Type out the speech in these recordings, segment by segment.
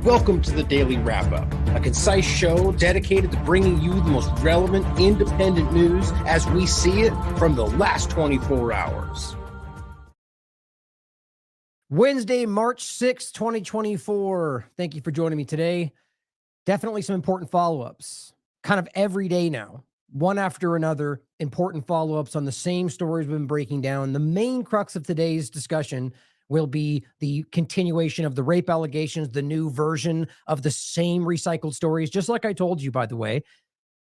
Welcome to the Daily Wrap-Up, a concise show dedicated to bringing you the most relevant independent news as we see it from the last 24 hours. Wednesday, March 6th, 2024. Thank you for joining me today. Definitely some important follow-ups, kind of every day now, one after another, important follow-ups on the same stories we've been breaking down. The main crux of today's discussion will be the continuation of the rape allegations, the new version of the same recycled stories. Just like I told you, by the way,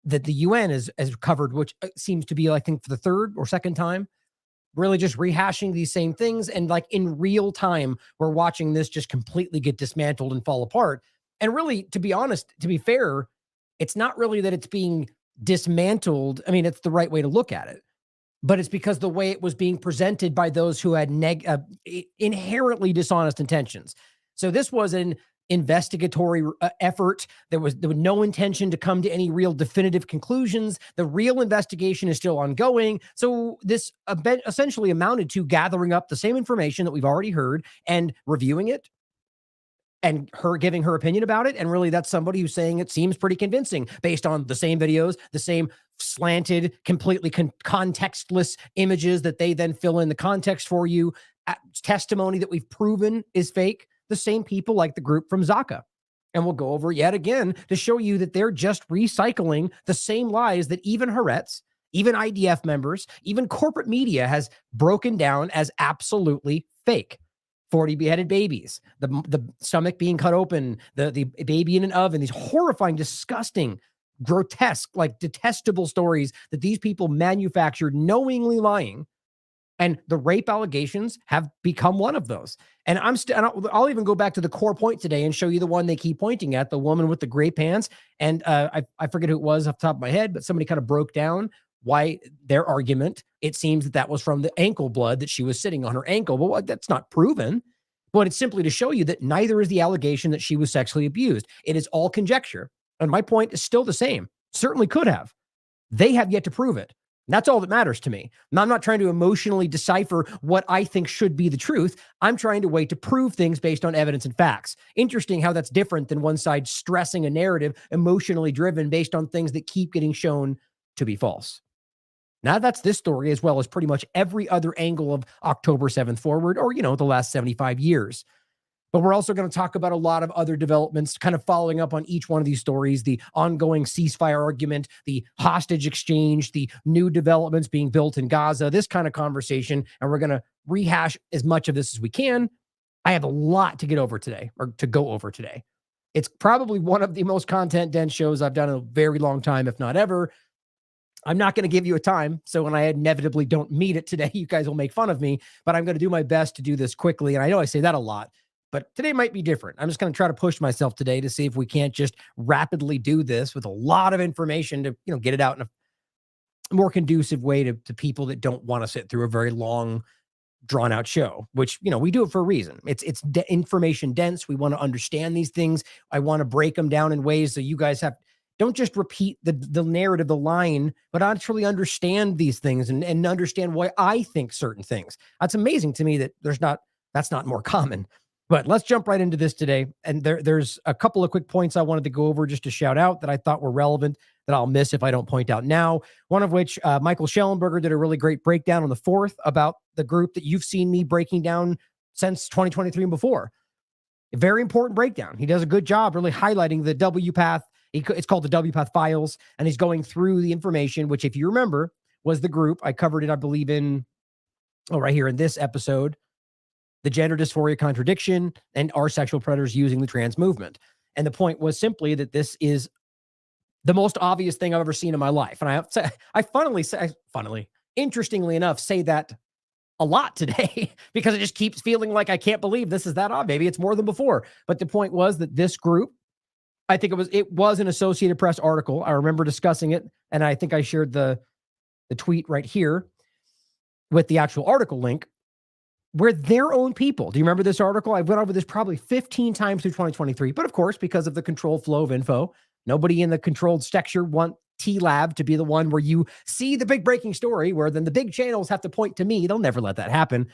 that the UN has covered, which seems to be, I think, for the third or second time, really just rehashing these same things. And like in real time, we're watching this just completely get dismantled and fall apart. And really, to be honest, to be fair, it's not really that it's being dismantled. I mean, it's the right way to look at it. But it's because the way it was being presented by those who had inherently dishonest intentions. So this was an investigatory effort. There was no intention to come to any real definitive conclusions. The real investigation is still ongoing. So this essentially amounted to gathering up the same information that we've already heard and reviewing it, and her giving her opinion about it. And really, that's somebody who's saying it seems pretty convincing based on the same videos, the same slanted, completely contextless images that they then fill in the context for you, testimony that we've proven is fake, the same people like the group from Zaka. And we'll go over yet again to show you that they're just recycling the same lies that even Haaretz, even IDF members, even corporate media has broken down as absolutely fake. 40 beheaded babies, the stomach being cut open, the baby in an oven, these horrifying, disgusting, grotesque, like detestable stories that these people manufactured, knowingly lying. And the rape allegations have become one of those. And I'll even go back to the core point today and show you the one they keep pointing at, the woman with the gray pants. And I forget who it was off the top of my head, but somebody kind of broke down why their argument, it seems that was from the ankle blood that she was sitting on her ankle. But that's not proven. But it's simply to show you that neither is the allegation that she was sexually abused. It is all conjecture. And my point is still the same. Certainly could have. They have yet to prove it. That's all that matters to me. And I'm not trying to emotionally decipher what I think should be the truth. I'm trying to wait to prove things based on evidence and facts. Interesting how that's different than one side stressing a narrative emotionally driven based on things that keep getting shown to be false. Now that's this story, as well as pretty much every other angle of October 7th forward, or, the last 75 years. But we're also going to talk about a lot of other developments, kind of following up on each one of these stories, the ongoing ceasefire argument, the hostage exchange, the new developments being built in Gaza, this kind of conversation. And we're going to rehash as much of this as we can. I have a lot to go over today. It's probably one of the most content-dense shows I've done in a very long time, if not ever. I'm not going to give you a time, so when I inevitably don't meet it today, you guys will make fun of me, but I'm going to do my best to do this quickly. And I know I say that a lot, but today might be different. I'm just going to try to push myself today to see if we can't just rapidly do this with a lot of information to, get it out in a more conducive way to people that don't want to sit through a very long, drawn-out show, which, we do it for a reason. It's information dense. We want to understand these things. I want to break them down in ways so you guys don't just repeat the narrative, the line, but actually understand these things and understand why I think certain things. That's amazing to me that that's not more common. But let's jump right into this today. And there's a couple of quick points I wanted to go over just to shout out that I thought were relevant that I'll miss if I don't point out now. One of which, Michael Schellenberger did a really great breakdown on the 4th about the group that you've seen me breaking down since 2023 and before. A very important breakdown. He does a good job really highlighting the WPATH. It's called the WPATH files, and he's going through the information, which, if you remember, was the group. I covered it, I believe, right here in this episode, the gender dysphoria contradiction and are sexual predators using the trans movement. And the point was simply that this is the most obvious thing I've ever seen in my life. And interestingly enough, say that a lot today because it just keeps feeling like I can't believe this is that odd. Maybe it's more than before. But the point was that this group, I think it was an Associated Press article. I remember discussing it, and I think I shared the tweet right here with the actual article link, where their own people, do you remember this article? I went over this probably 15 times through 2023, but of course, because of the controlled flow of info, nobody in the controlled sector want TLAV to be the one where you see the big breaking story, where then the big channels have to point to me. They'll never let that happen.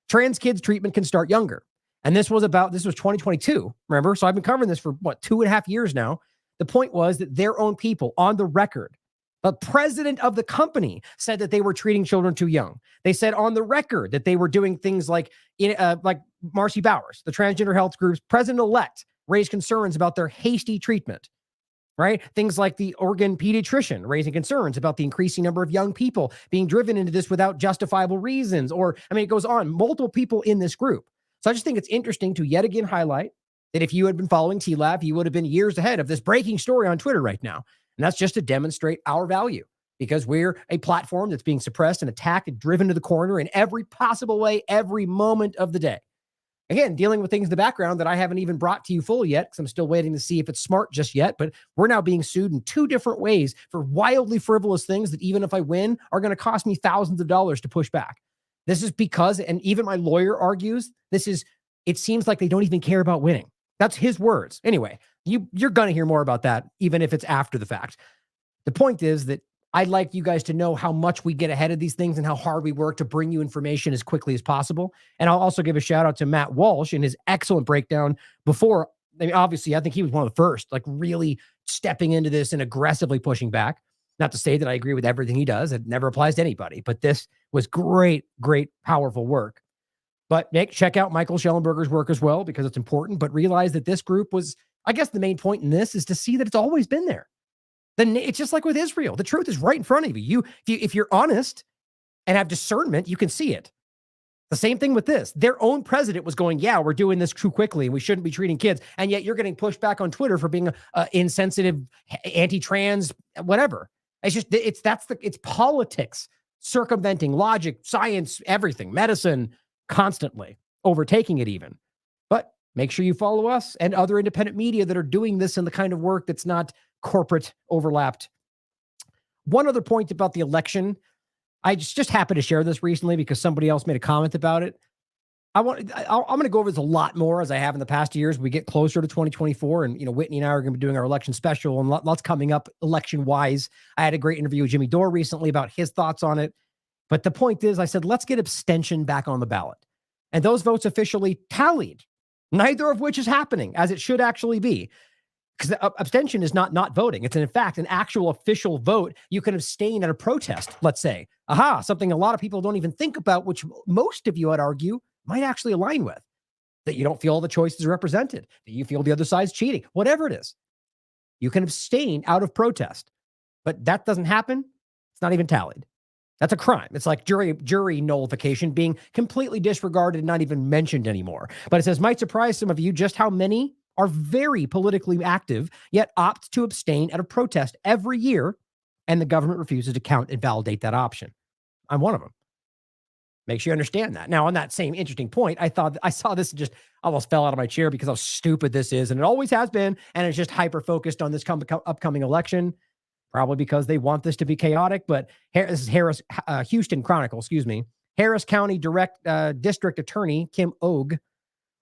Trans kids treatment can start younger. And this was 2022, remember? So I've been covering this for 2.5 years now. The point was that their own people on the record, the president of the company said that they were treating children too young. They said on the record that they were doing things like Marcy Bowers, the transgender health group's president-elect, raised concerns about their hasty treatment, right? Things like the Oregon pediatrician raising concerns about the increasing number of young people being driven into this without justifiable reasons. It goes on, multiple people in this group. So I just think it's interesting to yet again highlight that if you had been following TLAV, you would have been years ahead of this breaking story on Twitter right now. And that's just to demonstrate our value, because we're a platform that's being suppressed and attacked and driven to the corner in every possible way, every moment of the day. Again, dealing with things in the background that I haven't even brought to you fully yet, because I'm still waiting to see if it's smart just yet. But we're now being sued in 2 different ways for wildly frivolous things that even if I win are going to cost me thousands of dollars to push back. This is because, and even my lawyer argues, it seems like they don't even care about winning. That's his words. Anyway, you're going to hear more about that, even if it's after the fact. The point is that I'd like you guys to know how much we get ahead of these things and how hard we work to bring you information as quickly as possible. And I'll also give a shout out to Matt Walsh and his excellent breakdown before. Obviously, I think he was one of the first, really stepping into this and aggressively pushing back. Not to say that I agree with everything he does. It never applies to anybody, but this was great, great, powerful work. But check out Michael Schellenberger's work as well, because it's important. But realize that this group was, I guess the main point in this is to see that it's always been there. Then it's just like with Israel. The truth is right in front of you. If you're honest and have discernment, you can see it. The same thing with this. Their own president was going, yeah, we're doing this too quickly and we shouldn't be treating kids. And yet you're getting pushed back on Twitter for being insensitive, anti-trans, whatever. It's politics, circumventing logic, science, everything, medicine, constantly overtaking it even. But make sure you follow us and other independent media that are doing this in the kind of work that's not corporate overlapped. One other point about the election. I just happened to share this recently because somebody else made a comment about it. I'm going to go over this a lot more as I have in the past years. We get closer to 2024 and, Whitney and I are going to be doing our election special and lots coming up election wise. I had a great interview with Jimmy Dore recently about his thoughts on it. But the point is, I said, let's get abstention back on the ballot. And those votes officially tallied, neither of which is happening as it should actually be. Because abstention is not voting. It's in fact an actual official vote. You can abstain at a protest, let's say. Something a lot of people don't even think about, which most of you, I'd argue, might actually align with. That you don't feel all the choices represented, that you feel the other side's cheating, whatever it is. You can abstain out of protest. But that doesn't happen. It's not even tallied. That's a crime. It's like jury nullification being completely disregarded and not even mentioned anymore. But it says, might surprise some of you just how many are very politically active, yet opt to abstain at a protest every year, and the government refuses to count and validate that option. I'm one of them. Make sure you understand that. Now, on that same interesting point, I saw this and just almost fell out of my chair because how stupid this is, and it always has been, and it's just hyper-focused on this upcoming election, probably because they want this to be chaotic, but this is Houston Chronicle, excuse me. Harris County District Attorney Kim Ogue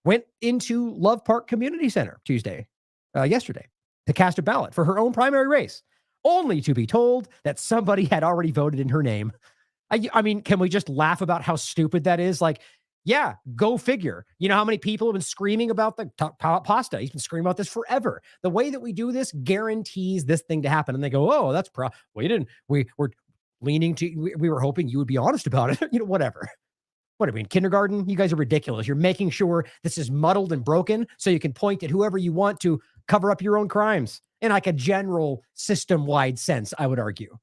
went into Love Park Community Center yesterday, to cast a ballot for her own primary race, only to be told that somebody had already voted in her name. I mean, can we just laugh about how stupid that is? Yeah, go figure. You know how many people have been screaming about the pasta? He's been screaming about this forever. The way that we do this guarantees this thing to happen. And they go, oh, that's we were leaning to, we were hoping you would be honest about it. Whatever. What do you mean, kindergarten? You guys are ridiculous. You're making sure this is muddled and broken so you can point at whoever you want to cover up your own crimes in a general system-wide sense, I would argue.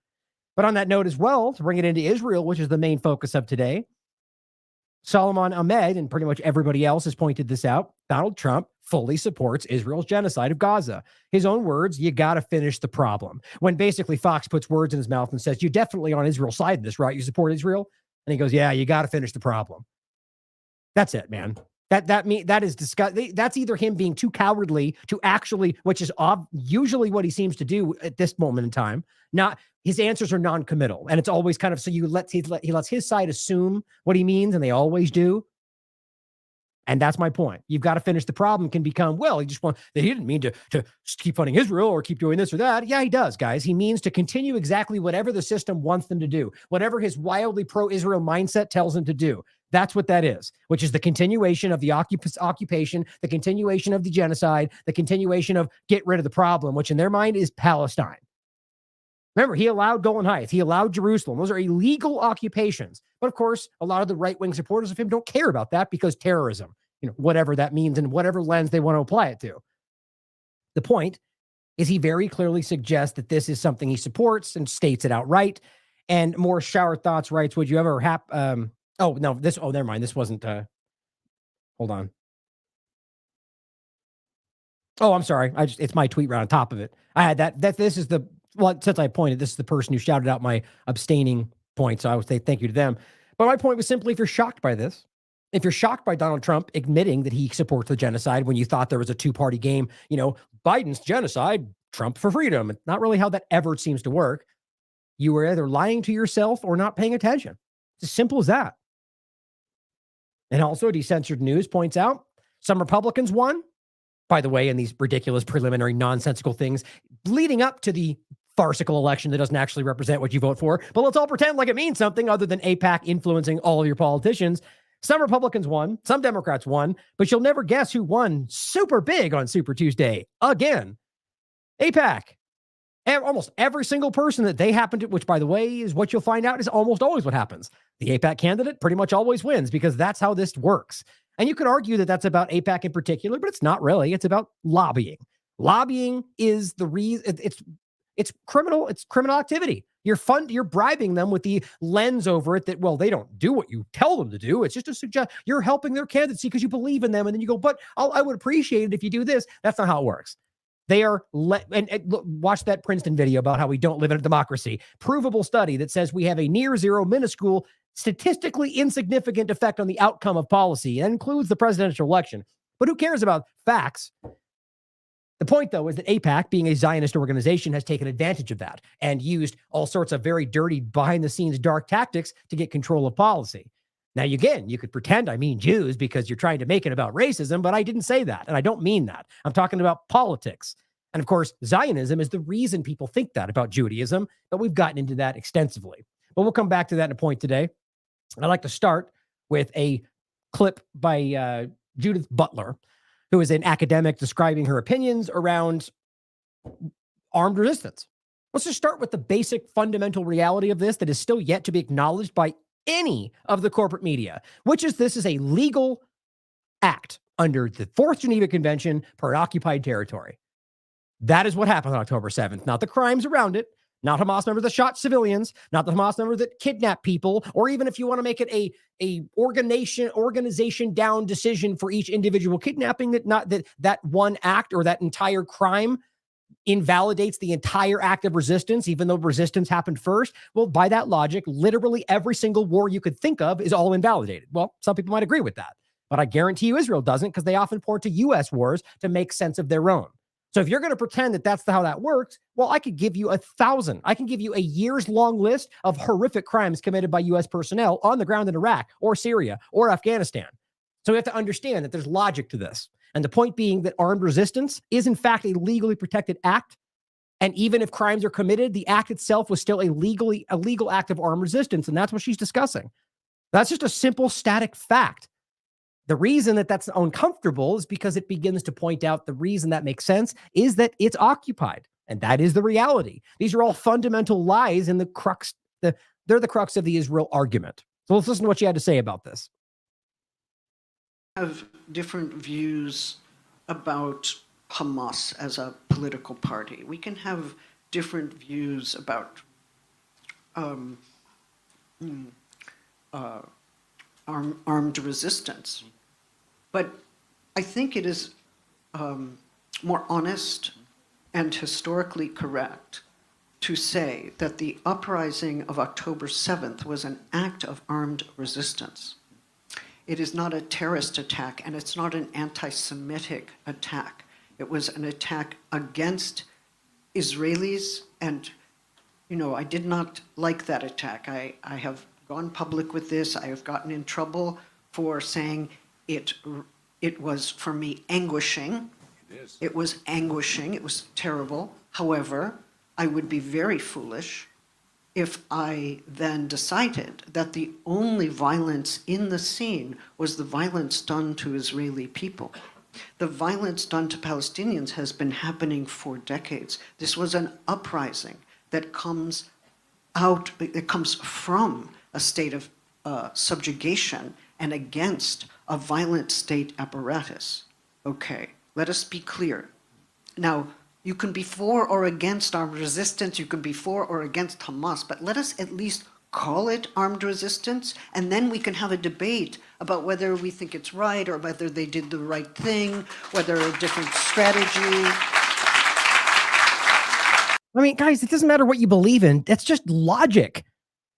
But on that note as well, to bring it into Israel, which is the main focus of today, Solomon Ahmed and pretty much everybody else has pointed this out. Donald Trump fully supports Israel's genocide of Gaza. His own words, you got to finish the problem. When basically Fox puts words in his mouth and says, you're definitely on Israel's side in this, right? You support Israel? And he goes, yeah, you got to finish the problem. That's it, man. That is disgusting. That's either him being too cowardly to actually, which is usually what he seems to do at this moment in time. Not his answers are non-committal, and it's always kind of so he lets his side assume what he means, and they always do. And that's my point. You've got to finish the problem. Can become, well, he didn't mean to keep funding Israel or keep doing this or that. Yeah, he does, guys. He means to continue exactly whatever the system wants them to do, whatever his wildly pro-Israel mindset tells him to do. That's what that is, which is the continuation of the occupation, the continuation of the genocide, the continuation of get rid of the problem, which in their mind is Palestine. Remember, he allowed Golan Heights. He allowed Jerusalem. Those are illegal occupations. But of course, a lot of the right-wing supporters of him don't care about that because terrorism, whatever that means and whatever lens they want to apply it to. The point is he very clearly suggests that this is something he supports and states it outright. And More Shower Thoughts writes, would you ever never mind. This wasn't, hold on. Oh, I'm sorry. It's my tweet right on top of it. I had that this is since I pointed, this is the person who shouted out my abstaining point. So I would say thank you to them. But my point was simply, if you're shocked by this, if you're shocked by Donald Trump admitting that he supports the genocide when you thought there was a two-party game, Biden's genocide, Trump for freedom, and not really how that ever seems to work, you were either lying to yourself or not paying attention. It's as simple as that. And also, Decensored News points out some Republicans won, by the way, in these ridiculous preliminary nonsensical things leading up to the farcical election that doesn't actually represent what you vote for. But let's all pretend like it means something other than AIPAC influencing all of your politicians. Some Republicans won, some Democrats won, but you'll never guess who won super big on Super Tuesday again. AIPAC. Almost every single person that they happen to, which by the way is what you'll find out is almost always what happens. The AIPAC candidate pretty much always wins because that's how this works. And you could argue that that's about AIPAC in particular, but it's not really. It's about lobbying. Lobbying is the reason. It's criminal. It's criminal activity. You're bribing them with the lens over it that, well, they don't do what you tell them to do. It's just a suggestion. You're helping their candidacy because you believe in them. And then you go, but I would appreciate it if you do this. That's not how it works. They are watch that Princeton video about how we don't live in a democracy. Provable study that says we have a near zero, minuscule, statistically insignificant effect on the outcome of policy. That includes the presidential election. But who cares about facts? The point, though, is that AIPAC, being a Zionist organization, has taken advantage of that and used all sorts of very dirty, behind-the-scenes, dark tactics to get control of policy. Now, again, you could pretend I mean Jews because you're trying to make it about racism, but I didn't say that, and I don't mean that. I'm talking about politics. And, of course, Zionism is the reason people think that about Judaism, but we've gotten into that extensively. But we'll come back to that in a point today. I'd like to start with a clip by Judith Butler, who is an academic describing her opinions around armed resistance. Let's just start with the basic fundamental reality of this that is still yet to be acknowledged by any of the corporate media, which is this is a legal act under the Fourth Geneva Convention per occupied territory. That is what happened on October 7th, not the crimes around it, not Hamas members that shot civilians, not the Hamas members that kidnapped people, or even if you want to make it a organization down decision for each individual kidnapping, that one act or that entire crime invalidates the entire act of resistance, even though resistance happened first. Well, by that logic, literally every single war you could think of is all invalidated. Well, some people might agree with that, but I guarantee you Israel doesn't, because they often point to U.S. wars to make sense of their own. So if you're going to pretend that that's how that works, well, I could give you 1,000. I can give you a years-long list of horrific crimes committed by U.S. personnel on the ground in Iraq or Syria or Afghanistan. So we have to understand that there's logic to this. And the point being that armed resistance is, in fact, a legally protected act. And even if crimes are committed, the act itself was still a legal act of armed resistance. And that's what she's discussing. That's just a simple static fact. The reason that that's uncomfortable is because it begins to point out the reason that makes sense is that it's occupied. And that is the reality. These are all fundamental lies in the crux. They're the crux of the Israel argument. So let's listen to what she had to say about this. Have different views about Hamas as a political party. We can have different views about armed resistance. But I think it is more honest and historically correct to say that the uprising of October 7th was an act of armed resistance. It is not a terrorist attack, and it's not an anti-Semitic attack. It was an attack against Israelis, and, I did not like that attack. I have gone public with this. I have gotten in trouble for saying it was, for me, anguishing. It was anguishing. It was terrible. However, I would be very foolish if I then decided that the only violence in the scene was the violence done to Israeli people. The violence done to Palestinians has been happening for decades. This was an uprising that comes from a state of subjugation and against a violent state apparatus. Okay, let us be clear. Now, you can be for or against armed resistance, you can be for or against Hamas, but let us at least call it armed resistance, and then we can have a debate about whether we think it's right or whether they did the right thing, whether a different strategy. I mean, guys, it doesn't matter what you believe in. That's just logic.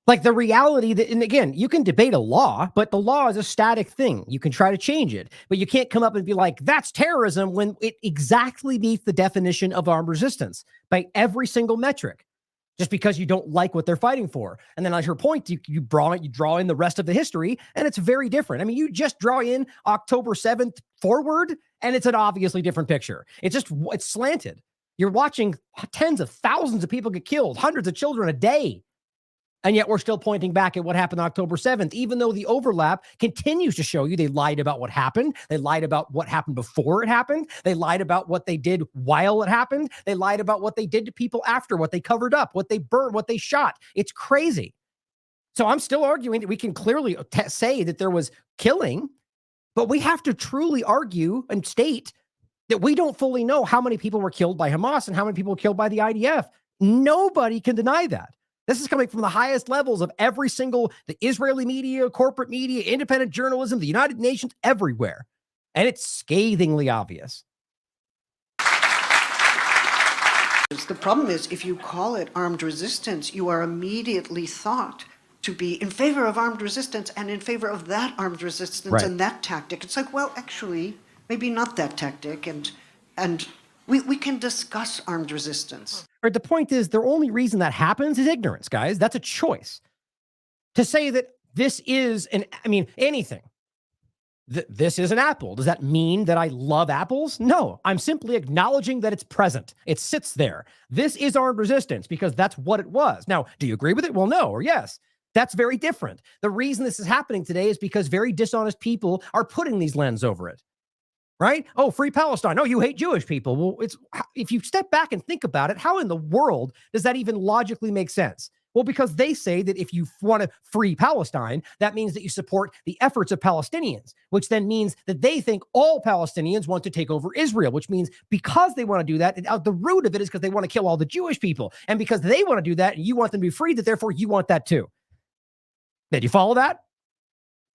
Like the reality that, and again, you can debate a law, but the law is a static thing. You can try to change it, but you can't come up and be like, that's terrorism when it exactly meets the definition of armed resistance by every single metric, just because you don't like what they're fighting for. And then, as your point, you draw in the rest of the history, and it's very different. I mean, you just draw in October 7th forward, and it's an obviously different picture. It's slanted. You're watching tens of thousands of people get killed, hundreds of children a day. And yet we're still pointing back at what happened October 7th, even though the overlap continues to show you they lied about what happened. They lied about what happened before it happened. They lied about what they did while it happened. They lied about what they did to people after, what they covered up, what they burned, what they shot. It's crazy. So I'm still arguing that we can clearly say that there was killing, but we have to truly argue and state that we don't fully know how many people were killed by Hamas and how many people were killed by the IDF. Nobody can deny that. This is coming from the highest levels of every single, the Israeli media, corporate media, independent journalism, the United Nations, everywhere. And it's scathingly obvious. The problem is, if you call it armed resistance, you are immediately thought to be in favor of armed resistance and in favor of that armed resistance Right. and that tactic. It's like, well, actually, maybe not that tactic, and we can discuss armed resistance. Right, the point is, the only reason that happens is ignorance, guys. That's a choice. To say that this is anything. This is an apple. Does that mean that I love apples? No, I'm simply acknowledging that it's present. It sits there. This is armed resistance because that's what it was. Now, do you agree with it? Well, no or yes. That's very different. The reason this is happening today is because very dishonest people are putting these lenses over it. Right? Oh, free Palestine. Oh, you hate Jewish people. Well, if you step back and think about it, how in the world does that even logically make sense? Well, because they say that if you want to free Palestine, that means that you support the efforts of Palestinians, which then means that they think all Palestinians want to take over Israel, which means because they want to do that, and the root of it is because they want to kill all the Jewish people. And because they want to do that and you want them to be free, that therefore you want that too. Did you follow that?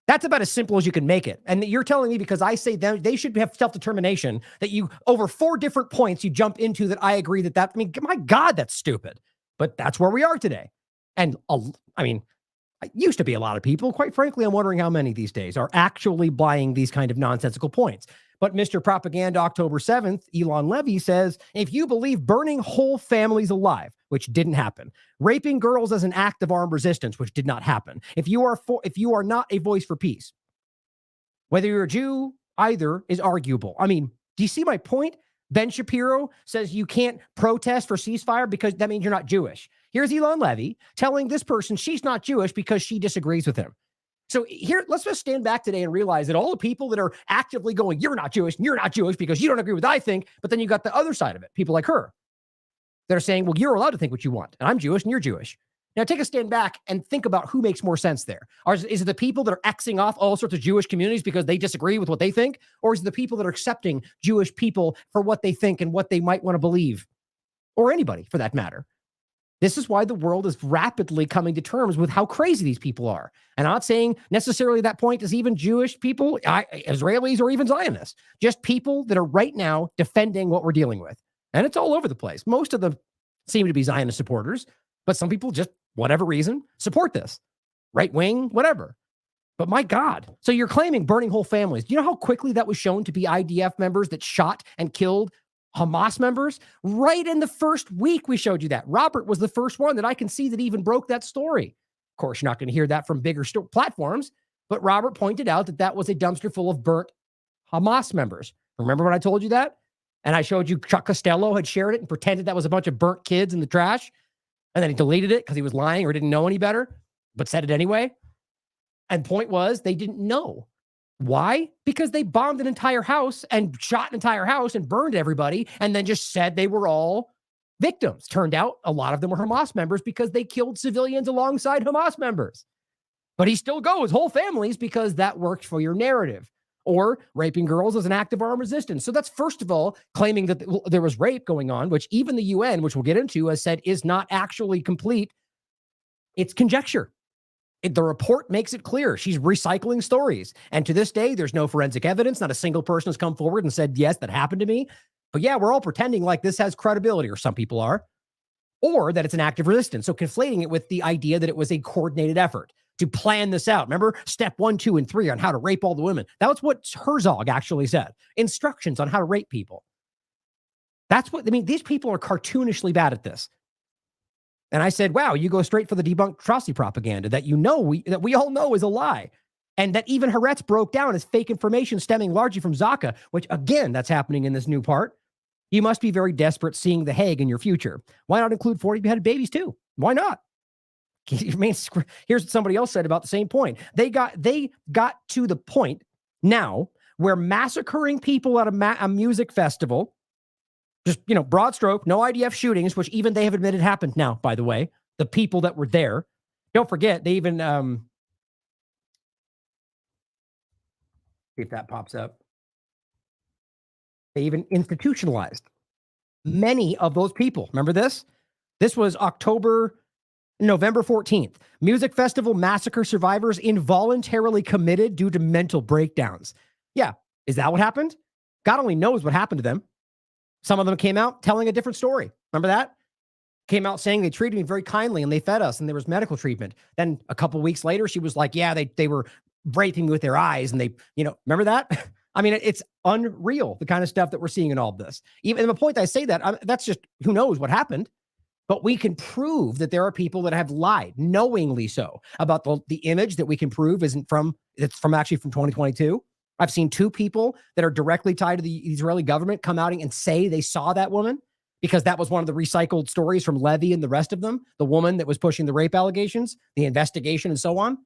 That's about as simple as you can make it. And you're telling me because I say they should have self-determination that you, over 4 different points, you jump into that I agree I mean, my God, that's stupid. But that's where we are today. And it used to be a lot of people. Quite frankly, I'm wondering how many these days are actually buying these kind of nonsensical points. But Mr. Propaganda October 7th, Elon Levy says, if you believe burning whole families alive, which didn't happen, raping girls as an act of armed resistance, which did not happen, if you are not a voice for peace, whether you're a Jew, either is arguable. I mean, do you see my point? Ben Shapiro says you can't protest for ceasefire because that means you're not Jewish. Here's Elon Levy telling this person she's not Jewish because she disagrees with him. So here, let's just stand back today and realize that all the people that are actively going, you're not Jewish because you don't agree with what I think, but then you got the other side of it, people like her. They're saying, well, you're allowed to think what you want, and I'm Jewish and you're Jewish. Now take a stand back and think about who makes more sense there. Is it the people that are Xing off all sorts of Jewish communities because they disagree with what they think? Or is it the people that are accepting Jewish people for what they think and what they might want to believe? Or anybody for that matter. This is why the world is rapidly coming to terms with how crazy these people are. And I'm not saying necessarily that point is even Jewish people, Israelis, or even Zionists. Just people that are right now defending what we're dealing with. And it's all over the place. Most of them seem to be Zionist supporters, but some people just, whatever reason, support this. Right wing, whatever. But my God. So you're claiming burning whole families. Do you know how quickly that was shown to be IDF members that shot and killed Hamas members? Right in the first week we showed you that. Robert was the first one that I can see that even broke that story. Of course, you're not going to hear that from bigger platforms, but Robert pointed out that that was a dumpster full of burnt Hamas members. Remember when I told you that? And I showed you Chuck Costello had shared it and pretended that was a bunch of burnt kids in the trash. And then he deleted it because he was lying or didn't know any better, but said it anyway. And point was, they didn't know. Why? Because they bombed an entire house and shot an entire house and burned everybody and then just said they were all victims. Turned out a lot of them were Hamas members because they killed civilians alongside Hamas members. But he still goes whole families because that worked for your narrative. Or raping girls as an act of armed resistance. So that's, first of all, claiming that there was rape going on, which even the UN, which we'll get into, has said is not actually complete. It's conjecture. The report makes it clear. She's recycling stories. And to this day, there's no forensic evidence. Not a single person has come forward and said, yes, that happened to me. But yeah, we're all pretending like this has credibility, or some people are, or that it's an act of resistance. So conflating it with the idea that it was a coordinated effort to plan this out. Remember step 1, 2, and 3 on how to rape all the women. That was what Herzog actually said. Instructions on how to rape people. That's what, I mean, these people are cartoonishly bad at this. And I said, wow, you go straight for the debunked atrocity propaganda that that we all know is a lie. And that even Haaretz broke down as fake information stemming largely from Zaka, which again, that's happening in this new part. You must be very desperate seeing the Hague in your future. Why not include 40 beheaded babies too? Why not? I mean, here's what somebody else said about the same point. They got to the point now where massacring people at a music festival, just, broad stroke, no IDF shootings, which even they have admitted happened now, by the way, the people that were there. Don't forget, they even, see if that pops up. They even institutionalized many of those people. Remember this? This was November 14th, music festival massacre survivors involuntarily committed due to mental breakdowns. Yeah. Is that what happened? God only knows what happened to them. Some of them came out telling a different story. Remember that? Came out saying they treated me very kindly and they fed us and there was medical treatment. Then a couple weeks later, she was like, yeah, they were raping me with their eyes. And they, remember that? I mean, it's unreal, the kind of stuff that we're seeing in all of this. Even the point I say that, that's just, who knows what happened. But we can prove that there are people that have lied, knowingly so, about the image that we can prove it's from actually from 2022. I've seen 2 people that are directly tied to the Israeli government come out and say they saw that woman because that was one of the recycled stories from Levy and the rest of them. The woman that was pushing the rape allegations, the investigation and so on.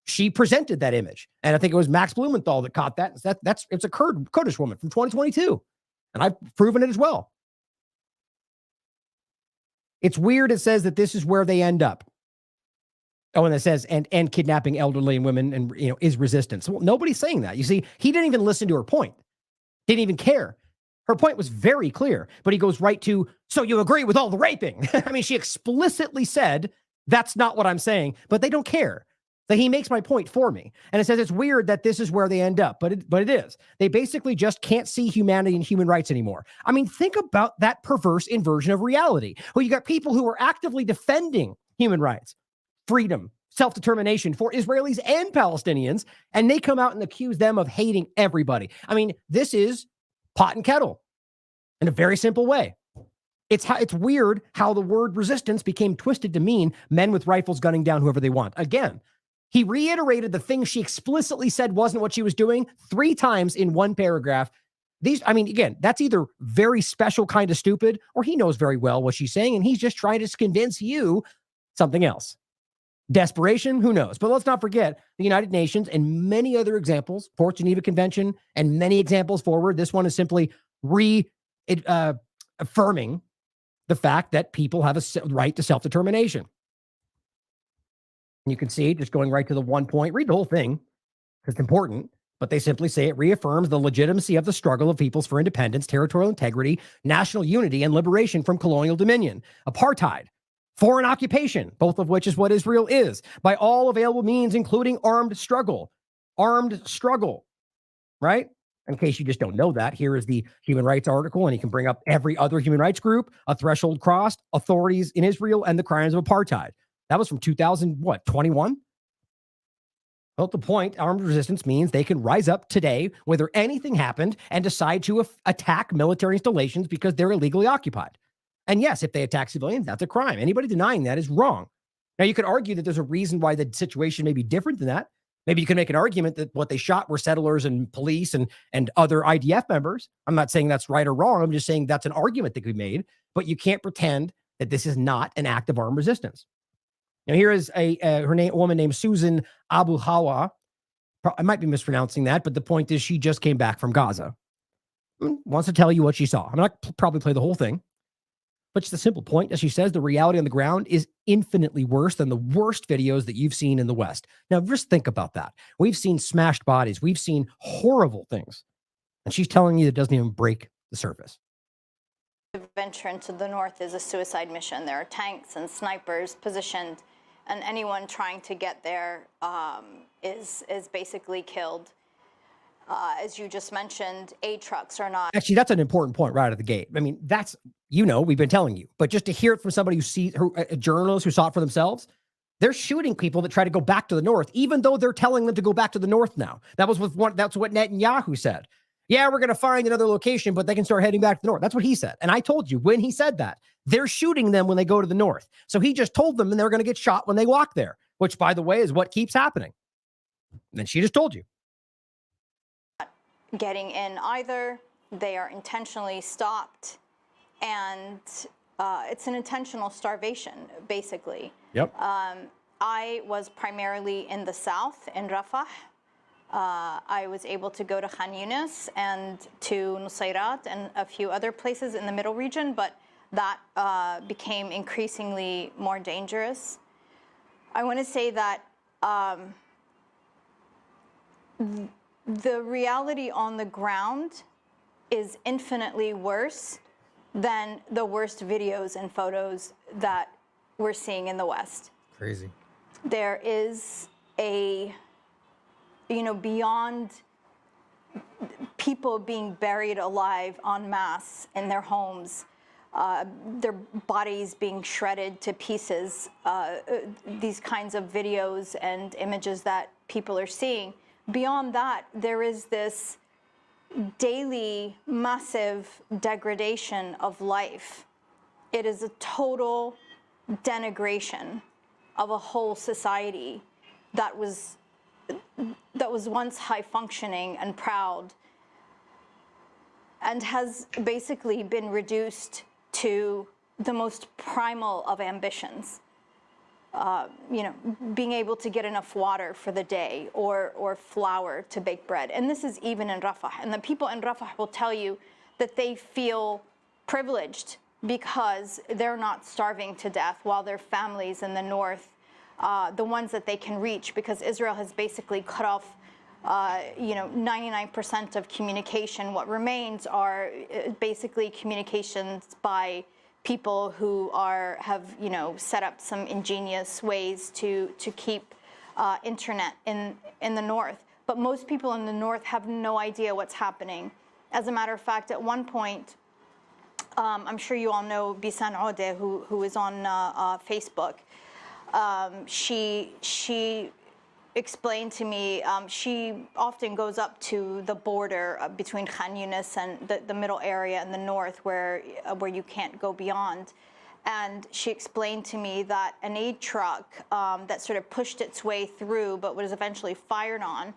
She presented that image. And I think it was Max Blumenthal that caught that. It's a Kurdish woman from 2022. And I've proven it as well. It's weird. It says that this is where they end up. Oh, and it says, and kidnapping elderly and women and, is resistance. Well, nobody's saying that. You see, he didn't even listen to her point. Didn't even care. Her point was very clear, but he goes right to, so you agree with all the raping. I mean, she explicitly said, that's not what I'm saying, but they don't care. That he makes my point for me. And it says it's weird that this is where they end up, but it is. They basically just can't see humanity and human rights anymore. I mean, think about that perverse inversion of reality. Well, you got people who are actively defending human rights, freedom, self-determination for Israelis and Palestinians, and they come out and accuse them of hating everybody. I mean, this is pot and kettle in a very simple way. It's weird how the word resistance became twisted to mean men with rifles gunning down whoever they want. Again, he reiterated the thing she explicitly said wasn't what she was doing 3 times in one paragraph. Again, that's either very special kind of stupid, or he knows very well what she's saying, and he's just trying to convince you something else. Desperation, who knows? But let's not forget the United Nations and many other examples, Port Geneva Convention, and many examples forward. This one is simply affirming the fact that people have a right to self-determination. You can see, just going right to the one point, read the whole thing, because it's important, but they simply say it reaffirms the legitimacy of the struggle of peoples for independence, territorial integrity, national unity, and liberation from colonial dominion, apartheid, foreign occupation, both of which is what Israel is, by all available means, including armed struggle, right? In case you just don't know that, here is the human rights article, and you can bring up every other human rights group, a threshold crossed, authorities in Israel, and the crimes of apartheid. That was from 2021? Well, the point, armed resistance means they can rise up today, whether anything happened, and decide to attack military installations because they're illegally occupied. And yes, if they attack civilians, that's a crime. Anybody denying that is wrong. Now, you could argue that there's a reason why the situation may be different than that. Maybe you can make an argument that what they shot were settlers and police and other IDF members. I'm not saying that's right or wrong. I'm just saying that's an argument that could be made. But you can't pretend that this is not an act of armed resistance. Now, here is a woman named Susan Abu Hawa. I might be mispronouncing that, but the point is she just came back from Gaza. Wants to tell you what she saw. I'm not probably play the whole thing, but just a simple point. As she says, the reality on the ground is infinitely worse than the worst videos that you've seen in the West. Now, just think about that. We've seen smashed bodies. We've seen horrible things. And she's telling you that it doesn't even break the surface. The venture into the north is a suicide mission. There are tanks and snipers positioned, and anyone trying to get there is basically killed. As you just mentioned, aid trucks are not. Actually, that's an important point right out of the gate. I mean, that's, we've been telling you, but just to hear it from somebody a journalist who saw it for themselves, they're shooting people that try to go back to the north, even though they're telling them to go back to the north now. That's what Netanyahu said. Yeah, we're going to find another location, but they can start heading back to the north. That's what he said. And I told you when he said that, they're shooting them when they go to the north. So he just told them and they're going to get shot when they walk there, which, by the way, is what keeps happening. And then she just told you. Getting in either. They are intentionally stopped, and it's an intentional starvation, basically. Yep. I was primarily in the south, in Rafah. I was able to go to Khan Yunis and to Nusayrat and a few other places in the middle region, but that became increasingly more dangerous. I want to say that the reality on the ground is infinitely worse than the worst videos and photos that we're seeing in the West. Crazy. There is beyond people being buried alive en masse in their homes, their bodies being shredded to pieces, these kinds of videos and images that people are seeing. Beyond that, there is this daily massive degradation of life. It is a total denigration of a whole society that was once high functioning and proud, and has basically been reduced to the most primal of ambitions. Being able to get enough water for the day or flour to bake bread. And this is even in Rafah. And the people in Rafah will tell you that they feel privileged because they're not starving to death while their families in the north, the ones that they can reach, because Israel has basically cut off 99% of communication. What remains are basically communications by people who have set up some ingenious ways to keep internet in the north. But most people in the north have no idea what's happening. As a matter of fact, at one point, I'm sure you all know Bisan Ode, who is on Facebook. She explained to me, she often goes up to the border between Khan Yunis and the middle area in the north where you can't go beyond. And she explained to me that an aid truck that sort of pushed its way through but was eventually fired on,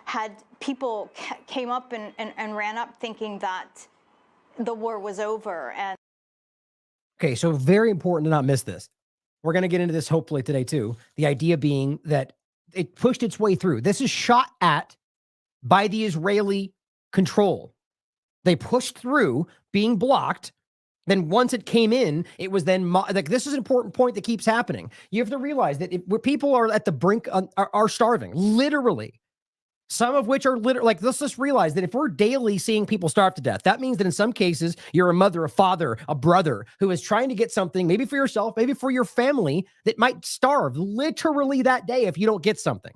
had people came up and ran up thinking that the war was over. And okay, so very important to not miss this. We're going to get into this hopefully today too. The idea being that it pushed its way through. This is shot at by the Israeli control. They pushed through, being blocked. Then once it came in, it was then this is an important point that keeps happening. You have to realize that where people are at the brink are starving, literally. Some of which are literally, let's just realize that if we're daily seeing people starve to death, that means that in some cases, you're a mother, a father, a brother who is trying to get something, maybe for yourself, maybe for your family, that might starve literally that day if you don't get something.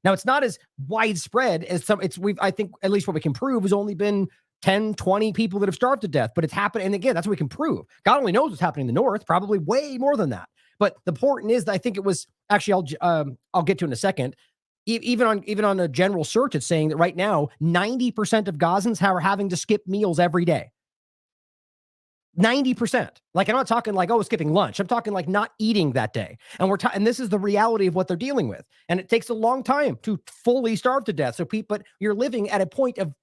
Now, it's not as widespread as I think at least what we can prove has only been 10, 20 people that have starved to death, but it's happened. And again, that's what we can prove. God only knows what's happening in the north, probably way more than that. But the important is that I think it was actually, I'll get to in a second. Even on a general search, it's saying that right now, 90% of Gazans are having to skip meals every day. 90%. I'm not talking skipping lunch. I'm talking not eating that day. And and this is the reality of what they're dealing with. And it takes a long time to fully starve to death. But you're living at a point of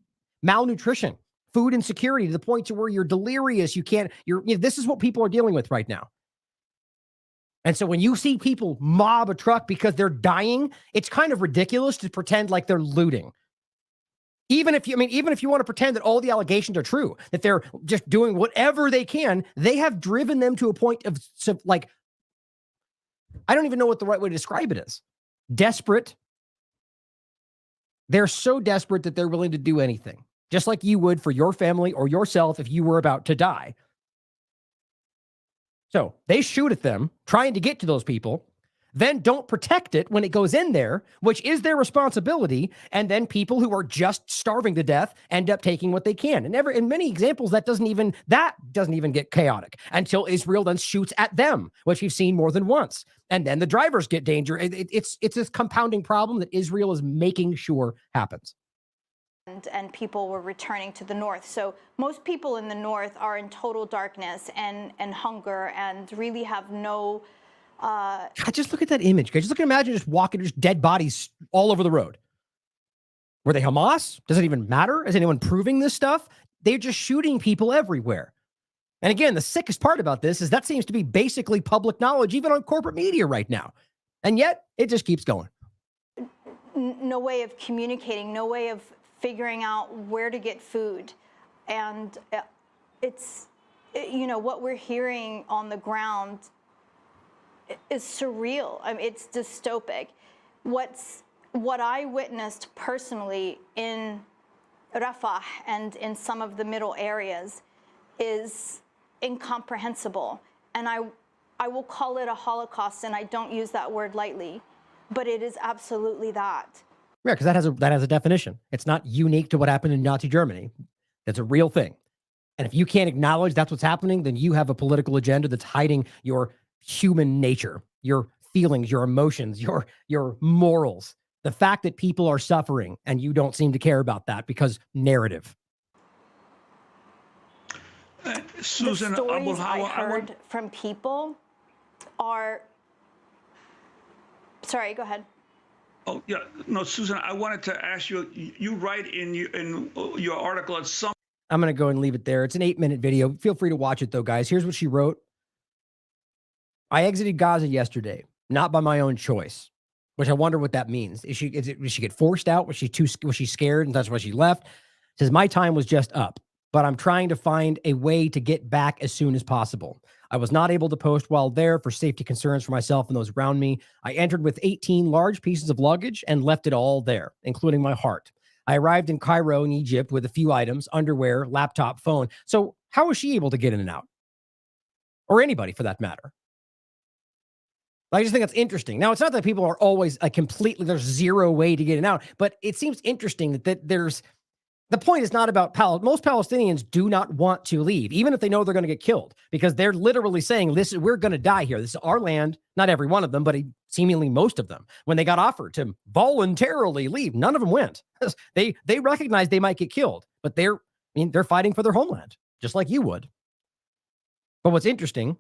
malnutrition food insecurity to the point to where you're delirious. This is what people are dealing with right now. And so when you see people mob a truck because they're dying, it's kind of ridiculous to pretend like they're looting. Even if you want to pretend that all the allegations are true, that they're just doing whatever they can, they have driven them to a point of like, I don't even know what the right way to describe it is. Desperate. They're so desperate that they're willing to do anything, just like you would for your family or yourself if you were about to die. So they shoot at them, trying to get to those people, then don't protect it when it goes in there, which is their responsibility. And then people who are just starving to death end up taking what they can. And in many examples, that doesn't even get chaotic until Israel then shoots at them, which we've seen more than once. And then the drivers get danger. It's this compounding problem that Israel is making sure happens. And people were returning to the north. So most people in the north are in total darkness and hunger and really have no... God, just look at that image. Just imagine just walking, just dead bodies all over the road. Were they Hamas? Does it even matter? Is anyone proving this stuff? They're just shooting people everywhere. And again, the sickest part about this is that seems to be basically public knowledge, even on corporate media right now. And yet it just keeps going. No way of communicating, no way of figuring out where to get food. And it's, what we're hearing on the ground is surreal. I mean, it's dystopic. What I witnessed personally in Rafah and in some of the middle areas is incomprehensible. And I will call it a Holocaust, and I don't use that word lightly, but it is absolutely that. Yeah, because that has a definition. It's not unique to what happened in Nazi Germany. That's a real thing. And if you can't acknowledge that's what's happening, then you have a political agenda that's hiding your human nature, your feelings, your emotions, your morals. The fact that people are suffering and you don't seem to care about that because narrative. Susan, the stories I heard from people are... Sorry, go ahead. Oh, yeah. No, Susan, I wanted to ask you, you write in your article at some... I'm going to go and leave it there. It's an 8-minute video. Feel free to watch it, though, guys. Here's what she wrote. I exited Gaza yesterday, not by my own choice, which I wonder what that means. Did she get forced out? Was she scared and that's why she left? It says, my time was just up, but I'm trying to find a way to get back as soon as possible. I was not able to post while there for safety concerns for myself and those around me. I entered with 18 large pieces of luggage and left it all there, including my heart. I arrived in Cairo in Egypt with a few items, underwear, laptop, phone. So how was she able to get in and out? Or anybody for that matter? I just think that's interesting. Now, it's not that people are always there's zero way to get in and out, but it seems interesting that there's, the point is not about most Palestinians do not want to leave, even if they know they're going to get killed, because they're literally saying, we're going to die here. This is our land. Not every one of them, but seemingly most of them. When they got offered to voluntarily leave, none of them went. They recognize they might get killed, but they're fighting for their homeland, just like you would. But what's interesting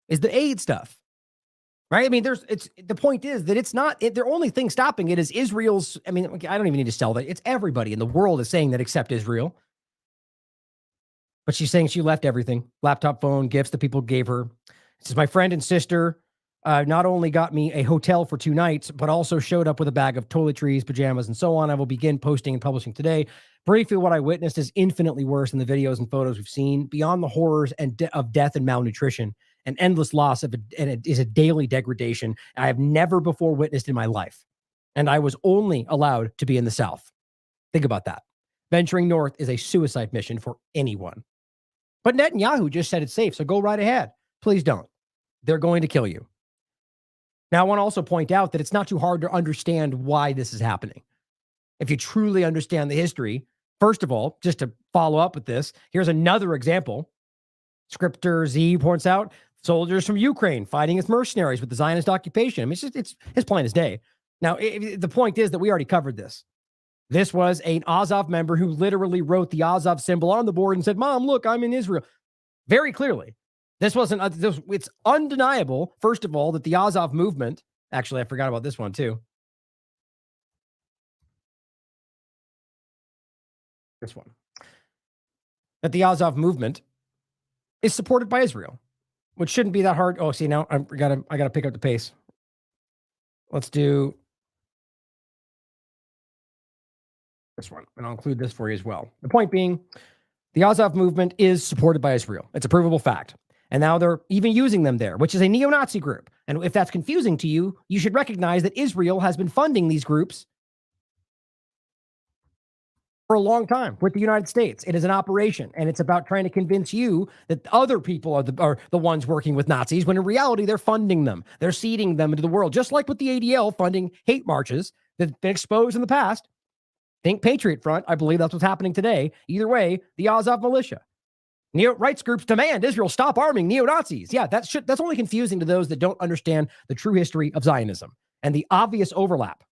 is the aid stuff. Right? I mean, the point is that it's not, the only thing stopping it is Israel's, I don't even need to sell that. It's everybody in the world is saying that except Israel. But she's saying she left everything, laptop, phone, gifts that people gave her. It says, my friend and sister not only got me a hotel for 2 nights, but also showed up with a bag of toiletries, pajamas, and so on. I will begin posting and publishing today. Briefly, what I witnessed is infinitely worse than the videos and photos we've seen. Beyond the horrors of death and malnutrition, an endless loss and it is a daily degradation I have never before witnessed in my life. And I was only allowed to be in the South. Think about that. Venturing north is a suicide mission for anyone. But Netanyahu just said it's safe, so go right ahead. Please don't. They're going to kill you. Now, I want to also point out that it's not too hard to understand why this is happening. If you truly understand the history, first of all, just to follow up with this, here's another example. Scripter Z points out, soldiers from Ukraine fighting as mercenaries with the Zionist occupation. It's his plain as day. Now, the point is that we already covered this. This was an Azov member who literally wrote the Azov symbol on the board and said, Mom, look, I'm in Israel. Very clearly. It's undeniable, first of all, that the Azov movement, actually, I forgot about this one too. This one. that the Azov movement is supported by Israel, which shouldn't be that hard. Oh, see, now I gotta pick up the pace. Let's do this one, and I'll include this for you as well. The point being, the Azov movement is supported by Israel. It's a provable fact. And now they're even using them there, which is a neo-Nazi group. And if that's confusing to you, you should recognize that Israel has been funding these groups for a long time with the United States. It is an operation, and it's about trying to convince you that other people are the ones working with Nazis, when in reality, they're funding them. They're seeding them into the world, just like with the ADL funding hate marches that have been exposed in the past. Think Patriot Front. I believe that's what's happening today. Either way, the Azov militia. Neo-rights groups demand Israel stop arming neo-Nazis. Yeah, that's only confusing to those that don't understand the true history of Zionism and the obvious overlap.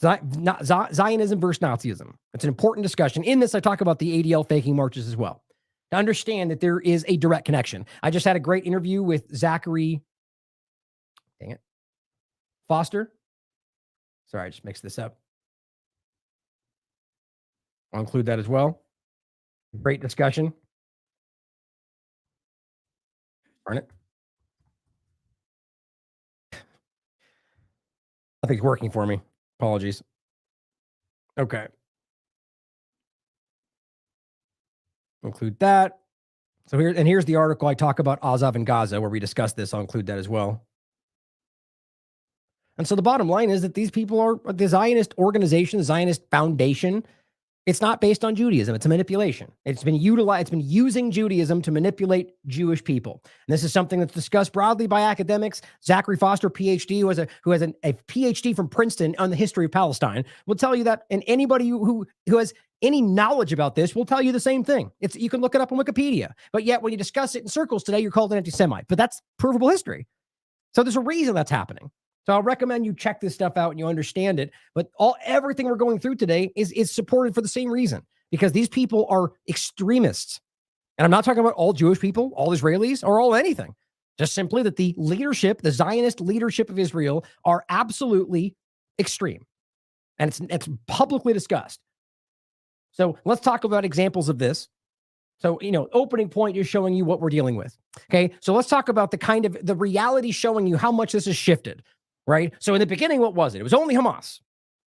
Zionism versus Nazism. It's an important discussion. In this, I talk about the ADL faking marches as well, to understand that there is a direct connection. I just had a great interview with Zachary Foster. Sorry, I just mixed this up. I'll include that as well. Great discussion. Darn it. Nothing's working for me. Apologies. Okay. Include that. So here's the article I talk about Azov and Gaza, where we discuss this. I'll include that as well. And so the bottom line is that these people are the Zionist organization, the Zionist foundation. It's not based on Judaism. It's a manipulation. It's been using Judaism to manipulate Jewish people. And this is something that's discussed broadly by academics. Zachary Foster, PhD, who has a PhD from Princeton on the history of Palestine, will tell you that, and anybody who has any knowledge about this will tell you the same thing. You can look it up on Wikipedia. But yet when you discuss it in circles today, you're called an anti-Semite. But that's provable history. So there's a reason that's happening. So I'll recommend you check this stuff out and you understand it. But everything we're going through today is supported for the same reason, because these people are extremists. And I'm not talking about all Jewish people, all Israelis, or all anything. Just simply that the leadership, the Zionist leadership of Israel, are absolutely extreme. And it's publicly discussed. So let's talk about examples of this. So, opening point is showing you what we're dealing with. Okay. So let's talk about the reality showing you how much this has shifted. Right? So in the beginning, what was it? It was only Hamas.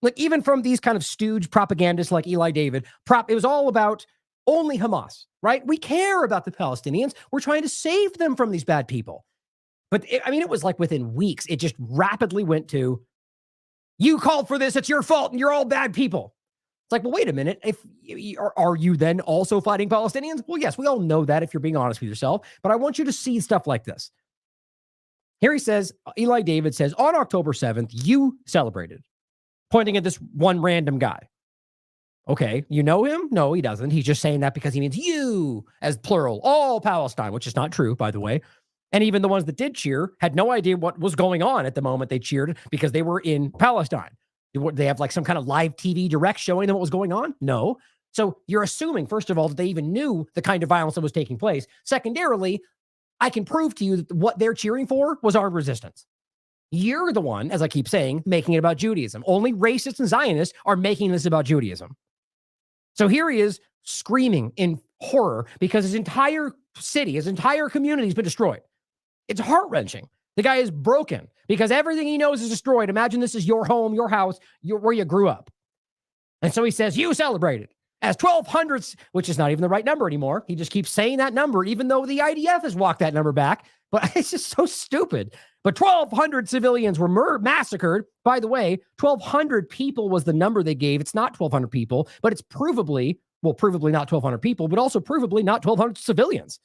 Like, even from these kind of stooge propagandists like Eli David, it was all about only Hamas, right? We care about the Palestinians. We're trying to save them from these bad people. But it was like within weeks, it just rapidly went to, you called for this, it's your fault, and you're all bad people. It's like, well, wait a minute. Are you then also fighting Palestinians? Well, yes, we all know that if you're being honest with yourself, but I want you to see stuff like this. Here he says, Eli David says, on October 7th, you celebrated, pointing at this one random guy. Okay, you know him? No, he doesn't. He's just saying that because he means you, as plural, all Palestine, which is not true, by the way. And even the ones that did cheer had no idea what was going on at the moment they cheered, because they were in Palestine. They have like some kind of live TV direct showing them what was going on? No. So you're assuming, first of all, that they even knew the kind of violence that was taking place. Secondarily, I can prove to you that what they're cheering for was armed resistance. You're the one, as I keep saying, making it about Judaism. Only racists and Zionists are making this about Judaism. So here he is screaming in horror because his entire city, his entire community has been destroyed. It's heart-wrenching. The guy is broken because everything he knows is destroyed. Imagine this is your home, your house, where you grew up. And so he says, you celebrated. As 1,200, which is not even the right number anymore. He just keeps saying that number, even though the IDF has walked that number back. But it's just so stupid. But 1,200 civilians were massacred. By the way, 1,200 people was the number they gave. It's not 1,200 people, but it's provably not 1,200 people, but also provably not 1,200 civilians.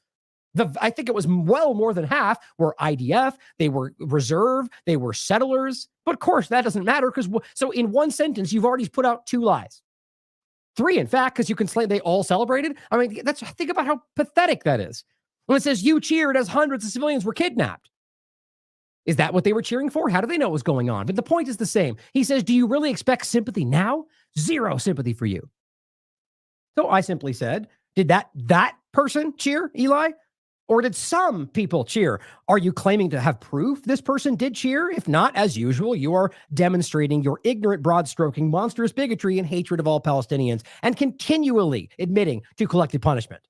I think it was well more than half were IDF. They were reserve. They were settlers. But of course, that doesn't matter so in one sentence, you've already put out 2 lies. 3, in fact, because you can say they all celebrated. Think about how pathetic that is. When it says you cheered as hundreds of civilians were kidnapped. Is that what they were cheering for? How do they know what was going on? But the point is the same. He says, do you really expect sympathy now? 0 sympathy for you. So I simply said, did that person cheer, Eli? Or did some people cheer? Are you claiming to have proof this person did cheer? If not, as usual, you are demonstrating your ignorant, broad-stroking, monstrous bigotry and hatred of all Palestinians and continually admitting to collective punishment.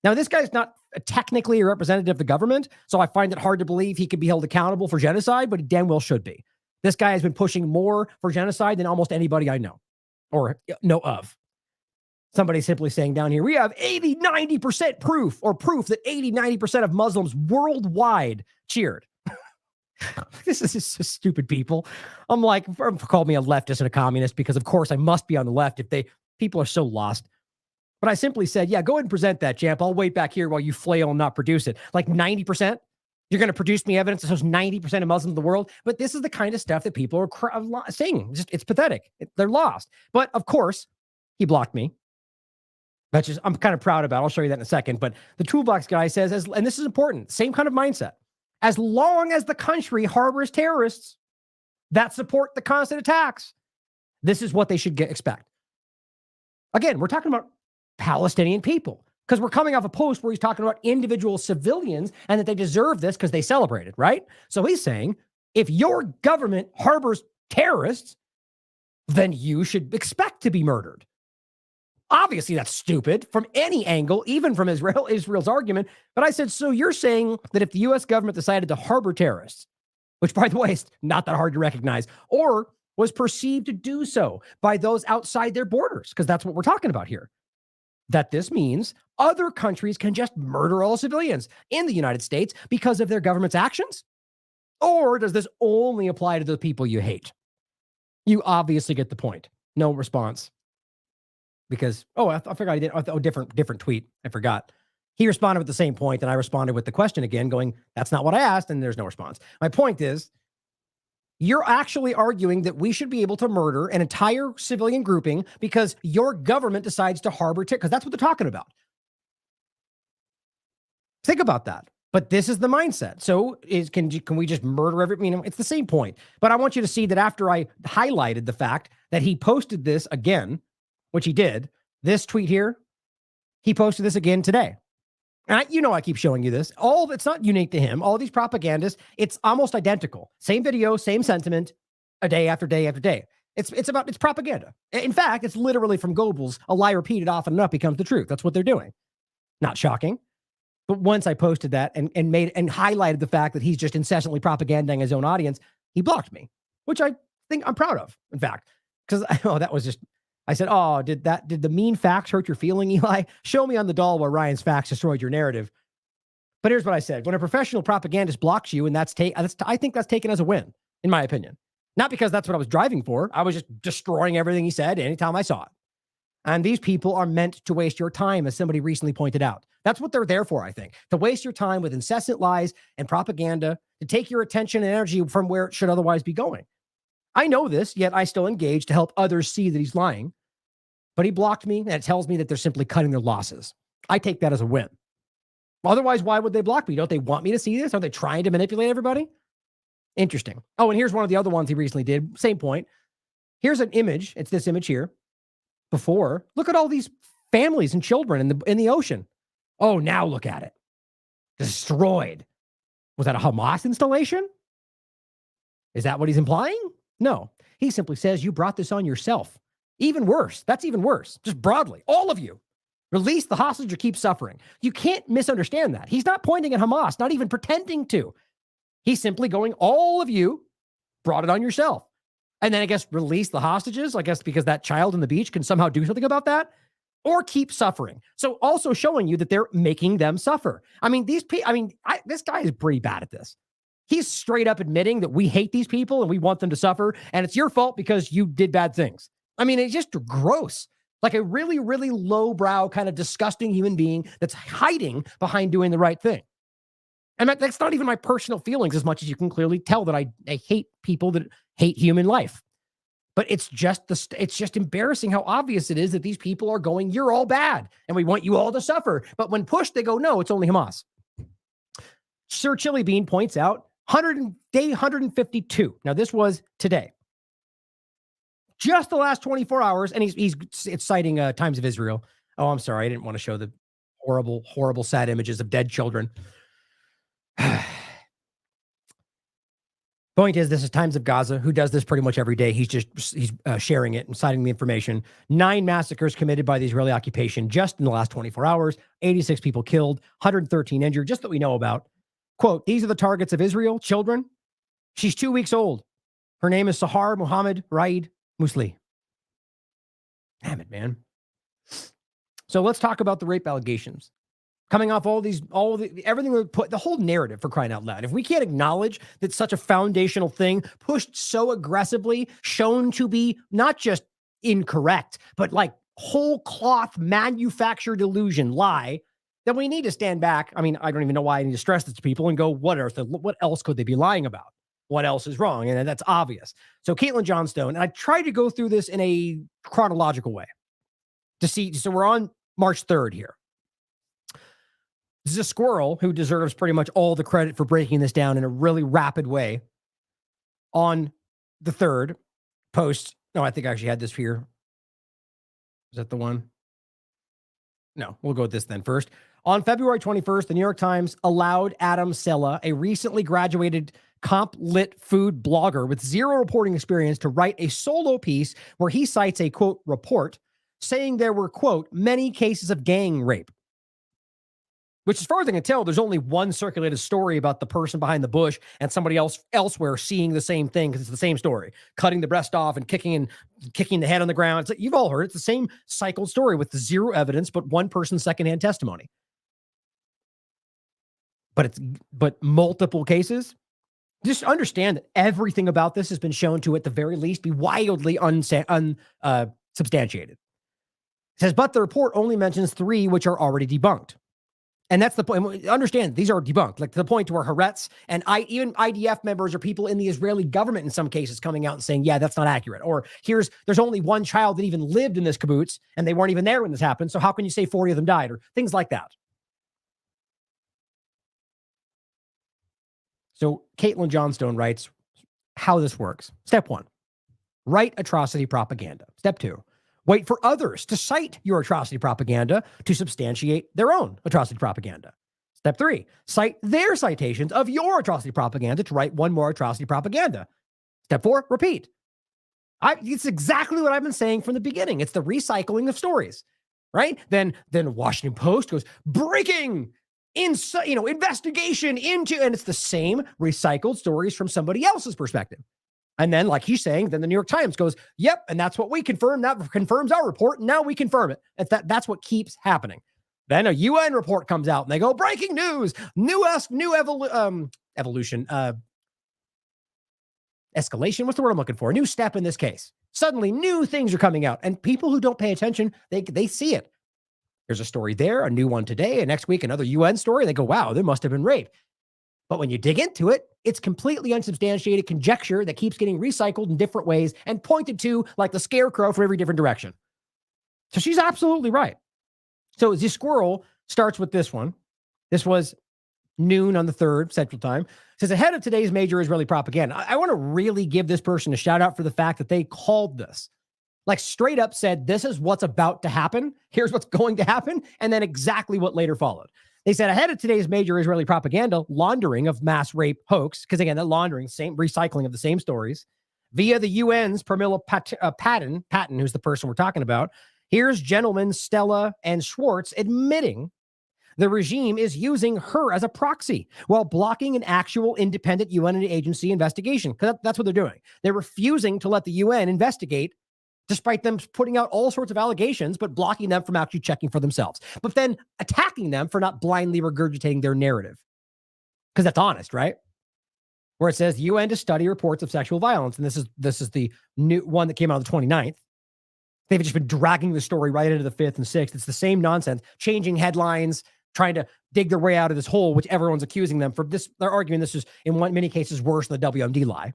Now, this guy's not technically a representative of the government, so I find it hard to believe he could be held accountable for genocide, but he damn well should be. This guy has been pushing more for genocide than almost anybody I know or know of. Somebody simply saying down here, we have 80, 90% proof that 80, 90% of Muslims worldwide cheered. This is just so stupid, people. I'm like, call me a leftist and a communist because, of course, I must be on the left if people are so lost. But I simply said, yeah, go ahead and present that, champ. I'll wait back here while you flail and not produce it. Like 90%? You're going to produce me evidence that shows 90% of Muslims in the world? But this is the kind of stuff that people are saying. It's pathetic. They're lost. But, of course, he blocked me. That's just, I'm kind of proud about it. I'll show you that in a second. But the toolbox guy says, and this is important, same kind of mindset. As long as the country harbors terrorists that support the constant attacks, this is what they should expect. Again, we're talking about Palestinian people because we're coming off a post where he's talking about individual civilians and that they deserve this because they celebrated, right? So he's saying, if your government harbors terrorists, then you should expect to be murdered. Obviously, that's stupid from any angle, even from Israel's argument. But I said, so you're saying that if the U.S. government decided to harbor terrorists, which, by the way, is not that hard to recognize, or was perceived to do so by those outside their borders, because that's what we're talking about here, that this means other countries can just murder all civilians in the United States because of their government's actions? Or does this only apply to the people you hate? You obviously get the point. No response. Because, I forgot I did a different tweet. I forgot. He responded with the same point, and I responded with the question again, going, that's not what I asked, and there's no response. My point is, you're actually arguing that we should be able to murder an entire civilian grouping because your government decides to harbor terror, because that's what they're talking about. Think about that. But this is the mindset. So can we just murder it's the same point. But I want you to see that after I highlighted the fact that he posted this again, which he did, this tweet here, he posted this again today. And I keep showing you this. It's not unique to him. All these propagandists, it's almost identical. Same video, same sentiment, a day after day after day. It's propaganda. In fact, it's literally from Goebbels. A lie repeated often enough becomes the truth. That's what they're doing. Not shocking. But once I posted that and highlighted the fact that he's just incessantly propagandizing his own audience, he blocked me, which I think I'm proud of, in fact. Because I said, did the mean facts hurt your feeling, Eli? Show me on the doll where Ryan's facts destroyed your narrative. But here's what I said. When a professional propagandist blocks you, and I think that's taken as a win, in my opinion. Not because that's what I was driving for. I was just destroying everything he said anytime I saw it. And these people are meant to waste your time, as somebody recently pointed out. That's what they're there for, I think. To waste your time with incessant lies and propaganda, to take your attention and energy from where it should otherwise be going. I know this, yet I still engage to help others see that he's lying. But he blocked me, and it tells me that they're simply cutting their losses. I take that as a win. Otherwise, why would they block me? Don't they want me to see this? Are they trying to manipulate everybody? Interesting. Oh, and here's one of the other ones he recently did. Same point. Here's an image. It's this image here. Before, look at all these families and children in the ocean. Oh, now look at it. Destroyed. Was that a Hamas installation? Is that what he's implying? No. He simply says, you brought this on yourself. Even worse. That's even worse. Just broadly. All of you. Release the hostage or keep suffering. You can't misunderstand that. He's not pointing at Hamas, not even pretending to. He's simply going, all of you brought it on yourself. And then I guess release the hostages, I guess because that child on the beach can somehow do something about that, or keep suffering. So also showing you that they're making them suffer. I mean, this guy is pretty bad at this. He's straight up admitting that we hate these people and we want them to suffer, and it's your fault because you did bad things. I mean, it's just gross. Like a really, really lowbrow kind of disgusting human being that's hiding behind doing the right thing. And that's not even my personal feelings as much as you can clearly tell that I hate people that hate human life. But it's just embarrassing how obvious it is that these people are going, you're all bad and we want you all to suffer. But when pushed, they go, no, it's only Hamas. Sir Chili Bean points out day 152. Now, this was today. Just the last 24 hours, and it's citing Times of Israel. Oh, I'm sorry. I didn't want to show the Horrible, horrible, sad images of dead children. Point is, this is Times of Gaza, who does this pretty much every day. He's sharing it and citing the information. 9 massacres committed by the Israeli occupation just in the last 24 hours. 86 people killed, 113 injured, just that we know about. Quote, these are the targets of Israel, children. She's 2 weeks old. Her name is Sahar Mohammed Raid Musli. Damn it, man. So let's talk about the rape allegations. Coming off everything we put, the whole narrative, for crying out loud. If we can't acknowledge that such a foundational thing pushed so aggressively, shown to be not just incorrect, but like whole cloth manufactured illusion, lie, then we need to stand back. I mean, I don't even know why I need to stress this to people and go, what else could they be lying about? What else is wrong? And that's obvious. So Caitlin Johnstone, and I tried to go through this in a chronological way to see. So we're on March 3rd here. This is a squirrel who deserves pretty much all the credit for breaking this down in a really rapid way. On the 3rd post, no, I think I actually had this here. Is that the one? No, we'll go with this then first. On February 21st, the New York Times allowed Adam Sella, a recently graduated comp lit food blogger with zero reporting experience, to write a solo piece where he cites a, quote, report saying there were, quote, many cases of gang rape. Which, as far as I can tell, there's only one circulated story about the person behind the bush and somebody else elsewhere seeing the same thing, because it's the same story. Cutting the breast off and kicking the head on the ground. It's like, you've all heard it. It's the same cycled story with zero evidence, but one person's secondhand testimony. But multiple cases. Just understand that everything about this has been shown to, at the very least, be wildly unsubstantiated. It says, but the report only mentions 3 which are already debunked. And that's the point. Understand, these are debunked, like to the point to where Haaretz and even IDF members or people in the Israeli government in some cases coming out and saying, yeah, that's not accurate. Or there's only one child that even lived in this kibbutz and they weren't even there when this happened. So how can you say 40 of them died? Or things like that. So Caitlin Johnstone writes how this works. Step 1, write atrocity propaganda. Step 2, wait for others to cite your atrocity propaganda to substantiate their own atrocity propaganda. Step 3, cite their citations of your atrocity propaganda to write one more atrocity propaganda. Step 4, repeat. It's exactly what I've been saying from the beginning. It's the recycling of stories, right? Then Washington Post goes, breaking investigation into, and it's the same recycled stories from somebody else's perspective. And then, like he's saying, then the New York Times goes, yep, and that's what we confirm. That confirms our report, and now we confirm it. That's what keeps happening. Then a UN report comes out, and they go, breaking news, evolution, escalation. What's the word I'm looking for? New step in this case. Suddenly, new things are coming out, and people who don't pay attention, they see it. There's a story there, a new one today, and next week another UN story. They go, wow, there must have been rape. But when you dig into it, it's completely unsubstantiated conjecture that keeps getting recycled in different ways and pointed to like the scarecrow from every different direction. So she's absolutely right. So the squirrel starts with this one. This was noon on the 3rd Central Time. It says, ahead of today's major Israeli propaganda. I want to really give this person a shout out for the fact that they called this. Like straight up said, this is what's about to happen. Here's what's going to happen. And then exactly what later followed. They said, ahead of today's major Israeli propaganda laundering of mass rape hoax, because again, that laundering, same recycling of the same stories, via the UN's Pramila Patton, who's the person we're talking about, here's gentlemen Stella and Schwartz admitting the regime is using her as a proxy while blocking an actual independent UN agency investigation. Because that's what they're doing. They're refusing to let the UN investigate, despite them putting out all sorts of allegations, but blocking them from actually checking for themselves. But then attacking them for not blindly regurgitating their narrative. Because that's honest, right? Where it says UN to study reports of sexual violence. And this is the new one that came out on the 29th. They've just been dragging the story right into the 5th and 6th. It's the same nonsense, changing headlines, trying to dig their way out of this hole, which everyone's accusing them for this. They're arguing this is in many cases worse than the WMD lie.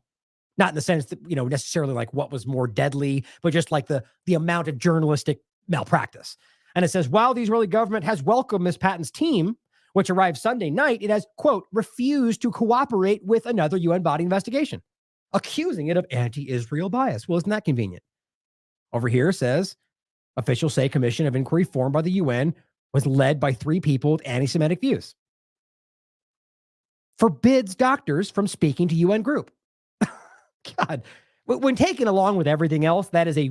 Not in the sense that, necessarily like what was more deadly, but just like the amount of journalistic malpractice. And it says, while the Israeli government has welcomed Ms. Patton's team, which arrived Sunday night, it has, quote, refused to cooperate with another UN body investigation, accusing it of anti-Israel bias. Well, isn't that convenient? Over here says, officials say commission of inquiry formed by the UN was led by 3 people with anti-Semitic views. Forbids doctors from speaking to UN group. God, when taken along with everything else, that is a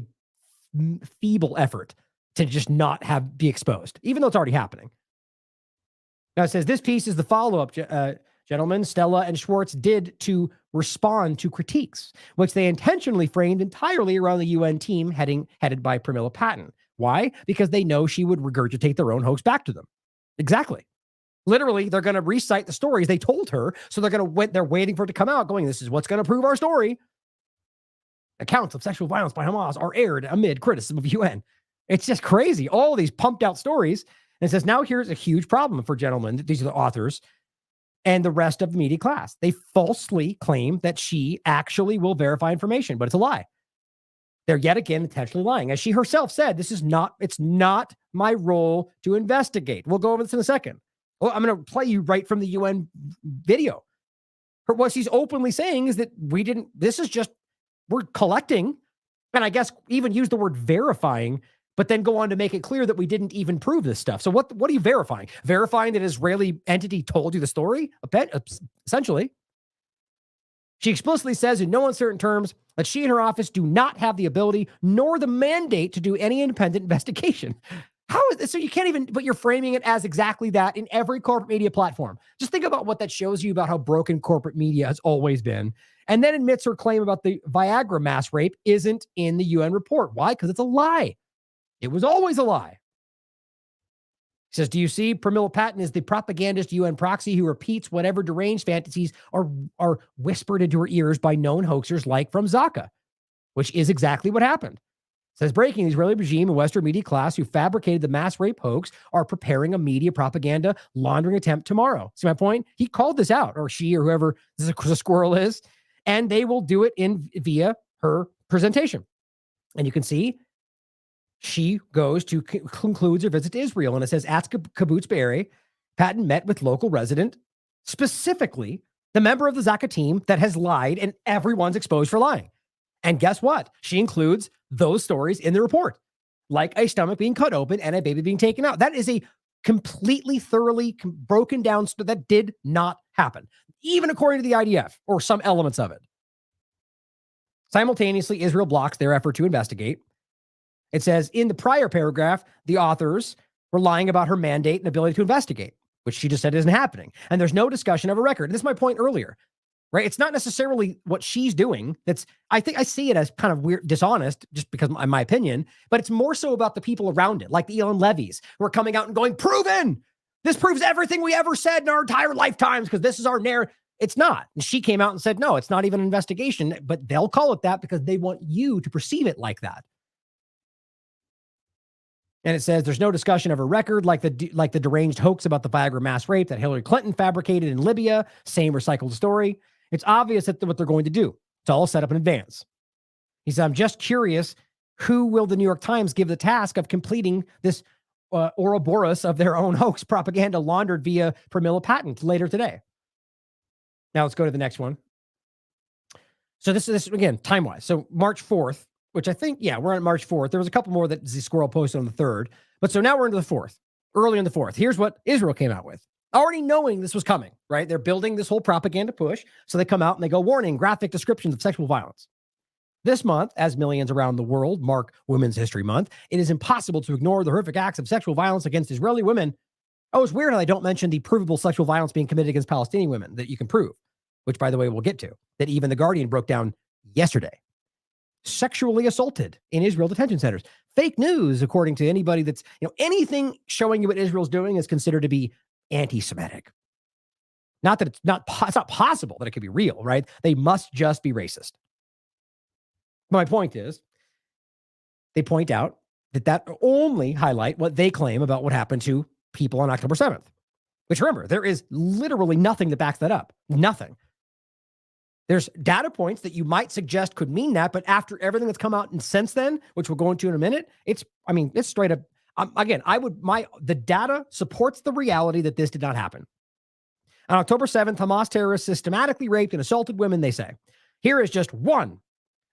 feeble effort to just not be exposed, even though it's already happening. Now it says this piece is the follow-up, gentlemen. Stella and Schwartz did to respond to critiques, which they intentionally framed entirely around the UN team headed by Pramila Patten. Why? Because they know she would regurgitate their own hoax back to them. Exactly. Literally, they're going to recite the stories they told her, so they're waiting for it to come out, going, this is what's going to prove our story. Accounts of sexual violence by Hamas are aired amid criticism of UN. It's just crazy. All these pumped out stories. And it says, now here's a huge problem for gentlemen. These are the authors and the rest of the media class. They falsely claim that she actually will verify information, but it's a lie. They're yet again intentionally lying. As she herself said, it's not my role to investigate. We'll go over this in a second. Well, I'm going to play you right from the UN video. What she's openly saying is that we're collecting, and I guess even use the word verifying, but then go on to make it clear that we didn't even prove this stuff. So what are you verifying? Verifying that an Israeli entity told you the story? Essentially. She explicitly says in no uncertain terms that she and her office do not have the ability nor the mandate to do any independent investigation. How is this? So you can't even, but you're framing it as exactly that in every corporate media platform. Just think about what that shows you about how broken corporate media has always been. And then admits her claim about the Viagra mass rape isn't in the UN report. Why? Because it's a lie. It was always a lie. He says, do you see Pramila Patten is the propagandist UN proxy who repeats whatever deranged fantasies are whispered into her ears by known hoaxers like from Zaka, which is exactly what happened. Says breaking, the Israeli regime and Western media class who fabricated the mass rape hoax are preparing a media propaganda laundering attempt tomorrow. See my point? He called this out, or she, or whoever the squirrel is, and they will do it via her presentation. And you can see she concludes her visit to Israel, and it says at Kibbutz Be'eri, Patten met with local resident, specifically the member of the Zaka team that has lied, and everyone's exposed for lying. And guess what? She includes those stories in the report, like a stomach being cut open and a baby being taken out. That is a completely, thoroughly broken down story that did not happen, even according to the IDF or some elements of it. Simultaneously, Israel blocks their effort to investigate. It says in the prior paragraph, the authors were lying about her mandate and ability to investigate, which she just said isn't happening. And there's no discussion of a record. And this is my point earlier, right? It's not necessarily what she's doing. I think I see it as kind of weird, dishonest, just because in my opinion, but it's more so about the people around it, like the Elon Levies, who are coming out and going, proven! This proves everything we ever said in our entire lifetimes because this is our narrative. It's not. And she came out and said, no, it's not even an investigation, but they'll call it that because they want you to perceive it like that. And it says there's no discussion of a record like the deranged hoax about the Viagra mass rape that Hillary Clinton fabricated in Libya. Same recycled story. It's obvious that what they're going to do. It's all set up in advance. He said, I'm just curious, who will the New York Times give the task of completing this Ouroboros of their own hoax propaganda laundered via Pramila Patten later today? Now let's go to the next one. So this is, again, time-wise. So March 4th, which I think, we're on March 4th. There was a couple more that Z Squirrel posted on the 3rd. But so now we're into the 4th, early in the 4th. Here's what Israel came out with. Already knowing this was coming, right? They're building this whole propaganda push. So they come out and they go, warning, graphic descriptions of sexual violence. This month, as millions around the world mark Women's History Month, it is impossible to ignore the horrific acts of sexual violence against Israeli women. Oh, it's weird how they don't mention the provable sexual violence being committed against Palestinian women that you can prove, which, by the way, we'll get to, that even The Guardian broke down yesterday. Sexually assaulted in Israel detention centers. Fake news, according to anybody that's, anything showing you what Israel's doing is considered to be anti-Semitic. Not that it's not possible that it could be real, right? They must just be racist. My point is, they point out that only highlight what they claim about what happened to people on October 7th. Which, remember, there is literally nothing that backs that up. Nothing. There's data points that you might suggest could mean that, but after everything that's come out and since then, which we'll go into in a minute, it's straight up. Again, the data supports the reality that this did not happen. On October 7th, Hamas terrorists systematically raped and assaulted women, they say. Here is just one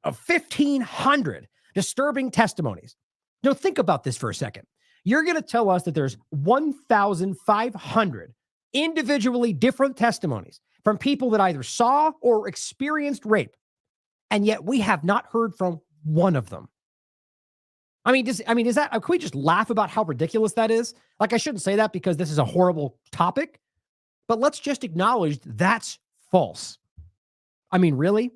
of 1,500 disturbing testimonies. Think about this for a second. You're going to tell us that there's 1,500 individually different testimonies from people that either saw or experienced rape, and yet we have not heard from one of them. Is that, can we just laugh about how ridiculous that is? Like, I shouldn't say that because this is a horrible topic, but let's just acknowledge that's false. Really?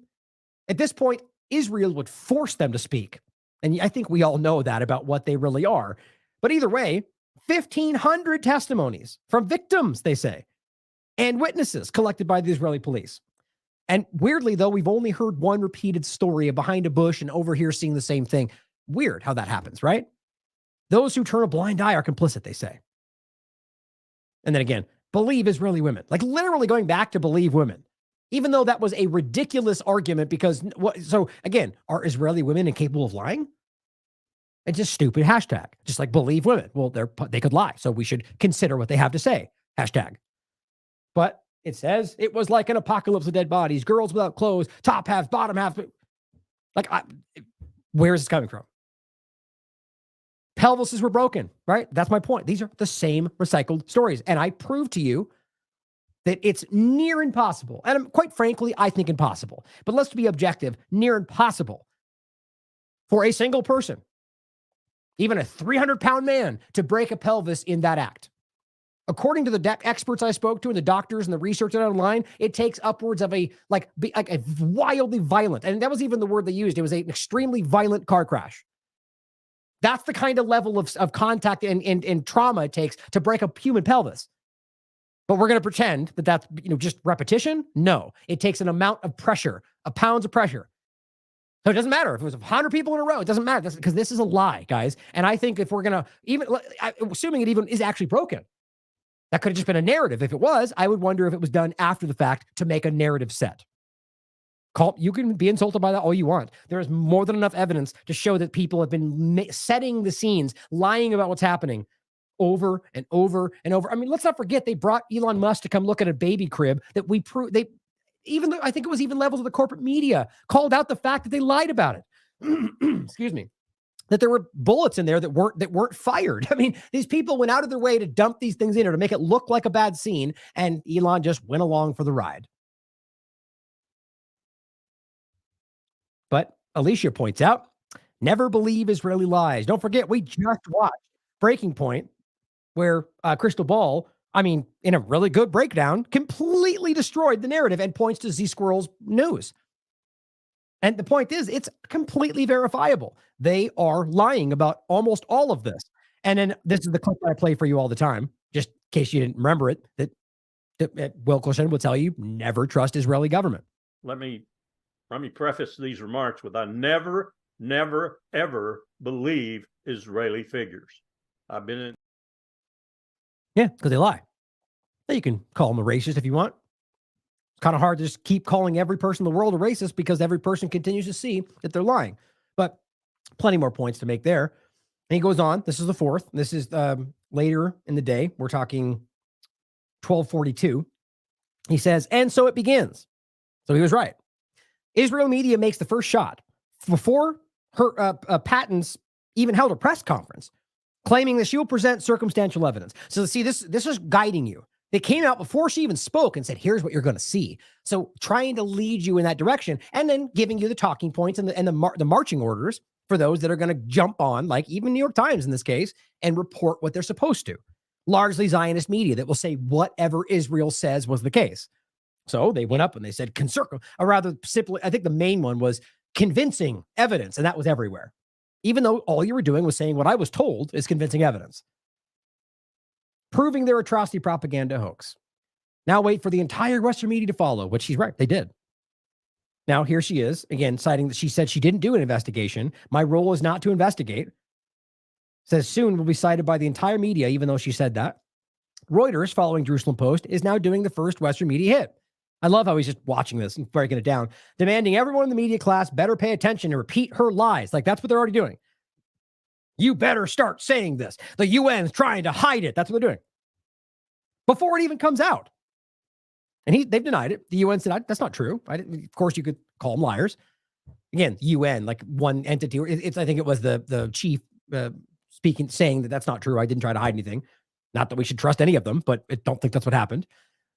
At this point, Israel would force them to speak. And I think we all know that about what they really are. But either way, 1,500 testimonies from victims, they say, and witnesses collected by the Israeli police. And weirdly, though, we've only heard one repeated story of behind a bush and over here seeing the same thing. Weird how that happens, right? Those who turn a blind eye are complicit, they say. And then again, believe Israeli women, like literally going back to believe women, even though that was a ridiculous argument because so again, are Israeli women incapable of lying? It's just stupid hashtag, just like believe women. Well, they could lie. So we should consider what they have to say. Hashtag. But it says it was like an apocalypse of dead bodies, girls without clothes, top half, bottom half. Where is this coming from? Pelvises were broken, right? That's my point. These are the same recycled stories. And I prove to you that it's near impossible. And quite frankly, I think impossible. But let's be objective, near impossible for a single person, even a 300-pound man, to break a pelvis in that act. According to the experts I spoke to and the doctors and the research online, it takes upwards of a wildly violent, and that was even the word they used. It was an extremely violent car crash. That's the kind of level of contact and trauma it takes to break a human pelvis. But we're going to pretend that that's just repetition? No. It takes an amount of pressure, pounds of pressure. So it doesn't matter if it was 100 people in a row. It doesn't matter because this is a lie, guys. And I think if we're going to, even assuming it even is actually broken, that could have just been a narrative. If it was, I would wonder if it was done after the fact to make a narrative set. You can be insulted by that all you want. There is more than enough evidence to show that people have been setting the scenes, lying about what's happening over and over and over. Let's not forget they brought Elon Musk to come look at a baby crib that we proved. Even though I think it was even levels of the corporate media called out the fact that they lied about it. Excuse me. That there were bullets in there that weren't fired. These people went out of their way to dump these things in there to make it look like a bad scene, and Elon just went along for the ride. But Alicia points out, never believe Israeli lies. Don't forget, we just watched Breaking Point, where Crystal Ball, in a really good breakdown, completely destroyed the narrative and points to Z-Squirrel's news. And the point is, it's completely verifiable. They are lying about almost all of this. And then this is the clip that I play for you all the time, just in case you didn't remember it, that Will Clisson would tell you, never trust Israeli government. Let me preface these remarks with I never, ever believe Israeli figures. I've been in. Yeah, because they lie. You can call them a racist if you want. It's kind of hard to just keep calling every person in the world a racist because every person continues to see that they're lying. But plenty more points to make there. And he goes on. This is the fourth. This is later in the day. We're talking 12:42. He says, and so it begins. So he was right. Israel media makes the first shot before her Patton's even held a press conference, claiming that she will present circumstantial evidence. So see, this is guiding you. They came out before she even spoke and said, here's what you're going to see. So trying to lead you in that direction and then giving you the talking points and the marching orders for those that are going to jump on, like even New York Times in this case, and report what they're supposed to. Largely Zionist media that will say whatever Israel says was the case. So they went up and they said, or rather simply, I think the main one was convincing evidence, and that was everywhere. Even though all you were doing was saying what I was told is convincing evidence. Proving their atrocity propaganda hoax. Now wait for the entire Western media to follow, which she's right, they did. Now here she is, again, citing that she said she didn't do an investigation. My role is not to investigate. Says soon will be cited by the entire media, even though she said that. Reuters, following Jerusalem Post, is now doing the first Western media hit. I love how he's just watching this and breaking it down, demanding everyone in the media class better pay attention and repeat her lies. Like that's what they're already doing. You better start saying this. The UN's trying to hide it. That's what they're doing. Before it even comes out. And they've denied it. The UN said, that's not true. Of course, you could call them liars. Again, UN, like one entity. I think it was the chief saying that that's not true. I didn't try to hide anything. Not that we should trust any of them, but I don't think that's what happened.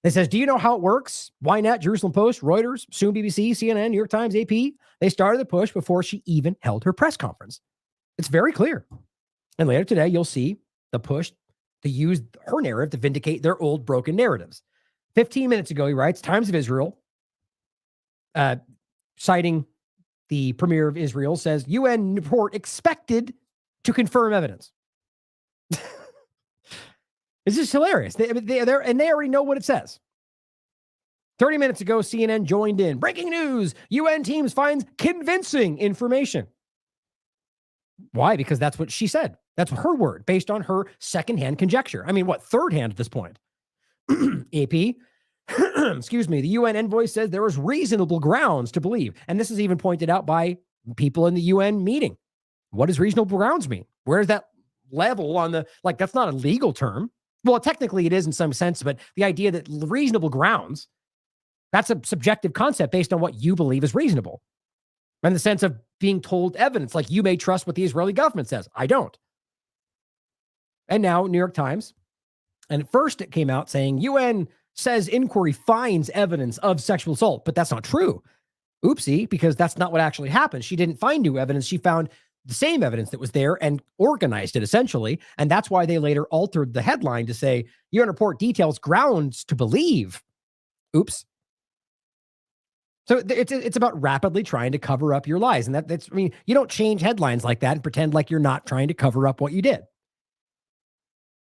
It says, do you know how it works? Ynet, Jerusalem Post, Reuters, soon BBC, CNN, New York Times, AP. They started the push before she even held her press conference. It's very clear. And later today, you'll see the push to use her narrative to vindicate their old broken narratives. 15 minutes ago, he writes, Times of Israel, citing the premier of Israel, says, UN report expected to confirm evidence. It's just hilarious. They already know what it says. 30 minutes ago, CNN joined in. Breaking news, UN teams finds convincing information. Why? Because that's what she said. That's her word, based on her secondhand conjecture. I mean, what, third hand at this point? AP, excuse me, the UN envoy says there was reasonable grounds to believe. And this is even pointed out by people in the UN meeting. What does reasonable grounds mean? Where's that level on the, like, that's not a legal term. Well, technically it is in some sense, but the idea that reasonable grounds, that's a subjective concept based on what you believe is reasonable. In the sense of being told evidence, like you may trust what the Israeli government says. I don't. And now New York Times, and at first it came out saying UN says inquiry finds evidence of sexual assault, but that's not true. Oopsie, because that's not what actually happened. She didn't find new evidence. She found the same evidence that was there and organized it essentially. And that's why they later altered the headline to say UN report details grounds to believe. Oops. So it's about rapidly trying to cover up your lies. And that's, I mean, you don't change headlines like that and pretend like you're not trying to cover up what you did.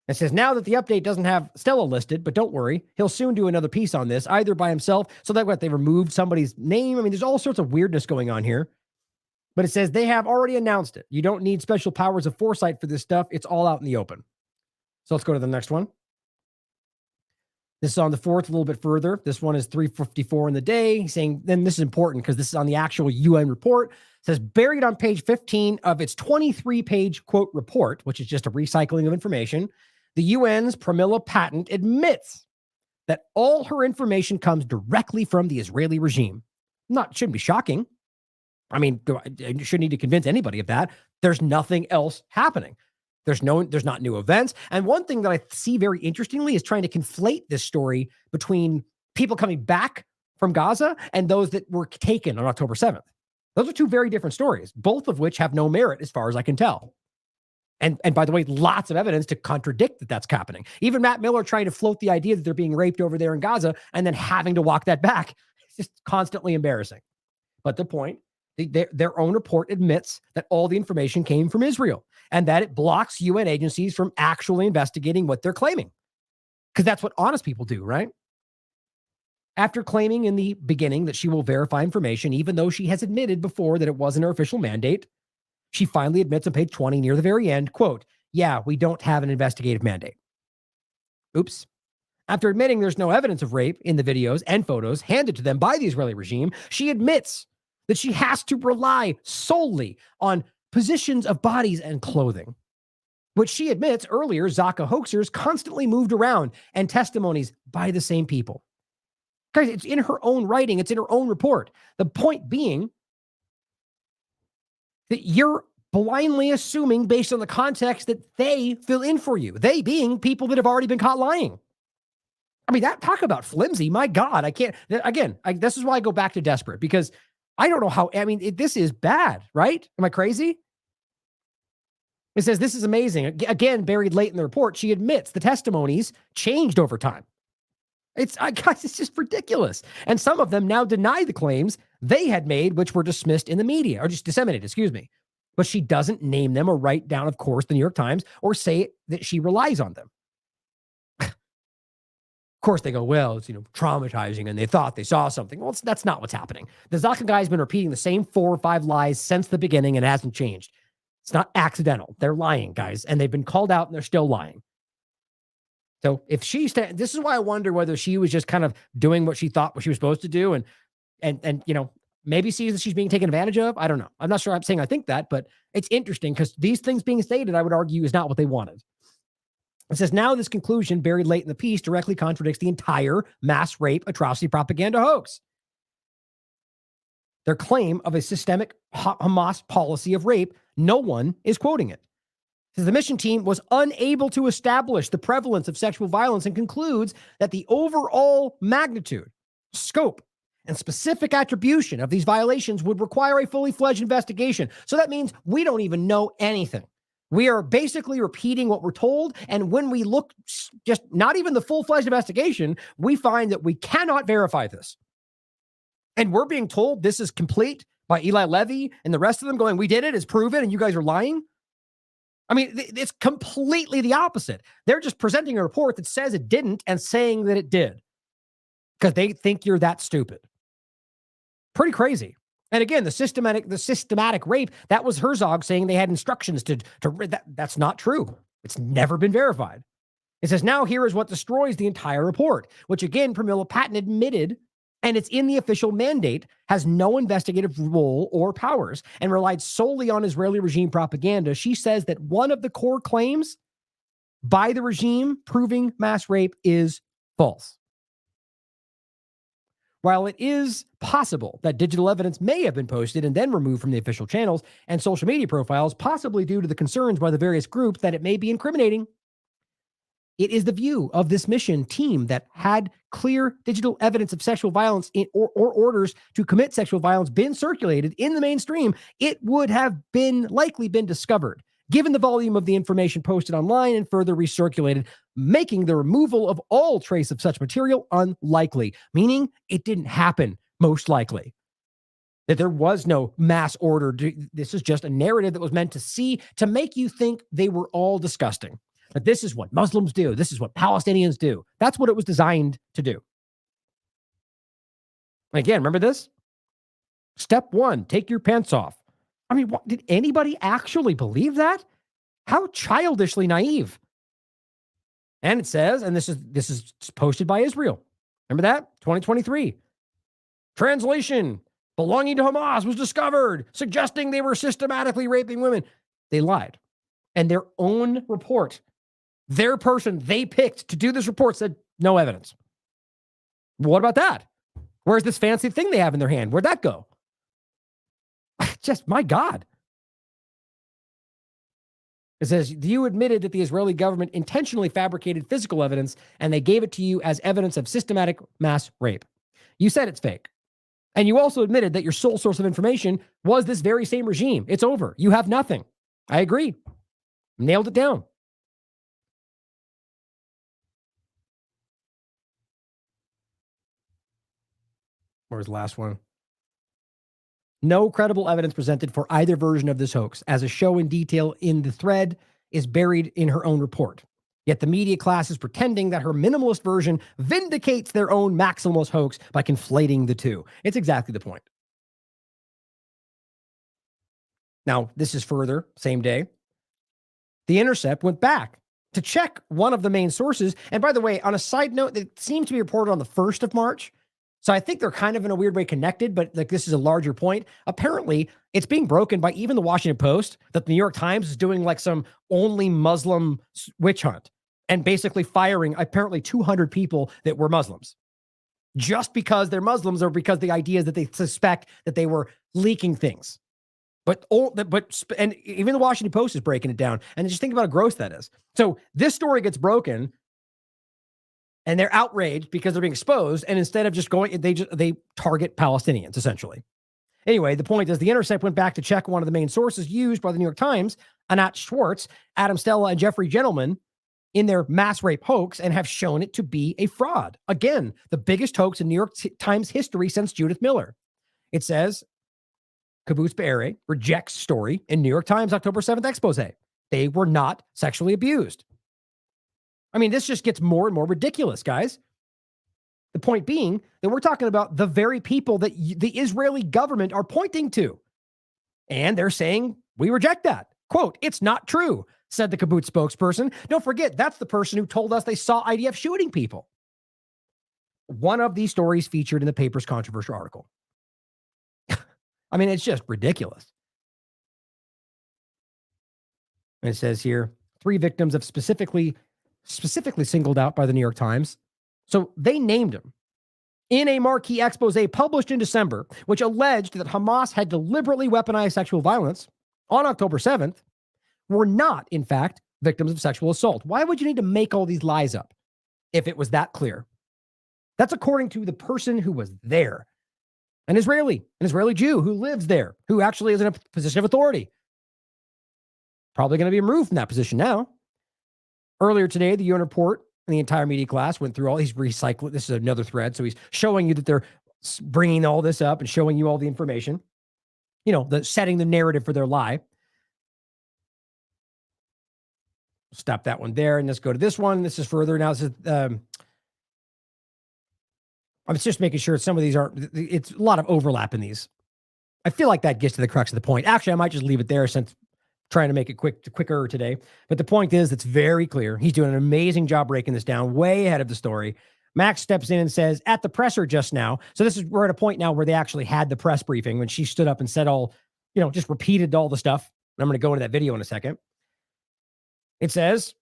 It says now that the update doesn't have Stella listed, but don't worry, he'll soon do another piece on this, either by himself. So that what, they removed somebody's name. I mean, there's all sorts of weirdness going on here. But it says they have already announced it. You don't need special powers of foresight for this stuff. It's all out in the open. So let's go to the next one. This is on the 4th, a little bit further. This one is 3:54 in the day. He's saying, then this is important because this is on the actual UN report. It says buried on page 15 of its 23-page quote report, which is just a recycling of information, the UN's Pramila Patent admits that all her information comes directly from the Israeli regime. Shouldn't be shocking. I mean, I shouldn't need to convince anybody of that. There's nothing else happening. There's not new events. And one thing that I see very interestingly is trying to conflate this story between people coming back from Gaza and those that were taken on October 7th. Those are two very different stories, both of which have no merit as far as I can tell. And by the way, lots of evidence to contradict that that's happening. Even Matt Miller trying to float the idea that they're being raped over there in Gaza and then having to walk that back. It's just constantly embarrassing. But the point, their own report admits that all the information came from Israel and that it blocks UN agencies from actually investigating what they're claiming. Because that's what honest people do, right? After claiming in the beginning that she will verify information, even though she has admitted before that it wasn't her official mandate, she finally admits on page 20 near the very end, quote, yeah, we don't have an investigative mandate. Oops. After admitting there's no evidence of rape in the videos and photos handed to them by the Israeli regime, she admits that she has to rely solely on positions of bodies and clothing, which she admits earlier Zaka hoaxers constantly moved around and testimonies by the same people. Guys, it's in her own writing. It's in her own report. The point being that you're blindly assuming based on the context that they fill in for you. They being people that have already been caught lying. I mean, that talk about flimsy. My God, I can't. Again, this is why I go back to desperate, because I don't know how. I mean, this is bad, right? Am I crazy? It says this is amazing. Again, buried late in the report, she admits the testimonies changed over time. Guys, it's just ridiculous. And some of them now deny the claims they had made, which were dismissed in the media, or just disseminated, excuse me. But she doesn't name them or write down, of course, the New York Times, or say that she relies on them. Of course, they go, well, it's, traumatizing, and they thought they saw something. Well, that's not what's happening. The Zaka guy's been repeating the same 4 or 5 lies since the beginning, and it hasn't changed. It's not accidental. They're lying, guys, and they've been called out, and they're still lying. So if this is why I wonder whether she was just kind of doing what she thought what she was supposed to do, and maybe sees that she's being taken advantage of. I don't know. I'm not sure I'm saying I think that, but it's interesting because these things being stated, I would argue, is not what they wanted. It says, now this conclusion, buried late in the piece, directly contradicts the entire mass rape atrocity propaganda hoax. Their claim of a systemic Hamas policy of rape, no one is quoting it. The mission team was unable to establish the prevalence of sexual violence and concludes that the overall magnitude, scope, and specific attribution of these violations would require a fully fledged investigation. So that means we don't even know anything. We are basically repeating what we're told. And when we look, just not even the full-fledged investigation, we find that we cannot verify this. And we're being told this is complete by Eli Levy and the rest of them going, we did it, it's proven, and you guys are lying. I mean, it's completely the opposite. They're just presenting a report that says it didn't and saying that it did because they think you're that stupid. Pretty crazy. And again, the systematic rape, that was Herzog saying they had instructions to that's not true. It's never been verified. It says, now here is what destroys the entire report, which again, Pramila Patten admitted, and it's in the official mandate, has no investigative role or powers, and relied solely on Israeli regime propaganda. She says that one of the core claims by the regime proving mass rape is false. While it is possible that digital evidence may have been posted and then removed from the official channels and social media profiles, possibly due to the concerns by the various groups that it may be incriminating, it is the view of this mission team that had clear digital evidence of sexual violence or orders to commit sexual violence been circulated in the mainstream, it would have likely been discovered, given the volume of the information posted online and further recirculated, making the removal of all trace of such material unlikely, meaning it didn't happen, most likely. That there was no mass order. This is just a narrative that was meant to make you think they were all disgusting. That this is what Muslims do. This is what Palestinians do. That's what it was designed to do. Again, remember this? Step 1, take your pants off. I mean, did anybody actually believe that? How childishly naive. And it says, and this is posted by Israel. Remember that? 2023. Translation, belonging to Hamas was discovered, suggesting they were systematically raping women. They lied. And their own report, their person they picked to do this report said no evidence. What about that? Where's this fancy thing they have in their hand? Where'd that go? Just, my God. It says, you admitted that the Israeli government intentionally fabricated physical evidence and they gave it to you as evidence of systematic mass rape. You said it's fake. And you also admitted that your sole source of information was this very same regime. It's over. You have nothing. I agree. Nailed it down. Where's the last one? No credible evidence presented for either version of this hoax, as a show in detail in the thread is buried in her own report. Yet the media class is pretending that her minimalist version vindicates their own maximalist hoax by conflating the two. It's exactly the point. Now, this is further, same day. The Intercept went back to check one of the main sources. And by the way, on a side note, it seems to be reported on the 1st of March. So I think they're kind of in a weird way connected, but like this is a larger point. Apparently, it's being broken by even the Washington Post that the New York Times is doing like some only Muslim witch hunt and basically firing apparently 200 people that were Muslims just because they're Muslims or because the idea is that they suspect that they were leaking things. And even the Washington Post is breaking it down. And just think about how gross that is. So this story gets broken and they're outraged because they're being exposed. And instead of just going, they target Palestinians, essentially. Anyway, the point is the Intercept went back to check one of the main sources used by the New York Times, Anat Schwartz, Adam Stella, and Jeffrey Gentleman in their mass rape hoax and have shown it to be a fraud. Again, the biggest hoax in New York Times history since Judith Miller. It says, Kibbutz Be'eri rejects story in New York Times October 7th expose. They were not sexually abused. I mean, this just gets more and more ridiculous, guys. The point being that we're talking about the very people that the Israeli government are pointing to. And they're saying, we reject that. Quote, it's not true, said the kibbutz spokesperson. Don't forget, that's the person who told us they saw IDF shooting people. One of these stories featured in the paper's controversial article. I mean, it's just ridiculous. And it says here, 3 victims of specifically singled out by the New York Times. So they named him in a marquee expose published in December, which alleged that Hamas had deliberately weaponized sexual violence on October 7th, were not, in fact, victims of sexual assault. Why would you need to make all these lies up if it was that clear? That's according to the person who was there, an Israeli Jew who lives there, who actually is in a position of authority. Probably going to be removed from that position now. Earlier today, the UN report and the entire media class went through all these recycling. This is another thread. So he's showing you that they're bringing all this up and showing you all the information, setting the narrative for their lie. Stop that one there. And let's go to this one. This is further. Now, this is, I was just making sure some of these it's a lot of overlap in these. I feel like that gets to the crux of the point. Actually, I might just leave it there since trying to make it quicker today. But the point is, it's very clear. He's doing an amazing job breaking this down, way ahead of the story. Max steps in and says, at the presser just now. So we're at a point now where they actually had the press briefing when she stood up and said just repeated all the stuff. And I'm going to go into that video in a second. It says,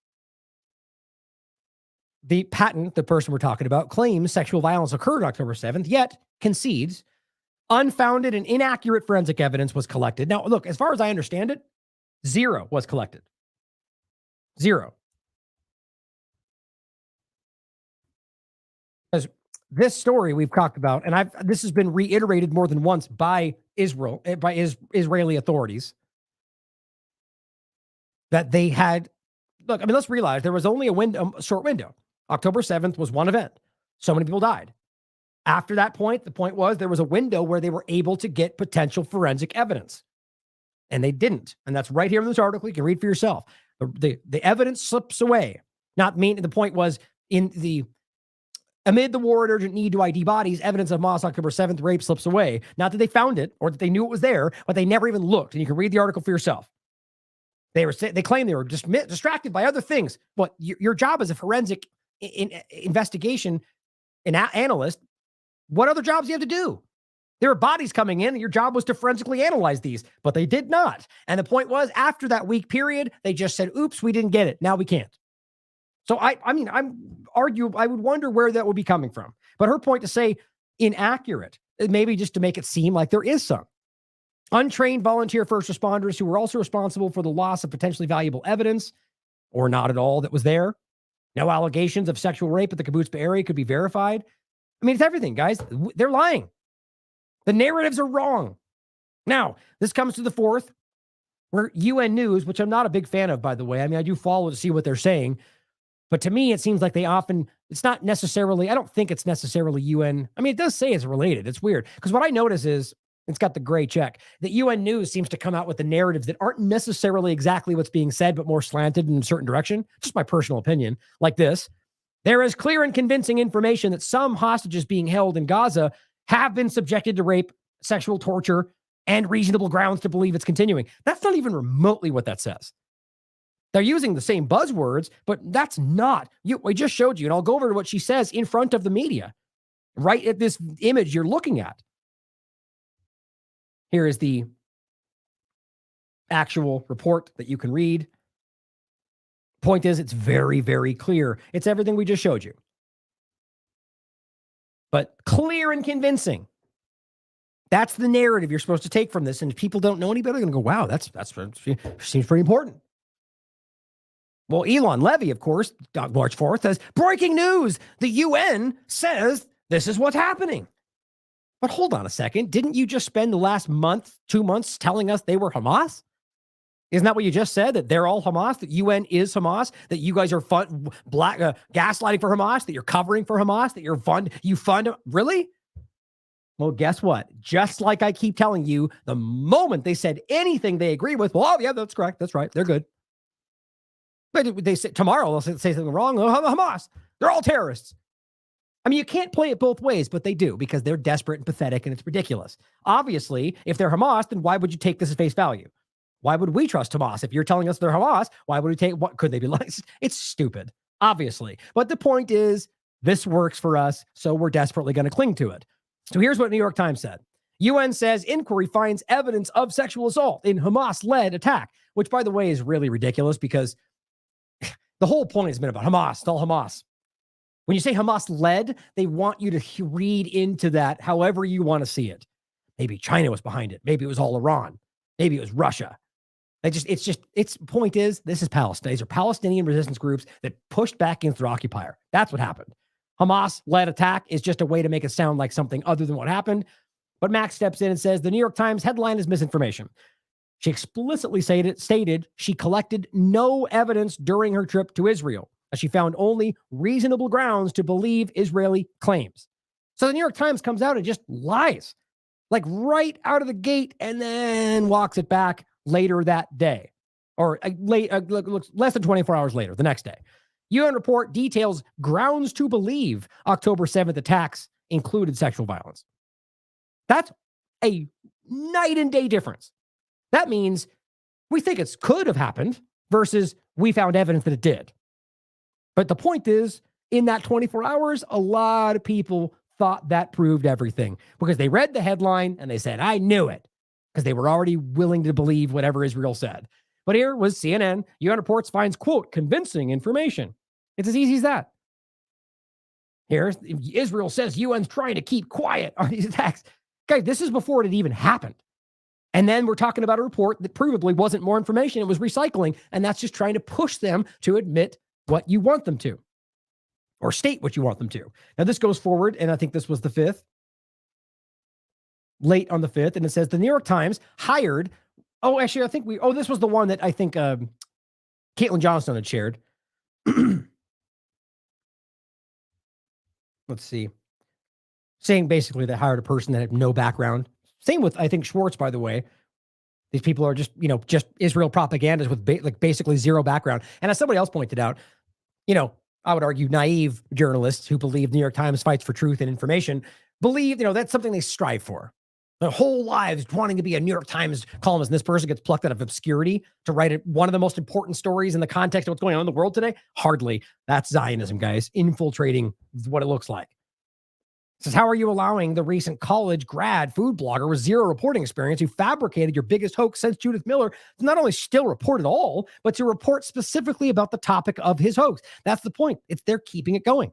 the patent, the person we're talking about, claims sexual violence occurred October 7th, yet concedes unfounded and inaccurate forensic evidence was collected. Now, look, as far as I understand it, 0 was collected. 0. Because this story we've talked about, and this has been reiterated more than once by Israeli authorities, that they had. Look, I mean, let's realize there was only a short window. October 7th was one event. So many people died. After that point, the point was there was a window where they were able to get potential forensic evidence. And they didn't. And that's right here in this article. You can read for yourself. The evidence slips away. The point was amid the war and urgent need to ID bodies, evidence of Hamas October 7th rape slips away. Not that they found it or that they knew it was there, but they never even looked. And you can read the article for yourself. They claim they were just distracted by other things. But your job as a forensic investigation analyst, what other jobs do you have to do? There were bodies coming in, and your job was to forensically analyze these, but they did not. And the point was, after that week period, they just said, oops, we didn't get it. Now we can't. So I would wonder where that would be coming from. But her point to say inaccurate, maybe just to make it seem like there is some. Untrained volunteer first responders who were also responsible for the loss of potentially valuable evidence, or not at all, that was there. No allegations of sexual rape at the kibbutz area could be verified. I mean, it's everything, guys. They're lying. The narratives are wrong. Now, this comes to the fourth, where UN News, which I'm not a big fan of, by the way. I mean, I do follow to see what they're saying. But to me, it seems like it's not necessarily, I don't think it's necessarily UN. I mean, it does say it's related. It's weird. Because what I notice is, it's got the gray check, that UN News seems to come out with the narratives that aren't necessarily exactly what's being said, but more slanted in a certain direction. Just my personal opinion, like this. There is clear and convincing information that some hostages being held in Gaza have been subjected to rape, sexual torture, and reasonable grounds to believe it's continuing. That's not even remotely what that says. They're using the same buzzwords, but that's not. I just showed you, and I'll go over to what she says in front of the media, right at this image you're looking at. Here is the actual report that you can read. Point is, it's very, very clear. It's everything we just showed you. But clear and convincing. That's the narrative you're supposed to take from this. And if people don't know any better, they're going to go, wow, that seems pretty important. Well, Elon Levy, of course, March 4th says, breaking news, the UN says this is what's happening. But hold on a second. Didn't you just spend the last 2 months telling us they were Hamas? Isn't that what you just said? That they're all Hamas, that UN is Hamas, that you guys are gaslighting for Hamas, that you're covering for Hamas, that you fund. Really? Well, guess what? Just like I keep telling you, the moment they said anything they agree with, well, oh, yeah, that's correct. That's right. They're good. But they say tomorrow they'll say something wrong. Oh, Hamas. They're all terrorists. I mean, you can't play it both ways, but they do because they're desperate and pathetic and it's ridiculous. Obviously, if they're Hamas, then why would you take this at face value? Why would we trust Hamas? If you're telling us they're Hamas, why would we take, what could they be like? It's stupid, obviously. But the point is, this works for us, so we're desperately going to cling to it. So here's what New York Times said. UN says inquiry finds evidence of sexual assault in Hamas-led attack, which, by the way, is really ridiculous because the whole point has been about Hamas. It's all Hamas. When you say Hamas-led, they want you to read into that however you want to see it. Maybe China was behind it. Maybe it was all Iran. Maybe it was Russia. Its point is, this is Palestine. These are Palestinian resistance groups that pushed back against their occupier. That's what happened. Hamas-led attack is just a way to make it sound like something other than what happened. But Max steps in and says, the New York Times headline is misinformation. She explicitly stated she collected no evidence during her trip to Israel, as she found only reasonable grounds to believe Israeli claims. So the New York Times comes out and just lies, like right out of the gate, and then walks it back later that day, or less than 24 hours later, the next day. UN report details grounds to believe October 7th attacks included sexual violence. That's a night and day difference. That means we think it could have happened versus we found evidence that it did. But the point is, in that 24 hours, a lot of people thought that proved everything because they read the headline and they said, I knew it, because they were already willing to believe whatever Israel said. But here was CNN. UN reports finds, quote, convincing information. It's as easy as that. Here, Israel says UN's trying to keep quiet on these attacks. Guys, this is before it had even happened. And then we're talking about a report that provably wasn't more information. It was recycling. And that's just trying to push them to admit what you want them to, or state what you want them to. Now, this goes forward, and I think this was the 5th, late on the 5th, and it says the New York Times hired, this was the one that I think Caitlin Johnstone had shared. Let's see. Saying basically they hired a person that had no background. Same with, I think, Schwartz, by the way. These people are just Israel propagandists with basically zero background. And as somebody else pointed out, I would argue naive journalists who believe New York Times fights for truth and information believe, that's something they strive for. Their whole lives wanting to be a New York Times columnist, and this person gets plucked out of obscurity to write one of the most important stories in the context of what's going on in the world today? Hardly. That's Zionism, guys. Infiltrating is what it looks like. It says, how are you allowing the recent college grad food blogger with zero reporting experience who fabricated your biggest hoax since Judith Miller to not only still report at all, but to report specifically about the topic of his hoax? That's the point. They're keeping it going.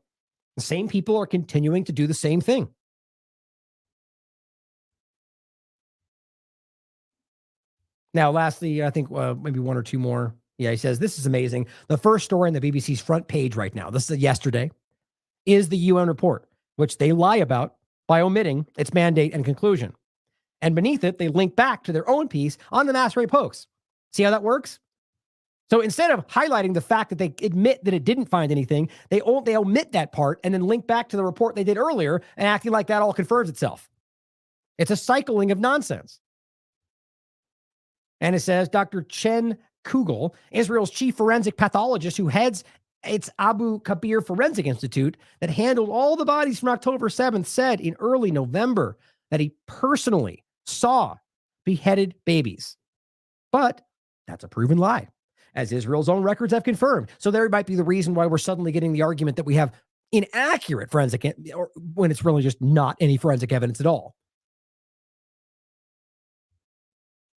The same people are continuing to do the same thing. Now, lastly, I think maybe one or two more. Yeah, he says, this is amazing. The first story on the BBC's front page right now, this is yesterday, is the UN report, which they lie about by omitting its mandate and conclusion. And beneath it, they link back to their own piece on the mass rape hoax. See how that works? So instead of highlighting the fact that they admit that it didn't find anything, they omit that part and then link back to the report they did earlier and acting like that all confirms itself. It's a cycling of nonsense. And it says, Dr. Chen Kugel, Israel's chief forensic pathologist who heads its Abu Kabir Forensic Institute that handled all the bodies from October 7th, said in early November that he personally saw beheaded babies. But that's a proven lie, as Israel's own records have confirmed. So there might be the reason why we're suddenly getting the argument that we have inaccurate forensic, or when it's really just not any forensic evidence at all.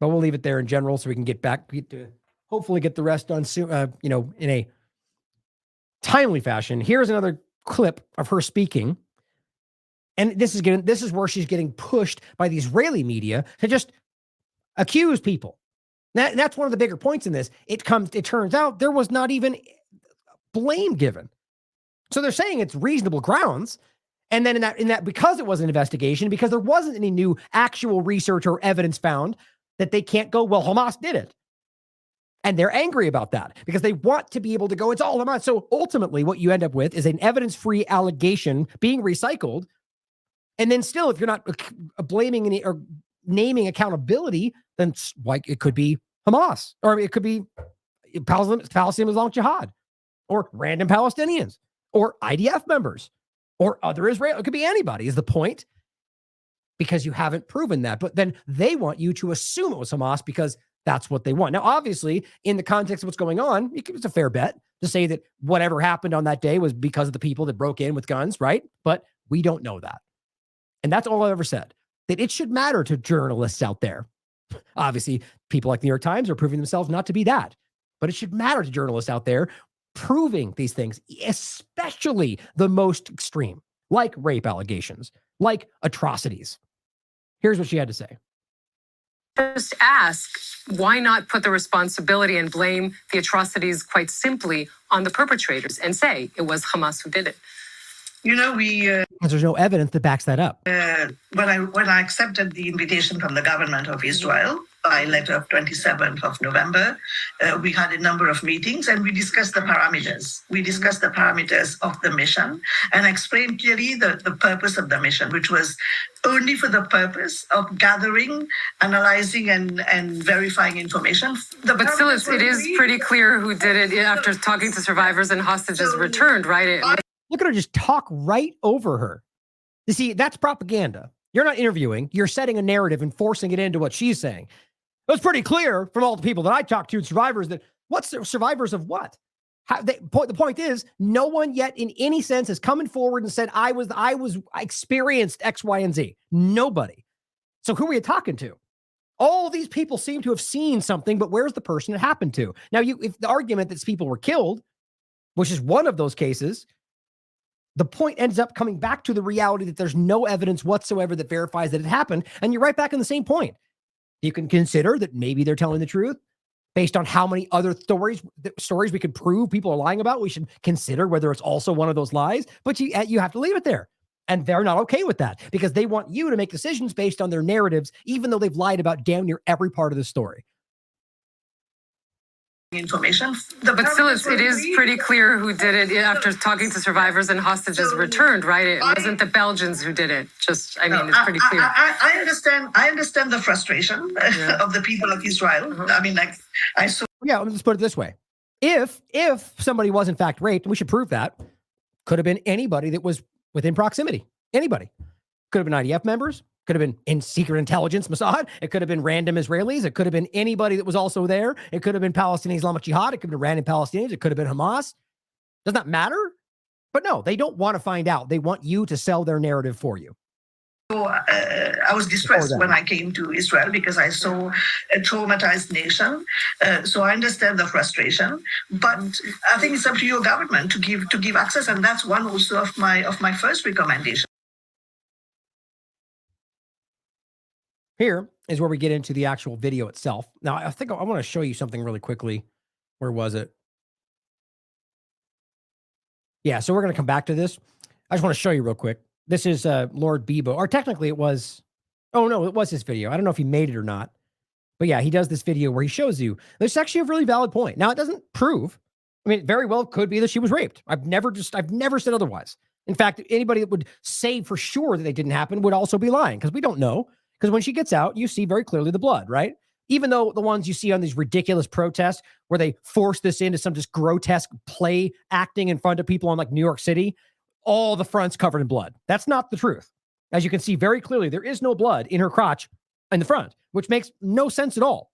But we'll leave it there in general so we can get back to hopefully get the rest done soon, in a timely fashion. Here's another clip of her speaking. And this is where she's getting pushed by the Israeli media to just accuse people. That's one of the bigger points in this. It turns out there was not even blame given. So they're saying it's reasonable grounds. And then in that because it was an investigation, because there wasn't any new actual research or evidence found, that they can't go, well, Hamas did it. And they're angry about that because they want to be able to go, it's all Hamas. So ultimately what you end up with is an evidence-free allegation being recycled. And then still, if you're not blaming any or naming accountability, then it could be Hamas, or it could be Palestinian Islamic Jihad, or random Palestinians, or IDF members, or other Israel. It could be anybody is the point, because you haven't proven that. But then they want you to assume it was Hamas because that's what they want. Now, obviously, in the context of what's going on, it's a fair bet to say that whatever happened on that day was because of the people that broke in with guns, right? But we don't know that. And that's all I've ever said, that it should matter to journalists out there. Obviously, people like the New York Times are proving themselves not to be that. But it should matter to journalists out there proving these things, especially the most extreme, like rape allegations, like atrocities. Here's what she had to say. Just ask, why not put the responsibility and blame the atrocities quite simply on the perpetrators and say it was Hamas who did it? You know, There's no evidence that backs that up. when I accepted the invitation from the government of Israel by letter of 27th of November, we had a number of meetings and we discussed the parameters. We discussed the parameters of the mission and explained clearly the purpose of the mission, which was only for the purpose of gathering, analyzing, and verifying information. But still, it is pretty clear who did it after talking to survivors and hostages returned, right? Look at her just talk right over her. You see, that's propaganda. You're not interviewing. You're setting a narrative and forcing it into what she's saying. It was pretty clear from all the people that I talked to, survivors, that what's the survivors of what? The point is, no one yet in any sense has come forward and said, I experienced X, Y, and Z. Nobody. So who are you talking to? All these people seem to have seen something, but where's the person it happened to? Now, if the argument that people were killed, which is one of those cases, the point ends up coming back to the reality that there's no evidence whatsoever that verifies that it happened. And you're right back in the same point. You can consider that maybe they're telling the truth based on how many other stories we could prove people are lying about. We should consider whether it's also one of those lies, but you have to leave it there. And they're not okay with that because they want you to make decisions based on their narratives, even though they've lied about damn near every part of the story. Information. But still, it is pretty clear who did it after talking to survivors and hostages returned, right? It wasn't the Belgians who did it. It's pretty clear. I understand the frustration of the people of Israel. I mean, Yeah, let's put it this way. If somebody was in fact raped, we should prove that. Could have been anybody that was within proximity. Anybody. Could have been IDF members. Could have been in secret intelligence, Mossad. It could have been random Israelis. It could have been anybody that was also there. It could have been Palestinian Islamic Jihad. It could have been random Palestinians. It could have been Hamas. Does not matter. But no, they don't want to find out. They want you to sell their narrative for you. So I was distressed when I came to Israel because I saw a traumatized nation. So I understand the frustration, but I think it's up to your government to give access, and that's one also of my first recommendation. Here is where we get into the actual video itself. Now, I think I want to show you something really quickly. Where was it? Yeah, so we're going to come back to this. I just want to show you real quick. This is Lord Bebo, or technically it was, oh no, it was his video. I don't know if he made it or not. But yeah, he does this video where he shows you, there's actually a really valid point. Now, it doesn't prove, I mean, it very well could be that she was raped. I've never said otherwise. In fact, anybody that would say for sure that they didn't happen would also be lying, because we don't know. Because when she gets out, you see very clearly the blood, right? Even though the ones you see on these ridiculous protests where they force this into some just grotesque play acting in front of people in like New York City, all the front's covered in blood. That's not the truth. As you can see very clearly, there is no blood in her crotch in the front, which makes no sense at all.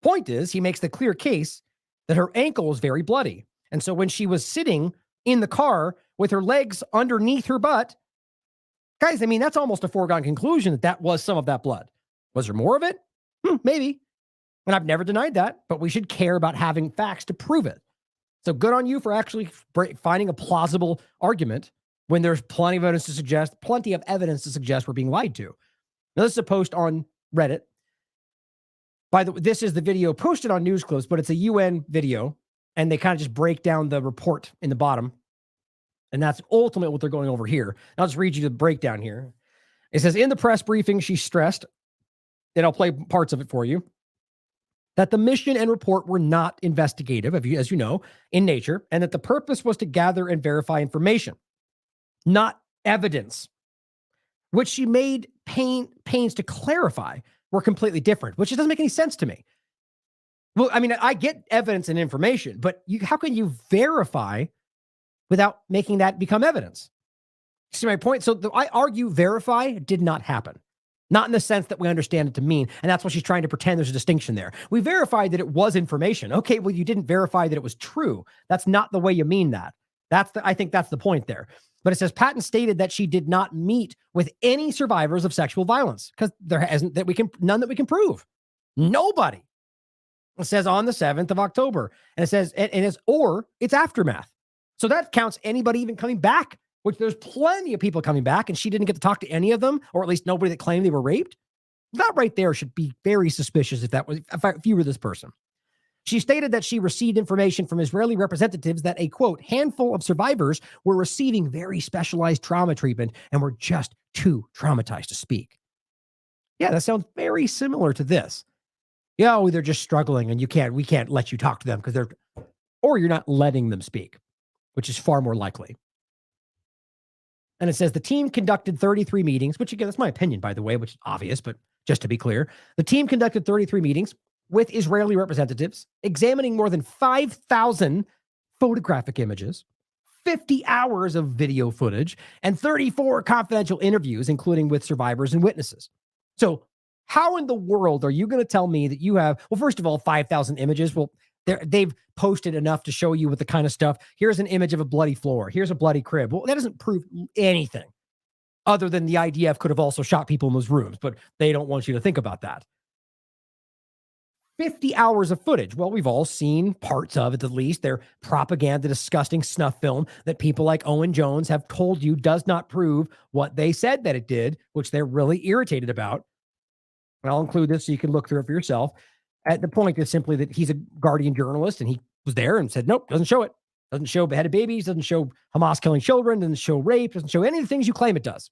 Point is, he makes the clear case that her ankle is very bloody. And so when she was sitting in the car with her legs underneath her butt, guys, I mean, that's almost a foregone conclusion that that was some of that blood. Was there more of it? Maybe. And I've never denied that, but we should care about having facts to prove it. So good on you for actually finding a plausible argument when there's plenty of evidence to suggest we're being lied to. Now, this is a post on Reddit. This is the video posted on News Clips, but it's a UN video, and they kind of just break down the report in the bottom. And that's ultimately what they're going over here. I'll just read you the breakdown here. It says, in the press briefing, she stressed, and I'll play parts of it for you, that the mission and report were not investigative, as you know, in nature, and that the purpose was to gather and verify information, not evidence, which she made pains to clarify were completely different, which doesn't make any sense to me. Well, I mean, I get evidence and information, but how can you verify without making that become evidence? See my point? So I argue verify did not happen. Not in the sense that we understand it to mean. And that's what she's trying to pretend there's a distinction there. We verified that it was information. Okay, well, you didn't verify that it was true. That's not the way you mean that. I think that's the point there. But it says Patton stated that she did not meet with any survivors of sexual violence because there hasn't none that we can prove. Nobody. It says on the 7th of October. And it says, or it's aftermath. So that counts anybody even coming back, which there's plenty of people coming back, and she didn't get to talk to any of them, or at least nobody that claimed they were raped. That right there should be very suspicious if you were this person. She stated that she received information from Israeli representatives that a, quote, handful of survivors were receiving very specialized trauma treatment and were just too traumatized to speak. Yeah, that sounds very similar to this. Yeah, they're just struggling and we can't let you talk to them because or you're not letting them speak, which is far more likely. And it says the team conducted 33 meetings, which again, that's my opinion, by the way, which is obvious, but just to be clear, the team conducted 33 meetings with Israeli representatives, examining more than 5,000 photographic images, 50 hours of video footage, and 34 confidential interviews, including with survivors and witnesses. So how in the world are you going to tell me that you have, well, first of all, 5,000 images? Well, they've posted enough to show you with the kind of stuff. Here's an image of a bloody floor. Here's a bloody crib. Well, that doesn't prove anything other than the IDF could have also shot people in those rooms, but they don't want you to think about that. 50 hours of footage. Well, we've all seen parts of it, at least. They're propaganda, disgusting snuff film that people like Owen Jones have told you does not prove what they said that it did, which they're really irritated about. And I'll include this so you can look through it for yourself. At the point is simply that he's a Guardian journalist and he was there and said, nope, doesn't show it. Doesn't show beheaded babies, doesn't show Hamas killing children, doesn't show rape, doesn't show any of the things you claim it does.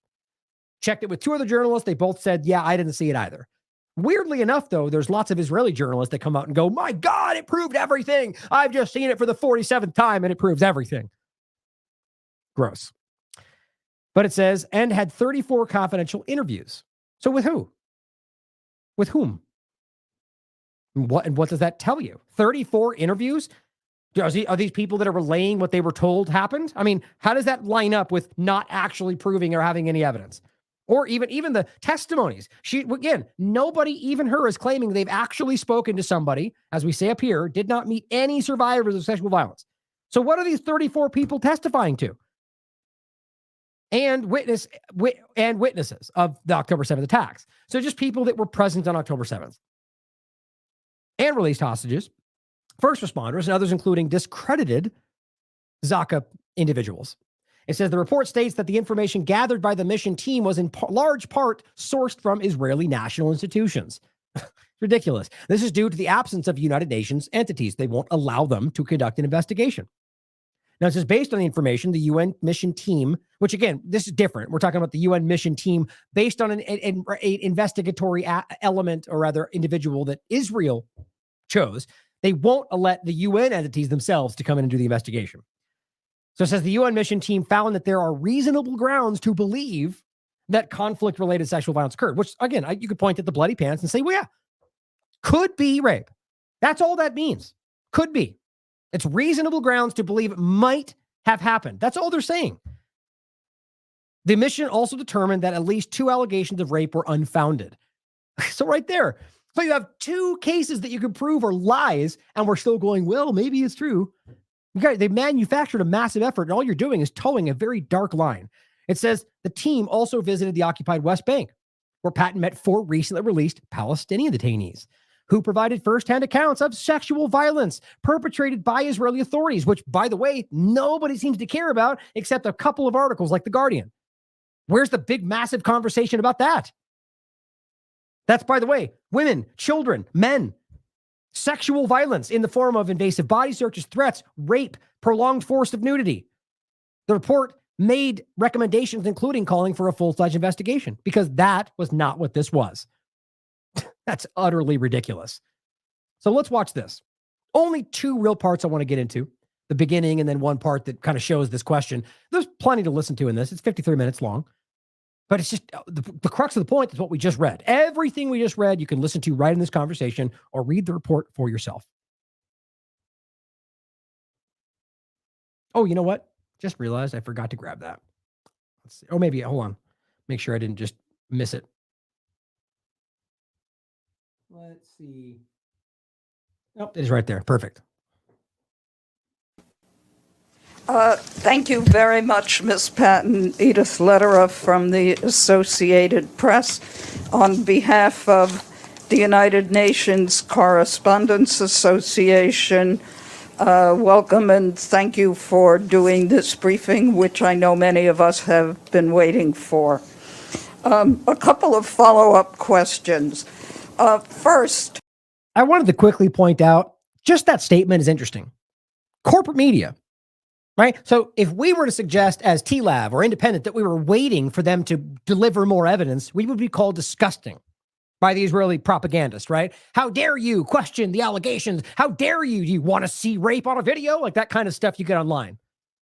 Checked it with 2 other journalists. They both said, yeah, I didn't see it either. Weirdly enough, though, there's lots of Israeli journalists that come out and go, my God, it proved everything. I've just seen it for the 47th time and it proves everything. Gross. But it says, and had 34 confidential interviews. So with who? With whom? And what does that tell you? 34 interviews? Are these people that are relaying what they were told happened? I mean, how does that line up with not actually proving or having any evidence? Or even the testimonies. Again, nobody, even her, is claiming they've actually spoken to somebody, as we say up here, did not meet any survivors of sexual violence. So what are these 34 people testifying to? And witnesses of the October 7th attacks. So just people that were present on October 7th. And released hostages, first responders, and others including discredited Zaka individuals. It says the report states that the information gathered by the mission team was in large part sourced from Israeli national institutions. Ridiculous. This is due to the absence of United Nations entities. They won't allow them to conduct an investigation. Now, it says based on the information, the UN mission team, which again, this is different. We're talking about the UN mission team based on an investigatory element, or rather individual that Israel chose. They won't let the UN entities themselves to come in and do the investigation. So it says the UN mission team found that there are reasonable grounds to believe that conflict-related sexual violence occurred, which, again, you could point at the bloody pants and say, well, yeah, could be rape. That's all that means. Could be. It's reasonable grounds to believe it might have happened. That's all they're saying. The mission also determined that at least 2 allegations of rape were unfounded. So right there. So you have 2 cases that you can prove are lies, and we're still going, well, maybe it's true. They manufactured a massive effort, and all you're doing is towing a very dark line. It says the team also visited the occupied West Bank, where Patton met 4 recently released Palestinian detainees who provided firsthand accounts of sexual violence perpetrated by Israeli authorities, which, by the way, nobody seems to care about except a couple of articles like The Guardian. Where's the big, massive conversation about that? That's, by the way, women, children, men. Sexual violence in the form of invasive body searches, threats, rape, prolonged forced nudity. The report made recommendations, including calling for a full-fledged investigation, because that was not what this was. That's utterly ridiculous. So let's watch this. Only 2 real parts I want to get into. The beginning and then one part that kind of shows this question. There's plenty to listen to in this. It's 53 minutes long. But it's just the crux of the point is what we just read. Everything we just read, you can listen to right in this conversation or read the report for yourself. Oh, you know what? Just realized I forgot to grab that. Let's see. Oh, maybe, hold on. Make sure I didn't just miss it. Let's see. Nope, it is right there. Perfect. Thank you very much, Ms. Patton. Edith Lederer from the Associated Press. On behalf of the United Nations Correspondents Association, welcome and thank you for doing this briefing, which I know many of us have been waiting for. A couple of follow-up questions. First, I wanted to quickly point out just that statement is interesting. Corporate media, right? So if we were to suggest as TLAV or independent that we were waiting for them to deliver more evidence, we would be called disgusting by the Israeli propagandists, right? How dare you question the allegations? How dare you? Do you want to see rape on a video? Like that kind of stuff you get online.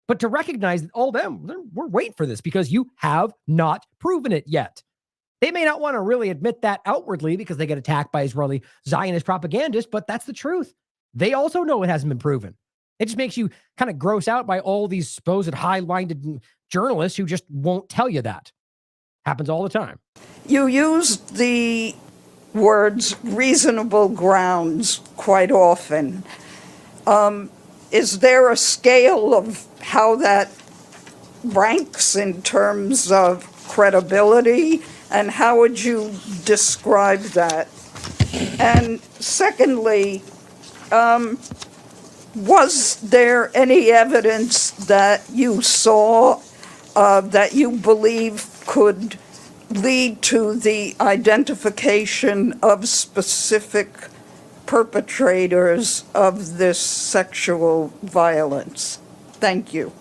But to recognize that all them, we're waiting for this because you have not proven it yet. They may not want to really admit that outwardly because they get attacked by Israeli Zionist propagandists, but that's the truth. They also know it hasn't been proven. It just makes you kind of gross out by all these supposed high-minded journalists who just won't tell you that. Happens all the time. you used the words reasonable grounds quite often. Is there a scale of how that ranks in terms of credibility? And how would you describe that? And secondly, was there any evidence that you saw that you believe could lead to the identification of specific perpetrators of this sexual violence? Thank you.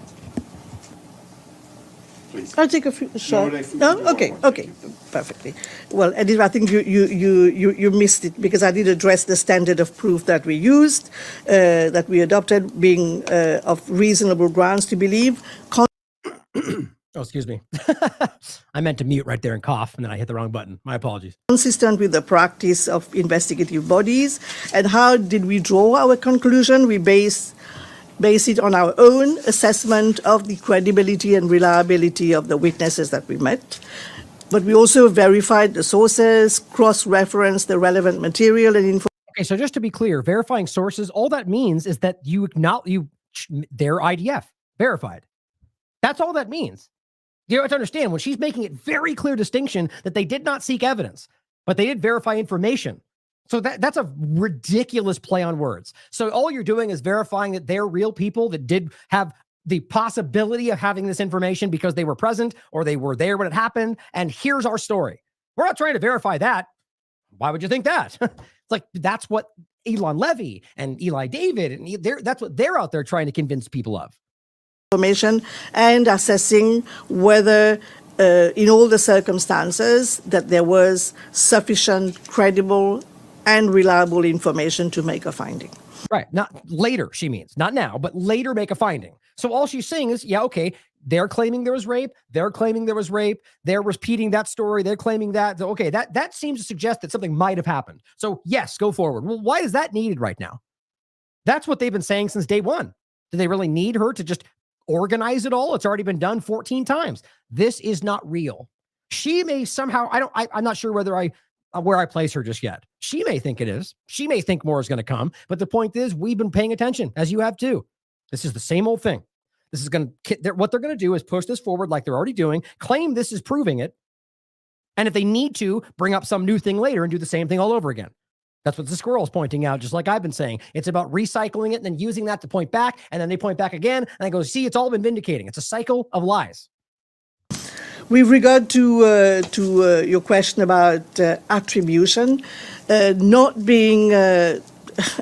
I'll take a few short. No, okay, perfectly. Well, Edith, I think you missed it because I did address the standard of proof that we used, that we adopted, being of reasonable grounds to believe. Oh, excuse me. I meant to mute right there and cough, and then I hit the wrong button. My apologies. Consistent with the practice of investigative bodies. And how did we draw our conclusion? We base it on our own assessment of the credibility and reliability of the witnesses that we met. But we also verified the sources, cross-referenced the relevant material and information. Okay, so just to be clear, verifying sources, all that means is that you acknowledge their IDF, verified. That's all that means. You have to understand, when she's making it very clear distinction that they did not seek evidence, but they did verify information. So that's a ridiculous play on words. So all you're doing is verifying that they're real people that did have the possibility of having this information because they were present or they were there when it happened. And here's our story. We're not trying to verify that. Why would you think that? It's like, that's what Elon Levy and Eli David, and that's what they're out there trying to convince people of. Information and assessing whether in all the circumstances that there was sufficient, credible, and reliable information to make a finding. Right. Not later, she means. Not now, but later make a finding. So all she's saying is, yeah, okay, they're claiming there was rape. They're claiming there was rape. They're repeating that story. They're claiming that. So, okay, that seems to suggest that something might have happened. So yes, go forward. Well, why is that needed right now? That's what they've been saying since day one. Do they really need her to just organize it all? It's already been done 14 times. This is not real. She may somehow, I'm not sure where I place her just yet. She may think it is. She may think more is going to come. But the point is, we've been paying attention, as you have too. This is the same old thing. This is what they're going to do is push this forward like they're already doing, claim this is proving it. And if they need to, bring up some new thing later and do the same thing all over again. That's what the squirrel is pointing out, just like I've been saying. It's about recycling it and then using that to point back, and then they point back again, and they go, see, it's all been vindicating. It's a cycle of lies. With regard to your question about attribution, not being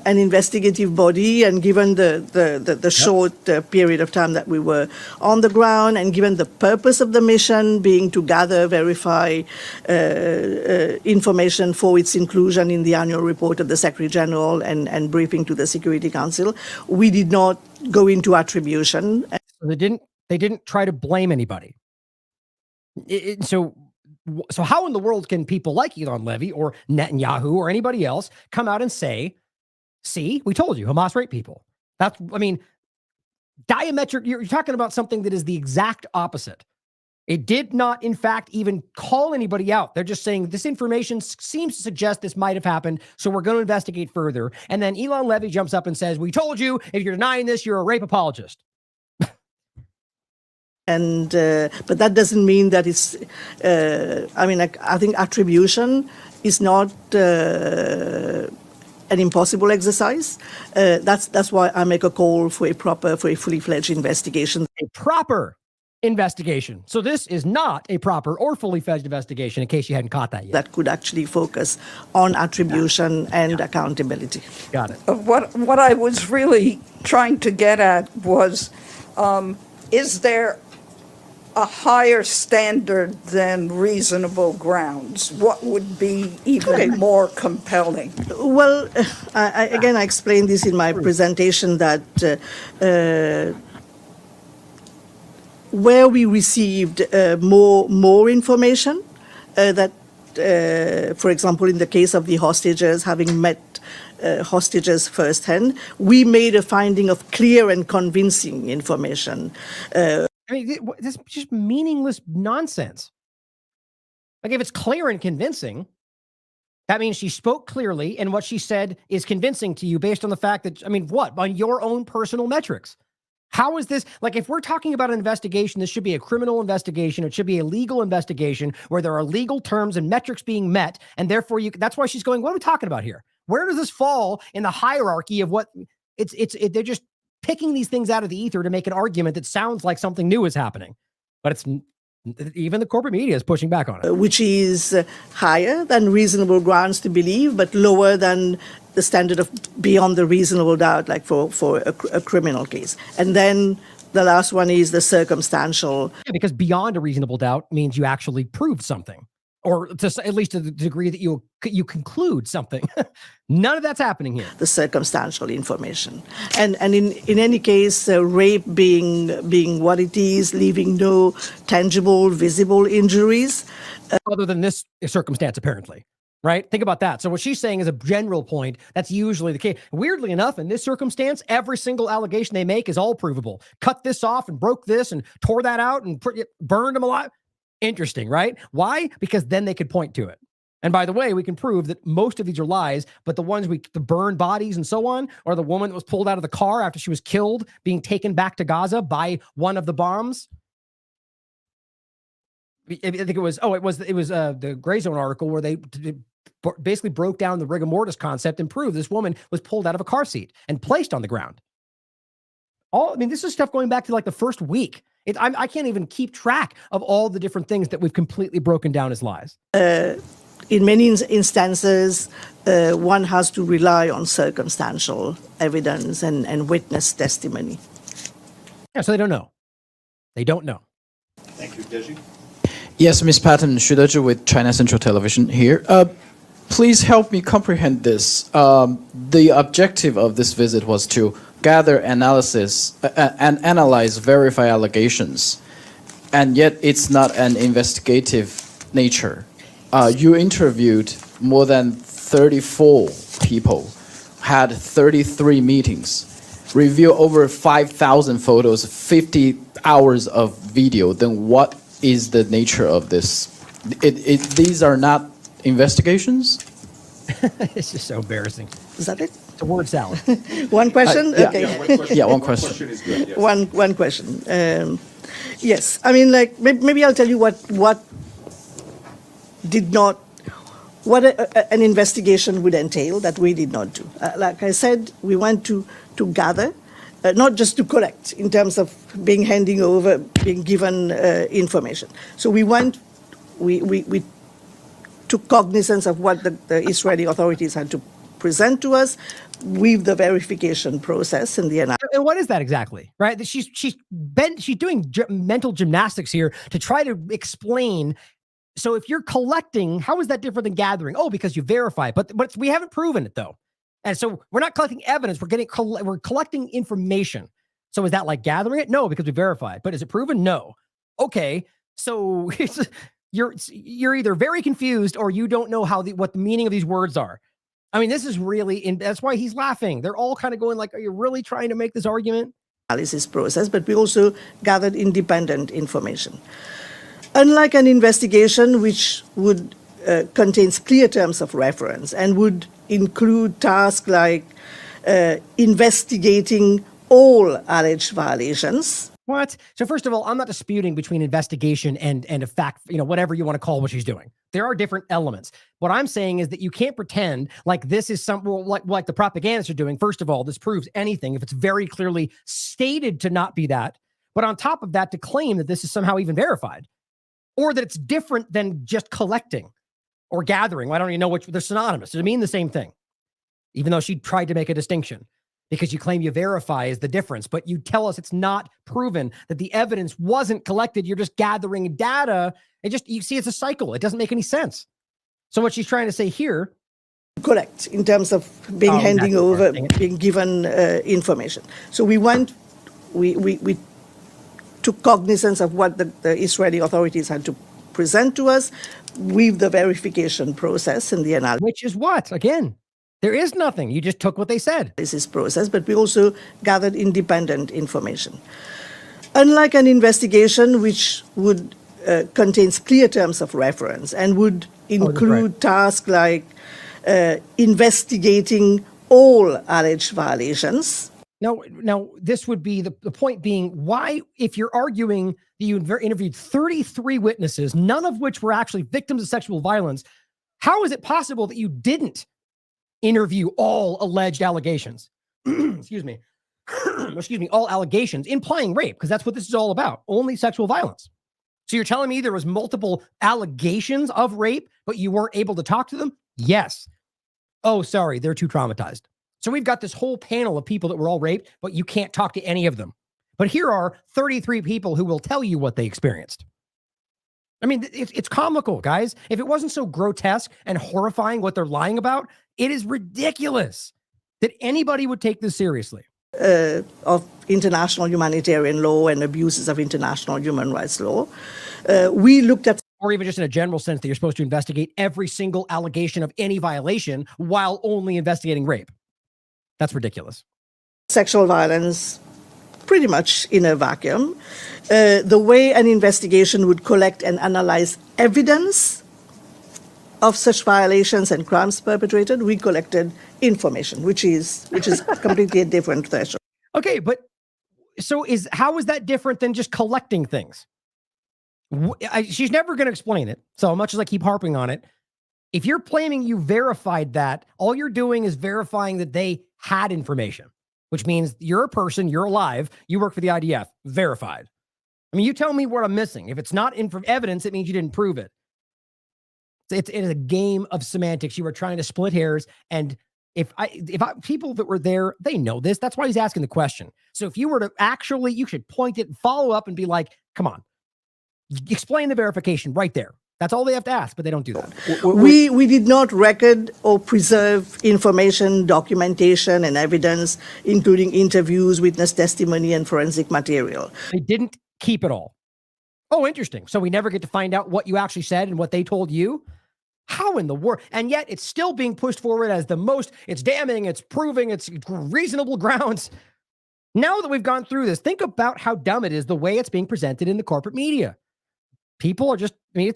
an investigative body, and given the short period of time that we were on the ground, and given the purpose of the mission being to gather, verify information for its inclusion in the annual report of the Secretary General and briefing to the Security Council, we did not go into attribution. So they didn't try to blame anybody. So how in the world can people like Elon Levy or Netanyahu or anybody else come out and say, see, we told you, Hamas rape people? Diametric, you're talking about something that is the exact opposite. It did not, in fact, even call anybody out. They're just saying this information seems to suggest this might have happened, so we're going to investigate further. And then Elon Levy jumps up and says, we told you, if you're denying this, you're a rape apologist. And but that doesn't mean that it's. I think attribution is not an impossible exercise. That's why I make a call for a fully fledged investigation. A proper investigation. So this is not a proper or fully fledged investigation, in case you hadn't caught that yet. That could actually focus on attribution and accountability. Got it. What I was really trying to get at was, is there a higher standard than reasonable grounds? What would be even more compelling? Well, again, I explained this in my presentation that where we received more information, that, for example, in the case of the hostages, having met hostages firsthand, we made a finding of clear and convincing information. I mean, this is just meaningless nonsense. Like, if it's clear and convincing, that means she spoke clearly, and what she said is convincing to you based on the fact that, I mean, what? On your own personal metrics. How is this, like, if we're talking about an investigation, this should be a criminal investigation. It should be a legal investigation where there are legal terms and metrics being met. And therefore, that's why she's going, what are we talking about here? Where does this fall in the hierarchy of what they're just picking these things out of the ether to make an argument that sounds like something new is happening. But it's even the corporate media is pushing back on it. Which is higher than reasonable grounds to believe, but lower than the standard of beyond the reasonable doubt, like for a criminal case. And then the last one is the circumstantial. Yeah, because beyond a reasonable doubt means you actually proved something, or at least to the degree that you conclude something. None of that's happening here. The circumstantial information. And in any case, rape being what it is, leaving no tangible, visible injuries. Other than this circumstance, apparently. Right? Think about that. So what she's saying is a general point. That's usually the case. Weirdly enough, in this circumstance, every single allegation they make is all provable. Cut this off and broke this and tore that out and burned them alive. Interesting, right? Why? Because then they could point to it. And by the way, we can prove that most of these are lies, but the ones the burned bodies and so on, or the woman that was pulled out of the car after she was killed, being taken back to Gaza by one of the bombs. I think it was the Gray Zone article where they basically broke down the rigor mortis concept and proved this woman was pulled out of a car seat and placed on the ground. This is stuff going back to like the first week. I can't even keep track of all the different things that we've completely broken down as lies. In many instances, one has to rely on circumstantial evidence and witness testimony. Yeah, so they don't know. They don't know. Thank you, Deji. Yes, Ms. Patton, Shudeji with China Central Television here. Please help me comprehend this. The objective of this visit was to gather analysis and analyze, verify allegations, and yet it's not an investigative nature. You interviewed more than 34 people, had 33 meetings, reviewed over 5,000 photos, 50 hours of video. Then what is the nature of this? These are not investigations? It's just so embarrassing. Is that it? It's a word salad. One question? Yeah. Okay. Yeah, one question. Yeah, one question. One question is good, yes. One question. Yes, I mean, like, maybe I'll tell you what an investigation would entail that we did not do. Like I said, we went to gather, not just to collect in terms of being given information. So we took cognizance of what the Israeli authorities had to present to us with the verification process and the analysis. And what is that exactly, right? She's doing mental gymnastics here to try to explain. So if you're collecting, how is that different than gathering? Oh, because you verify, but we haven't proven it though. And so we're not collecting evidence. We're collecting information. So is that like gathering it? No, because we verified. But is it proven? No. Okay. So you're either very confused or you don't know what the meaning of these words are. I mean, this is really, that's why he's laughing. They're all kind of going like, are you really trying to make this argument? Analysis process, but we also gathered independent information. Unlike an investigation which would contains clear terms of reference and would include tasks like investigating all alleged violations. What? So first of all, I'm not disputing between investigation and a fact, whatever you want to call what she's doing. There are different elements. What I'm saying is that you can't pretend like this is like the propagandists are doing. First of all, this proves anything if it's very clearly stated to not be that. But on top of that, to claim that this is somehow even verified or that it's different than just collecting or gathering. Well, I don't even know which they're synonymous. They mean the same thing, even though she tried to make a distinction because you claim you verify is the difference, but you tell us it's not proven, that the evidence wasn't collected. You're just gathering data. You see, it's a cycle. It doesn't make any sense. So what she's trying to say here. Correct, in terms of being handing over, being given information. So we took cognizance of what the Israeli authorities had to present to us with the verification process and the analysis. Which is what? Again, there is nothing. You just took what they said. This is process, but we also gathered independent information. Unlike an investigation which would contains clear terms of reference and would include tasks like investigating all alleged violations. Now, this would be the point being, why, if you're arguing that you interviewed 33 witnesses, none of which were actually victims of sexual violence, how is it possible that you didn't interview all alleged allegations? Excuse me. All allegations implying rape, because that's what this is all about, only sexual violence. So you're telling me there was multiple allegations of rape, but you weren't able to talk to them? Yes. Oh, sorry, they're too traumatized. So we've got this whole panel of people that were all raped, but you can't talk to any of them. But here are 33 people who will tell you what they experienced. I mean, it's comical, guys. If it wasn't so grotesque and horrifying what they're lying about, it is ridiculous that anybody would take this seriously. Of international humanitarian law and abuses of international human rights law. We looked at, or even just in a general sense, that you're supposed to investigate every single allegation of any violation while only investigating rape. That's ridiculous. Sexual violence pretty much in a vacuum. The way an investigation would collect and analyze evidence of such violations and crimes perpetrated, we collected information, which is completely a different threshold. Okay, but so how is that different than just collecting things? She's never going to explain it. So much as I keep harping on it, if you're claiming you verified that, all you're doing is verifying that they had information, which means you're a person, you're alive, you work for the IDF, verified. I mean, you tell me what I'm missing. If it's not evidence, it means you didn't prove it. It is a game of semantics. You are trying to split hairs. And if people that were there, they know this. That's why he's asking the question. So if you were to actually, you should point it and follow up and be like, come on, explain the verification right there. That's all they have to ask, but they don't do that. We did not record or preserve information, documentation, and evidence, including interviews, witness testimony, and forensic material. They didn't keep it all. Oh, interesting. So we never get to find out what you actually said and what they told you? How in the world? And yet it's still being pushed forward as it's damning, it's proving, it's reasonable grounds. Now that we've gone through this, think about how dumb it is the way it's being presented in the corporate media. People are just, I mean,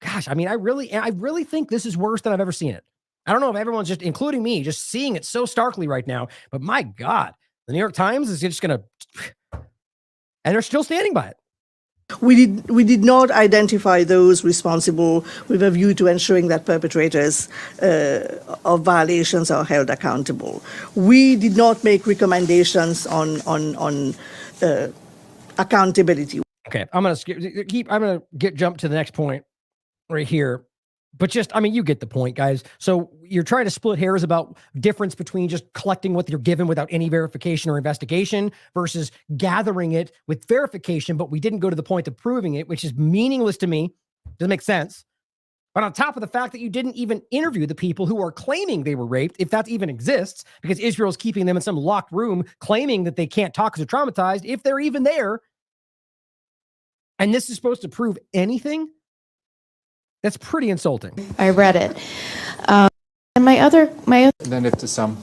gosh, I mean, I really think this is worse than I've ever seen it. I don't know if everyone's just, including me, just seeing it so starkly right now, but my God, the New York Times is just going to, and they're still standing by it. We did not identify those responsible with a view to ensuring that perpetrators of violations are held accountable. We did not make recommendations on accountability. Okay, I'm gonna jump to the next point right here. But just, I mean, you get the point, guys. So you're trying to split hairs about difference between just collecting what you're given without any verification or investigation versus gathering it with verification, but we didn't go to the point of proving it, which is meaningless to me. Doesn't make sense. But on top of the fact that you didn't even interview the people who are claiming they were raped, if that even exists, because Israel's keeping them in some locked room, claiming that they can't talk because they're traumatized, if they're even there. And this is supposed to prove anything? That's pretty insulting. I read it. And my other. Lend it to some.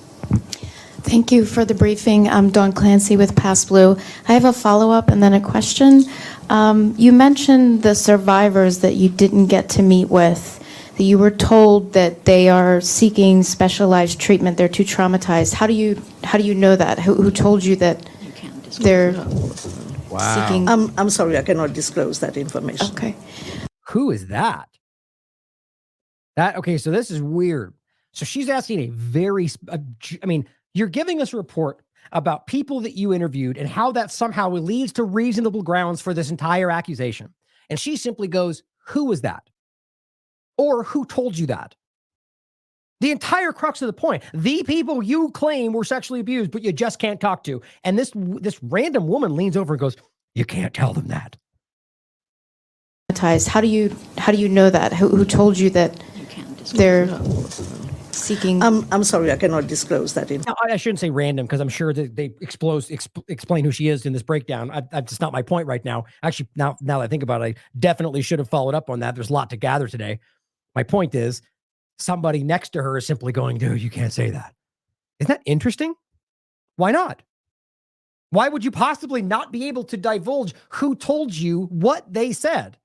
Thank you for the briefing. I'm Dawn Clancy with Pass Blue. I have a follow-up and then a question. You mentioned the survivors that you didn't get to meet with, that you were told that they are seeking specialized treatment. They're too traumatized. How do you know that? Who told you that they're seeking? I'm sorry, I cannot disclose that information. Okay. Who is that? Okay, so this is weird. So she's asking I mean, you're giving us a report about people that you interviewed and how that somehow leads to reasonable grounds for this entire accusation. And she simply goes, who was that? Or who told you that? The entire crux of the point, the people you claim were sexually abused, but you just can't talk to. And this random woman leans over and goes, you can't tell them that. How do you know that? Who told you that they're seeking? I'm sorry, I cannot disclose that. No, I shouldn't say random because I'm sure that they explain who she is in this breakdown. That's not my point right now. Actually, now that I think about it, I definitely should have followed up on that. There's a lot to gather today. My point is, somebody next to her is simply going, dude, you can't say that. Isn't that interesting? Why not? Why would you possibly not be able to divulge who told you what they said?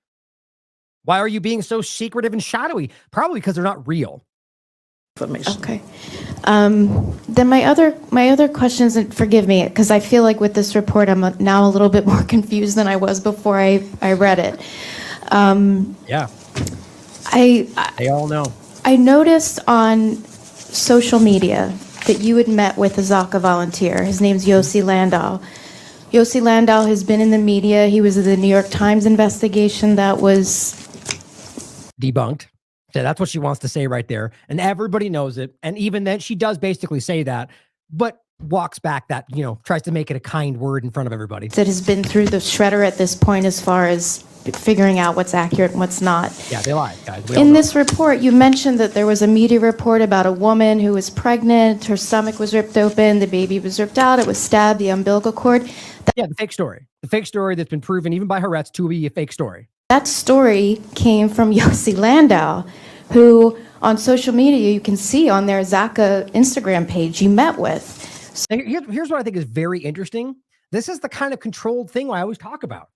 Why are you being so secretive and shadowy? Probably because they're not real. Okay. Then my other questions, and forgive me, because I feel like with this report, I'm now a little bit more confused than I was before I read it. Yeah. They all know. I noticed on social media that you had met with a Zaka volunteer. His name's Yossi Landau. Yossi Landau has been in the media. He was in the New York Times investigation that was debunked. So that's what she wants to say right there. And everybody knows it. And even then she does basically say that, but walks back that, tries to make it a kind word in front of everybody. That has been through the shredder at this point as far as figuring out what's accurate and what's not. Yeah, they lied, guys. In this report, you mentioned that there was a media report about a woman who was pregnant. Her stomach was ripped open. The baby was ripped out. It was stabbed, the umbilical cord. Yeah, the fake story. The fake story that's been proven even by Haaretz to be a fake story. That story came from Yossi Landau, who on social media you can see on their Zaka Instagram page you met with. So here's what I think is very interesting. This is the kind of controlled thing I always talk about.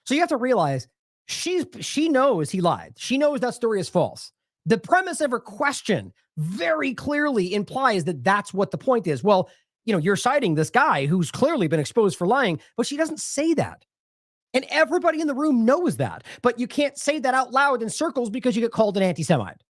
So you have to realize she knows he lied. She knows that story is false. The premise of her question very clearly implies that that's what the point is. Well, you're citing this guy who's clearly been exposed for lying, but she doesn't say that. And everybody in the room knows that, but you can't say that out loud in circles because you get called an anti-Semite.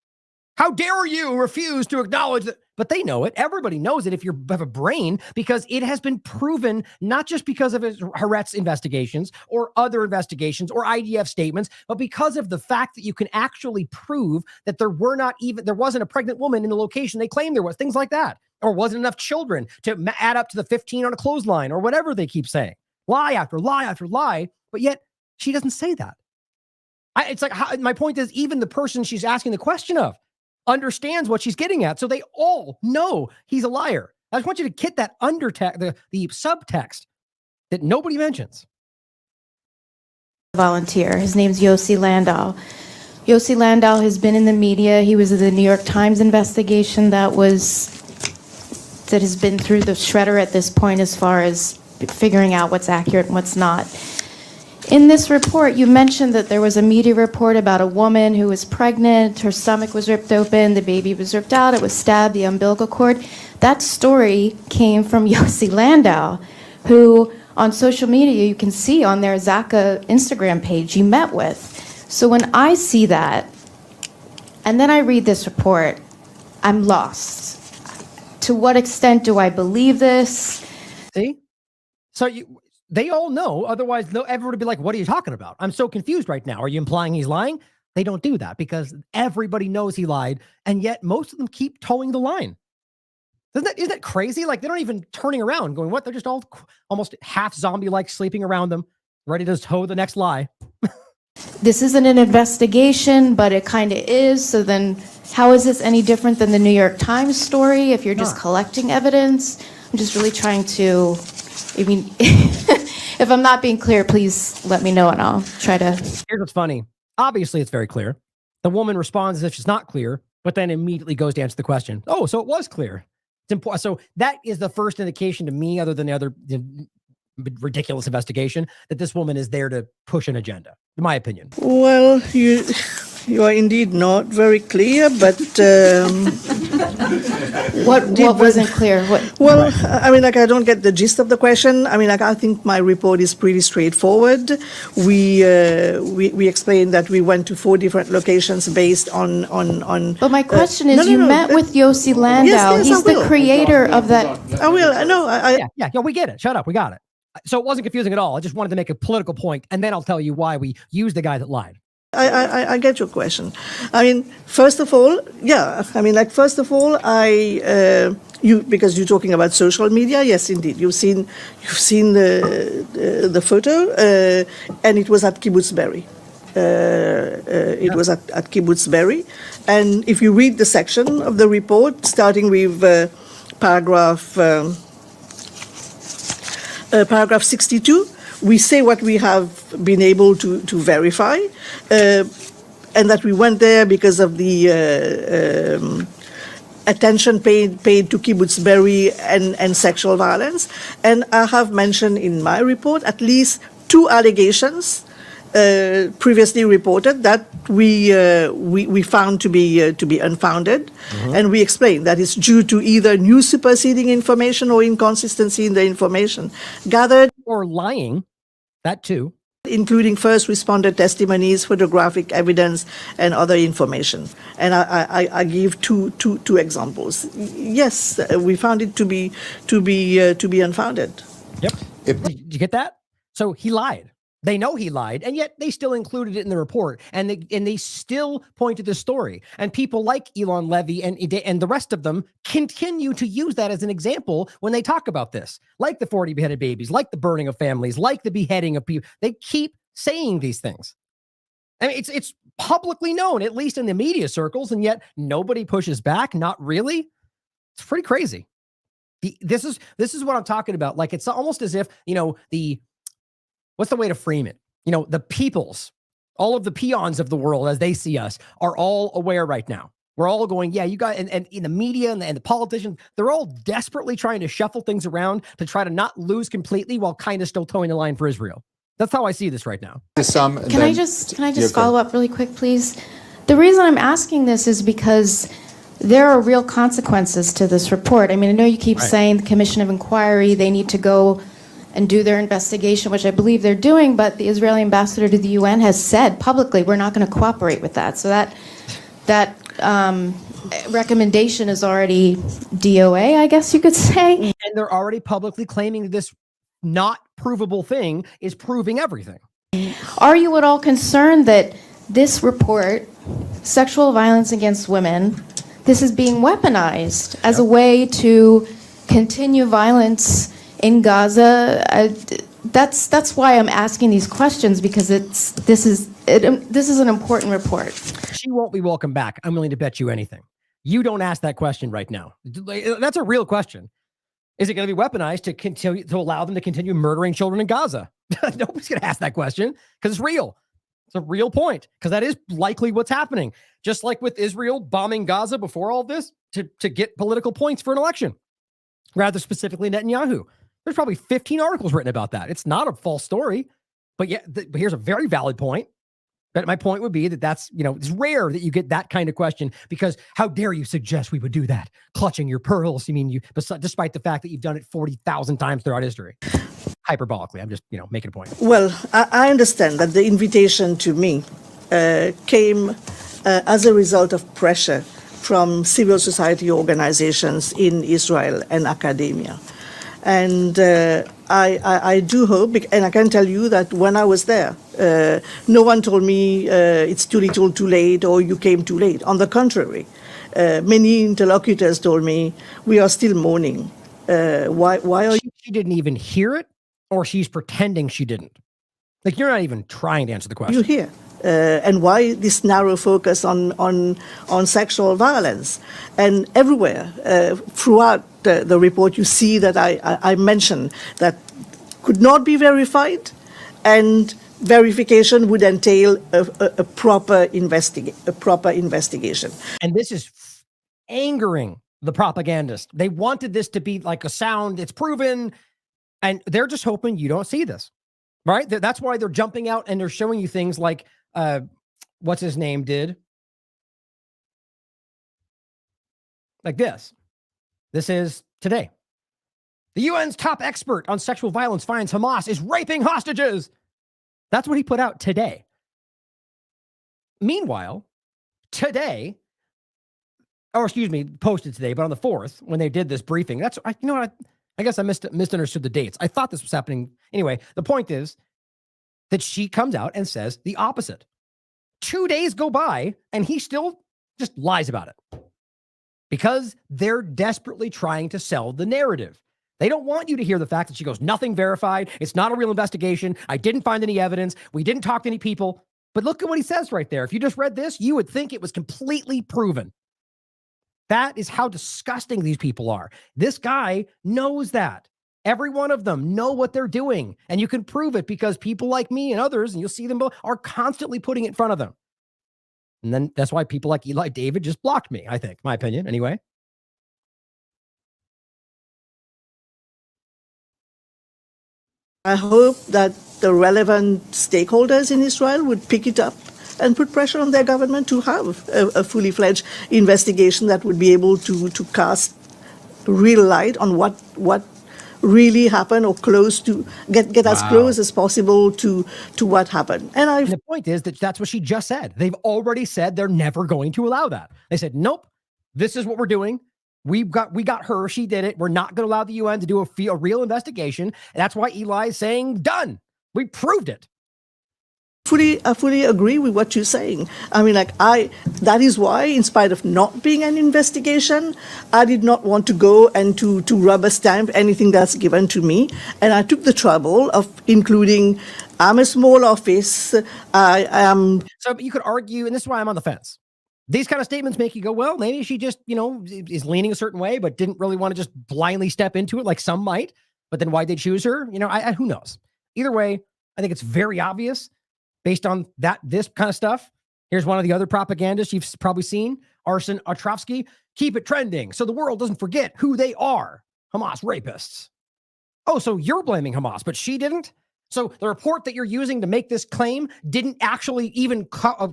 How dare you refuse to acknowledge that? But they know it. Everybody knows it if you have a brain, because it has been proven, not just because of Haaretz investigations or other investigations or IDF statements, but because of the fact that you can actually prove that there wasn't a pregnant woman in the location they claimed there was, things like that, or wasn't enough children to add up to the 15 on a clothesline or whatever they keep saying. Lie after lie after lie, but yet she doesn't say that. It's like, my point is, even the person she's asking the question of understands what she's getting at. So they all know he's a liar. I just want you to get that undertext, the subtext that nobody mentions. Volunteer. His name's Yossi Landau. Yossi Landau has been in the media. He was in the New York Times investigation that has been through the shredder at this point as far as figuring out what's accurate and what's not. In this report, you mentioned that there was a media report about a woman who was pregnant. Her stomach was ripped open. The baby was ripped out. It was stabbed, the umbilical cord. That story came from Yossi Landau, who on social media you can see on their Zaka Instagram page you met with. So when I see that, and then I read this report, I'm lost. To what extent do I believe this? See? So they all know. Otherwise, everyone would be like, what are you talking about? I'm so confused right now. Are you implying he's lying? They don't do that because everybody knows he lied. And yet most of them keep towing the line. Isn't that crazy? Like, they're not even turning around going, what? They're just all almost half zombie-like sleeping around them, ready to toe the next lie. This isn't an investigation, but it kind of is. So then how is this any different than the New York Times story if you're just collecting evidence? I'm just really trying to, if I'm not being clear, please let me know and I'll try to. Here's what's funny. Obviously, it's very clear. The woman responds as if she's not clear, but then immediately goes to answer the question. Oh, so it was clear. It's important. So that is the first indication to me, other than the other ridiculous investigation, that this woman is there to push an agenda, in my opinion. Well, you are indeed not very clear, but What wasn't clear? Well, I mean, like, I don't get the gist of the question. I mean, like, I think my report is pretty straightforward. We explained that we went to 4 different locations based on. But my question is, you met with Yossi Landau. Yes, He's the creator of that. I will. No, yeah, we get it. Shut up. We got it. So it wasn't confusing at all. I just wanted to make a political point, and then I'll tell you why we used the guy that lied. I get your question. I mean, first of all, yeah. I mean, like, first of all, because you're talking about social media. Yes, indeed. You've seen the photo, and it was at Kibbutz Be'eri. It was at Kibbutz Be'eri, and if you read the section of the report, starting with paragraph 62. We say what we have been able to verify, and that we went there because of the attention paid to Kibbutz Be'eri and sexual violence. And I have mentioned in my report at least 2 allegations previously reported that we found to be unfounded, and we explained that it's due to either new superseding information or inconsistency in the information gathered or lying. That too. Including first responder testimonies, photographic evidence, and other information. And I give two examples. Yes, we found it to be unfounded. Yep. Did you get that? So he lied. They know he lied, and yet they still included it in the report, and they still point to the story. And people like Elon Levy and the rest of them continue to use that as an example when they talk about this, like the 40 beheaded babies, like the burning of families, like the beheading of people. They keep saying these things. I mean, it's publicly known, at least in the media circles, and yet nobody pushes back. Not really. It's pretty crazy. This is what I'm talking about. Like, it's almost as if, what's the way to frame it? The peoples, all of the peons of the world as they see us are all aware right now. We're all going, yeah, you got, and in the media and the politicians, they're all desperately trying to shuffle things around to try to not lose completely while kind of still towing the line for Israel. That's how I see this right now. Can I just follow up really quick, please? The reason I'm asking this is because there are real consequences to this report. I mean, I know you keep saying the Commission of Inquiry, they need to go and do their investigation, which I believe they're doing, but the Israeli ambassador to the UN has said publicly, we're not going to cooperate with that. So that recommendation is already DOA, I guess you could say. And they're already publicly claiming this not provable thing is proving everything. Are you at all concerned that this report, sexual violence against women, this is being weaponized as a way to continue violence in Gaza? That's why I'm asking these questions, because this is an important report. She won't be welcome back. I'm willing to bet you anything. You don't ask that question right now. That's a real question. Is it going to be weaponized to allow them to continue murdering children in Gaza? Nobody's going to ask that question because it's real. It's a real point, because that is likely what's happening. Just like with Israel bombing Gaza before all this to get political points for an election, rather specifically Netanyahu. There's probably 15 articles written about that. It's not a false story, but yeah, here's a very valid point. But my point would be that's, it's rare that you get that kind of question, because how dare you suggest we would do that? Clutching your pearls. You mean despite the fact that you've done it 40,000 times throughout history. Hyperbolically, I'm just, making a point. Well, I understand that the invitation to me came as a result of pressure from civil society organizations in Israel and academia. And I do hope, and I can tell you that when I was there, no one told me it's too little, too late, or you came too late. On the contrary, many interlocutors told me we are still mourning. Why are you? She didn't even hear it, or she's pretending she didn't. Like, you're not even trying to answer the question. You hear. And why this narrow focus on sexual violence? And everywhere, throughout the report, you see that I mentioned that could not be verified, and verification would entail a proper investigation. And this is angering the propagandist. They wanted this to be like a sound, it's proven, and they're just hoping you don't see this, right? That's why they're jumping out and they're showing you things like, what's his name did? like this. This is today. The UN's top expert on sexual violence finds Hamas is raping hostages. That's what he put out today. Meanwhile, today, or excuse me, posted today, but on the 4th, when they did this briefing, you know what, I guess I misunderstood the dates. I thought this was happening. Anyway, the point is that she comes out and says the opposite. 2 days go by, and he still just lies about it. Because they're desperately trying to sell the narrative. They don't want you to hear the fact that she goes, nothing verified. It's not a real investigation. I didn't find any evidence. We didn't talk to any people. But look at what he says right there. If you just read this, you would think it was completely proven. That is how disgusting these people are. This guy knows that. Every one of them know what they're doing. And you can prove it because people like me and others, and you'll see them both, are constantly putting it in front of them. And then that's why people like Eli David just blocked me, I think, my opinion, anyway. I hope that the relevant stakeholders in Israel would pick it up and put pressure on their government to have a fully fledged investigation that would be able to cast real light on what really happened, or close to get as close as possible to what happened. And the point is that that's what she just said. They've already said they're never going to allow that. They said, nope, this is what we're doing. We got her. She did it. We're not going to allow the UN to do a real investigation. And that's why Eli is saying, done. We proved it. I fully agree with what you're saying. I mean, that is why, in spite of not being an investigation, I did not want to go and to rubber stamp anything that's given to me. And I took the trouble of including, I'm a small office. I am. So you could argue, and this is why I'm on the fence. These kind of statements make you go, well, maybe she just, is leaning a certain way, but didn't really want to just blindly step into it like some might. But then why'd they choose her? Who knows? Either way, I think it's very obvious based on this kind of stuff. Here's one of the other propagandists you've probably seen, Arsen Ostrovsky. Keep it trending so the world doesn't forget who they are. Hamas rapists. Oh, so you're blaming Hamas, but she didn't? So the report that you're using to make this claim didn't actually even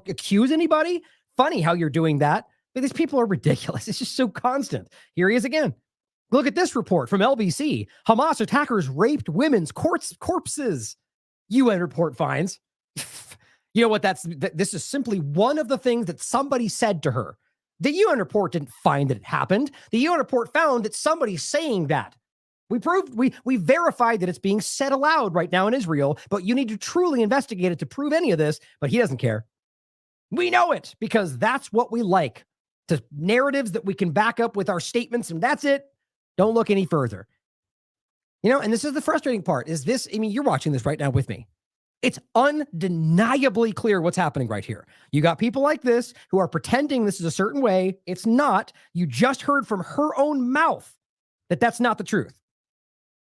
accuse anybody? Funny how you're doing that. But these people are ridiculous. It's just so constant. Here he is again. Look at this report from LBC. Hamas attackers raped women's corpses. UN report finds. You know what? This is simply one of the things that somebody said to her. The UN report didn't find that it happened. The UN report found that somebody's saying that. We verified that it's being said aloud right now in Israel, but you need to truly investigate it to prove any of this, but he doesn't care. We know it because that's what we like. To narratives that we can back up with our statements, and that's it. Don't look any further. And this is the frustrating part, is this, you're watching this right now with me. It's undeniably clear what's happening right here. You got people like this who are pretending this is a certain way. It's not. You just heard from her own mouth that that's not the truth.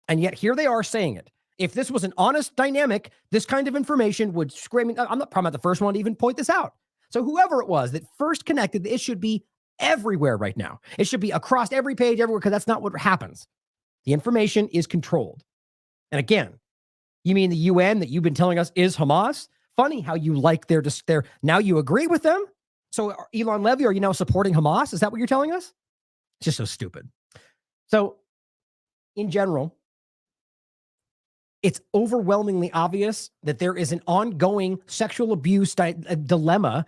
And yet here they are saying it. If this was an honest dynamic, this kind of information would scream. I'm probably not the first one to even point this out. So whoever it was that first connected, it should be everywhere right now. It should be across every page everywhere, because that's not what happens. The information is controlled. And again, you mean the UN that you've been telling us is Hamas? Funny how you like their now you agree with them. So Elon Levy, are you now supporting Hamas? Is that what you're telling us? It's just so stupid. So in general, it's overwhelmingly obvious that there is an ongoing sexual abuse dilemma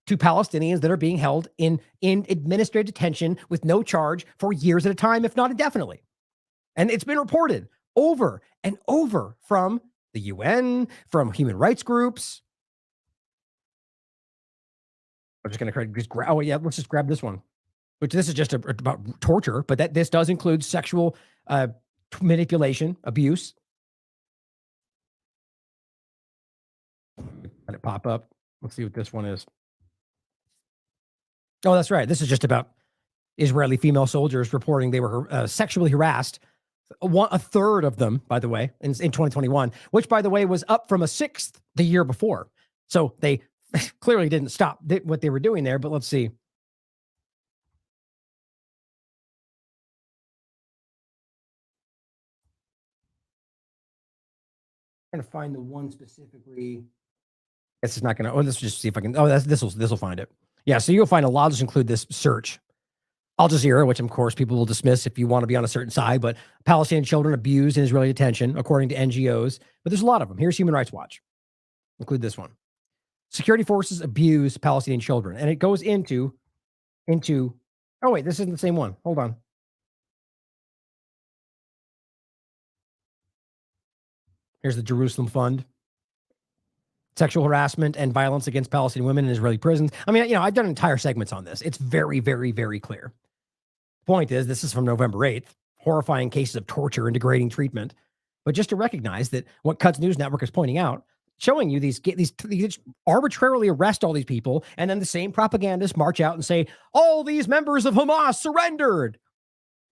to Palestinians that are being held in administrative detention with no charge for years at a time, if not indefinitely. And it's been reported over and over from the UN, from human rights groups. I'm just going to let's just grab this one, which this is just about torture, but this does include sexual manipulation, abuse. Let it pop up. Let's see what this one is. Oh, that's right. This is just about Israeli female soldiers reporting they were sexually harassed. A third of them, by the way, in 2021, which, by the way, was up from a sixth the year before. So they clearly didn't stop what they were doing there, but let's see. I'm trying to find the one specifically. This is not going to, let's just see if I can, this will find it. Yeah, so you'll find a lot. I'll just include this search. Al Jazeera, which of course people will dismiss if you want to be on a certain side, but Palestinian children abused in Israeli detention, according to NGOs. But there's a lot of them. Here's Human Rights Watch. Include this one. Security forces abuse Palestinian children. And it goes into, oh wait, this isn't the same one. Hold on. Here's the Jerusalem Fund. Sexual harassment and violence against Palestinian women in Israeli prisons. I mean, I've done entire segments on this. It's very, very, very clear. Point is, this is from November 8th. Horrifying cases of torture and degrading treatment. But just to recognize that what Cuts News Network is pointing out, showing you these arbitrarily arrest all these people, and then the same propagandists march out and say, all these members of Hamas surrendered.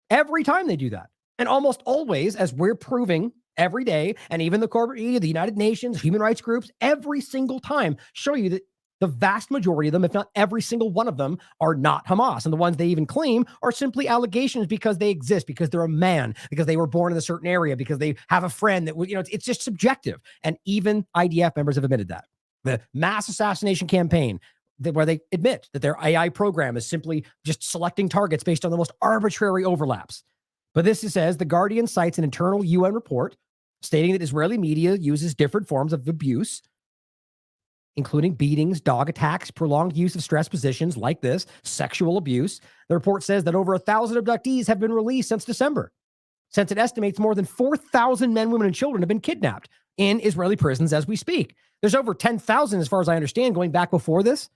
Every time they do that. And almost always, as we're proving every day, and even the corporate media, the United Nations, human rights groups, every single time show you that the vast majority of them, if not every single one of them, are not Hamas. And the ones they even claim are simply allegations because they exist, because they're a man, because they were born in a certain area, because they have a friend that, it's just subjective. And even IDF members have admitted that. The mass assassination campaign, where they admit that their AI program is simply just selecting targets based on the most arbitrary overlaps. But this says The Guardian cites an internal UN report stating that Israeli media uses different forms of abuse, including beatings, dog attacks, prolonged use of stress positions like this, sexual abuse. The report says that over 1,000 abductees have been released since December, since it estimates more than 4,000 men, women, and children have been kidnapped in Israeli prisons as we speak. There's over 10,000, as far as I understand, going back before this.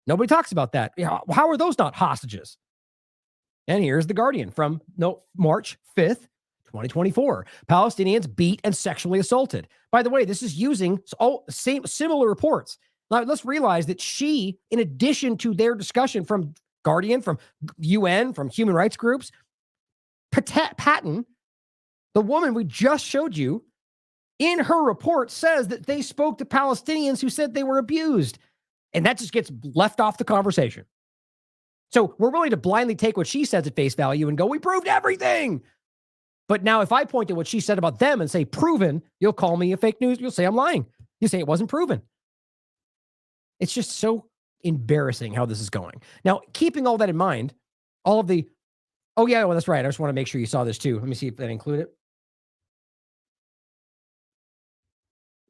Nobody talks about that. How are those not hostages? And here's The Guardian from March 5th, 2024. Palestinians beat and sexually assaulted. By the way, this is using similar reports. Now, let's realize that she, in addition to their discussion from Guardian, from UN, from human rights groups, Patton, the woman we just showed you, in her report says that they spoke to Palestinians who said they were abused. And that just gets left off the conversation. So we're willing to blindly take what she says at face value and go, we proved everything. But now if I point to what she said about them and say proven, you'll call me a fake news. You'll say I'm lying. You say it wasn't proven. It's just so embarrassing how this is going. Now, keeping all that in mind, all of the, oh yeah, well, that's right. I just want to make sure you saw this too. Let me see if that include it.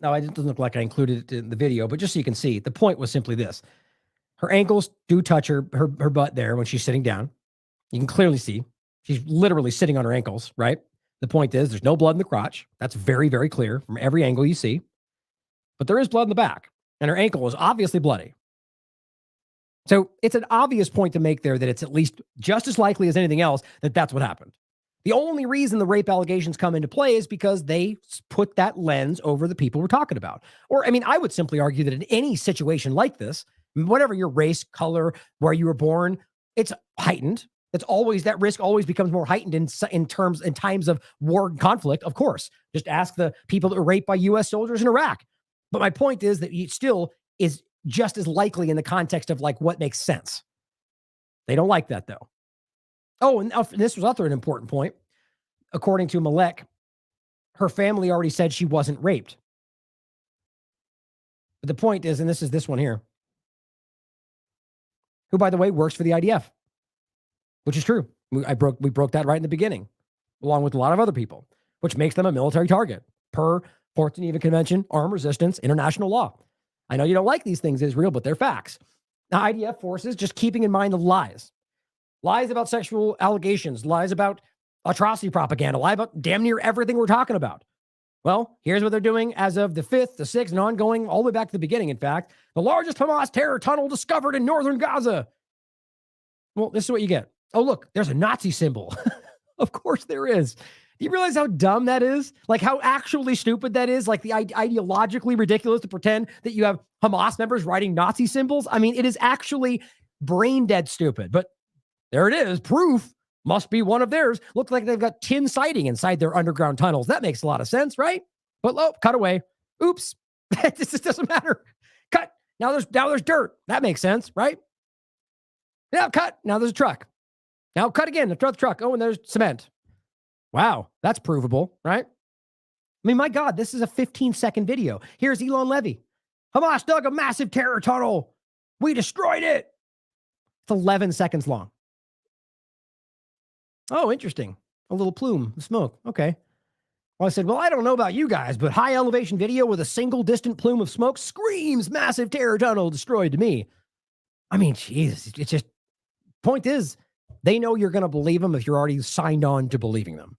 No, it doesn't look like I included it in the video, but just so you can see, the point was simply this. Her ankles do touch her butt there when she's sitting down. You can clearly see she's literally sitting on her ankles, right? The point is there's no blood in the crotch. That's very, very clear from every angle you see. But there is blood in the back, and her ankle is obviously bloody. So it's an obvious point to make there that it's at least just as likely as anything else that that's what happened. The only reason the rape allegations come into play is because they put that lens over the people we're talking about. Or, I mean, I would simply argue that in any situation like this, whatever your race, color, where you were born, it's heightened. It's always, that risk always becomes more heightened in times of war and conflict, of course. Just ask the people that were raped by U.S. soldiers in Iraq. But my point is that it still is just as likely in the context of like what makes sense. They don't like that though. Oh, and this was also an important point. According to Malek, her family already said she wasn't raped. But the point is, and this is this one here, who, by the way, works for the IDF, which is true. We broke that right in the beginning, along with a lot of other people, which makes them a military target per Fourth Geneva Convention, armed resistance, international law. I know you don't like these things, Israel, but they're facts. Now, IDF forces, just keeping in mind the lies about sexual allegations, lies about atrocity propaganda, lie about damn near everything we're talking about. Well, here's what they're doing as of the 5th, the 6th, and ongoing all the way back to the beginning, in fact. The largest Hamas terror tunnel discovered in northern Gaza. Well, this is what you get. Oh, look, there's a Nazi symbol. Of course there is. Do you realize how dumb that is? Like how actually stupid that is? Like the ideologically ridiculous to pretend that you have Hamas members writing Nazi symbols? I mean, it is actually brain dead stupid. But there it is. Proof. Must be one of theirs. Looks like they've got tin siding inside their underground tunnels. That makes a lot of sense, right? But cut away. Oops. This just doesn't matter. Cut. Now there's dirt. That makes sense, right? Now cut. Now there's a truck. Now cut again. The truck. Oh, and there's cement. Wow. That's provable, right? I mean, my God, this is a 15-second video. Here's Elon Levy. Hamas dug a massive terror tunnel. We destroyed it. It's 11 seconds long. Oh, interesting. A little plume of smoke. Okay. Well, I said, well, I don't know about you guys, but high elevation video with a single distant plume of smoke screams massive terror tunnel destroyed to me. I mean, Jesus, it's just, point is, they know you're going to believe them if you're already signed on to believing them.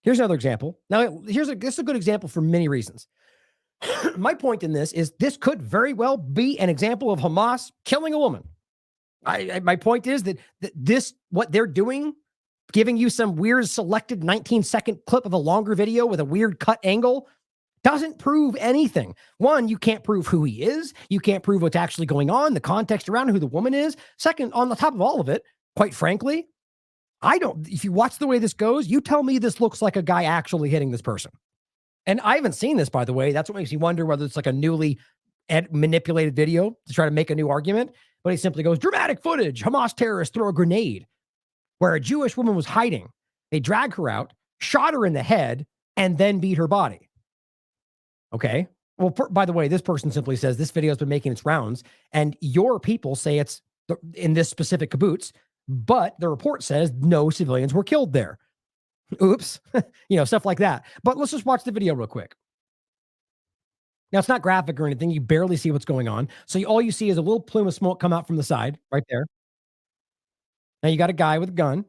Here's another example. Now, this is a good example for many reasons. My point in this is this could very well be an example of Hamas killing a woman. My point is that this, what they're doing, giving you some weird selected 19-second clip of a longer video with a weird cut angle, doesn't prove anything. One, you can't prove who he is. You can't prove what's actually going on, the context around who the woman is. Second, on the top of all of it, quite frankly, if you watch the way this goes, you tell me this looks like a guy actually hitting this person. And I haven't seen this, by the way. That's what makes me wonder whether it's like a newly manipulated video to try to make a new argument. But he simply goes, dramatic footage, Hamas terrorists throw a grenade where a Jewish woman was hiding. They drag her out, shot her in the head, and then beat her body. Okay. Well, by the way, this person simply says this video has been making its rounds, and your people say it's in this specific kibbutz, but the report says no civilians were killed there. Oops. Stuff like that. But let's just watch the video real quick. Now, it's not graphic or anything. You barely see what's going on. So all you see is a little plume of smoke come out from the side right there. Now you got a guy with a gun.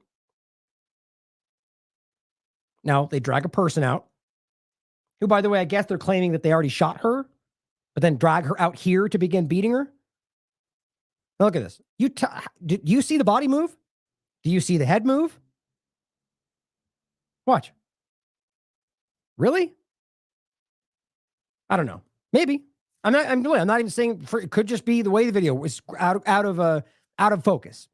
Now they drag a person out who, by the way, I guess they're claiming that they already shot her, but then drag her out here to begin beating her. Now look at this. Do you see the body move? Do you see the head move? Watch. Really? I don't know. Maybe. I'm not even saying it could just be the way the video was out of focus.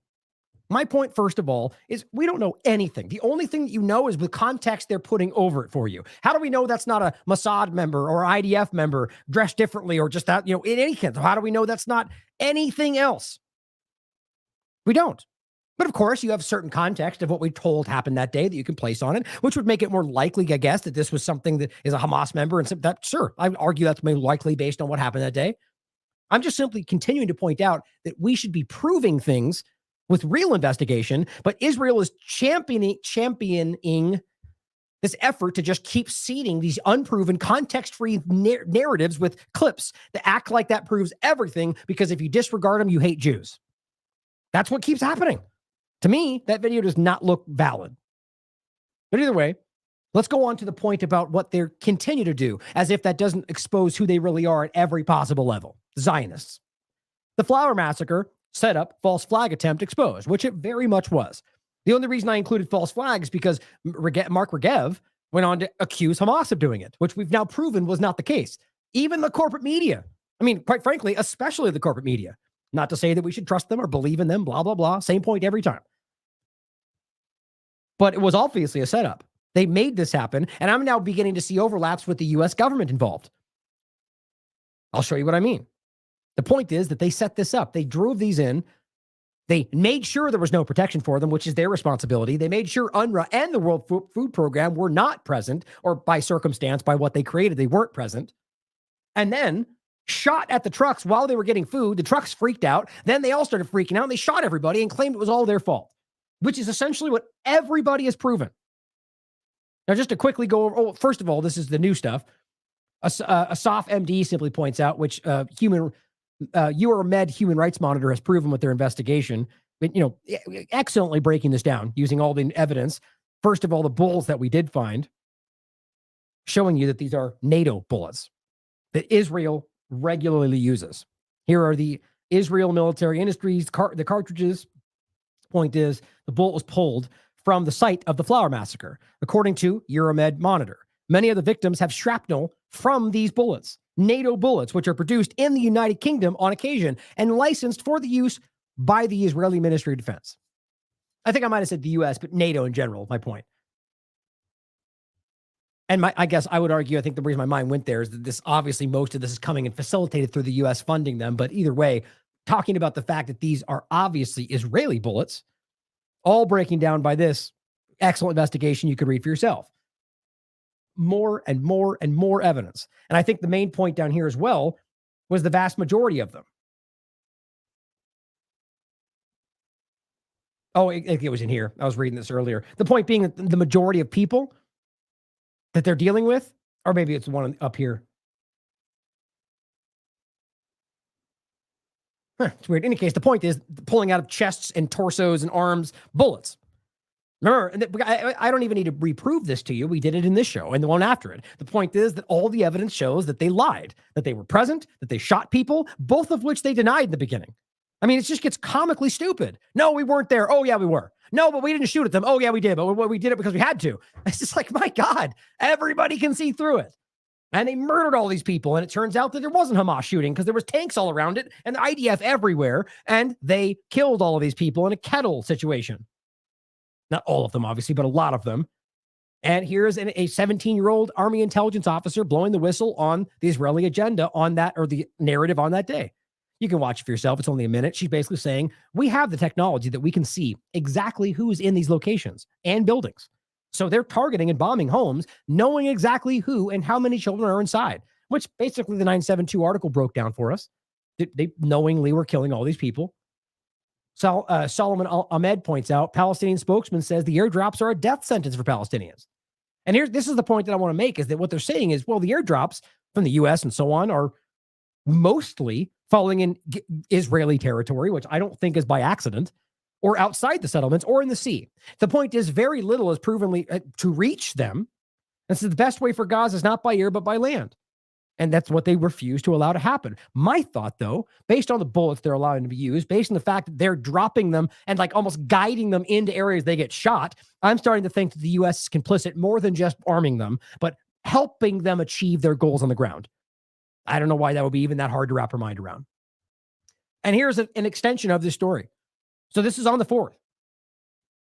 My point, first of all, is we don't know anything. The only thing that you know is the context they're putting over it for you. How do we know that's not a Mossad member or IDF member dressed differently or just that, in any case? How do we know that's not anything else? We don't. But of course, you have certain context of what we told happened that day that you can place on it, which would make it more likely, I guess, that this was something that is a Hamas member. And that, sure, I would argue that's more likely based on what happened that day. I'm just simply continuing to point out that we should be proving things with real investigation, but Israel is championing this effort to just keep seeding these unproven, context-free narratives with clips that act like that proves everything, because if you disregard them, you hate Jews. That's what keeps happening. To me, that video does not look valid. But either way, let's go on to the point about what they continue to do, as if that doesn't expose who they really are at every possible level. Zionists. The Flower Massacre set up false flag attempt exposed, which it very much was. The only reason I included false flags is because Mark Regev went on to accuse Hamas of doing it, which we've now proven was not the case. Even the corporate media, I mean, quite frankly, especially the corporate media, not to say that we should trust them or believe in them, blah, blah, blah. Same point every time. But it was obviously a setup. They made this happen, and I'm now beginning to see overlaps with the U.S. government involved. I'll show you what I mean. The point is that they set this up. They drove these in. They made sure there was no protection for them, which is their responsibility. They made sure UNRWA and the World Food Program were not present, or by circumstance, by what they created, they weren't present. And then shot at the trucks while they were getting food. The trucks freaked out. Then they all started freaking out, and they shot everybody and claimed it was all their fault, which is essentially what everybody has proven. Now, just to quickly go over, first of all, this is the new stuff. Asaf MD simply points out, which URMed Human Rights Monitor has proven with their investigation, but, excellently breaking this down using all the evidence. First of all, the bullets that we did find, showing you that these are NATO bullets that Israel regularly uses. Here are the Israel military industries, the cartridges. Point is, the bullet was pulled from the site of the Flower Massacre, according to Euromed Monitor. Many of the victims have shrapnel from these bullets, NATO bullets, which are produced in the United Kingdom on occasion and licensed for the use by the Israeli Ministry of Defense. I think I might have said the U.S., but NATO in general, my point. And I guess I would argue, I think the reason my mind went there is that this, obviously, most of this is coming and facilitated through the U.S. funding them. But either way, talking about the fact that these are obviously Israeli bullets, all breaking down by this excellent investigation you could read for yourself. More and more and more evidence. And I think the main point down here as well was the vast majority of them. Oh, it was in here. I was reading this earlier. The point being that the majority of people that they're dealing with, or maybe it's one up here. It's weird. In any case, the point is pulling out of chests and torsos and arms bullets. Remember, I don't even need to reprove this to you. We did it in this show and the one after it. The point is that all the evidence shows that they lied, that they were present, that they shot people, both of which they denied in the beginning. I mean, it just gets comically stupid. No, we weren't there. Oh, yeah, we were. No, but we didn't shoot at them. Oh, yeah, we did. But we did it because we had to. It's just like, my God, everybody can see through it. And they murdered all these people. And it turns out that there wasn't Hamas shooting because there was tanks all around it and the IDF everywhere. And they killed all of these people in a kettle situation. Not all of them, obviously, but a lot of them. And here's a 17-year-old Army intelligence officer blowing the whistle on the Israeli agenda on that, or the narrative on that day. You can watch it for yourself. It's only a minute. She's basically saying, we have the technology that we can see exactly who's in these locations and buildings. So they're targeting and bombing homes, knowing exactly who and how many children are inside, which basically the 972 article broke down for us. They knowingly were killing all these people. Solomon Ahmed points out, Palestinian spokesman says the airdrops are a death sentence for Palestinians. And this is the point that I want to make, is that what they're saying is, well, the airdrops from the U.S. and so on are mostly falling in Israeli territory, which I don't think is by accident, or outside the settlements or in the sea. The point is, very little is provenly to reach them. And so the best way for Gaza is not by air, but by land. And that's what they refuse to allow to happen. My thought, though, based on the bullets they're allowing to be used, based on the fact that they're dropping them and like almost guiding them into areas they get shot, I'm starting to think that the U.S. is complicit more than just arming them, but helping them achieve their goals on the ground. I don't know why that would be even that hard to wrap our mind around. And here's an extension of this story. So this is on the 4th.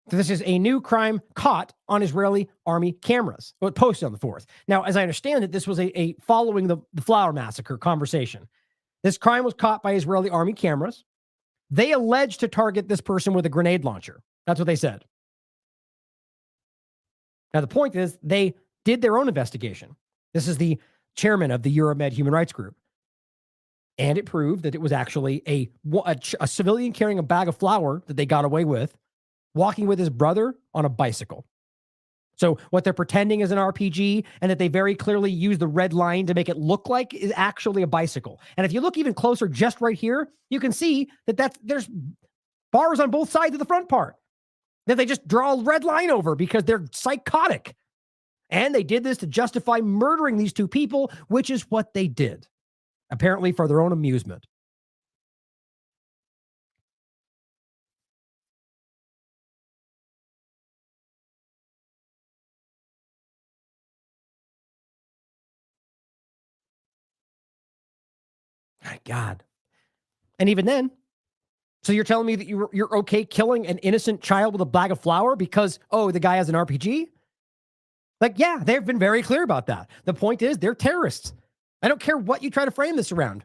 So this is a new crime caught on Israeli army cameras. It posted on the 4th. Now, as I understand it, this was a following the Flower Massacre conversation. This crime was caught by Israeli army cameras. They alleged to target this person with a grenade launcher. That's what they said. Now, the point is they did their own investigation. This is the chairman of the Euromed Human Rights Group. And it proved that it was actually a civilian carrying a bag of flour that they got away with, walking with his brother on a bicycle. So what they're pretending is an RPG, and that they very clearly use the red line to make it look like, is actually a bicycle. And if you look even closer, just right here, you can see that there's bars on both sides of the front part that they just draw a red line over because they're psychotic. And they did this to justify murdering these two people, which is what they did, apparently for their own amusement. My God. And even then, so you're telling me that you're okay killing an innocent child with a bag of flour because, oh, the guy has an RPG? Like, yeah, they've been very clear about that. The point is, they're terrorists. I don't care what you try to frame this around.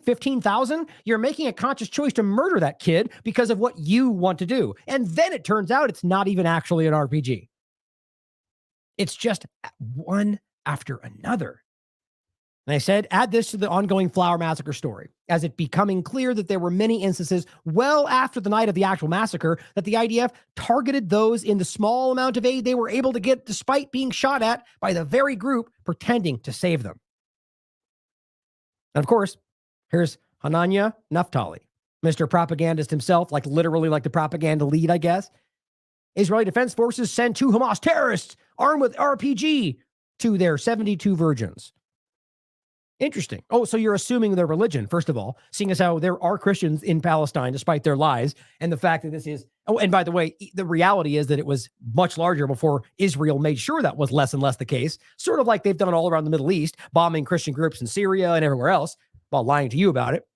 15,000, you're making a conscious choice to murder that kid because of what you want to do. And then it turns out it's not even actually an RPG. It's just one after another. And I said, add this to the ongoing Flower Massacre story, as it becoming clear that there were many instances well after the night of the actual massacre that the IDF targeted those in the small amount of aid they were able to get despite being shot at by the very group pretending to save them. And of course, here's Hanania Naftali, Mr. Propagandist himself, like literally like the propaganda lead, I guess. Israeli Defense Forces send 2 Hamas terrorists armed with RPG to their 72 virgins. Interesting. Oh, so you're assuming their religion, first of all, seeing as how there are Christians in Palestine, despite their lies, and the fact that this is, oh, and by the way, the reality is that it was much larger before Israel made sure that was less and less the case, sort of like they've done it all around the Middle East, bombing Christian groups in Syria and everywhere else, while lying to you about it.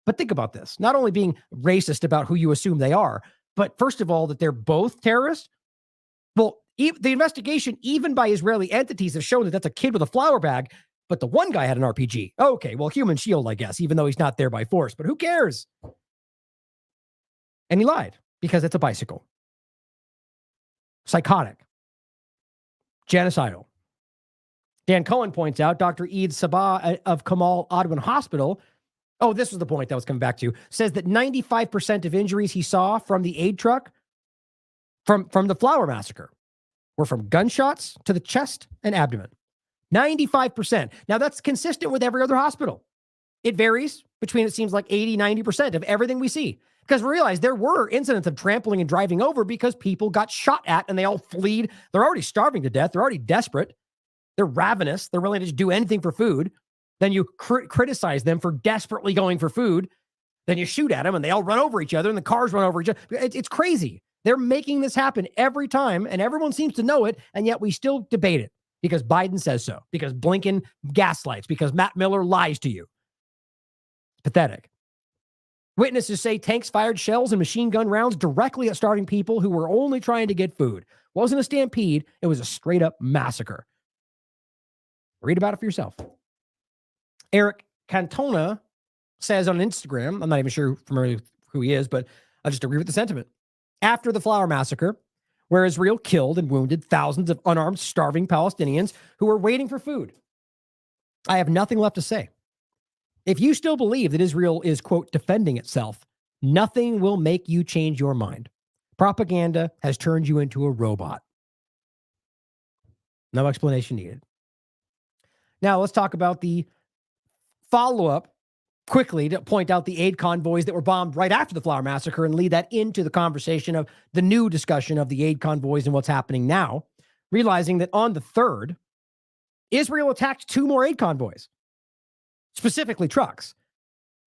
But think about this, not only being racist about who you assume they are, but first of all, that they're both terrorists. Well, the investigation, even by Israeli entities, have shown that that's a kid with a flour bag. But the one guy had an RPG. Okay, well, human shield, I guess, even though he's not there by force. But who cares? And he lied because it's a bicycle. Psychotic. Genocidal. Dan Cohen points out, Dr. Eid Sabah of Kamal Adwan Hospital, oh, this was the point that I was coming back to, says that 95% of injuries he saw from the aid truck from the flower massacre were from gunshots to the chest and abdomen. 95%. Now, that's consistent with every other hospital. It varies between, it seems like 80, 90% of everything we see. Because realize there were incidents of trampling and driving over because people got shot at and they all fled. They're already starving to death. They're already desperate. They're ravenous. They're willing to just do anything for food. Then you criticize them for desperately going for food. Then you shoot at them and they all run over each other and the cars run over each other. It's crazy. They're making this happen every time and everyone seems to know it. And yet we still debate it because Biden says so, because Blinken gaslights, because Matt Miller lies to you. Pathetic. Witnesses say tanks fired shells and machine gun rounds directly at starving people who were only trying to get food. It wasn't a stampede. It was a straight up massacre. Read about it for yourself. Eric Cantona says on Instagram, I'm not even sure familiar with who he is, but I just agree with the sentiment. After the Flower Massacre, where Israel killed and wounded thousands of unarmed, starving Palestinians who were waiting for food, I have nothing left to say. If you still believe that Israel is, quote, defending itself, nothing will make you change your mind. Propaganda has turned you into a robot. No explanation needed. Now let's talk about the follow-up quickly to point out the aid convoys that were bombed right after the Flower Massacre and lead that into the conversation of the new discussion of the aid convoys and what's happening now, realizing that on the 3rd, Israel attacked 2 more aid convoys. Specifically trucks.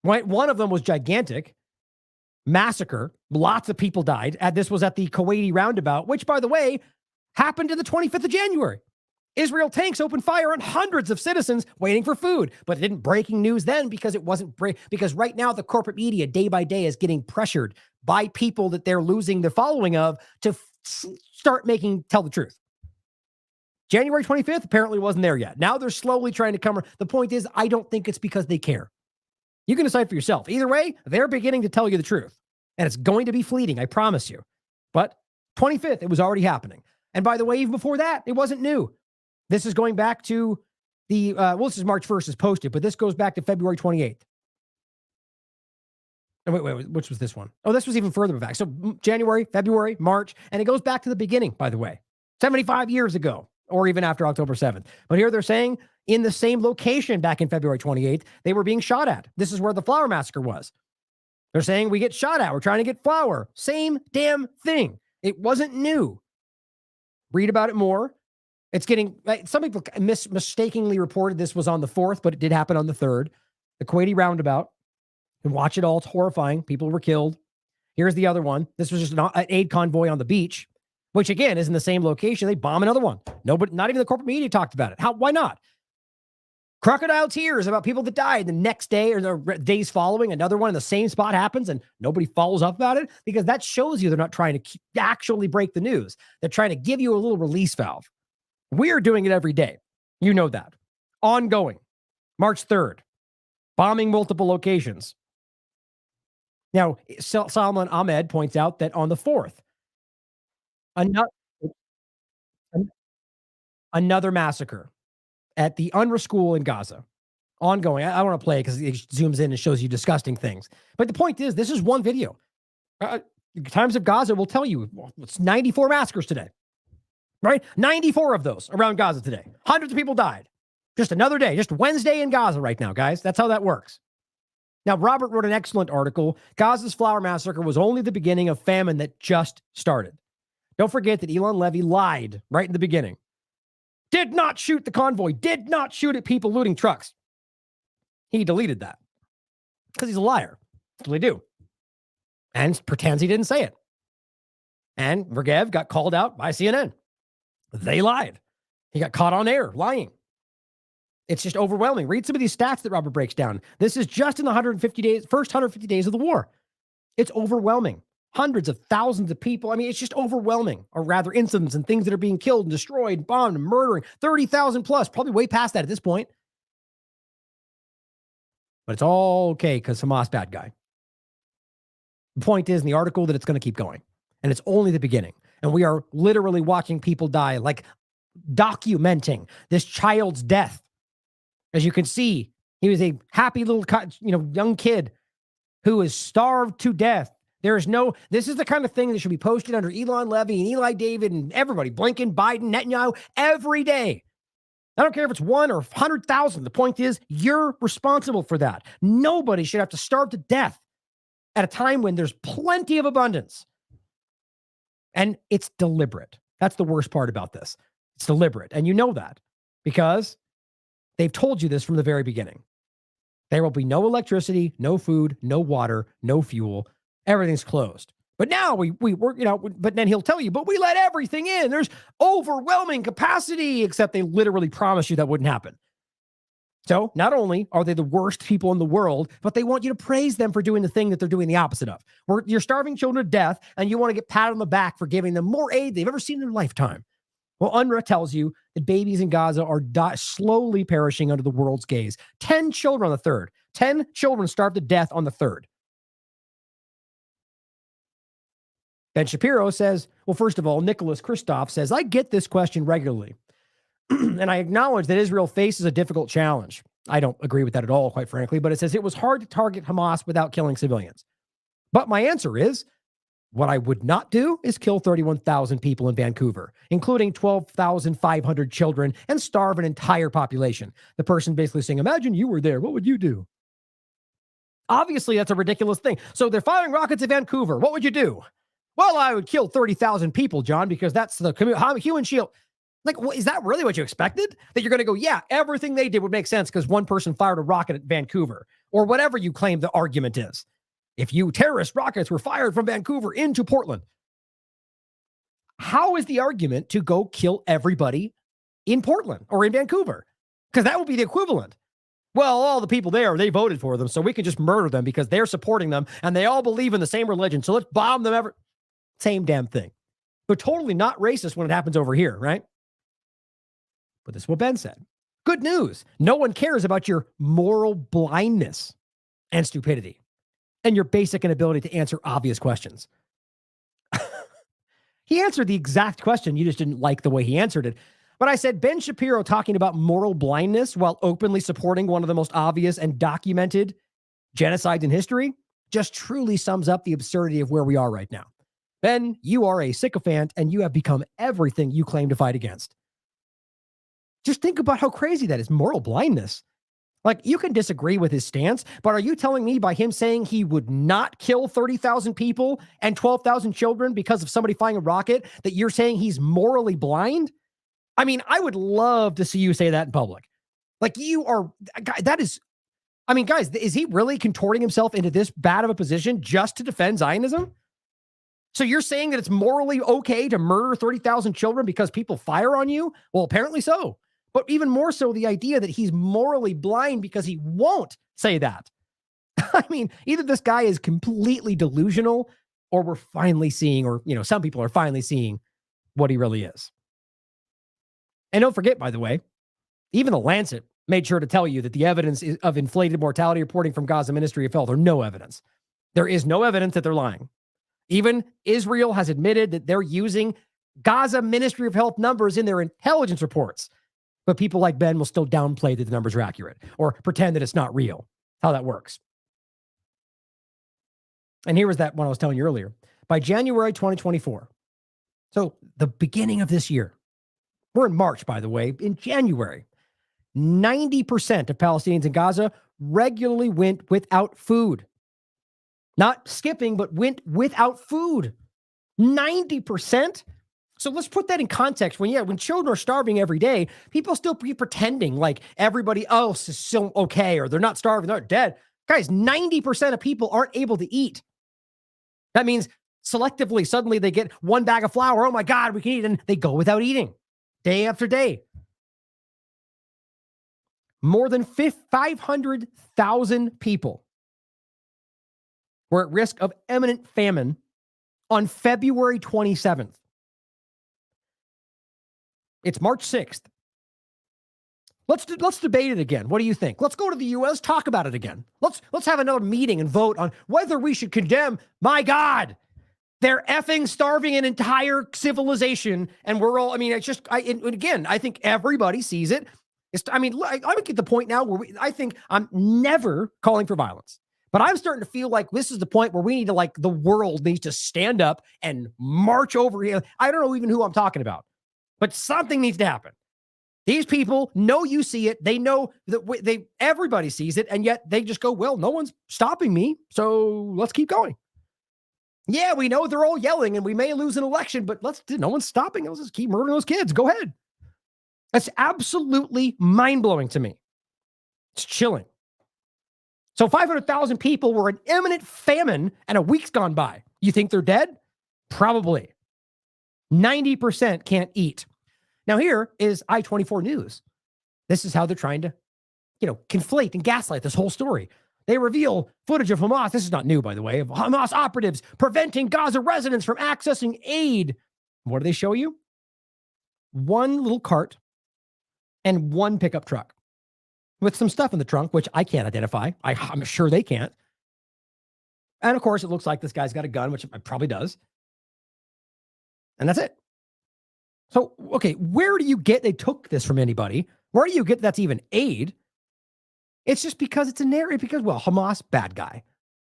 Right? One of them was gigantic. Massacre. Lots of people died. This was at the Kuwaiti roundabout, which, by the way, happened on the 25th of January. Israel tanks opened fire on hundreds of citizens waiting for food, but it didn't breaking news then because it wasn't because right now the corporate media day by day is getting pressured by people that they're losing the following of to start tell the truth. January 25th apparently wasn't there yet. Now they're slowly trying to come. The point is, I don't think it's because they care. You can decide for yourself. Either way, they're beginning to tell you the truth. And it's going to be fleeting, I promise you. But 25th, it was already happening. And by the way, even before that, it wasn't new. This is going back to the, this is March 1st is posted, but this goes back to February 28th. Oh, wait, which was this one? Oh, this was even further back. So January, February, March, and it goes back to the beginning, by the way, 75 years ago. Or even after October 7th. But here they're saying in the same location back in February 28th, they were being shot at. This is where the Flower Massacre was. They're saying we get shot at. We're trying to get flour. Same damn thing. It wasn't new. Read about it more. It's getting, some people mistakenly reported this was on the 4th, but it did happen on the 3rd. The Kuwaiti roundabout. And watch it all. It's horrifying. People were killed. Here's the other one. This was just an aid convoy on the beach, which again is in the same location. They bomb another one. Nobody, not even the corporate media talked about it. Why not? Crocodile tears about people that died. The next day or the days following, another one in the same spot happens and nobody follows up about it because that shows you they're not trying to actually break the news. They're trying to give you a little release valve. We're doing it every day. You know that. Ongoing. March 3rd. Bombing multiple locations. Now, Salman Ahmed points out that on the 4th, another massacre at the UNRWA school in Gaza. Ongoing. I want to play because it zooms in and shows you disgusting things. But the point is, this is one video. Times of Gaza will tell you it's 94 massacres today. Right? 94 of those around Gaza today. Hundreds of people died. Just another day. Just Wednesday in Gaza right now, guys. That's how that works. Now, Robert wrote an excellent article. Gaza's Flower Massacre was only the beginning of famine that just started. Don't forget that Elon Levy lied right in the beginning. Did not shoot the convoy. Did not shoot at people looting trucks. He deleted that because he's a liar. That's what they do. And pretends he didn't say it. And Regev got called out by CNN. They lied. He got caught on air lying. It's just overwhelming. Read some of these stats that Robert breaks down. This is just in the first 150 days of the war. It's overwhelming. Hundreds of thousands of people. I mean, it's just overwhelming, or rather incidents and things that are being killed and destroyed, bombed, and murdering. 30,000 plus, probably way past that at this point. But it's all okay because Hamas bad guy. The point is in the article that it's going to keep going. And it's only the beginning. And we are literally watching people die, like documenting this child's death. As you can see, he was a happy little, young kid who is starved to death. This is the kind of thing that should be posted under Elon Levy and Eli David and everybody, Blinken, Biden, Netanyahu, every day. I don't care if it's 1 or 100,000. The point is, you're responsible for that. Nobody should have to starve to death at a time when there's plenty of abundance. And it's deliberate. That's the worst part about this. It's deliberate. And you know that because they've told you this from the very beginning. There will be no electricity, no food, no water, no fuel. Everything's closed. But now but then he'll tell you, but we let everything in. There's overwhelming capacity, except they literally promise you that wouldn't happen. So not only are they the worst people in the world, but they want you to praise them for doing the thing that they're doing the opposite of. You're starving children to death, and you want to get patted on the back for giving them more aid they've ever seen in their lifetime. Well, UNRWA tells you that babies in Gaza are slowly perishing under the world's gaze. 10 children on the 3rd. 10 children starved to death on the 3rd. Ben Shapiro says, well, first of all, Nicholas Kristof says, I get this question regularly, and I acknowledge that Israel faces a difficult challenge. I don't agree with that at all, quite frankly, but it says it was hard to target Hamas without killing civilians. But my answer is, what I would not do is kill 31,000 people in Vancouver, including 12,500 children, and starve an entire population. The person basically saying, imagine you were there. What would you do? Obviously, that's a ridiculous thing. So they're firing rockets at Vancouver. What would you do? Well, I would kill 30,000 people, John, because that's the human shield. Like, is that really what you expected? That you're going to go, yeah, everything they did would make sense because one person fired a rocket at Vancouver, or whatever you claim the argument is. If terrorist rockets were fired from Vancouver into Portland, how is the argument to go kill everybody in Portland or in Vancouver? Because that would be the equivalent. Well, all the people there, they voted for them, so we can just murder them because they're supporting them and they all believe in the same religion. So let's bomb them Same damn thing. But totally not racist when it happens over here, right? But this is what Ben said. Good news. No one cares about your moral blindness and stupidity and your basic inability to answer obvious questions. He answered the exact question. You just didn't like the way he answered it. But I said, Ben Shapiro talking about moral blindness while openly supporting one of the most obvious and documented genocides in history just truly sums up the absurdity of where we are right now. Ben, you are a sycophant and you have become everything you claim to fight against. Just think about how crazy that is. Moral blindness. Like, you can disagree with his stance, but are you telling me by him saying he would not kill 30,000 people and 12,000 children because of somebody firing a rocket that you're saying he's morally blind? I mean, I would love to see you say that in public. Like, guys, is he really contorting himself into this bad of a position just to defend Zionism? So you're saying that it's morally okay to murder 30,000 children because people fire on you? Well, apparently so. But even more so, the idea that he's morally blind because he won't say that. I mean, either this guy is completely delusional or we're finally seeing, or, some people are finally seeing what he really is. And don't forget, by the way, even the Lancet made sure to tell you that the evidence of inflated mortality reporting from Gaza Ministry of Health are no evidence. There is no evidence that they're lying. Even Israel has admitted that they're using Gaza Ministry of Health numbers in their intelligence reports. But people like Ben will still downplay that the numbers are accurate or pretend that it's not real. How that works. And here was that one I was telling you earlier. By January 2024, so the beginning of this year, we're in March, by the way, in January, 90% of Palestinians in Gaza regularly went without food. Not skipping, but went without food. 90%? So let's put that in context. When children are starving every day, people still be pretending like everybody else is still okay, or they're not starving, they're dead. Guys, 90% of people aren't able to eat. That means selectively, suddenly they get one bag of flour. Oh my God, we can eat. And they go without eating day after day. More than 500,000 people were at risk of imminent famine on February 27th. It's March 6th. Let's debate it again. What do you think? Let's go to the U.S., talk about it again. Let's have another meeting and vote on whether we should condemn, my God, they're effing starving an entire civilization. And we're all, I think everybody sees it. I would get the point now where I think I'm never calling for violence. But I'm starting to feel like this is the point where we need to, like, the world needs to stand up and march over here. I don't know even who I'm talking about, but something needs to happen. These people know you see it. They know that everybody sees it, and yet they just go, well, no one's stopping me, so let's keep going. Yeah, we know they're all yelling and we may lose an election, but no one's stopping. Let's just keep murdering those kids. Go ahead. That's absolutely mind-blowing to me. It's chilling. So 500,000 people were in imminent famine and a week's gone by. You think they're dead? Probably. 90% can't eat. Now here is I-24 News. This is how they're trying to, conflate and gaslight this whole story. They reveal footage of Hamas. This is not new, by the way, of Hamas operatives preventing Gaza residents from accessing aid. What do they show you? One little cart and one pickup truck with some stuff in the trunk, which I can't identify. I'm sure they can't. And of course, it looks like this guy's got a gun, which it probably does. And that's it. So, okay, where do you get they took this from anybody? Where do you get that's even aid? It's just because it's a narrative, because, well, Hamas, bad guy.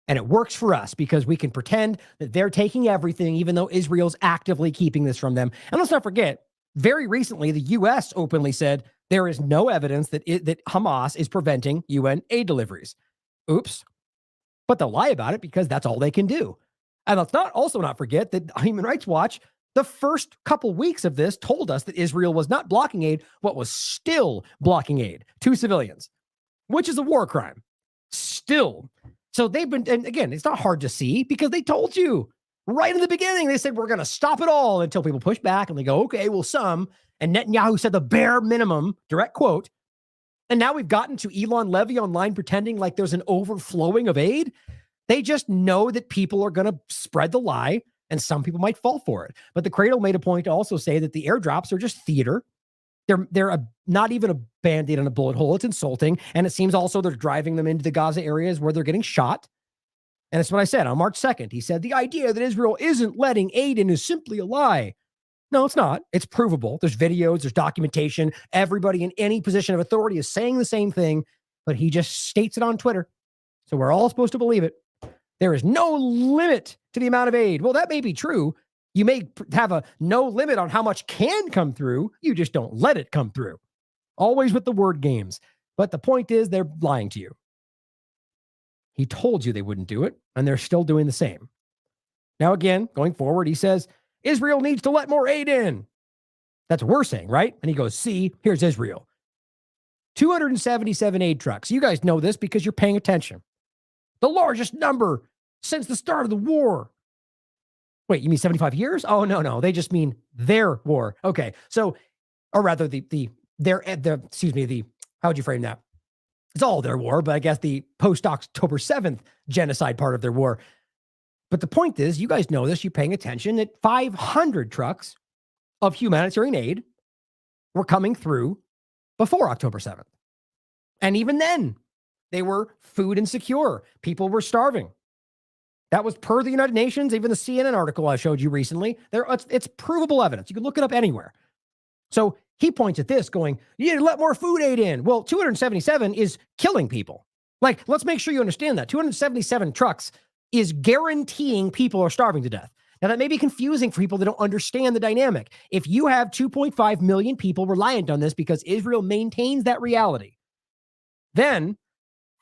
And it works for us because we can pretend that they're taking everything, even though Israel's actively keeping this from them. And let's not forget, very recently, the U.S. openly said there is no evidence that Hamas is preventing UN aid deliveries. Oops. But they'll lie about it because that's all they can do. And let's not forget that Human Rights Watch, the first couple weeks of this, told us that Israel was not blocking aid, but was still blocking aid to civilians, which is a war crime. Still. So they've been, and again, it's not hard to see because they told you right in the beginning. They said, we're going to stop it all, until people push back and they go, okay, well, some. And Netanyahu said the bare minimum, direct quote. And now we've gotten to Elon Levy online pretending like there's an overflowing of aid. They just know that people are going to spread the lie and some people might fall for it. But the Cradle made a point to also say that the airdrops are just theater. They're not even a Band-Aid on a bullet hole. It's insulting. And it seems also they're driving them into the Gaza areas where they're getting shot. And that's what I said on March 2nd. He said, the idea that Israel isn't letting aid in is simply a lie. No, it's not. It's provable. There's videos, there's documentation. Everybody in any position of authority is saying the same thing, but he just states it on Twitter. So we're all supposed to believe it. There is no limit to the amount of aid. Well, that may be true. You may have a no limit on how much can come through. You just don't let it come through. Always with the word games. But the point is, they're lying to you. He told you they wouldn't do it, and they're still doing the same. Now, again, going forward, he says, Israel needs to let more aid in. That's what we're saying, right? And he goes, see, here's Israel. 277 aid trucks. You guys know this because you're paying attention. The largest number since the start of the war. Wait, you mean 75 years? Oh, no. They just mean their war. Okay. So, or rather how would you frame that? It's all their war, but I guess the post-October 7th genocide part of their war. But the point is, you guys know this, you're paying attention, that 500 trucks of humanitarian aid were coming through before October 7th. And even then, they were food insecure. People were starving. That was per the United Nations, even the CNN article I showed you recently. It's provable evidence. You can look it up anywhere. So he points at this going, you need to let more food aid in. Well, 277 is killing people. Like, let's make sure you understand that. 277 trucks is guaranteeing people are starving to death. Now, that may be confusing for people that don't understand the dynamic. If you have 2.5 million people reliant on this because Israel maintains that reality, then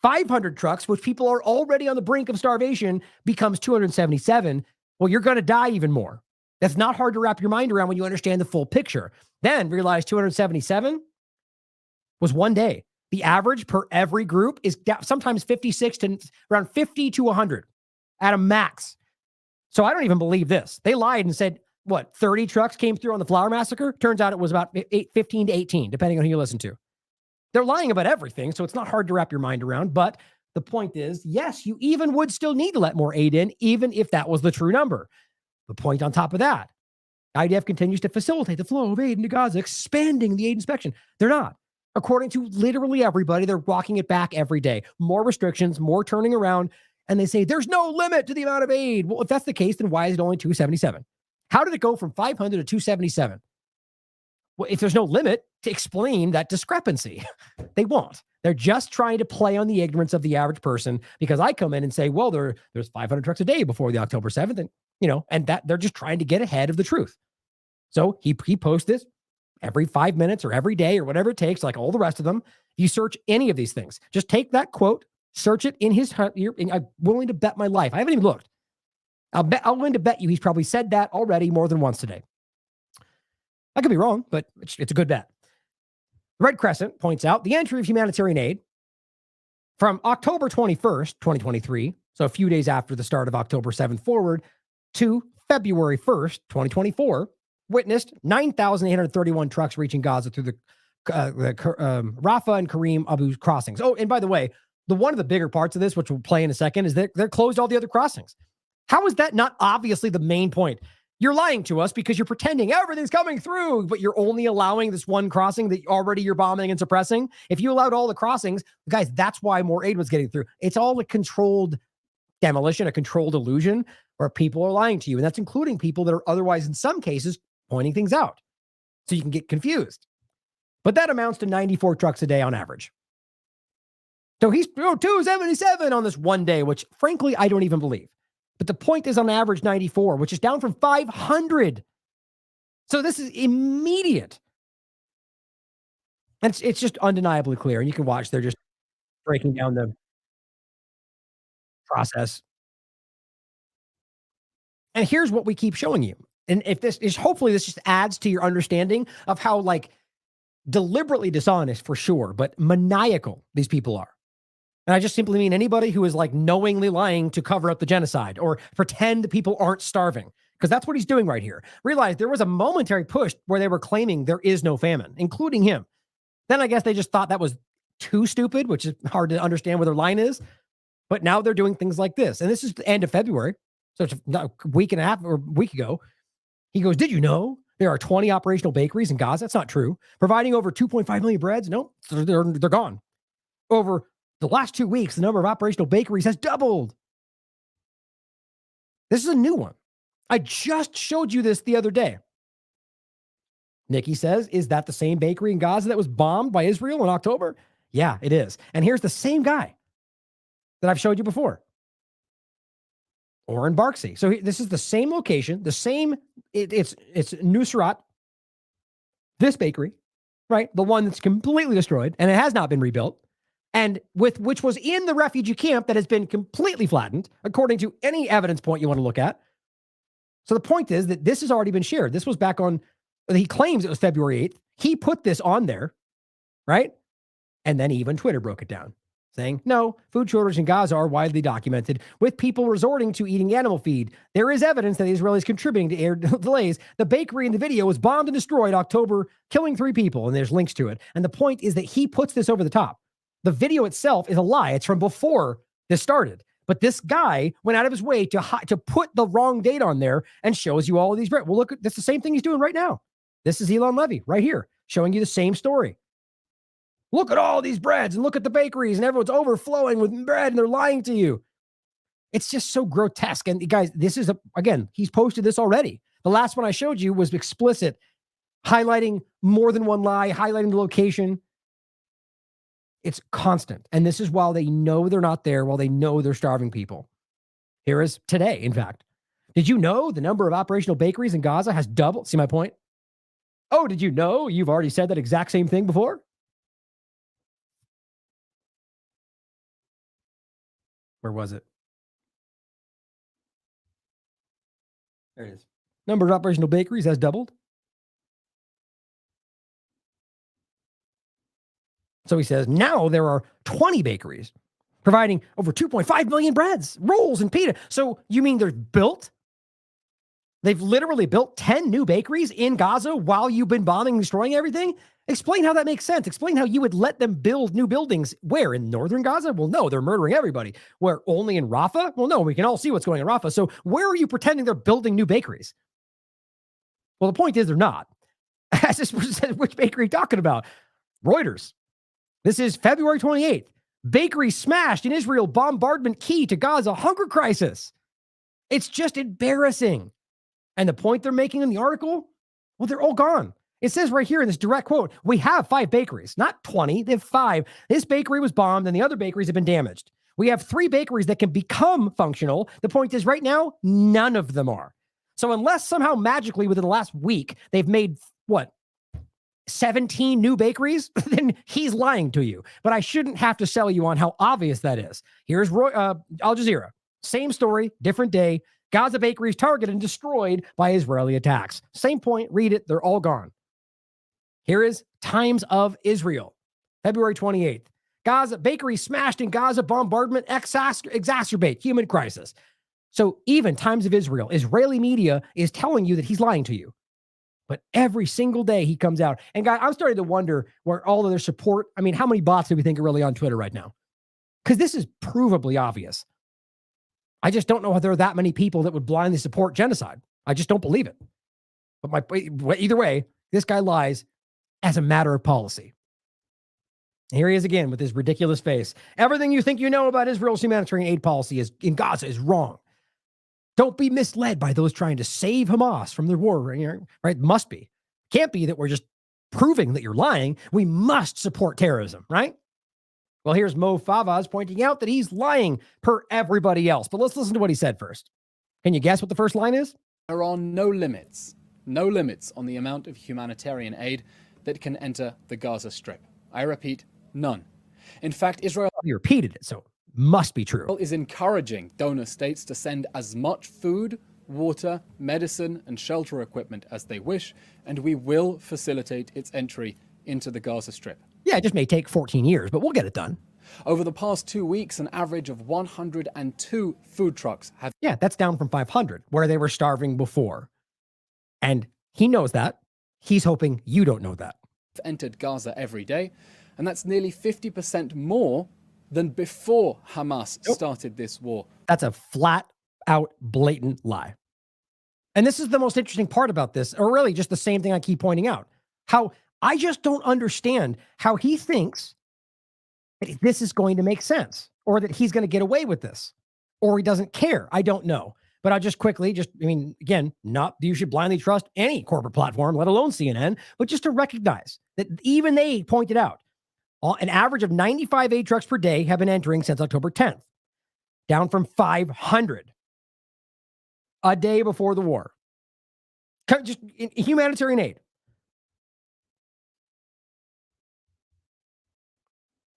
500 trucks, which people are already on the brink of starvation, becomes 277. Well, you're going to die even more. That's not hard to wrap your mind around when you understand the full picture. Then realize 277 was one day. The average per every group is sometimes 56 to around 50 to 100 at a max. So I don't even believe this. They lied and said, 30 trucks came through on the Flower Massacre? Turns out it was about 15 to 18, depending on who you listen to. They're lying about everything, so it's not hard to wrap your mind around. But the point is, yes, you even would still need to let more aid in, even if that was the true number. The point on top of that, IDF continues to facilitate the flow of aid into Gaza, expanding the aid inspection. They're not. According to literally everybody, they're walking it back every day. More restrictions, more turning around, and they say there's no limit to the amount of aid. Well, if that's the case, then why is it only 277? How did it go from 500 to 277? Well, if there's no limit, to explain that discrepancy. They won't. They're just trying to play on the ignorance of the average person, because I come in and say, well, there's 500 trucks a day before the October 7th. And, and that they're just trying to get ahead of the truth. So he posts this every 5 minutes or every day or whatever it takes, like all the rest of them. If you search any of these things, just take that quote, search it in his, I'm willing to bet my life. I haven't even looked. I'm willing to bet you he's probably said that already more than once today. I could be wrong, but it's a good bet. Red Crescent points out the entry of humanitarian aid from October 21st, 2023, so a few days after the start of October 7th forward, to February 1st, 2024, witnessed 9,831 trucks reaching Gaza through the Rafah and Karim Abu crossings. Oh, and by the way, one of the bigger parts of this, which we'll play in a second, is that they're closed all the other crossings. How is that not obviously the main point? You're lying to us because you're pretending everything's coming through, but you're only allowing this one crossing that already you're bombing and suppressing. If you allowed all the crossings, guys, that's why more aid was getting through. It's all a controlled demolition, a controlled illusion where people are lying to you. And that's including people that are otherwise, in some cases, pointing things out. So you can get confused. But that amounts to 94 trucks a day on average. So he's 277 on this one day, which frankly, I don't even believe. But the point is on average 94, which is down from 500. So this is immediate. And it's just undeniably clear. And you can watch, they're just breaking down the process. And here's what we keep showing you. And if this is, hopefully this just adds to your understanding of how deliberately dishonest for sure, but maniacal these people are. And I just simply mean anybody who is knowingly lying to cover up the genocide or pretend people aren't starving, because that's what he's doing right here. Realize there was a momentary push where they were claiming there is no famine, including him. Then I guess they just thought that was too stupid, which is hard to understand where their line is. But now they're doing things like this. And this is the end of February. So it's a week and a half or a week ago. He goes, did you know there are 20 operational bakeries in Gaza? That's not true. Providing over 2.5 million breads? No, they're gone. Over the last 2 weeks, the number of operational bakeries has doubled. This is a new one. I just showed you this the other day. Nikki says, is that the same bakery in Gaza that was bombed by Israel in October? Yeah, it is. And here's the same guy that I've showed you before. Oren Barksy. So this is the same location, the same, it's Nusrat, this bakery, right? The one that's completely destroyed and it has not been rebuilt. And which was in the refugee camp that has been completely flattened, according to any evidence point you want to look at. So the point is that this has already been shared. This was back on, he claims it was February 8th. He put this on there, right? And then even Twitter broke it down, saying, no, food shortages in Gaza are widely documented, with people resorting to eating animal feed. There is evidence that the Israelis contributing to air delays. The bakery in the video was bombed and destroyed October, killing 3 people, and there's links to it. And the point is that he puts this over the top. The video itself is a lie. It's from before this started. But this guy went out of his way to put the wrong date on there and shows you all of these. Well, look, that's the same thing he's doing right now. This is Elon Levy right here, showing you the same story. Look at all these breads and look at the bakeries and everyone's overflowing with bread and they're lying to you. It's just so grotesque. And guys, this is, again, he's posted this already. The last one I showed you was explicit, highlighting more than one lie, highlighting the location. It's constant. And this is while they know they're not there, while they know they're starving people. Here is today, in fact. Did you know the number of operational bakeries in Gaza has doubled? See my point? Oh, did you know you've already said that exact same thing before? Where was it? There it is. Number of operational bakeries has doubled. So he says, now there are 20 bakeries providing over 2.5 million breads, rolls, and pita. So you mean they're built? They've literally built 10 new bakeries in Gaza while you've been bombing and destroying everything? Explain how that makes sense. Explain how you would let them build new buildings. Where? In northern Gaza? Well, no, they're murdering everybody. Where? Only in Rafah? Well, no, we can all see what's going on in Rafah. So where are you pretending they're building new bakeries? Well, the point is they're not. As this person says, which bakery are you talking about? Reuters. This is February 28th. Bakery smashed in Israel, bombardment key to Gaza hunger crisis. It's just embarrassing. And the point they're making in the article, well, they're all gone. It says right here in this direct quote, we have 5 bakeries, not 20, they have 5. This bakery was bombed and the other bakeries have been damaged. We have 3 bakeries that can become functional. The point is right now, none of them are. So unless somehow magically within the last week, they've made, 17 new bakeries, then he's lying to you. But I shouldn't have to sell you on how obvious that is. Here's Al Jazeera. Same story, different day. Gaza bakeries targeted and destroyed by Israeli attacks. Same point, read it, they're all gone. Here is Times of Israel, February 28th. Gaza bakery smashed in Gaza bombardment exacerbate human crisis. So even Times of Israel, Israeli media is telling you that he's lying to you. But every single day he comes out. And guys, I'm starting to wonder where all of their support, I mean, how many bots do we think are really on Twitter right now? Because this is provably obvious. I just don't know if there are that many people that would blindly support genocide. I just don't believe it. But either way, this guy lies as a matter of policy. Here he is again with his ridiculous face. Everything you think you know about Israel's humanitarian aid policy in Gaza is wrong. Don't be misled by those trying to save Hamas from their war, right? Must be. Can't be that we're just proving that you're lying. We must support terrorism, right? Well, here's Mo Favaz pointing out that he's lying per everybody else. But let's listen to what he said first. Can you guess what the first line is? There are no limits on the amount of humanitarian aid that can enter the Gaza Strip. I repeat, none. In fact, Israel... You repeated it, so must be true. Is encouraging donor states to send as much food, water, medicine, and shelter equipment as they wish, and we will facilitate its entry into the Gaza Strip. Yeah, it just may take 14 years, but we'll get it done. Over the past 2 weeks, an average of 102 food trucks have... Yeah, that's down from 500, where they were starving before. And he knows that. He's hoping you don't know that. ...entered Gaza every day, and that's nearly 50% more than before Hamas started this war. That's a flat-out, blatant lie. And this is the most interesting part about this, or really just the same thing I keep pointing out. How I just don't understand how he thinks that this is going to make sense, or that he's going to get away with this, or he doesn't care. I don't know. But I'll just quickly, again, not you should blindly trust any corporate platform, let alone CNN, but just to recognize that even they pointed out an average of 95 aid trucks per day have been entering since October 10th, down from 500 a day before the war. Just humanitarian aid.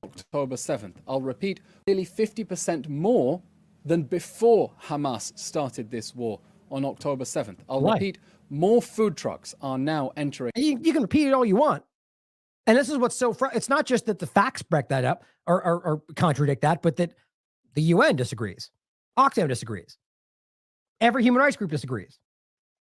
October 7th. I'll repeat, nearly 50% more than before Hamas started this war on October 7th. I'll repeat, more food trucks are now entering. You can repeat it all you want. And this is what's so it's not just that the facts back that up or contradict that, but that the UN disagrees. Oxfam disagrees. Every human rights group disagrees.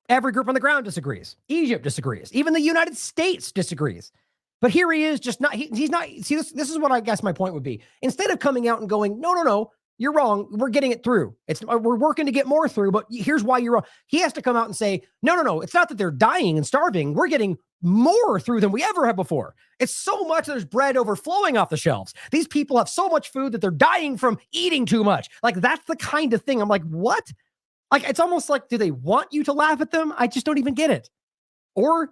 Every group on the ground disagrees. Egypt disagrees. Even the United States disagrees. But here he is, just not, he's not, see, this is what I guess my point would be. Instead of coming out and going, no, you're wrong, we're getting it through. We're working to get more through, but here's why you're wrong. He has to come out and say, no, it's not that they're dying and starving. We're getting more through than we ever have before. It's so much there's bread overflowing off the shelves. These people have so much food that they're dying from eating too much. Like, that's the kind of thing. I'm like, what? Like, it's almost like, do they want you to laugh at them? I just don't even get it. Or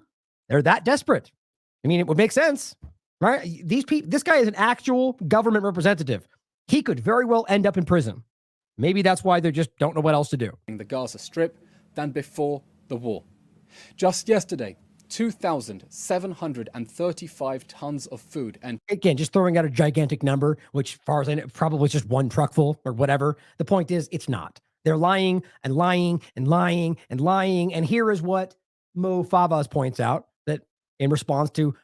they're that desperate. I mean, it would make sense, right? This guy is an actual government representative. He could very well end up in prison. Maybe that's why they just don't know what else to do. The Gaza Strip than before the war. Just yesterday, 2,735 tons of food. And again, just throwing out a gigantic number, which, as far as I know, probably just one truck full or whatever. The point is, it's not. They're lying and lying and lying and lying. And here is what Mo Favaz points out, that in response to,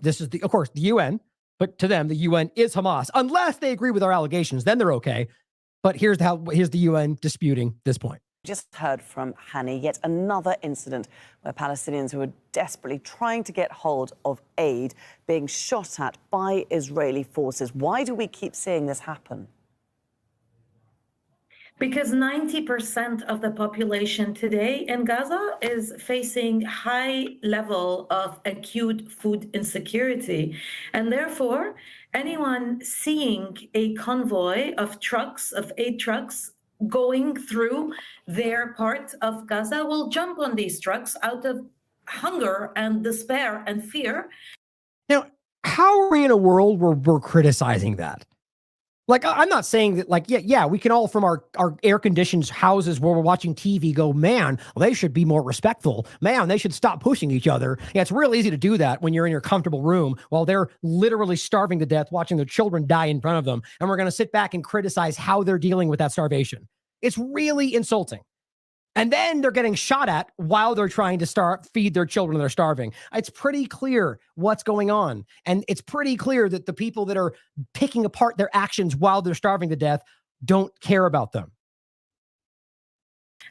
this is of course, the UN, but to them, the UN is Hamas. Unless they agree with our allegations, then they're okay. But here's the UN disputing this point. Just heard from Hani, yet another incident where Palestinians who are desperately trying to get hold of aid being shot at by Israeli forces. Why do we keep seeing this happen? Because 90% of the population today in Gaza is facing high level of acute food insecurity. And therefore, anyone seeing a convoy of trucks, of aid trucks, going through their part of Gaza will jump on these trucks out of hunger and despair and fear. Now, how are we in a world where we're criticizing that? Like, I'm not saying that, like, yeah, we can all from our air-conditioned houses where we're watching TV go, man, well, they should be more respectful. Man, they should stop pushing each other. Yeah, it's real easy to do that when you're in your comfortable room while they're literally starving to death, watching their children die in front of them. And we're going to sit back and criticize how they're dealing with that starvation. It's really insulting. And then they're getting shot at while they're trying to feed their children that are starving. It's pretty clear what's going on. And it's pretty clear that the people that are picking apart their actions while they're starving to death don't care about them.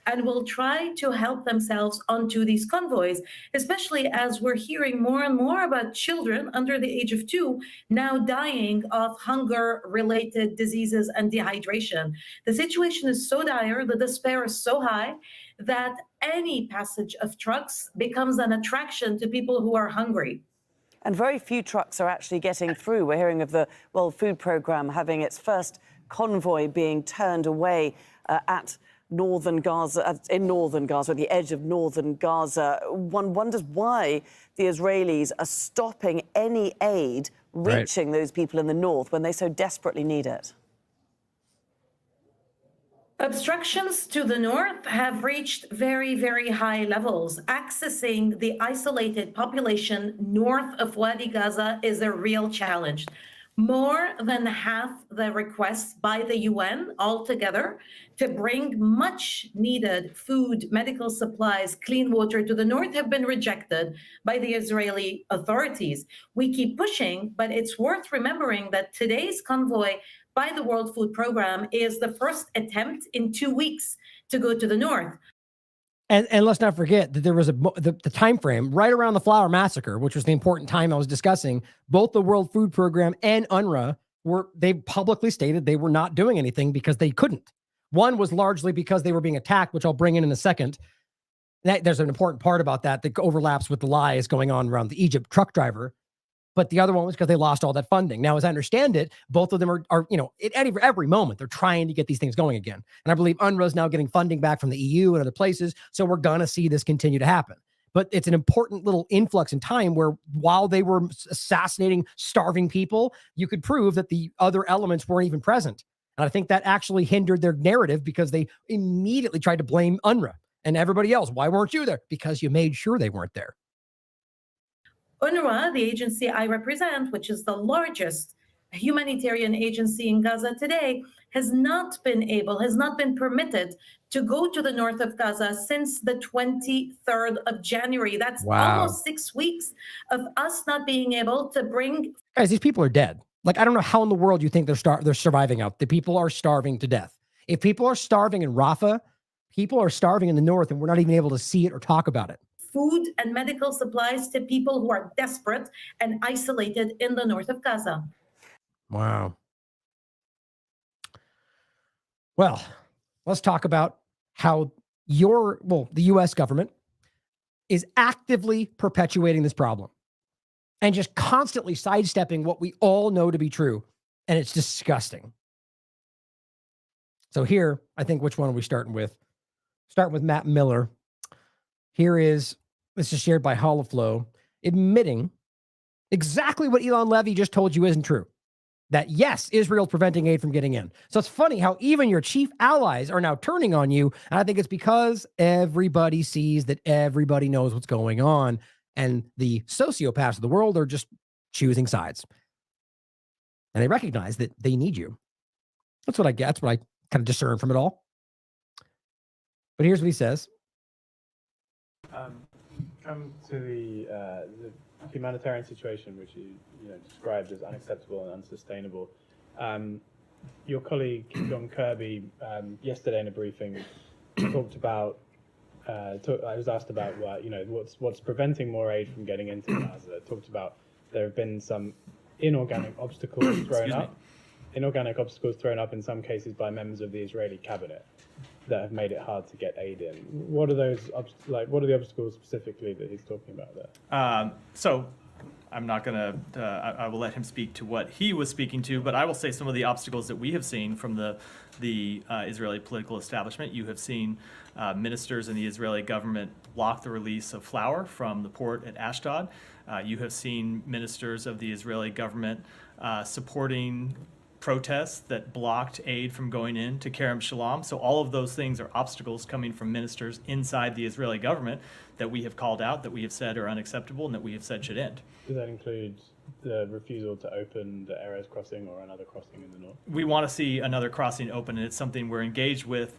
And will try to help themselves onto these convoys, especially as we're hearing more and more about children under the age of 2 now dying of hunger-related diseases and dehydration. The situation is so dire, the despair is so high, that any passage of trucks becomes an attraction to people who are hungry. And very few trucks are actually getting through. We're hearing of the World Food Programme having its first convoy being turned away at northern Gaza, in northern Gaza, at the edge of northern Gaza. One wonders why the Israelis are stopping any aid reaching those people in the north when they so desperately need it. Obstructions to the north have reached very, very high levels. Accessing the isolated population north of Wadi Gaza is a real challenge. More than half the requests by the UN altogether to bring much needed food, medical supplies, clean water to the north have been rejected by the Israeli authorities. We keep pushing, but it's worth remembering that today's convoy by the World Food Programme is the first attempt in 2 weeks to go to the north. And let's not forget that there was the time frame right around the Flower Massacre, which was the important time I was discussing. Both the World Food Programme and UNRWA they publicly stated they were not doing anything because they couldn't. One was largely because they were being attacked, which I'll bring in a second. There's an important part about that overlaps with the lies going on around the Egypt truck driver. But the other one was because they lost all that funding. Now, as I understand it, both of them are at every moment, they're trying to get these things going again. And I believe UNRWA is now getting funding back from the EU and other places. So we're going to see this continue to happen. But it's an important little influx in time where while they were assassinating starving people, you could prove that the other elements weren't even present. And I think that actually hindered their narrative because they immediately tried to blame UNRWA and everybody else. Why weren't you there? Because you made sure they weren't there. UNRWA, the agency I represent, which is the largest humanitarian agency in Gaza today, has not been permitted to go to the north of Gaza since the 23rd of January. That's almost 6 weeks of us not being able to bring. Guys, these people are dead. Like, I don't know how in the world you think they're surviving out. The people are starving to death. If people are starving in Rafah, people are starving in the north, and we're not even able to see it or talk about it. Food and medical supplies to people who are desperate and isolated in the north of Gaza. Wow. Well, let's talk about how the U.S. government is actively perpetuating this problem and just constantly sidestepping what we all know to be true. And it's disgusting. So here, I think, which one are we starting with? Start with Matt Miller. This is shared by Holoflow, admitting exactly what Elon Levy just told you isn't true. That yes, Israel's preventing aid from getting in. So it's funny how even your chief allies are now turning on you. And I think it's because everybody sees that everybody knows what's going on. And the sociopaths of the world are just choosing sides. And they recognize that they need you. That's what I get. That's what I kind of discern from it all. But here's what he says. Come to the humanitarian situation, which you described as unacceptable and unsustainable. Your colleague John Kirby yesterday in a briefing talked about. I was asked about what's preventing more aid from getting into Gaza. Talked about there have been some inorganic obstacles thrown up. Inorganic obstacles thrown up in some cases by members of the Israeli cabinet that have made it hard to get aid in. What are those what are the obstacles specifically that he's talking about there? So I'm not going to, I will let him speak to what he was speaking to, but I will say some of the obstacles that we have seen from the Israeli political establishment. You have seen ministers in the Israeli government block the release of flour from the port at Ashdod. You have seen ministers of the Israeli government supporting protests that blocked aid from going in to Kerem Shalom. So all of those things are obstacles coming from ministers inside the Israeli government that we have called out, that we have said are unacceptable, and that we have said should end. Does that include the refusal to open the Erez crossing or another crossing in the north? We want to see another crossing open, and it's something we're engaged with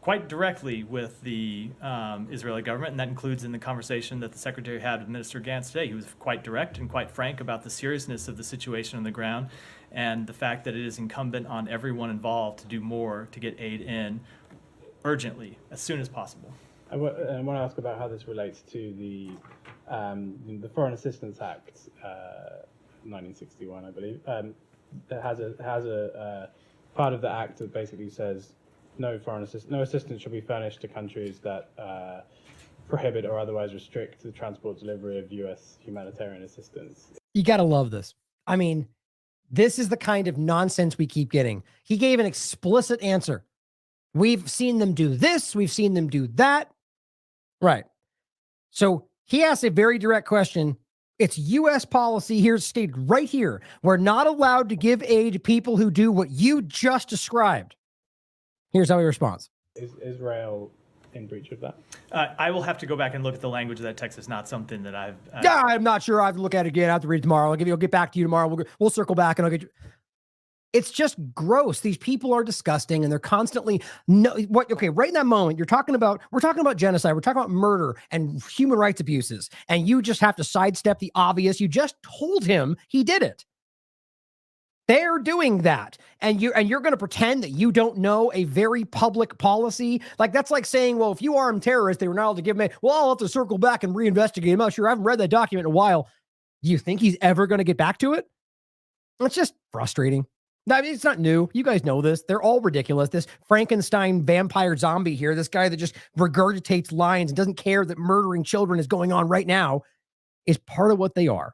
quite directly with the Israeli government, and that includes in the conversation that the Secretary had with Minister Gantz today. He was quite direct and quite frank about the seriousness of the situation on the ground and the fact that it is incumbent on everyone involved to do more to get aid in urgently, as soon as possible. I want to ask about how this relates to the Foreign Assistance Act, 1961, I believe. That has a part of the act that basically says no assistance shall be furnished to countries that prohibit or otherwise restrict the transport delivery of U.S. humanitarian assistance. You got to love this. I mean, this is the kind of nonsense we keep getting. He gave an explicit answer. We've seen them do this. We've seen them do that. Right. So he asked a very direct question. It's U.S. policy here stated right here. We're not allowed to give aid to people who do what you just described. Here's how he responds. Is Israel in breach of that? I will have to go back and look at the language of that text. It's not something that I've... Yeah, I'm not sure. I have to look at it again. I have to read it tomorrow. I'll get back to you tomorrow. We'll circle back and I'll get you. It's just gross. These people are disgusting and they're constantly right in that moment, we're talking about genocide. We're talking about murder and human rights abuses. And you just have to sidestep the obvious. You just told him he did it. They're doing that. And you're going to pretend that you don't know a very public policy. Like that's like saying, well, if you arm terrorists, they were not able to give me, well, I'll have to circle back and reinvestigate. I'm not sure. I haven't read that document in a while. Do you think he's ever going to get back to it? It's just frustrating. I mean, it's not new. You guys know this. They're all ridiculous. This Frankenstein vampire zombie here, this guy that just regurgitates lines and doesn't care that murdering children is going on right now, is part of what they are.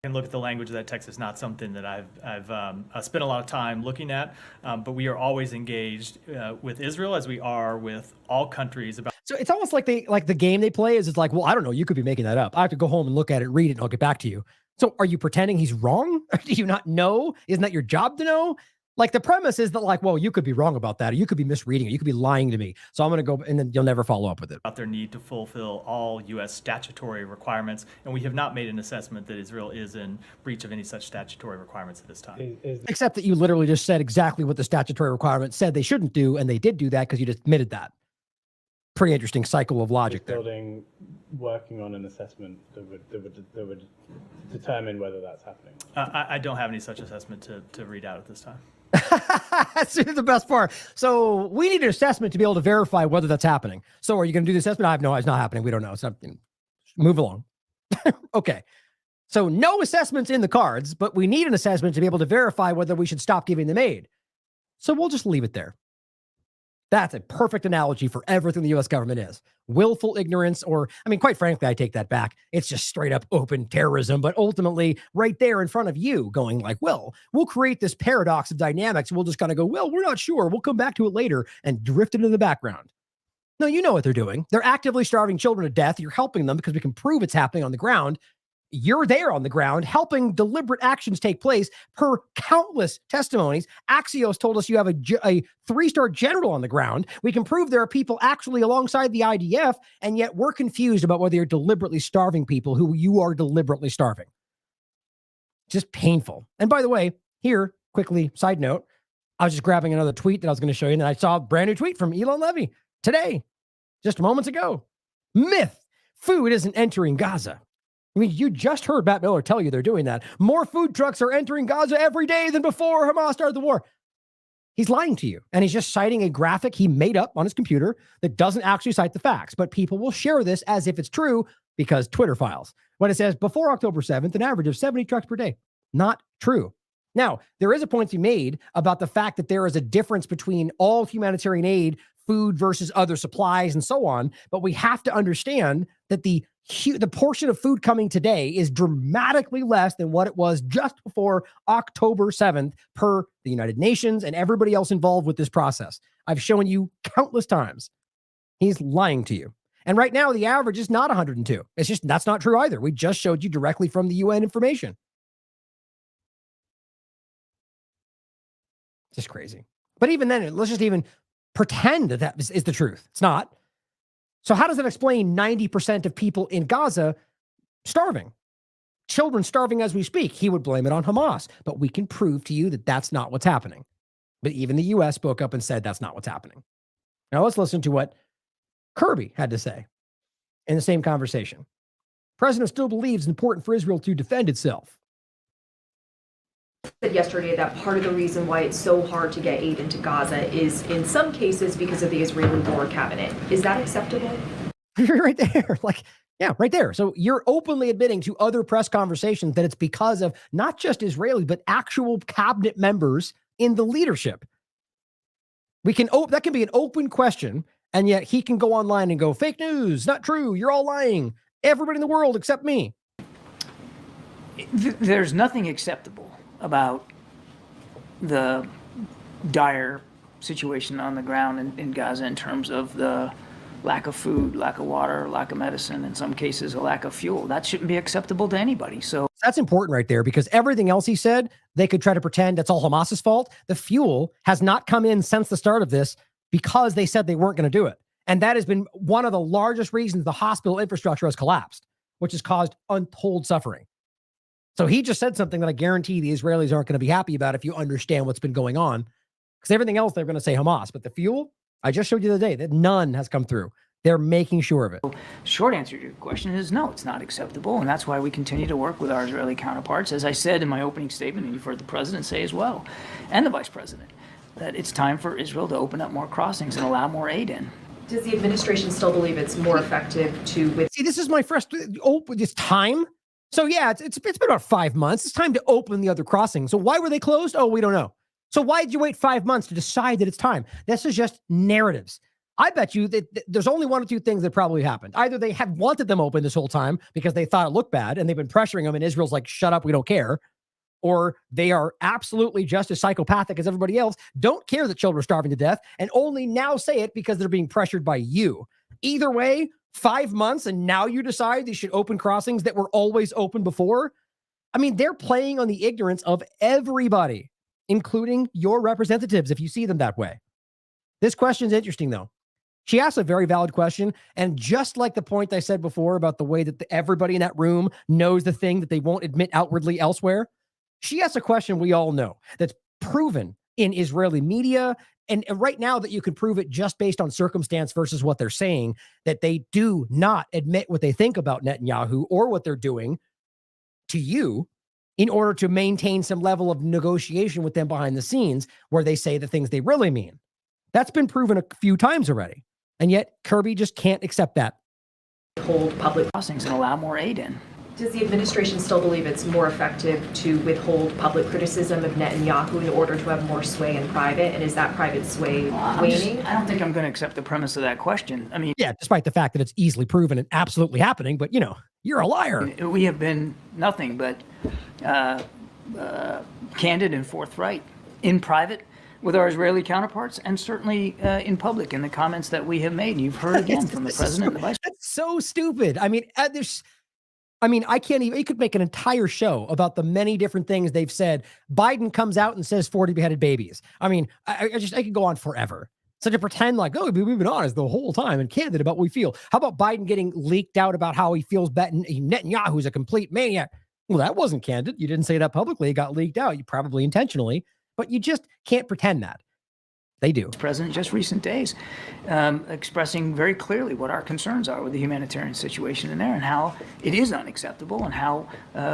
And look at the language of that text. It's not something that I've spent a lot of time looking at, but we are always engaged with Israel as we are with all countries. So it's almost like the game they play is it's like, well, I don't know. You could be making that up. I have to go home and look at it, read it, and I'll get back to you. So are you pretending he's wrong? Do you not know? Isn't that your job to know? Like the premise is that like, well, you could be wrong about that. Or you could be misreading it. You could be lying to me. So I'm going to go and then you'll never follow up with it. About their need to fulfill all U.S. statutory requirements. And we have not made an assessment that Israel is in breach of any such statutory requirements at this time. Except that you literally just said exactly what the statutory requirement said they shouldn't do. And they did do that because you just admitted that. Pretty interesting cycle of logic there. Working on an assessment that would determine whether that's happening. I don't have any such assessment to read out at this time. That's the best part. So we need an assessment to be able to verify whether that's happening. So are you going to do the assessment? I have no, it's not happening. We don't know. It's something. Move along. Okay. So no assessments in the cards, but we need an assessment to be able to verify whether we should stop giving them aid. So we'll just leave it there. That's a perfect analogy for everything the U.S. government is. Willful ignorance, or, I mean, quite frankly, I take that back. It's just straight up open terrorism, but ultimately right there in front of you going like, well, we'll create this paradox of dynamics. We'll just kind of go, well, we're not sure. We'll come back to it later and drift into the background. No, you know what they're doing. They're actively starving children to death. You're helping them because we can prove it's happening on the ground. You're there on the ground helping deliberate actions take place per countless testimonies. Axios told us you have a 3-star general on the ground. We can prove there are people actually alongside the IDF, and yet we're confused about whether you're deliberately starving people who you are deliberately starving. Just painful. And by the way, here, quickly, side note, I was just grabbing another tweet that I was going to show you, and I saw a brand new tweet from Elon Levy today, just moments ago. Myth, food isn't entering Gaza. I mean, you just heard Matt Miller tell you they're doing that. More food trucks are entering Gaza every day than before Hamas started the war. He's lying to you. And he's just citing a graphic he made up on his computer that doesn't actually cite the facts. But people will share this as if it's true because Twitter files. When it says before October 7th, an average of 70 trucks per day. Not true. Now, there is a point to be made about the fact that there is a difference between all humanitarian aid food versus other supplies and so on. But we have to understand that the portion of food coming today is dramatically less than what it was just before October 7th per the United Nations and everybody else involved with this process. I've shown you countless times. He's lying to you. And right now, the average is not 102. It's just, that's not true either. We just showed you directly from the UN information. Just crazy. But even then, let's just even pretend that is the truth. It's not. So how does that explain 90% of people in Gaza starving? Children starving as we speak. He would blame it on Hamas. But we can prove to you that that's not what's happening. But even the U.S. spoke up and said that's not what's happening. Now let's listen to what Kirby had to say in the same conversation. President still believes it's important for Israel to defend itself. Said yesterday that part of the reason why it's so hard to get aid into Gaza is in some cases because of the Israeli war cabinet. Is that acceptable? Right there. Like, yeah, right there. So you're openly admitting to other press conversations that it's because of not just Israeli, but actual cabinet members in the leadership. That can be an open question. And yet he can go online and go, fake news, not true. You're all lying. Everybody in the world except me. There's nothing acceptable about the dire situation on the ground in Gaza in terms of the lack of food, lack of water, lack of medicine, in some cases, a lack of fuel. That shouldn't be acceptable to anybody. So that's important right there, because everything else he said, they could try to pretend that's all Hamas's fault. The fuel has not come in since the start of this because they said they weren't going to do it. And that has been one of the largest reasons the hospital infrastructure has collapsed, which has caused untold suffering. So he just said something that I guarantee the Israelis aren't going to be happy about if you understand what's been going on. Because everything else, they're going to say Hamas. But the fuel, I just showed you the other day that none has come through. They're making sure of it. Short answer to your question is no, it's not acceptable. And that's why we continue to work with our Israeli counterparts. As I said in my opening statement, and you've heard the president say as well, and the vice president, that it's time for Israel to open up more crossings and allow more aid in. Does the administration still believe it's more effective to... See, this is my first... It's time. So yeah, it's been about 5 months. It's time to open the other crossings. So why were they closed? Oh, we don't know. So why did you wait 5 months to decide that it's time? This is just narratives. I bet you that there's only one or two things that probably happened. Either they have wanted them open this whole time because they thought it looked bad and they've been pressuring them and Israel's like, shut up, we don't care. Or they are absolutely just as psychopathic as everybody else, don't care that children are starving to death, and only now say it because they're being pressured by you. Either way, 5 months and now you decide they should open crossings that were always open before. I mean, they're playing on the ignorance of everybody, including your representatives, if you see them that way. This question is interesting, though. She asked a very valid question, and just like the point I said before about the way that everybody in that room knows the thing that they won't admit outwardly elsewhere, she asked a question we all know that's proven in Israeli media, and right now that you can prove it just based on circumstance versus what they're saying, that they do not admit what they think about Netanyahu or what they're doing to you in order to maintain some level of negotiation with them behind the scenes where they say the things they really mean. That's been proven a few times already. And yet Kirby just can't accept that. Hold public crossings and allow more aid in. Does the administration still believe it's more effective to withhold public criticism of Netanyahu in order to have more sway in private? And is that private sway waning? I don't think I'm going to accept the premise of that question. I mean, yeah, despite the fact that it's easily proven and absolutely happening, but you're a liar. We have been nothing but candid and forthright in private with our Israeli counterparts, and certainly in public in the comments that we have made. You've heard again from the president and the vice. That's so stupid. I mean, I can't even, you could make an entire show about the many different things they've said. Biden comes out and says 40 beheaded babies. I mean, I could go on forever. So to pretend like, oh, we've been honest the whole time and candid about what we feel. How about Biden getting leaked out about how he feels Netanyahu's a complete maniac? Well, that wasn't candid. You didn't say that publicly. It got leaked out. You probably intentionally, but you just can't pretend that. They do. President just recent days expressing very clearly what our concerns are with the humanitarian situation in there and how it is unacceptable and how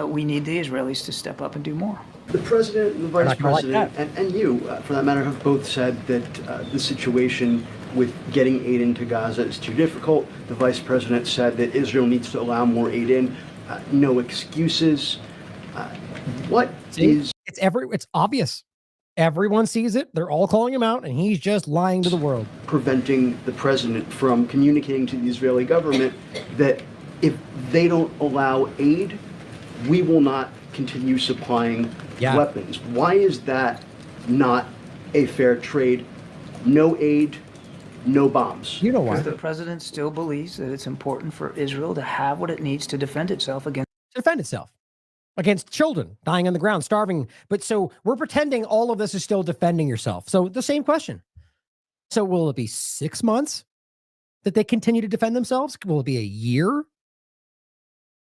we need the Israelis to step up and do more. The president and the vice president and you, for that matter, have both said that the situation with getting aid into Gaza is too difficult. The vice president said that Israel needs to allow more aid in. No excuses. It's obvious. Everyone sees it. They're all calling him out, and he's just lying to the world. Preventing the president from communicating to the Israeli government that if they don't allow aid, we will not continue supplying weapons. Why is that not a fair trade? No aid, no bombs. You know why? Because the president still believes that it's important for Israel to have what it needs to defend itself against children dying on the ground, starving. But so we're pretending all of this is still defending yourself. So the same question. So will it be 6 months that they continue to defend themselves? Will it be a year?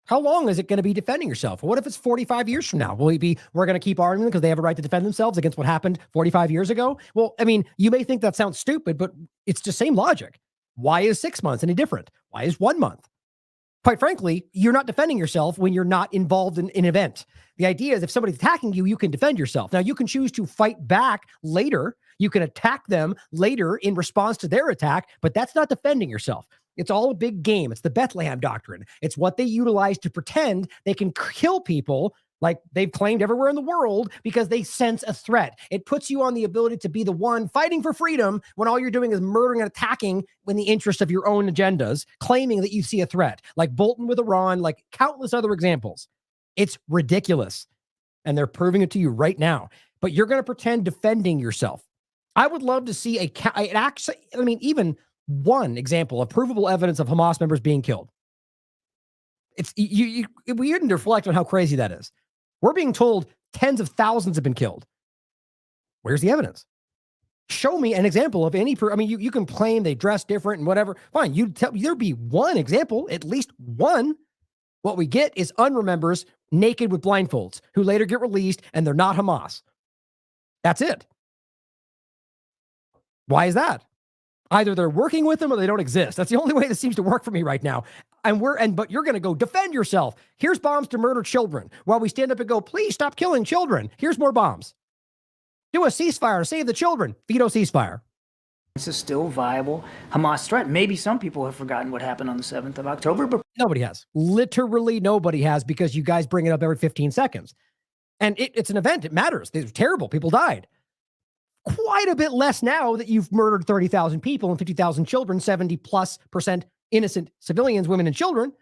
How long is it going to be defending yourself? What if it's 45 years from now? Will it be, we're going to keep arguing because they have a right to defend themselves against what happened 45 years ago? Well, I mean, you may think that sounds stupid, but it's the same logic. Why is 6 months any different? Why is 1 month? Quite frankly, you're not defending yourself when you're not involved in an event. The idea is if somebody's attacking you, you can defend yourself. Now, you can choose to fight back later. You can attack them later in response to their attack, but that's not defending yourself. It's all a big game. It's the Bethlehem doctrine. It's what they utilize to pretend they can kill people like they've claimed everywhere in the world because they sense a threat. It puts you on the ability to be the one fighting for freedom when all you're doing is murdering and attacking in the interest of your own agendas, claiming that you see a threat, like Bolton with Iran, like countless other examples. It's ridiculous. And they're proving it to you right now. But you're going to pretend defending yourself. I would love to see even one example of provable evidence of Hamas members being killed. It's we didn't reflect on how crazy that is. We're being told tens of thousands have been killed. Where's the evidence? Show me an example of any. You can claim they dress different and whatever. Fine, there'd be one example, at least one. What we get is unremembers naked with blindfolds who later get released and they're not Hamas. That's it. Why is that? Either they're working with them or they don't exist. That's the only way this seems to work for me right now. But you're going to go defend yourself. Here's bombs to murder children. While we stand up and go, please stop killing children. Here's more bombs. Do a ceasefire to save the children. Veto ceasefire. It's a still viable Hamas threat. Maybe some people have forgotten what happened on the 7th of October, but nobody has. Literally nobody has, because you guys bring it up every 15 seconds. And it's an event. It matters. It's terrible. People died. Quite a bit less now that you've murdered 30,000 people and 50,000 children, 70+% innocent civilians, women and children.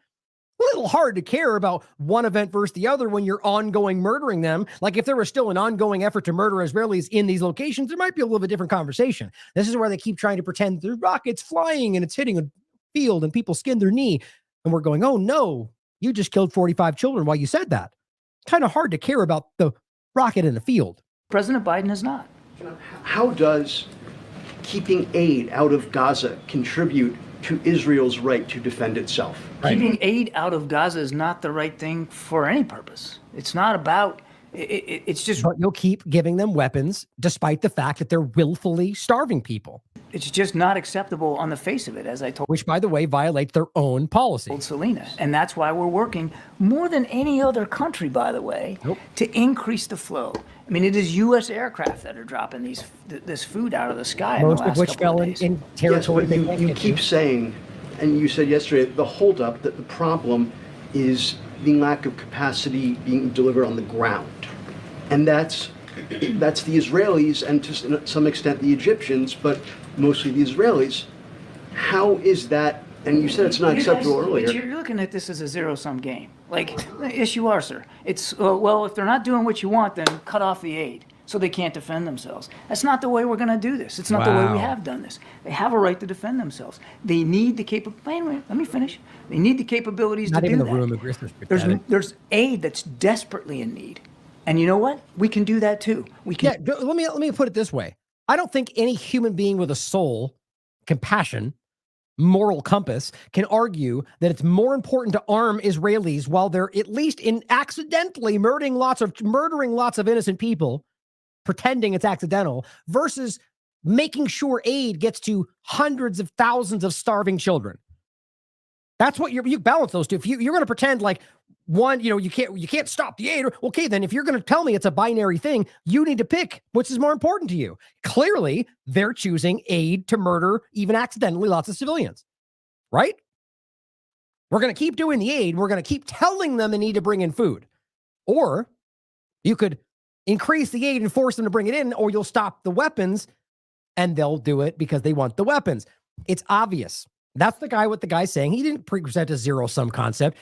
A little hard to care about one event versus the other when you're ongoing murdering them. Like if there was still an ongoing effort to murder Israelis in these locations, there might be a little bit different conversation. This is where they keep trying to pretend there's rockets flying and it's hitting a field and people skin their knee. And we're going, oh no, you just killed 45 children while you said that. Kind of hard to care about the rocket in the field. President Biden has not. How does keeping aid out of Gaza contribute to Israel's right to defend itself? Keeping aid out of Gaza is not the right thing for any purpose. It's not about, it's just... But you'll keep giving them weapons despite the fact that they're willfully starving people. It's just not acceptable on the face of it, as I told... Which, by the way, violates their own policy. Selena. And that's why we're working more than any other country, by the way, to increase the flow. I mean, it is U.S. aircraft that are dropping this food out of the sky. Most of which fell in territory. Yes, but you keep saying, and you said yesterday, the holdup, that the problem is the lack of capacity being delivered on the ground. And that's the Israelis and to some extent the Egyptians, but mostly the Israelis. How is that? And you said it's not acceptable earlier. You're looking at this as a zero-sum game. Like, yes, you are, sir. It's, well, if they're not doing what you want, then cut off the aid so they can't defend themselves. That's not the way we're going to do this. It's not the way we have done this. They have a right to defend themselves. They need the capability. Let me finish. They need the capabilities to do that. Not even the room. There's aid that's desperately in need. And you know what? We can do that too. We can. Yeah, let me put it this way. I don't think any human being with a soul, compassion, moral compass can argue that it's more important to arm Israelis while they're at least accidentally murdering lots of innocent people, pretending it's accidental, versus making sure aid gets to hundreds of thousands of starving children. That's what you balance those two. If you're going to pretend like one, you can't stop the aid. Okay, then if you're going to tell me it's a binary thing, you need to pick which is more important to you. Clearly, they're choosing aid to murder, even accidentally, lots of civilians, right? We're going to keep doing the aid. We're going to keep telling them they need to bring in food. Or you could Increase the aid and force them to bring it in, or you'll stop the weapons, and they'll do it because they want the weapons. It's obvious. That's the guy, what the guy's saying. He didn't present a zero-sum concept.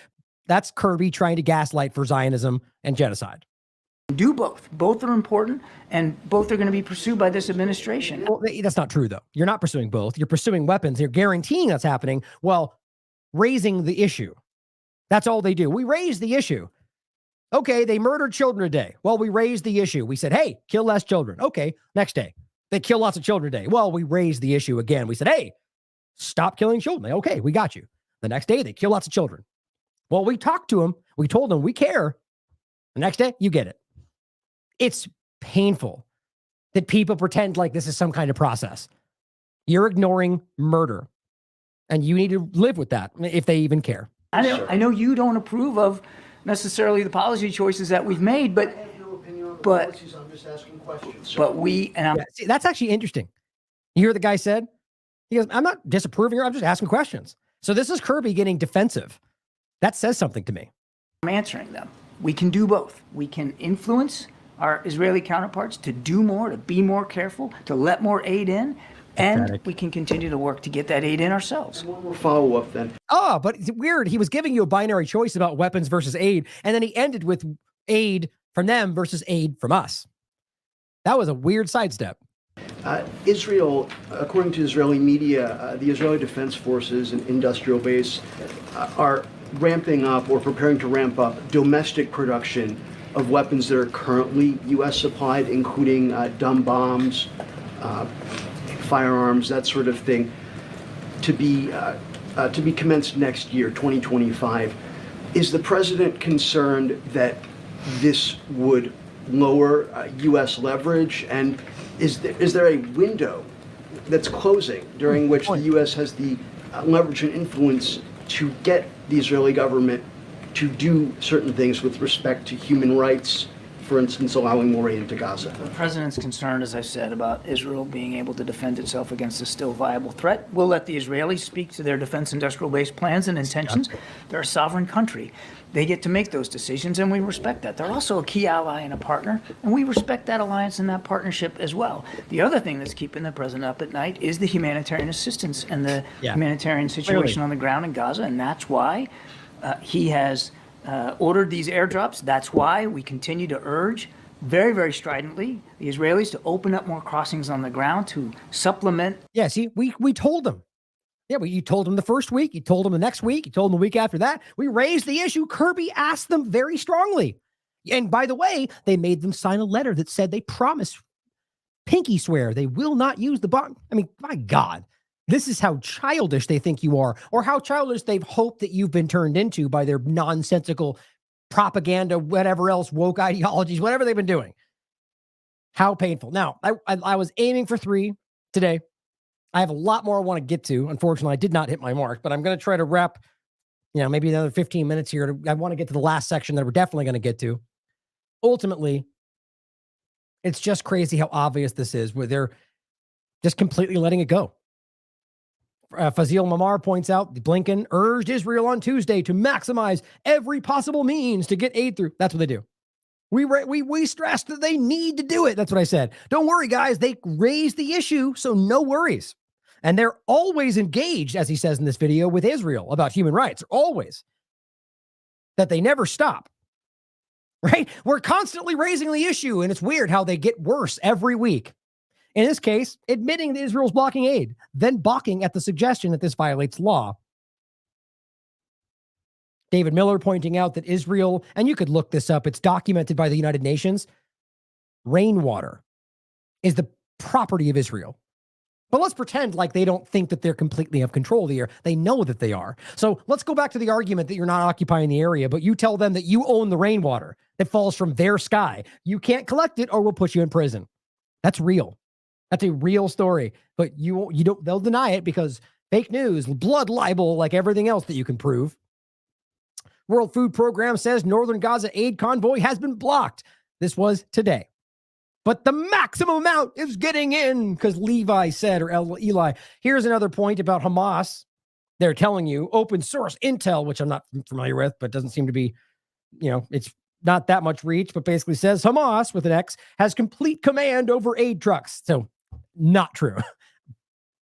That's Kirby trying to gaslight for Zionism and genocide. Do both. Both are important, and both are going to be pursued by this administration. Well, that's not true, though. You're not pursuing both. You're pursuing weapons. You're guaranteeing that's happening while raising the issue. That's all they do. We raise the issue. Okay, they murdered children today. Well, we raised the issue. We said, hey, kill less children. Okay, next day. They kill lots of children today. Well, we raised the issue again. We said, hey, stop killing children. Okay, we got you. The next day, they kill lots of children. Well, we talked to them. We told them we care. The next day, you get it. It's painful that people pretend like this is some kind of process. You're ignoring murder, and you need to live with that if they even care. I know you don't approve of necessarily the policy choices that we've made, but I'm just asking questions. See, that's actually interesting. You hear what the guy said? He goes, I'm not disapproving her. I'm just asking questions. So this is Kirby getting defensive. That says something to me. I'm answering them. We can do both. We can influence our Israeli counterparts to do more, to be more careful, to let more aid in, and we can continue to work to get that aid in ourselves. One more follow-up then. Oh, but it's weird. He was giving you a binary choice about weapons versus aid, and then he ended with aid from them versus aid from us. That was a weird sidestep. Israel, according to Israeli media, the Israeli Defense Forces and industrial base are ramping up or preparing to ramp up domestic production of weapons that are currently U.S. supplied, including dumb bombs, firearms, that sort of thing, to be commenced next year, 2025. Is the president concerned that this would lower U.S. leverage? And is there a window that's closing during which the U.S. has the leverage and influence to get the Israeli government to do certain things with respect to human rights, for instance, allowing more aid into Gaza? The president's concerned, as I said, about Israel being able to defend itself against a still viable threat. We'll let the Israelis speak to their defense industrial base plans and intentions. They're a sovereign country. They get to make those decisions, and we respect that. They're also a key ally and a partner, and we respect that alliance and that partnership as well. The other thing that's keeping the president up at night is the humanitarian assistance and the humanitarian situation on the ground in Gaza, and that's why he has ordered these airdrops. That's why we continue to urge very, very stridently the Israelis to open up more crossings on the ground to supplement. Yeah, see, we told them. Yeah, you told them the first week. You told them the next week. You told them the week after that. We raised the issue. Kirby asked them very strongly. And by the way, they made them sign a letter that said they promise, pinky swear, they will not use the bomb. I mean, my God. This is how childish they think you are, or how childish they've hoped that you've been turned into by their nonsensical propaganda, whatever else, woke ideologies, whatever they've been doing. How painful. Now, I was aiming for 3 today. I have a lot more I want to get to. Unfortunately, I did not hit my mark, but I'm going to try to wrap, maybe another 15 minutes here. I want to get to the last section that we're definitely going to get to. Ultimately, it's just crazy how obvious this is, where they're just completely letting it go. Fazil Mamar points out Blinken urged Israel on Tuesday to maximize every possible means to get aid through. That's what they do. We stressed that they need to do it. That's what I said. Don't worry, guys. They raised the issue, so no worries. And they're always engaged, as he says in this video, with Israel about human rights. Always. That they never stop. Right? We're constantly raising the issue, and it's weird how they get worse every week. In this case, admitting that Israel's blocking aid, then balking at the suggestion that this violates law. David Miller pointing out that Israel, and you could look this up, it's documented by the United Nations, rainwater is the property of Israel. But let's pretend like they don't think that they're completely of control of the air. They know that they are. So let's go back to the argument that you're not occupying the area, but you tell them that you own the rainwater that falls from their sky. You can't collect it or we'll put you in prison. That's real. That's a real story, but you don't, they'll deny it because fake news, blood libel, like everything else that you can prove. World Food Program says Northern Gaza aid convoy has been blocked. This was today. But the maximum amount is getting in because Levi said, or Eli. Here's another point about Hamas. They're telling you open source intel, which I'm not familiar with, but doesn't seem to be, it's not that much reach, but basically says Hamas with an X has complete command over aid trucks. So not true.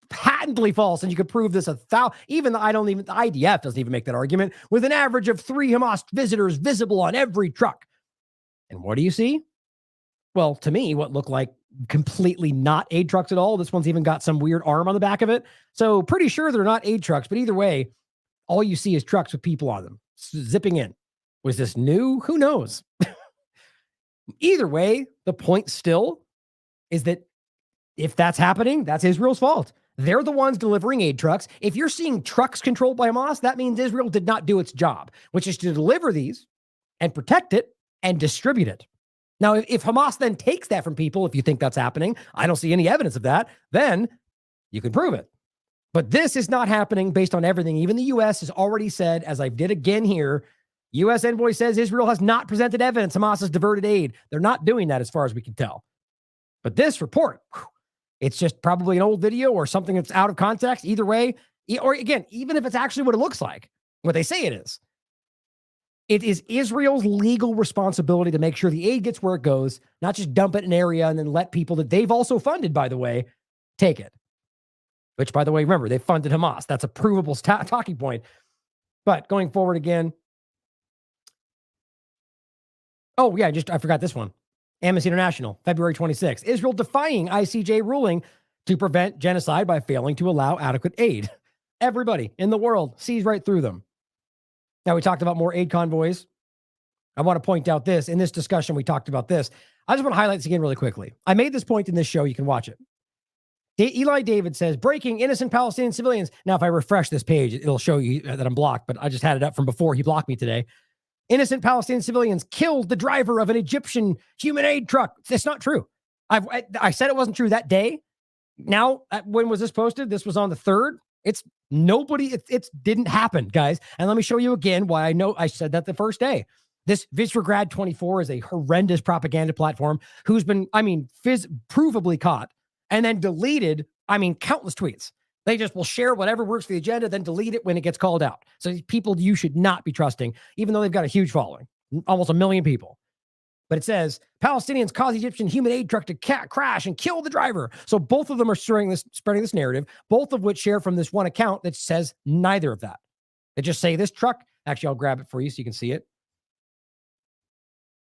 Patently false. And you could prove this the IDF doesn't even make that argument, with an average of 3 Hamas visitors visible on every truck. And what do you see? Well, to me, what looked like completely not aid trucks at all. This one's even got some weird arm on the back of it. So pretty sure they're not aid trucks, but either way, all you see is trucks with people on them zipping in. Was this new? Who knows? Either way, the point still is that if that's happening, that's Israel's fault. They're the ones delivering aid trucks. If you're seeing trucks controlled by Hamas, that means Israel did not do its job, which is to deliver these and protect it and distribute it. Now, if Hamas then takes that from people, if you think that's happening, I don't see any evidence of that, then you can prove it. But this is not happening based on everything. Even the U.S. has already said, as I did again here, U.S. envoy says Israel has not presented evidence Hamas has diverted aid. They're not doing that as far as we can tell. But this report, it's just probably an old video or something that's out of context. Either way, or again, even if it's actually what it looks like, what they say it is Israel's legal responsibility to make sure the aid gets where it goes, not just dump it in an area and then let people that they've also funded, by the way, take it. Which, by the way, remember, they funded Hamas. That's a provable talking point. But going forward again. Oh, yeah, I forgot this one. Amnesty International, February 26th. Israel defying ICJ ruling to prevent genocide by failing to allow adequate aid. Everybody in the world sees right through them. Now, we talked about more aid convoys. I want to point out this. In this discussion, we talked about this. I just want to highlight this again really quickly. I made this point in this show. You can watch it. Eli David says, breaking innocent Palestinian civilians. Now, if I refresh this page, it'll show you that I'm blocked, but I just had it up from before he blocked me today. Innocent Palestinian civilians killed the driver of an Egyptian human aid truck. That's not true. I said it wasn't true that day. Now, when was this posted? This was on the 3rd. It's nobody. It didn't happen, guys. And let me show you again why I know I said that the first day. This Visegrad 24 is a horrendous propaganda platform who's been, provably caught and then deleted, countless tweets. They just will share whatever works for the agenda, then delete it when it gets called out. So these people you should not be trusting, even though they've got a huge following, almost 1 million people. But it says, Palestinians cause Egyptian human aid truck to crash and kill the driver. So both of them are spreading this narrative, both of which share from this one account that says neither of that. They just say this truck, actually, I'll grab it for you so you can see it.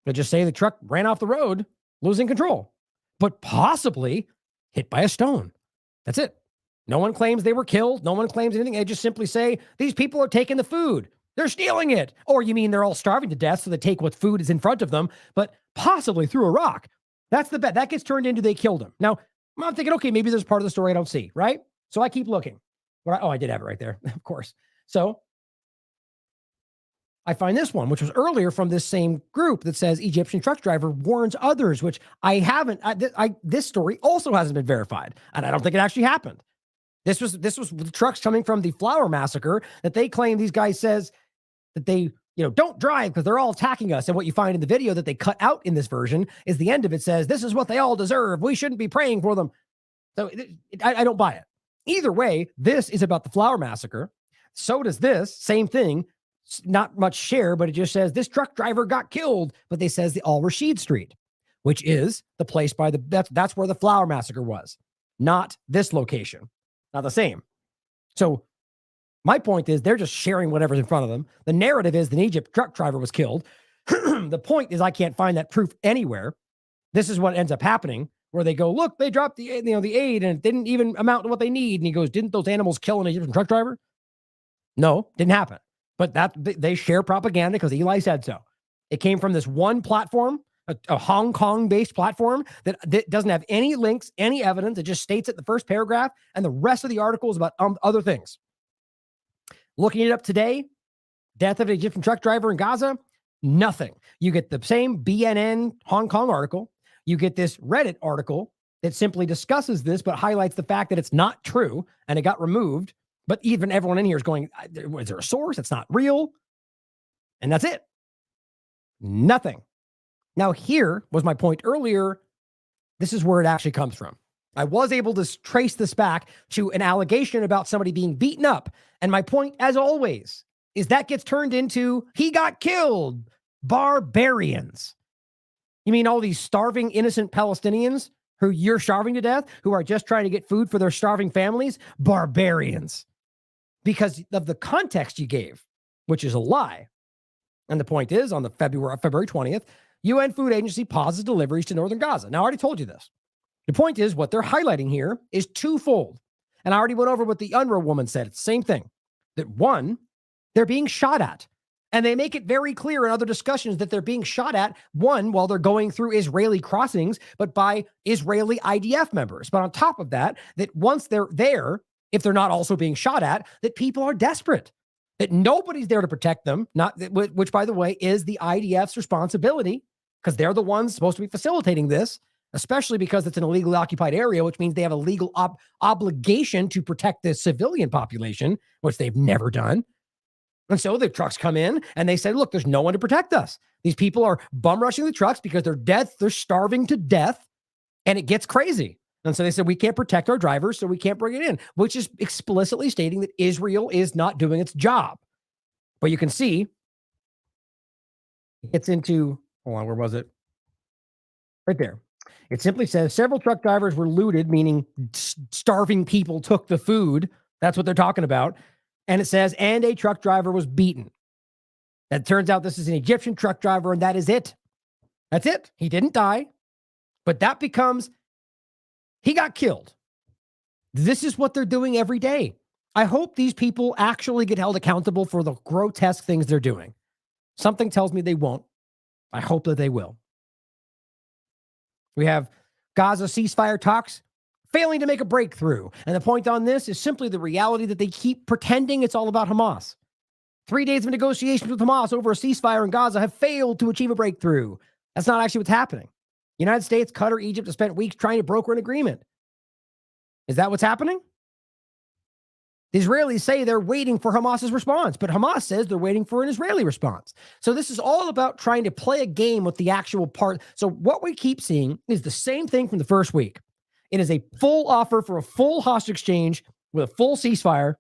They just say the truck ran off the road, losing control, but possibly hit by a stone. That's it. No one claims they were killed. No one claims anything. They just simply say, these people are taking the food. They're stealing it. Or you mean they're all starving to death, so they take what food is in front of them, but possibly through a rock. That's the bet. That gets turned into they killed him. Now, I'm thinking, okay, maybe there's part of the story I don't see, right? So I keep looking. I did have it right there, of course. So I find this one, which was earlier from this same group that says Egyptian truck driver warns others, which I haven't. This story also hasn't been verified, and I don't think it actually happened. This was the trucks coming from the flour massacre that they claim these guys says that they, don't drive because they're all attacking us. And what you find in the video that they cut out in this version is the end of it says, this is what they all deserve. We shouldn't be praying for them. So I don't buy it. Either way, this is about the flour massacre. So does this, same thing. Not much share, but it just says this truck driver got killed. But they says the Al Rashid Street, which is the place by that's where the flour massacre was, not this location. Not the same. So my point is they're just sharing whatever's in front of them. The narrative is the Egypt truck driver was killed. The point is I can't find that proof anywhere. This is what ends up happening where they go, look, they dropped the aid and it didn't even amount to what they need. And he goes, didn't those animals kill an Egyptian truck driver? No, didn't happen. But they share propaganda because Eli said so. It came from this one platform, a Hong Kong-based platform that doesn't have any links, any evidence. It just states it in the first paragraph, and the rest of the article is about other things. Looking it up today, death of an Egyptian truck driver in Gaza, nothing. You get the same BNN Hong Kong article. You get this Reddit article that simply discusses this, but highlights the fact that it's not true, and it got removed. But even everyone in here is going, is there a source? It's not real. And that's it. Nothing. Now, here was my point earlier. This is where it actually comes from. I was able to trace this back to an allegation about somebody being beaten up. And my point, as always, is that gets turned into he got killed Barbarians. You mean all these starving, innocent Palestinians who you're starving to death, who are just trying to get food for their starving families? Barbarians. Because of the context you gave, which is a lie. And the point is, on the February 20th, UN Food Agency pauses deliveries to northern Gaza. Now, I already told you this. The point is, what they're highlighting here is twofold. And I already went over what the UNRWA woman said. It's the same thing. That one, they're being shot at. And they make it very clear in other discussions that they're being shot at, one, while they're going through Israeli crossings, but by Israeli IDF members. But on top of that, that once they're there, if they're not also being shot at, that people are desperate, that nobody's there to protect them, which, by the way, is the IDF's responsibility, because they're the ones supposed to be facilitating this, especially because it's an illegally occupied area, which means they have a legal obligation to protect the civilian population, which they've never done. And so the trucks come in and they say, look, there's no one to protect us. These people are bum rushing the trucks because they're starving to death, and it gets crazy. And so they said, we can't protect our drivers, so we can't bring it in, which is explicitly stating that Israel is not doing its job. But you can see it's into, hold on, where was it? Right there. It simply says several truck drivers were looted, meaning starving people took the food. That's what they're talking about. And it says, and a truck driver was beaten. It turns out this is an Egyptian truck driver, and that is it. That's it. He didn't die, but that becomes, he got killed. This is what they're doing every day. I hope these people actually get held accountable for the grotesque things they're doing. Something tells me they won't. I hope that they will. We have Gaza ceasefire talks failing to make a breakthrough. And the point on this is simply the reality that they keep pretending it's all about Hamas. 3 days of negotiations with Hamas over a ceasefire in Gaza have failed to achieve a breakthrough. That's not actually what's happening. United States, Qatar, Egypt have spent weeks trying to broker an agreement. Is that what's happening? The Israelis say they're waiting for Hamas's response, but Hamas says they're waiting for an Israeli response. So this is all about trying to play a game with the actual part. So what we keep seeing is the same thing from the first week. It is a full offer for a full hostage exchange with a full ceasefire,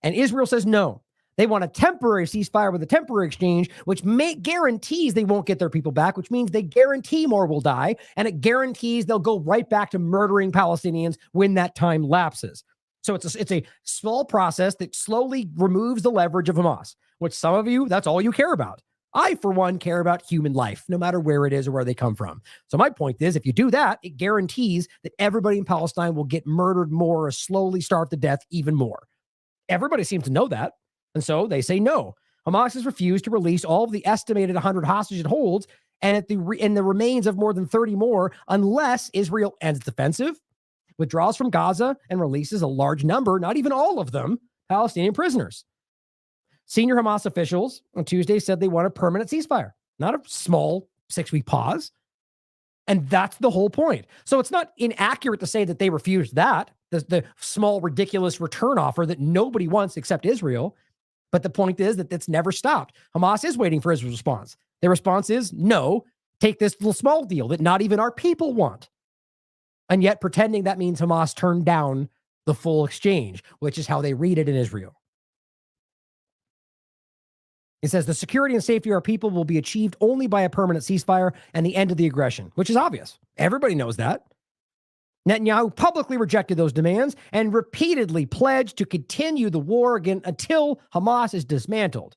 and Israel says no. They want a temporary ceasefire with a temporary exchange, which guarantees they won't get their people back, which means they guarantee more will die, and it guarantees they'll go right back to murdering Palestinians when that time lapses. So it's a small process that slowly removes the leverage of Hamas, which some of you, that's all you care about. I, for one, care about human life, no matter where it is or where they come from. So my point is, if you do that, it guarantees that everybody in Palestine will get murdered more or slowly starve to death even more. Everybody seems to know that. And so they say no. Hamas has refused to release all of the estimated 100 hostages it holds and the remains of more than 30 more unless Israel ends its offensive, withdraws from Gaza, and releases a large number, not even all of them, Palestinian prisoners. Senior Hamas officials on Tuesday said they want a permanent ceasefire, not a small 6-week pause. And that's the whole point. So it's not inaccurate to say that they refused that, the small, ridiculous return offer that nobody wants except Israel. But the point is that it's never stopped. Hamas is waiting for Israel's response. Their response is, no, take this little small deal that not even our people want. And yet pretending that means Hamas turned down the full exchange, which is how they read it in Israel. It says the security and safety of our people will be achieved only by a permanent ceasefire and the end of the aggression, which is obvious. Everybody knows that. Netanyahu publicly rejected those demands and repeatedly pledged to continue the war again until Hamas is dismantled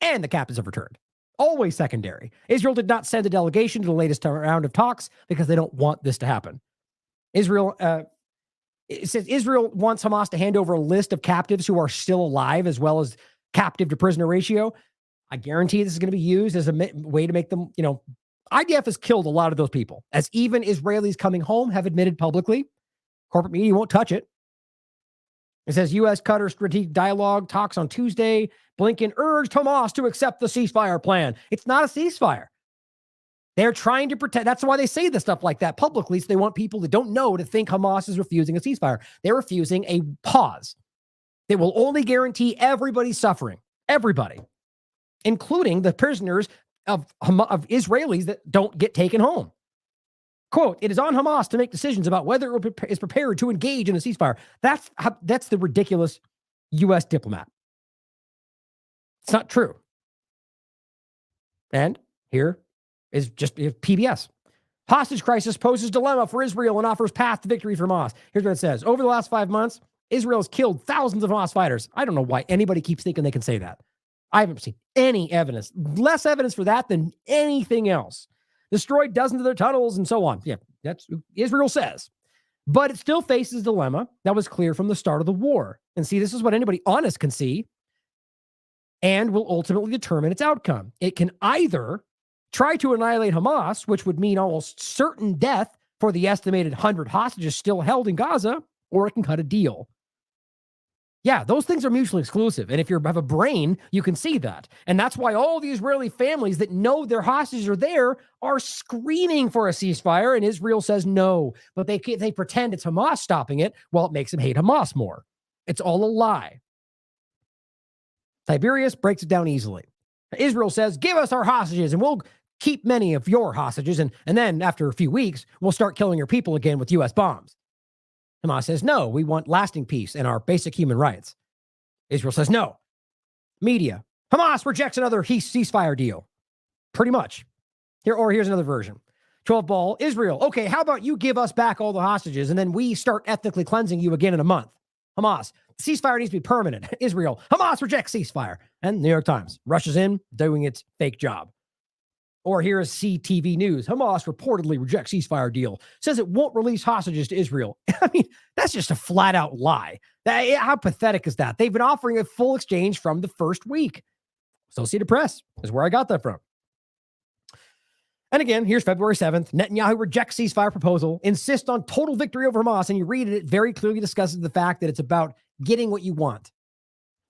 and the captives have returned. Always secondary. Israel did not send a delegation to the latest round of talks because they don't want this to happen. It says Israel wants Hamas to hand over a list of captives who are still alive as well as captive to prisoner ratio. I guarantee this is going to be used as a way to make them, IDF has killed a lot of those people, as even Israelis coming home have admitted publicly. Corporate media won't touch it. It says U.S.-Qatar strategic dialogue talks on Tuesday. Blinken urged Hamas to accept the ceasefire plan. It's not a ceasefire. They're trying to protect. That's why they say this stuff like that publicly, so they want people that don't know to think Hamas is refusing a ceasefire. They're refusing a pause that will only guarantee everybody's suffering. Everybody, including the prisoners of Israelis that don't get taken home. Quote, it is on Hamas to make decisions about whether it is prepared to engage in a ceasefire. That's the ridiculous U.S. diplomat. It's not true. And here is just PBS. Hostage crisis poses dilemma for Israel and offers path to victory for Hamas. Here's what it says. Over the last 5 months, Israel has killed thousands of Hamas fighters. I don't know why anybody keeps thinking they can say that. I haven't seen any evidence, less evidence for that than anything else. Destroyed dozens of their tunnels and so on. Yeah, that's what Israel says. But it still faces a dilemma that was clear from the start of the war. And see, this is what anybody honest can see and will ultimately determine its outcome. It can either try to annihilate Hamas, which would mean almost certain death for the estimated 100 hostages still held in Gaza, or it can cut a deal. Yeah, those things are mutually exclusive. And if you have a brain, you can see that. And that's why all the Israeli families that know their hostages are there are screaming for a ceasefire. And Israel says no, but they pretend it's Hamas stopping it. Well, it makes them hate Hamas more. It's all a lie. Tiberius breaks it down easily. Israel says, give us our hostages and we'll keep many of your hostages. And then after a few weeks, we'll start killing your people again with U.S. bombs. Hamas says, no, we want lasting peace and our basic human rights. Israel says, no. Media. Hamas rejects another ceasefire deal. Pretty much. Here's another version. 12 ball, Israel. Okay, how about you give us back all the hostages and then we start ethnically cleansing you again in a month? Hamas. Ceasefire needs to be permanent. Israel. Hamas rejects ceasefire. And New York Times rushes in, doing its fake job. Or here is CTV News. Hamas reportedly rejects ceasefire deal. Says it won't release hostages to Israel. I mean, that's just a flat out lie. How pathetic is that? They've been offering a full exchange from the first week. Associated Press is where I got that from. And again, here's February 7th. Netanyahu rejects ceasefire proposal, insists on total victory over Hamas. And you read it, it very clearly discusses the fact that it's about getting what you want.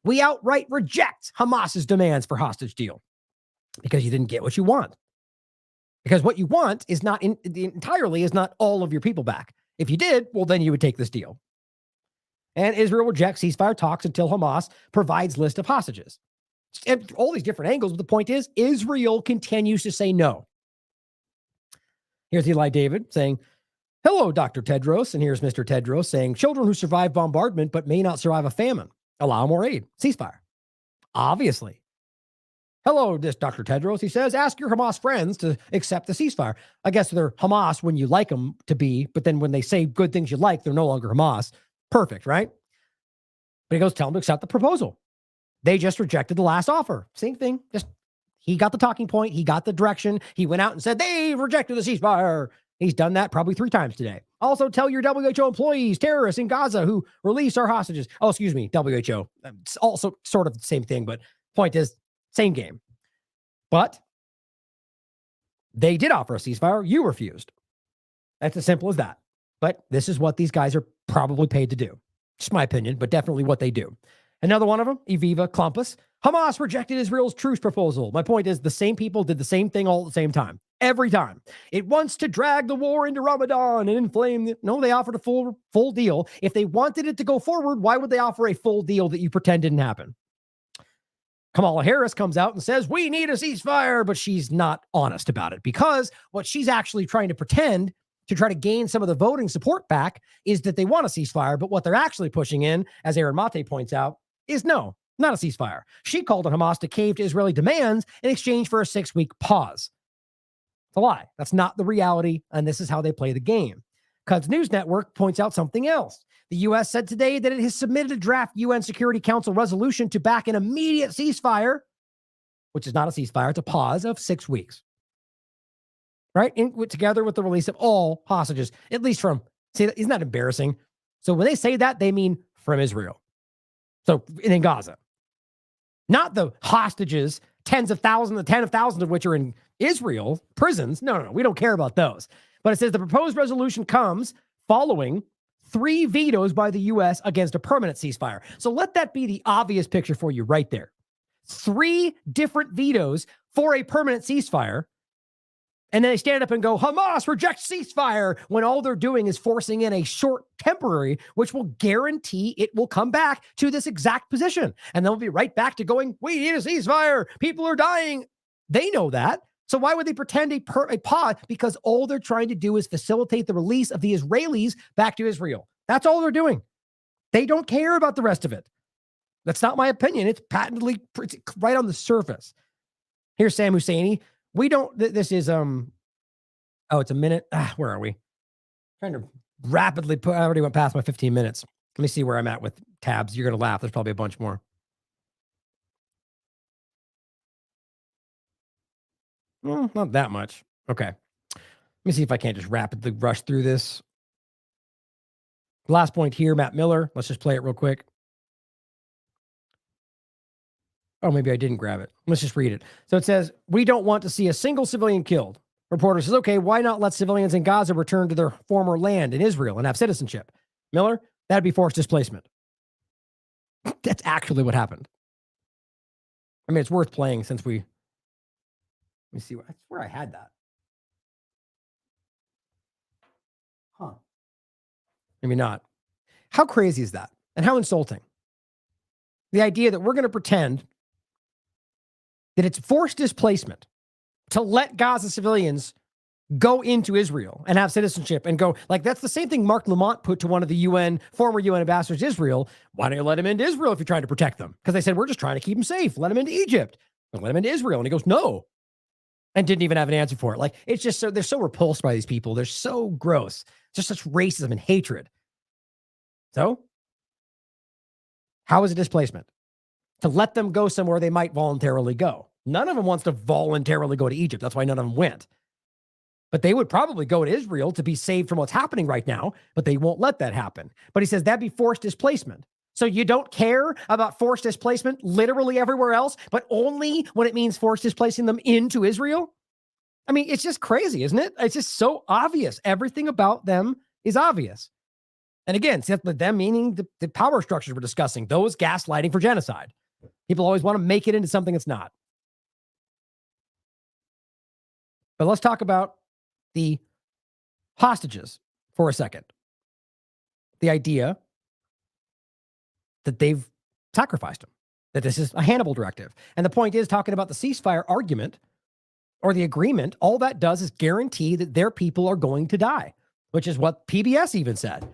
We outright reject Hamas's demands for hostage deal because you didn't get what you want. Because what you want is not entirely is not all of your people back. If you did, well, then you would take this deal. And Israel rejects ceasefire talks until Hamas provides list of hostages. And all these different angles, but the point is, Israel continues to say no. Here's Eli David saying, hello, Dr. Tedros. And here's Mr. Tedros saying, children who survive bombardment but may not survive a famine. Allow more aid. Ceasefire. Obviously. Hello, this Dr. Tedros, he says, ask your Hamas friends to accept the ceasefire. I guess they're Hamas when you like them to be, but then when they say good things you like, they're no longer Hamas. Perfect, right? But he goes, tell them to accept the proposal. They just rejected the last offer. Same thing. Just he got the talking point. He got the direction. He went out and said, they rejected the ceasefire. He's done that probably 3 times today. Also, tell your WHO employees, terrorists in Gaza who release our hostages. Oh, excuse me, WHO. It's also sort of the same thing, but point is, same game. But they did offer a ceasefire. You refused. That's as simple as that. But this is what these guys are probably paid to do. Just my opinion, but definitely what they do. Another one of them, Eviva Klumpus. Hamas rejected Israel's truce proposal. My point is the same people did the same thing all at the same time. Every time. It wants to drag the war into Ramadan and inflame. No, they offered a full deal. If they wanted it to go forward, why would they offer a full deal that you pretend didn't happen? Kamala Harris comes out and says, we need a ceasefire, but she's not honest about it because what she's actually trying to pretend to try to gain some of the voting support back is that they want a ceasefire, but what they're actually pushing in, as Aaron Mate points out, is no, not a ceasefire. She called on Hamas to cave to Israeli demands in exchange for a 6-week pause. It's a lie. That's not the reality, and this is how they play the game. Cuds News Network points out something else. The U.S. said today that it has submitted a draft UN Security Council resolution to back an immediate ceasefire, which is not a ceasefire, it's a pause of 6 weeks. Right? Together with the release of all hostages, at least from, see, isn't that embarrassing? So when they say that, they mean from Israel. So in Gaza. Not the hostages, tens of thousands of which are in Israel prisons. No, we don't care about those. But it says the proposed resolution comes following 3 vetoes by the U.S. against a permanent ceasefire. So let that be the obvious picture for you right there. 3 different vetoes for a permanent ceasefire. And then they stand up and go, Hamas rejects ceasefire, when all they're doing is forcing in a short temporary, which will guarantee it will come back to this exact position. And they'll be right back to going, we need a ceasefire. People are dying. They know that. So why would they pretend a pause? Because all they're trying to do is facilitate the release of the Israelis back to Israel. That's all they're doing. They don't care about the rest of it. That's not my opinion. It's patently right on the surface. Here's Sam Husseini. We don't, this is, oh, it's a minute. Where are we? Trying to rapidly put, I already went past my 15 minutes. Let me see where I'm at with tabs. You're going to laugh. There's probably a bunch more. Well, not that much. Okay. Let me see if I can't just rapidly rush through this. Last point here, Matt Miller. Let's just play it real quick. Oh, maybe I didn't grab it. Let's just read it. So it says, we don't want to see a single civilian killed. Reporter says, okay, why not let civilians in Gaza return to their former land in Israel and have citizenship? Miller, that'd be forced displacement. That's actually what happened. I mean, it's worth playing since let me see, I swear I had that. Huh. Maybe not. How crazy is that? And how insulting? The idea that we're going to pretend that it's forced displacement to let Gaza civilians go into Israel and have citizenship and go, like, that's the same thing Mark Lamont put to one of the former UN ambassadors to Israel. Why don't you let him into Israel if you're trying to protect them? Because they said, we're just trying to keep him safe. Let him into Egypt. Or let him into Israel. And he goes, no. And didn't even have an answer for it. Like, it's just so, they're so repulsed by these people. They're so gross. Just such racism and hatred. So, how is it displacement? To let them go somewhere they might voluntarily go. None of them wants to voluntarily go to Egypt. That's why none of them went. But they would probably go to Israel to be saved from what's happening right now, but they won't let that happen. But he says that'd be forced displacement. So you don't care about forced displacement literally everywhere else, but only when it means forced displacing them into Israel? I mean, it's just crazy, isn't it? It's just so obvious. Everything about them is obvious. And again, see, that's them meaning the power structures we're discussing, those gaslighting for genocide. People always want to make it into something it's not. But let's talk about the hostages for a second. The idea that they've sacrificed them, that this is a Hannibal directive. And the point is, talking about the ceasefire argument or the agreement, all that does is guarantee that their people are going to die, which is what PBS even said.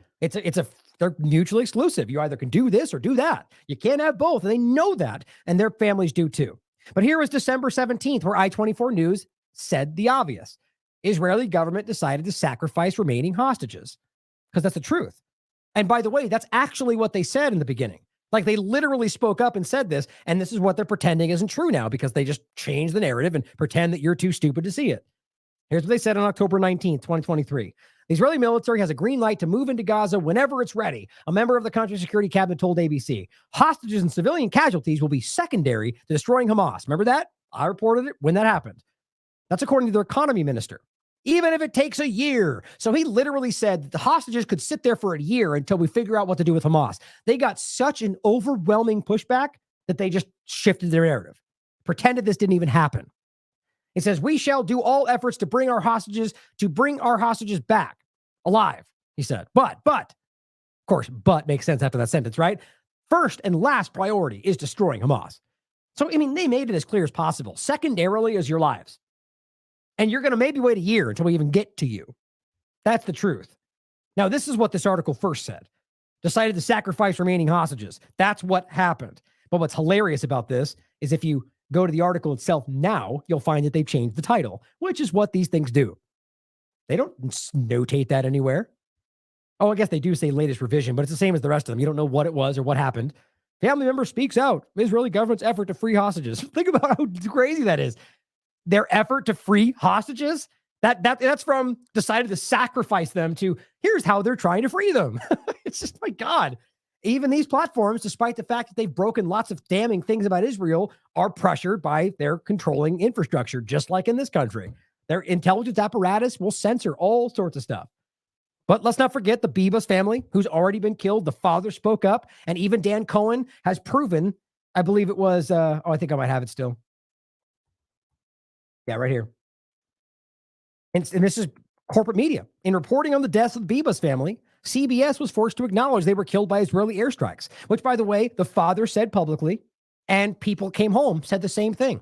They're mutually exclusive. You either can do this or do that. You can't have both. And they know that. And their families do too. But here was December 17th, where I-24 News said the obvious. Israeli government decided to sacrifice remaining hostages. Because that's the truth. And by the way, that's actually what they said in the beginning. Like, they literally spoke up and said this, and this is what they're pretending isn't true now because they just changed the narrative and pretend that you're too stupid to see it. Here's what they said on October 19th, 2023. The Israeli military has a green light to move into Gaza whenever it's ready. A member of the country's security cabinet told ABC. Hostages and civilian casualties will be secondary to destroying Hamas. Remember that? I reported it when that happened. That's according to their economy minister. Even if it takes a year. So he literally said that the hostages could sit there for a year until we figure out what to do with Hamas. They got such an overwhelming pushback that they just shifted their narrative. Pretended this didn't even happen. It says, we shall do all efforts to bring our hostages back alive, he said. But, of course, but makes sense after that sentence, right? First and last priority is destroying Hamas. So, I mean, they made it as clear as possible. Secondarily is your lives. And you're going to maybe wait a year until we even get to you. That's the truth. Now, this is what this article first said. Decided to sacrifice remaining hostages. That's what happened. But what's hilarious about this is if you go to the article itself now, you'll find that they've changed the title, which is what these things do. They don't notate that anywhere. Oh, I guess they do say latest revision, but it's the same as the rest of them. You don't know what it was or what happened. Family member speaks out. Israeli government's effort to free hostages. Think about how crazy that is. Their effort to free hostages, that's from decided to sacrifice them to here's how they're trying to free them. It's just, my God. Even these platforms, despite the fact that they've broken lots of damning things about Israel, are pressured by their controlling infrastructure, just like in this country. Their intelligence apparatus will censor all sorts of stuff. But let's not forget the Bibas family, who's already been killed. The father spoke up, and even Dan Cohen has proven, I believe it was, I think I might have it still. Yeah, right here. And this is corporate media. In reporting on the deaths of the Bibas family, CBS was forced to acknowledge they were killed by Israeli airstrikes, which, by the way, the father said publicly, and people came home, said the same thing.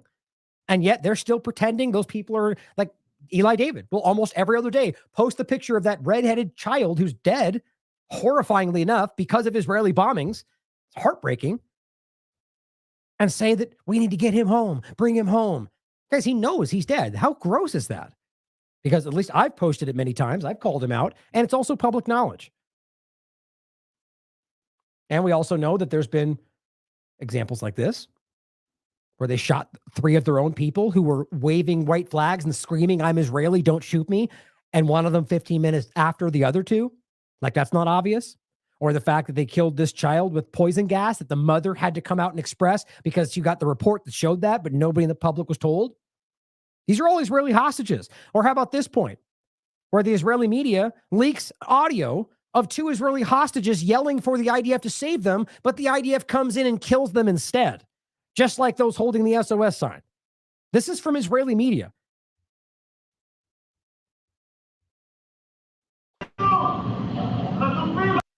And yet they're still pretending those people are like Eli David will almost every other day post the picture of that redheaded child who's dead, horrifyingly enough, because of Israeli bombings. It's heartbreaking. And say that we need to get him home, bring him home. Guys, he knows he's dead. How gross is that? Because at least I've posted it many times. I've called him out, and it's also public knowledge. And we also know that there's been examples like this where they shot 3 of their own people who were waving white flags and screaming, "I'm Israeli, don't shoot me." And one of them 15 minutes after the other 2. Like, that's not obvious. Or the fact that they killed this child with poison gas that the mother had to come out and express because she got the report that showed that, but nobody in the public was told. These are all Israeli hostages. Or how about this point, where the Israeli media leaks audio of 2 Israeli hostages yelling for the IDF to save them, but the IDF comes in and kills them instead, just like those holding the SOS sign. This is from Israeli media.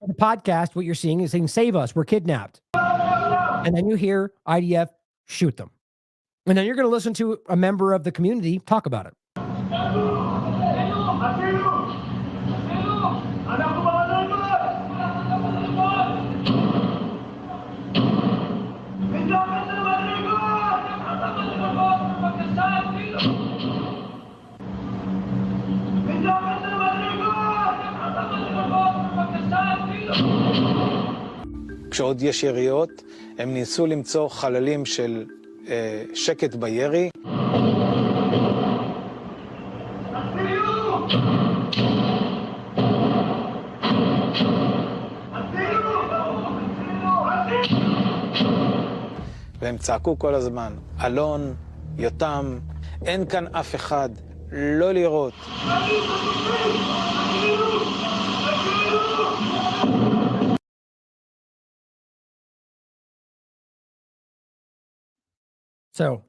The podcast, what you're seeing is saying, "Save us, we're kidnapped." And then you hear IDF shoot them. And then you're going to listen to a member of the community talk about it. כשעוד יש יריות, הם ניסו למצוא חללים של שקט בירי. והם צעקו כל הזמן, אלון, יותם, אין כאן אף אחד, לא לירות. So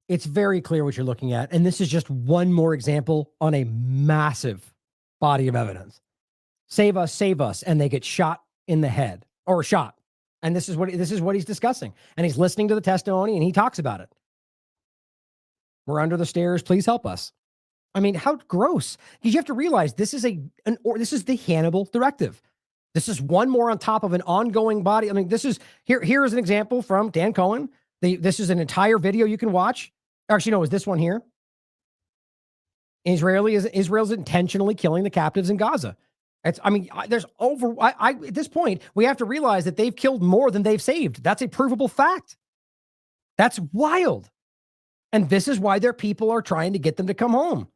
it's very clear what you're looking at. And this is just one more example on a massive body of evidence. Save us. And they get shot in the head or shot. And this is what he's discussing. And he's listening to the testimony and he talks about it. We're under the stairs. Please help us. I mean, how gross. Because you have to realize this is this is the Hannibal directive. This is one more on top of an ongoing body. I mean, this is here is an example from Dan Cohen. This is an entire video you can watch. Actually, no, it was this one here. Israel's intentionally killing the captives in Gaza. At this point, we have to realize that they've killed more than they've saved. That's a provable fact. That's wild. And this is why their people are trying to get them to come home.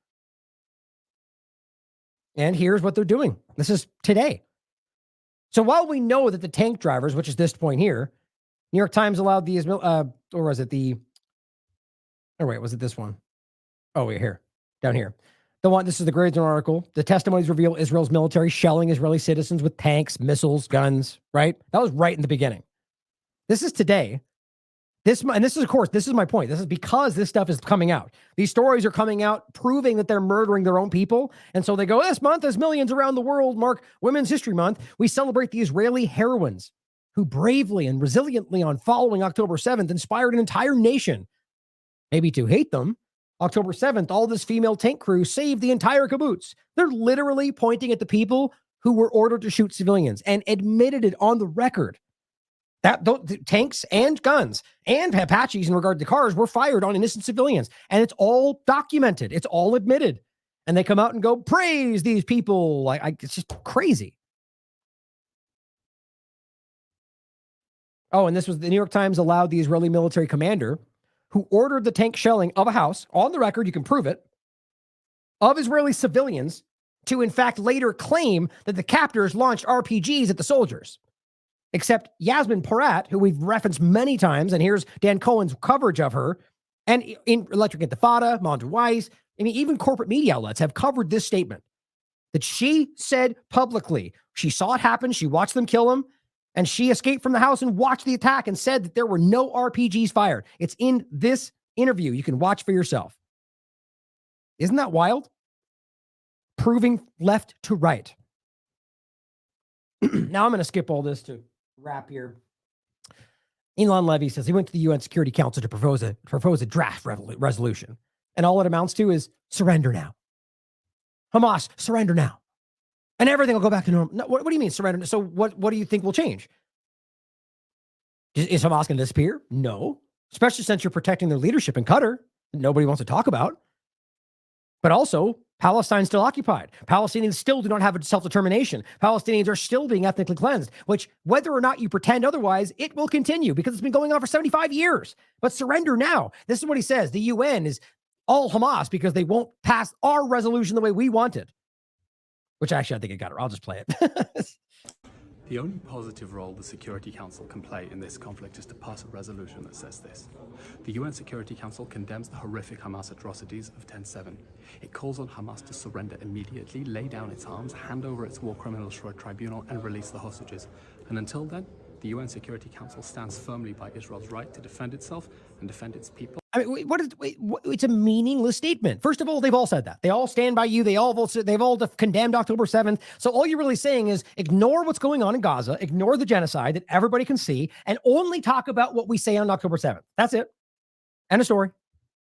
And here's what they're doing. This is today. So while we know that the tank drivers, which is this point here, New York Times allowed the or was it was it this one? Oh, wait, here, down here. This is the Grayson article. The testimonies reveal Israel's military shelling Israeli citizens with tanks, missiles, guns, right? That was right in the beginning. This is today. This is, of course, this is my point. This is because this stuff is coming out. These stories are coming out proving that they're murdering their own people. And so they go, this month, as millions around the world mark Women's History Month, we celebrate the Israeli heroines who bravely and resiliently on following October 7th inspired an entire nation, maybe to hate them. October 7th, all this female tank crew saved the entire kibbutz. They're literally pointing at the people who were ordered to shoot civilians and admitted it on the record. That the tanks and guns and Apaches in regard to cars were fired on innocent civilians. And it's all documented. It's all admitted. And they come out and go, praise these people. It's just crazy. Oh, and this was the New York Times allowed the Israeli military commander who ordered the tank shelling of a house, on the record, you can prove it, of Israeli civilians to, in fact, later claim that the captors launched RPGs at the soldiers. Except Yasmin Porat, who we've referenced many times, and here's Dan Cohen's coverage of her, and in Electric Intifada, Mondra Weiss, I mean, even corporate media outlets have covered this statement that she said publicly. She saw it happen. She watched them kill him. And she escaped from the house and watched the attack and said that there were no RPGs fired. It's in this interview. You can watch for yourself. Isn't that wild? Proving left to right. Now I'm going to skip all this to wrap here. Elon Levy says he went to the UN Security Council to propose a draft resolution. And all it amounts to is surrender now. Hamas, surrender now. And everything will go back to normal. No, what do you mean surrender? So what do you think will change? Is Hamas going to disappear? No. Especially since you're protecting their leadership in Qatar. nobody wants to talk about. But also, Palestine's still occupied. Palestinians still do not have a self-determination. Palestinians are still being ethnically cleansed, which, whether or not you pretend otherwise, it will continue because it's been going on for 75 years. But surrender now. This is what he says. The UN is all Hamas because they won't pass our resolution the way we want it. Which actually, I think it got it. I'll just play it. The only positive role the Security Council can play in this conflict is to pass a resolution that says this. The UN Security Council condemns the horrific Hamas atrocities of 10/7. It calls on Hamas to surrender immediately, lay down its arms, hand over its war criminals for a tribunal, and release the hostages. And until then, the UN Security Council stands firmly by Israel's right to defend itself and defend its people. I mean, it's a meaningless statement. First of all, they've all said that. They all stand by you. They've all condemned October 7th. So all you're really saying is ignore what's going on in Gaza, ignore the genocide that everybody can see, and only talk about what we say on October 7th. That's it. End of story.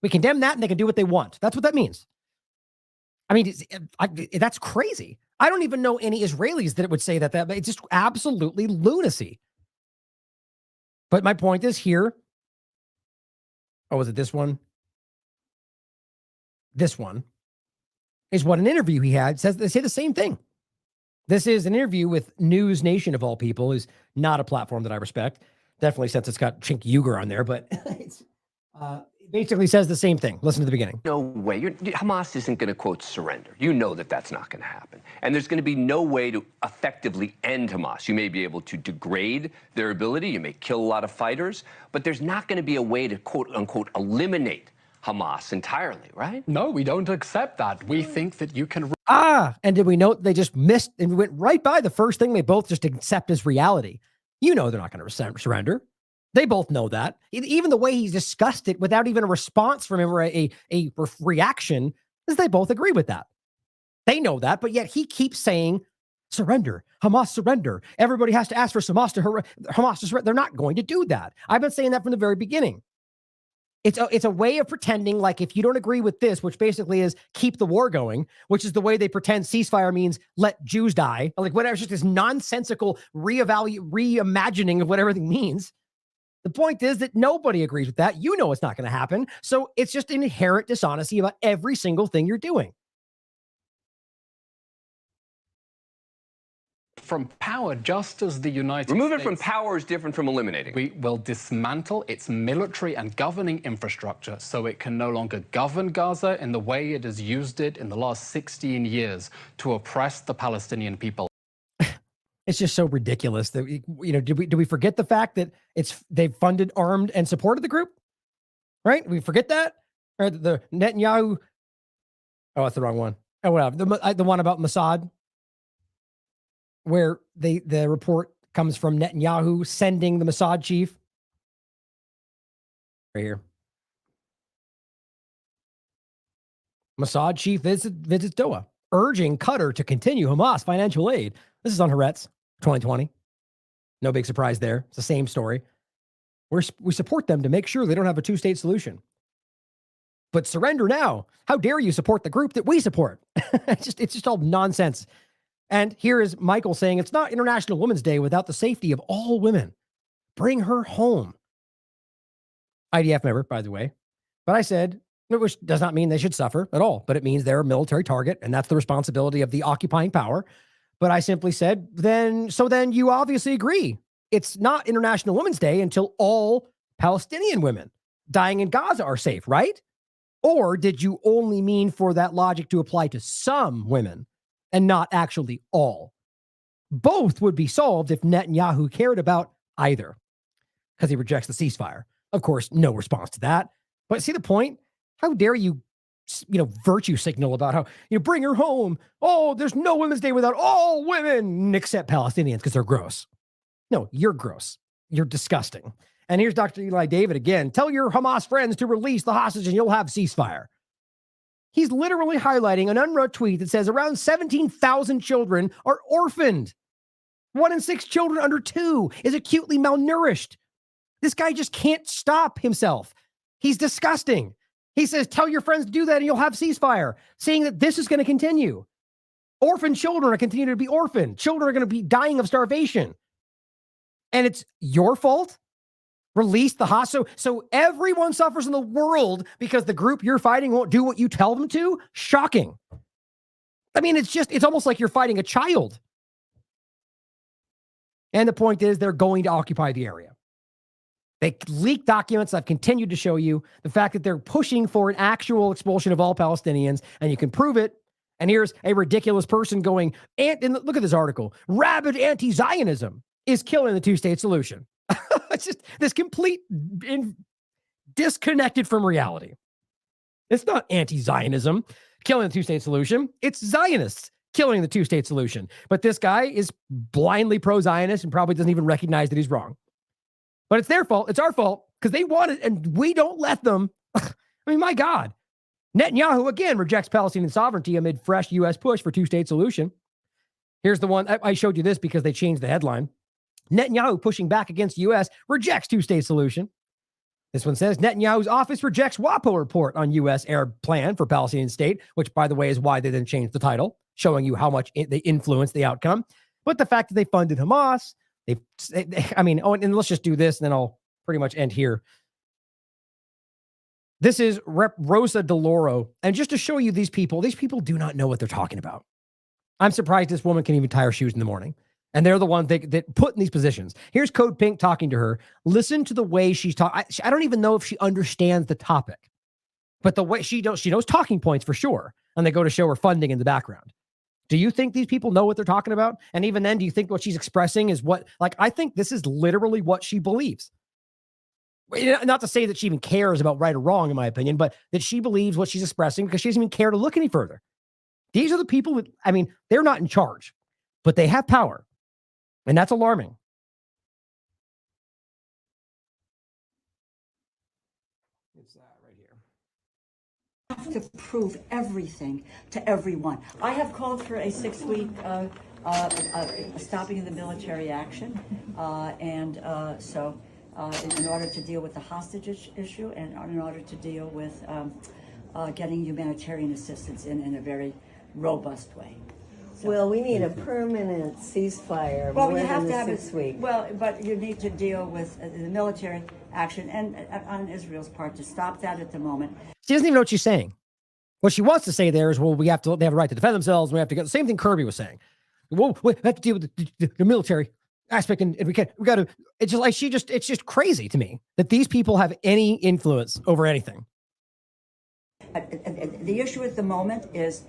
We condemn that and they can do what they want. That's what that means. I mean, that's crazy. I don't even know any Israelis that would say that. It's just absolutely lunacy. But my point is here. Oh, was it this one? This one is what an interview he had says. They say the same thing. This is an interview with News Nation of all people, is not a platform that I respect. Definitely since it's got Chink Uger on there, but it's basically says the same thing. Listen to the beginning. No way. Hamas isn't going to, quote, surrender. You know that that's not going to happen. And there's going to be no way to effectively end Hamas. You may be able to degrade their ability. You may kill a lot of fighters. But there's not going to be a way to, quote, unquote, eliminate Hamas entirely, right? No, we don't accept that. We think that you can... And did we note they just missed and went right by the first thing they both just accept as reality? You know they're not going to surrender. They both know that. Even the way he's discussed it without even a response from him or a reaction, is they both agree with that. They know that, but yet he keeps saying, surrender, Hamas, surrender. Everybody has to ask for Hamas to surrender. They're not going to do that. I've been saying that from the very beginning. It's a way of pretending like if you don't agree with this, which basically is keep the war going, which is the way they pretend ceasefire means let Jews die. Like whatever, it's just this nonsensical reimagining of what everything means. The point is that nobody agrees with that. You know it's not going to happen. So it's just an inherent dishonesty about every single thing you're doing. From power, just as the United States... Removing from power is different from eliminating. We will dismantle its military and governing infrastructure so it can no longer govern Gaza in the way it has used it in the last 16 years to oppress the Palestinian people. It's just so ridiculous that did we forget the fact that they've funded, armed, and supported the group? Right? We forget that? Or the Netanyahu? Oh, that's the wrong one. Oh, whatever. The one about Mossad, where the report comes from Netanyahu sending the Mossad chief. Right here. Mossad chief visits Doha, urging Qatar to continue Hamas financial aid. This is on Haaretz. 2020. No big surprise there. It's the same story. We support them to make sure they don't have a two-state solution. But surrender now. How dare you support the group that we support? It's just all nonsense. And here is Michael saying it's not International Women's Day without the safety of all women. Bring her home. IDF member, by the way. But I said, which does not mean they should suffer at all, but it means they're a military target, and that's the responsibility of the occupying power. But I simply said, then you obviously agree. It's not International Women's Day until all Palestinian women dying in Gaza are safe, right? Or did you only mean for that logic to apply to some women and not actually all? Both would be solved if Netanyahu cared about either, because he rejects the ceasefire. Of course, no response to that. But see the point? How dare you virtue signal about how bring her home. Oh, there's no Women's Day without all women except Palestinians because they're gross. No, you're gross. You're disgusting. And here's Dr. Eli David again. Tell your Hamas friends to release the hostage and you'll have ceasefire. He's literally highlighting an UNRWA tweet that says around 17,000 children are orphaned. 1 in 6 children under 2 is acutely malnourished. This guy just can't stop himself. He's disgusting. He says, tell your friends to do that and you'll have ceasefire, saying that this is going to continue. Orphan children are continuing to be orphaned. Children are going to be dying of starvation. And it's your fault? Release the hostage. So everyone suffers in the world because the group you're fighting won't do what you tell them to? Shocking. I mean, it's almost like you're fighting a child. And the point is they're going to occupy the area. They leaked documents. I've continued to show you the fact that they're pushing for an actual expulsion of all Palestinians, and you can prove it. And here's a ridiculous person going, and look at this article. Rabid anti-Zionism is killing the two-state solution. It's just this complete disconnected from reality. It's not anti-Zionism killing the two-state solution. It's Zionists killing the two-state solution. But this guy is blindly pro-Zionist and probably doesn't even recognize that he's wrong. But it's their fault. It's our fault because they want it and we don't let them. I mean, my God. Netanyahu, again, rejects Palestinian sovereignty amid fresh U.S. push for two-state solution. Here's the one. I showed you this because they changed the headline. Netanyahu pushing back against U.S. rejects two-state solution. This one says Netanyahu's office rejects WAPO report on U.S. Arab plan for Palestinian state, which, by the way, is why they didn't change the title, showing you how much they influenced the outcome. But the fact that they funded Hamas, and let's just do this, and then I'll pretty much end here. This is Rep. Rosa DeLauro. And just to show you these people do not know what they're talking about. I'm surprised this woman can even tie her shoes in the morning. And they're the ones that put in these positions. Here's Code Pink talking to her. Listen to the way she's talking. I don't even know if she understands the topic. But the way she knows talking points for sure. And they go to show her funding in the background. Do you think these people know what they're talking about? And even then, do you think what she's expressing is I think this is literally what she believes. Not to say that she even cares about right or wrong, in my opinion, but that she believes what she's expressing because she doesn't even care to look any further. These are the people that, they're not in charge, but they have power. And that's alarming. It's that right here. Have to prove everything to everyone. I have called for a 6-week stopping of the military action, in order to deal with the hostage issue and in order to deal with getting humanitarian assistance in a very robust way. So, well, we need a permanent ceasefire. Well, more you have than to have 6 weeks. Well, but you need to deal with the military action and on Israel's part to stop that at the moment. She doesn't even know what she's saying. What she wants to say there is, well, they have a right to defend themselves. We have to get the same thing Kirby was saying. Well, we have to deal with the military aspect, and we got to. It's just like it's just crazy to me that these people have any influence over anything. The issue at the moment is.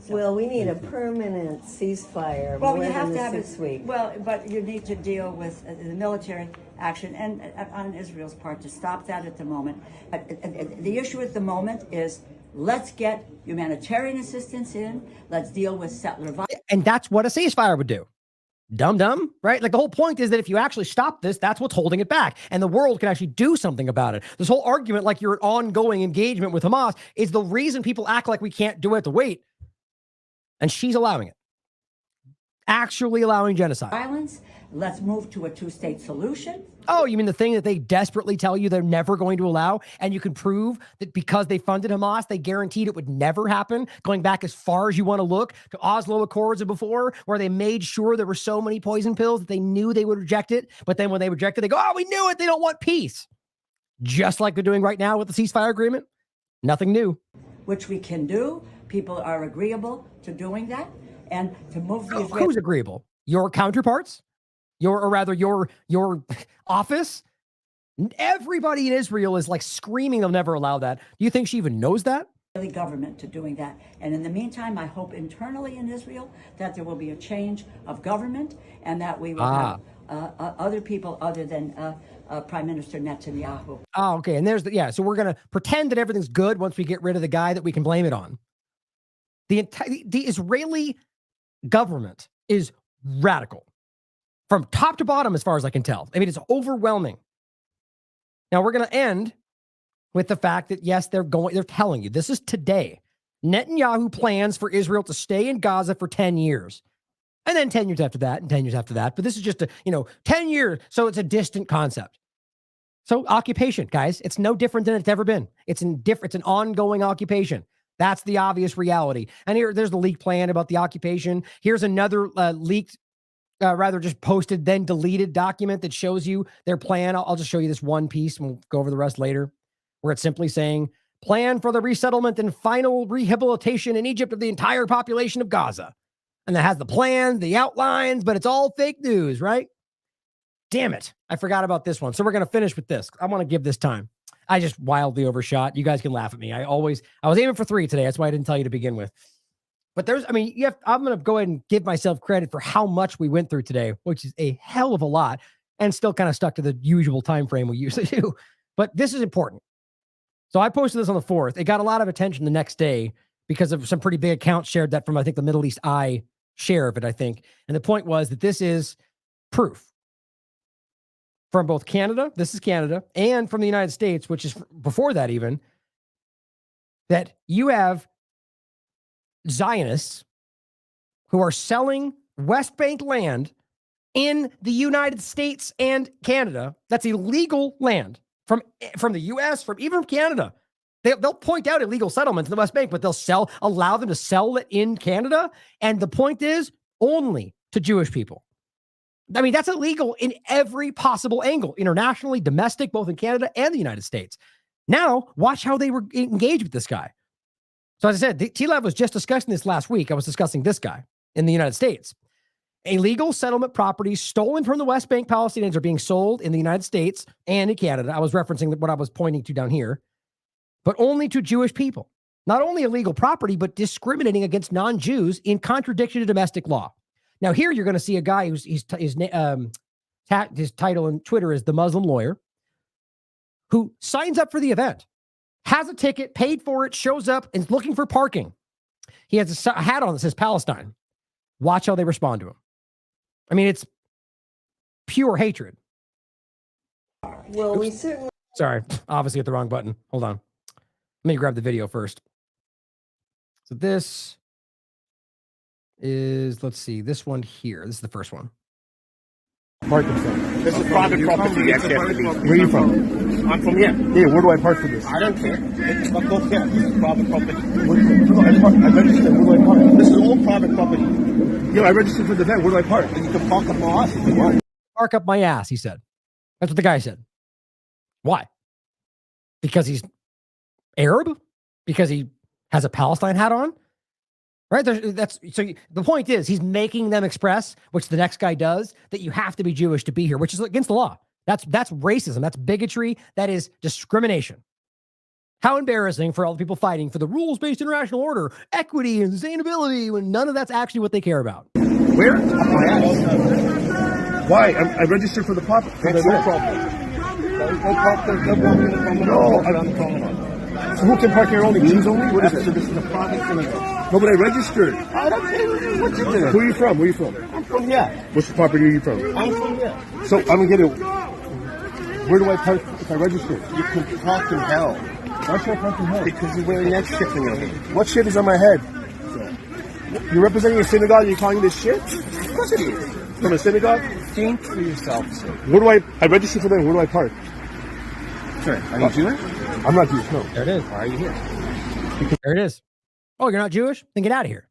Well, we need a permanent ceasefire. Well, more you have than to have 6 weeks. Well, but you need to deal with the military action and on Israel's part to stop that at the moment. The issue at the moment is let's get humanitarian assistance in. Let's deal with settler violence. And that's what a ceasefire would do. Dumb, right? Like the whole point is that if you actually stop this, that's what's holding it back. And the world can actually do something about it. This whole argument, like you're an ongoing engagement with Hamas, is the reason people act like we can't do it to wait. And she's allowing it. Actually allowing genocide. Violence. Let's move to a two-state solution. Oh, you mean the thing that they desperately tell you they're never going to allow? And you can prove that because they funded Hamas, they guaranteed it would never happen, going back as far as you want to look to Oslo Accords and before, where they made sure there were so many poison pills that they knew they would reject it. But then when they reject it, they go, oh, we knew it. They don't want peace. Just like they're doing right now with the ceasefire agreement. Nothing new. Which we can do. People are agreeable to doing that. And to move the Who's agreeable? Your counterparts? Your office? Everybody in Israel is like screaming they'll never allow that. Do you think she even knows that? Israeli government to doing that. And in the meantime, I hope internally in Israel that there will be a change of government and that we will have other people other than Prime Minister Netanyahu. Oh, okay. And so we're going to pretend that everything's good once we get rid of the guy that we can blame it on. The Israeli government is radical from top to bottom, as far as I can tell. I mean, it's overwhelming. Now we're going to end with the fact that, yes, they're telling you this is today. Netanyahu plans for Israel to stay in Gaza for 10 years. And then 10 years after that, and 10 years after that. But this is just 10 years. So it's a distant concept. So occupation, guys, it's no different than it's ever been. It's an ongoing occupation. That's the obvious reality. And there's the leaked plan about the occupation. Here's another leaked rather just posted then deleted document that shows you their plan. I'll just show you this one piece and we'll go over the rest later, where it's simply saying plan for the resettlement and final rehabilitation in Egypt of the entire population of Gaza. And that has the plans, the outlines, but it's all fake news, right? Damn it. I forgot about this one. So we're going to finish with this. I want to give this time. I just wildly overshot. You guys can laugh at me. I was aiming for 3 today. That's why I didn't tell you to begin with. But I'm going to go ahead and give myself credit for how much we went through today, which is a hell of a lot, and still kind of stuck to the usual time frame we usually do. But this is important. So I posted this on the 4th. It got a lot of attention the next day because of some pretty big accounts shared that from, I think, the Middle East Eye share of it, I think. And the point was that this is proof from both Canada, this is Canada, and from the United States, which is before that even, that you have Zionists who are selling West Bank land in the United States and Canada. That's illegal land from the U.S., even from Canada. They'll point out illegal settlements in the West Bank, but they'll allow them to sell it in Canada. And the point is only to Jewish people. I mean, that's illegal in every possible angle, internationally, domestic, both in Canada and the United States. Now, watch how they were engaged with this guy. So as I said, TLAV was just discussing this last week. I was discussing this guy in the United States. Illegal settlement properties stolen from the West Bank Palestinians are being sold in the United States and in Canada. I was referencing what I was pointing to down here, but only to Jewish people. Not only illegal property, but discriminating against non-Jews in contradiction to domestic law. Now here you're going to see a guy his title on Twitter is the Muslim Lawyer, who signs up for the event, has a ticket, paid for it, shows up, and is looking for parking. He has a hat on that says Palestine. Watch how they respond to him. I mean, it's pure hatred. Well, we certainly... Sorry, obviously hit the wrong button. Hold on. Let me grab the video first. So this is, let's see, this one here. This is the first one. Park himself. This is private property. Where are you from? I'm from here. Yeah, where do I park for this? I don't care. It's not go here. This is private property. I registered. Where do I park? This is all private property. Yeah, I registered for the event. Where do I park? You can park up my ass if you want. Park up my ass, he said. That's what the guy said. Why? Because he's Arab? Because he has a Palestine hat on? Right? The point is, he's making them express, which the next guy does, that you have to be Jewish to be here, which is against the law. That's racism. That's bigotry. That is discrimination. How embarrassing for all the people fighting for the rules-based international order, equity, and sustainability, when none of that's actually what they care about. Where? Why? I registered for the property. That's no problem. No. So who can park here only? Jews only? What is it? So this is a private synagogue. No, but I registered. I don't care what you did. Who are you from? Where are you from? I'm from here. Which property are you from? I'm from here. So I don't get it. Where do I park if I register? You can park in hell. Why should I park in hell? Because you're wearing that shit on your head. What shit is on my head? You're representing a synagogue and you're calling this shit? Of course it is. From a synagogue? Think for yourself, sir. Where do I register for them? Where do I park? Sure. Are you Jewish? I'm not Jewish, no. There it is. Why are you here? There it is. Oh, you're not Jewish? Then get out of here.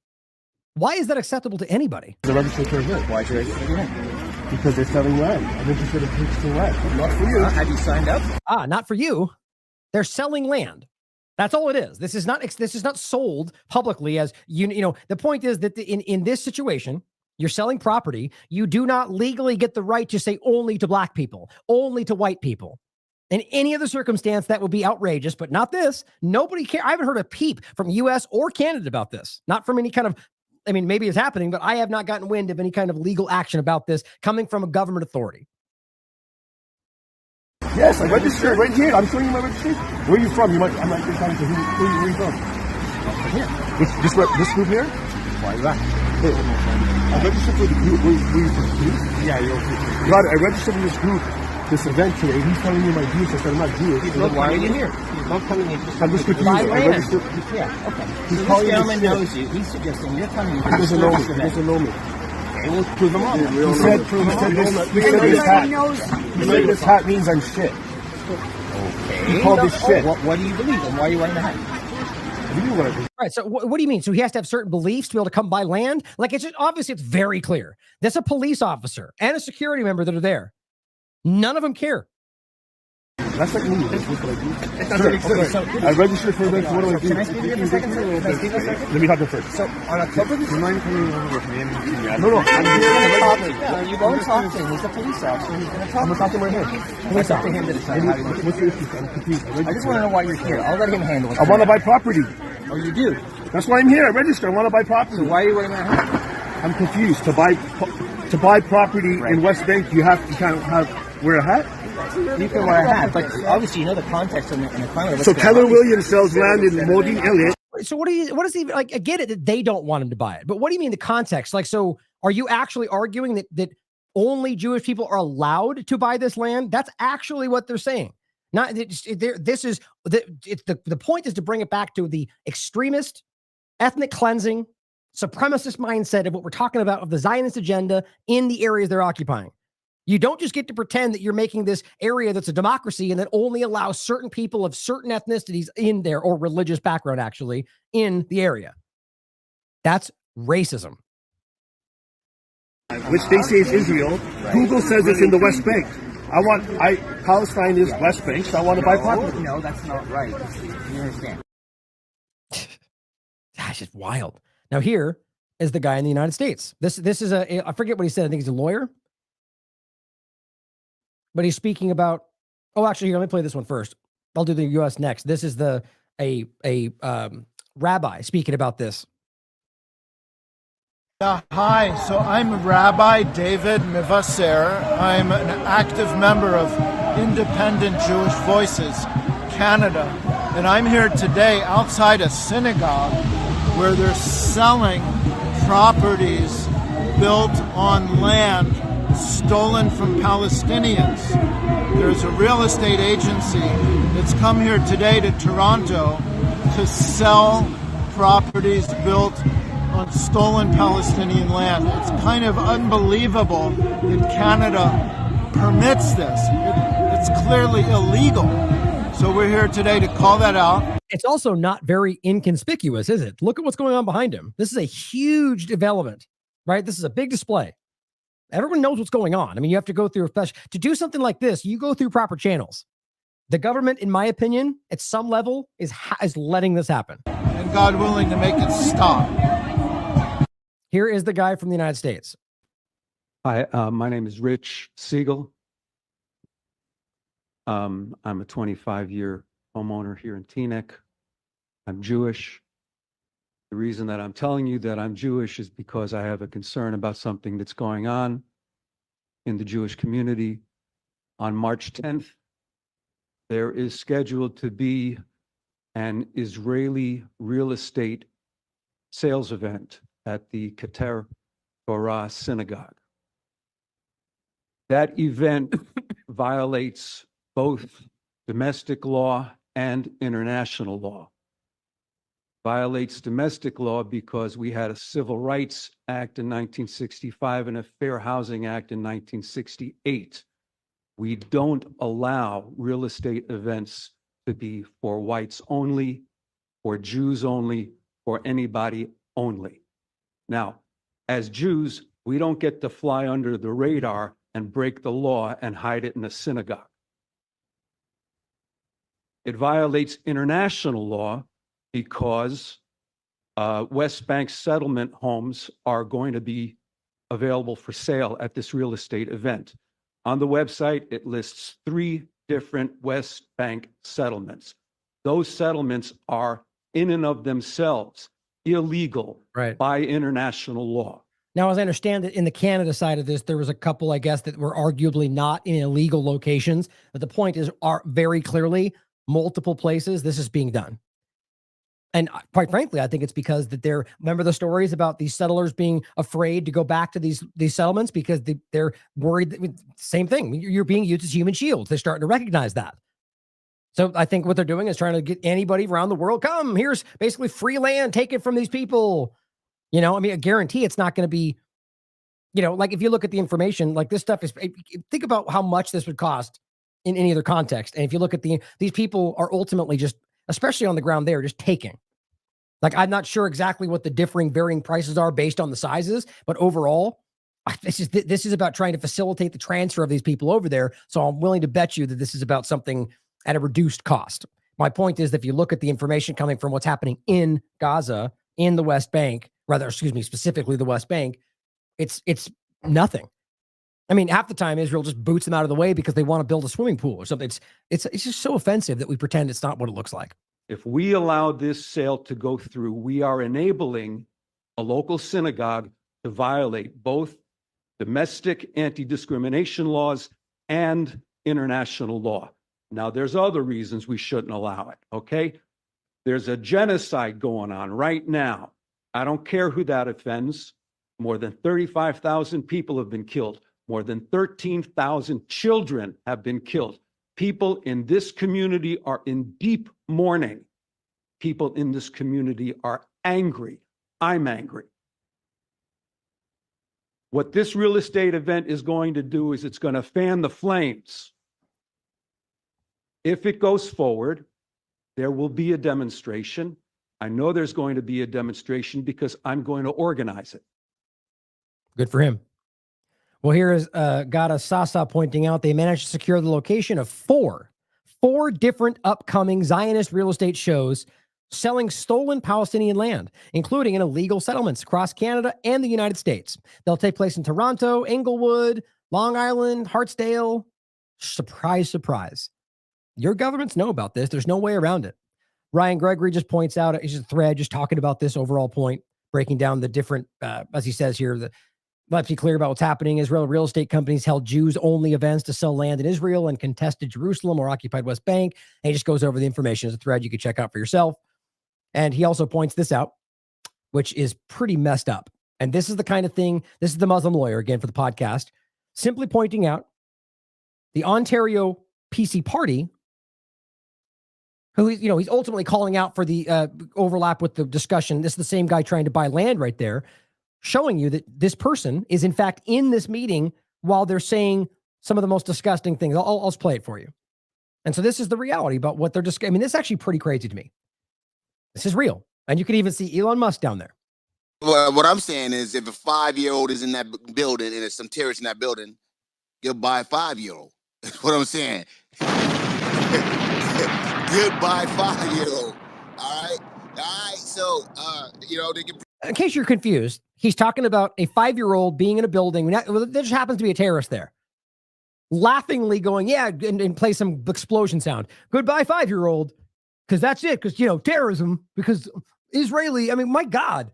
Why is that acceptable to anybody? The registered for event. Why is it registered for event? Because they're selling land. I'm interested in purchasing land. Not for you. Have you signed up? Not for you. They're selling land. That's all it is. This is not sold publicly as you know. The point is that in this situation, you're selling property. You do not legally get the right to say only to black people, only to white people. In any other circumstance, that would be outrageous, but not this. Nobody cares. I haven't heard a peep from U.S. or Canada about this. Not from any kind of, I mean, maybe it's happening, but I have not gotten wind of any kind of legal action about this coming from a government authority. Yes, I registered right here. I'm showing you my registration. Where are you from? I might be talking to who are you from? I'm here. This group here? Why is that? Hey, I registered for the group. Were you from the group? Yeah, you're okay. Got it. I registered for this group. This event today, he's telling me my Jewish. I said, I'm not Jewish. Why are you here? He's not coming in. I'm just confused. I registered. Yeah, okay. He's calling me. This gentleman knows you. He's suggesting you're coming in. He doesn't know me. He doesn't know me. Okay, we'll prove him wrong. He said this hat means I'm shit. Okay. He called this shit. What do you believe in? Why are you wearing the hat? You knew what I did. Right. So what do you mean? So he has to have certain beliefs to be able to come by land? Like, it's just, obviously it's very clear. There's a police officer and a security member that are there. None of them care. That's like me. That's what I do. Sure, okay. I registered for this. What do I do? Can I speak to you for a second? Let me talk to first. So on October, do you mind coming over with me? No. I'm going to talk to him. No, you don't talk to him. He's a police officer. He's going to talk. I'm going to talk to him right here. It's up to him to decide how he wants. What's your issue? I'm confused. I just want to know why you're here. I'll let him handle it. I want to buy property. Oh, you do? That's why I'm here. I registered. I want to buy property. So why are you wearing that hat? I'm confused. To buy property in West Bank, you have to kind of wear a hat. You can wear a hat, but obviously you know the context and the climate. So Keller Williams sells land in Modi, LA. So what is he like? I get it that they don't want him to buy it, but what do you mean the context? Like, so are you actually arguing that only Jewish people are allowed to buy this land? That's actually what they're saying. Not this is the point is to bring it back to the extremist, ethnic cleansing, supremacist mindset of what we're talking about of the Zionist agenda in the areas they're occupying. You don't just get to pretend that you're making this area that's a democracy and that only allows certain people of certain ethnicities in there or religious background actually in the area. That's racism. Which they say is Israel. Right. Google says it's in the West Bank. Palestine is West Bank, so I want to buy property. No, that's not right. You understand? That's just wild. Now here is the guy in the United States. This is I forget what he said. I think he's a lawyer. But he's speaking about, actually, let me play this one first. I'll do the U.S. next. This is a rabbi speaking about this. Hi, so I'm Rabbi David Mivasser. I'm an active member of Independent Jewish Voices Canada, and I'm here today outside a synagogue where they're selling properties built on land stolen from Palestinians. There's a real estate agency that's come here today to Toronto to sell properties built on stolen Palestinian land. It's kind of unbelievable that Canada permits this. It's clearly illegal. So we're here today to call that out. It's also not very inconspicuous, is it? Look at what's going on behind him. This is a huge development, right? This is a big display. Everyone knows what's going on. I mean, you have to go through to do something like this. You go through proper channels. The government, in my opinion, at some level, is letting this happen. And God willing to make it stop. Here is the guy from the United States. Hi, my name is Rich Siegel. I'm a 25-year homeowner here in Teaneck. I'm Jewish. The reason that I'm telling you that I'm Jewish is because I have a concern about something that's going on in the Jewish community. On March 10th, there is scheduled to be an Israeli real estate sales event at the Keter Torah synagogue. That event violates both domestic law and international law. Violates domestic law because we had a Civil Rights Act in 1965 and a Fair Housing Act in 1968. We don't allow real estate events to be for whites only, for Jews only, for anybody only. Now, as Jews, we don't get to fly under the radar and break the law and hide it in a synagogue. It violates international law because West Bank settlement homes are going to be available for sale at this real estate event. On the website, it lists 3 different West Bank settlements. Those settlements are in and of themselves illegal by international law. Now, as I understand it, in the Canada side of this, there was a couple, I guess, that were arguably not in illegal locations. But the point is, are very clearly multiple places this is being done. And quite frankly, I think it's because that remember the stories about these settlers being afraid to go back to these settlements because they're worried that, same thing. You're being used as human shields. They're starting to recognize that. So I think what they're doing is trying to get anybody around the world, come, here's basically free land, take it from these people. You know, I mean, I guarantee it's not going to be, you know, like if you look at the information, like this stuff is, think about how much this would cost in any other context. And if you look at these people are ultimately just, especially on the ground there, just taking. Like, I'm not sure exactly what the varying prices are based on the sizes, but overall, this is about trying to facilitate the transfer of these people over there. So I'm willing to bet you that this is about something at a reduced cost. My point is that if you look at the information coming from what's happening in Gaza, in the West Bank, specifically the West Bank, it's nothing. I mean, half the time Israel just boots them out of the way because they want to build a swimming pool or something. It's just so offensive that we pretend it's not what it looks like. If we allow this sale to go through, we are enabling a local synagogue to violate both domestic anti-discrimination laws and international law. Now, there's other reasons we shouldn't allow it, okay? There's a genocide going on right now. I don't care who that offends. More than 35,000 people have been killed. More than 13,000 children have been killed. People in this community are in deep mourning. People in this community are angry. I'm angry. What this real estate event is going to do is it's going to fan the flames. If it goes forward, there will be a demonstration. I know there's going to be a demonstration because I'm going to organize it. Good for him. Well, here is Gada Sasa pointing out they managed to secure the location of four different upcoming Zionist real estate shows selling stolen Palestinian land, including in illegal settlements across Canada and the United States. They'll take place in Toronto, Inglewood, Long Island, Hartsdale. Surprise, surprise. Your governments know about this. There's no way around it. Ryan Gregory just points out, it's a thread just talking about this overall point, breaking down the different, as he says here, let's be clear about what's happening. Israel real estate companies held Jews-only events to sell land in Israel and contested Jerusalem or occupied West Bank. And he just goes over the information as a thread you can check out for yourself. And he also points this out, which is pretty messed up. And this is the kind of thing, this is the Muslim lawyer, again, for the podcast, simply pointing out the Ontario PC Party, who, he's ultimately calling out for the overlap with the discussion. This is the same guy trying to buy land right there, showing you that this person is, in fact, in this meeting while they're saying some of the most disgusting things. I'll just play it for you. And so this is the reality about what they're discussing. I mean, this is actually pretty crazy to me. This is real. And you can even see Elon Musk down there. Well, what I'm saying is if a 5-year-old is in that building and there's some terrorists in that building, goodbye 5-year-old. That's what I'm saying. Goodbye 5-year-old. All right. So, they can. In case you're confused, he's talking about a 5-year-old being in a building. There just happens to be a terrorist there. Laughingly going, yeah, and play some explosion sound. Goodbye 5-year-old. Because that's it. Because, terrorism. Because Israeli. I mean, my God.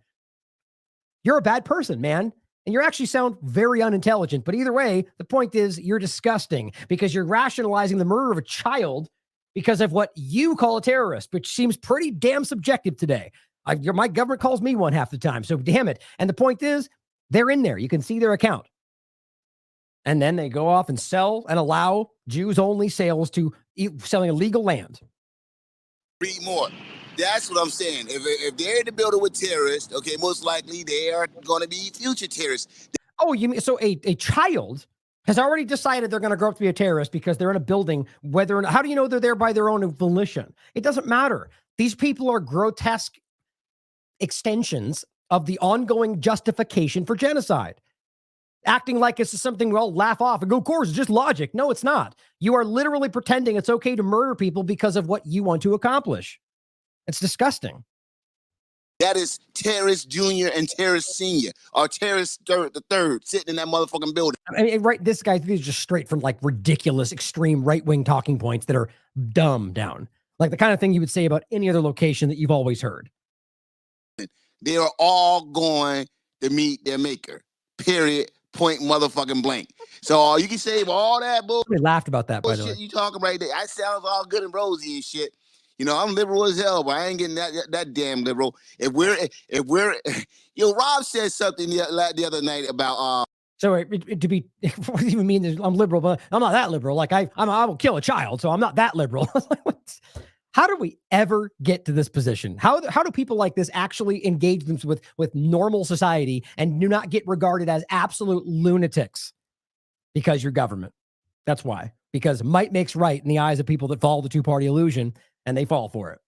You're a bad person, man. And you actually sound very unintelligent. But either way, the point is you're disgusting because you're rationalizing the murder of a child because of what you call a terrorist, which seems pretty damn subjective today. My government calls me one half the time. So damn it. And the point is they're in there. You can see their account. And then they go off and sell and allow Jews only sales to selling illegal land. Read more. That's what I'm saying. If they're in the building with terrorists, okay, most likely they are going to be future terrorists. Oh, you mean so a child has already decided they're going to grow up to be a terrorist because they're in a building, whether or not, how do you know they're there by their own volition? It doesn't matter. These people are grotesque extensions of the ongoing justification for genocide. Acting like it's something we'll laugh off and go, of course, it's just logic. No, it's not. You are literally pretending it's okay to murder people because of what you want to accomplish. It's disgusting. That is terrorist junior and terrorist senior, or terrorist the third sitting in that motherfucking building. I mean, right, this guy is just straight from like ridiculous, extreme right-wing talking points that are dumb down. Like the kind of thing you would say about any other location that you've always heard. They are all going to meet their maker. Period. Point motherfucking blank. So you can say all that bullshit. We laughed about that, by the way. You talking right there. I sound all good and rosy and shit. I'm liberal as hell, but I ain't getting that damn liberal. If we're Rob said something the other night about So to be, what do you mean? I'm liberal, but I'm not that liberal. Like I will kill a child, so I'm not that liberal. How do we ever get to this position? How do people like this actually engage themselves with normal society and do not get regarded as absolute lunatics? Because you're government. That's why. Because might makes right in the eyes of people that follow the two-party illusion, and they fall for it.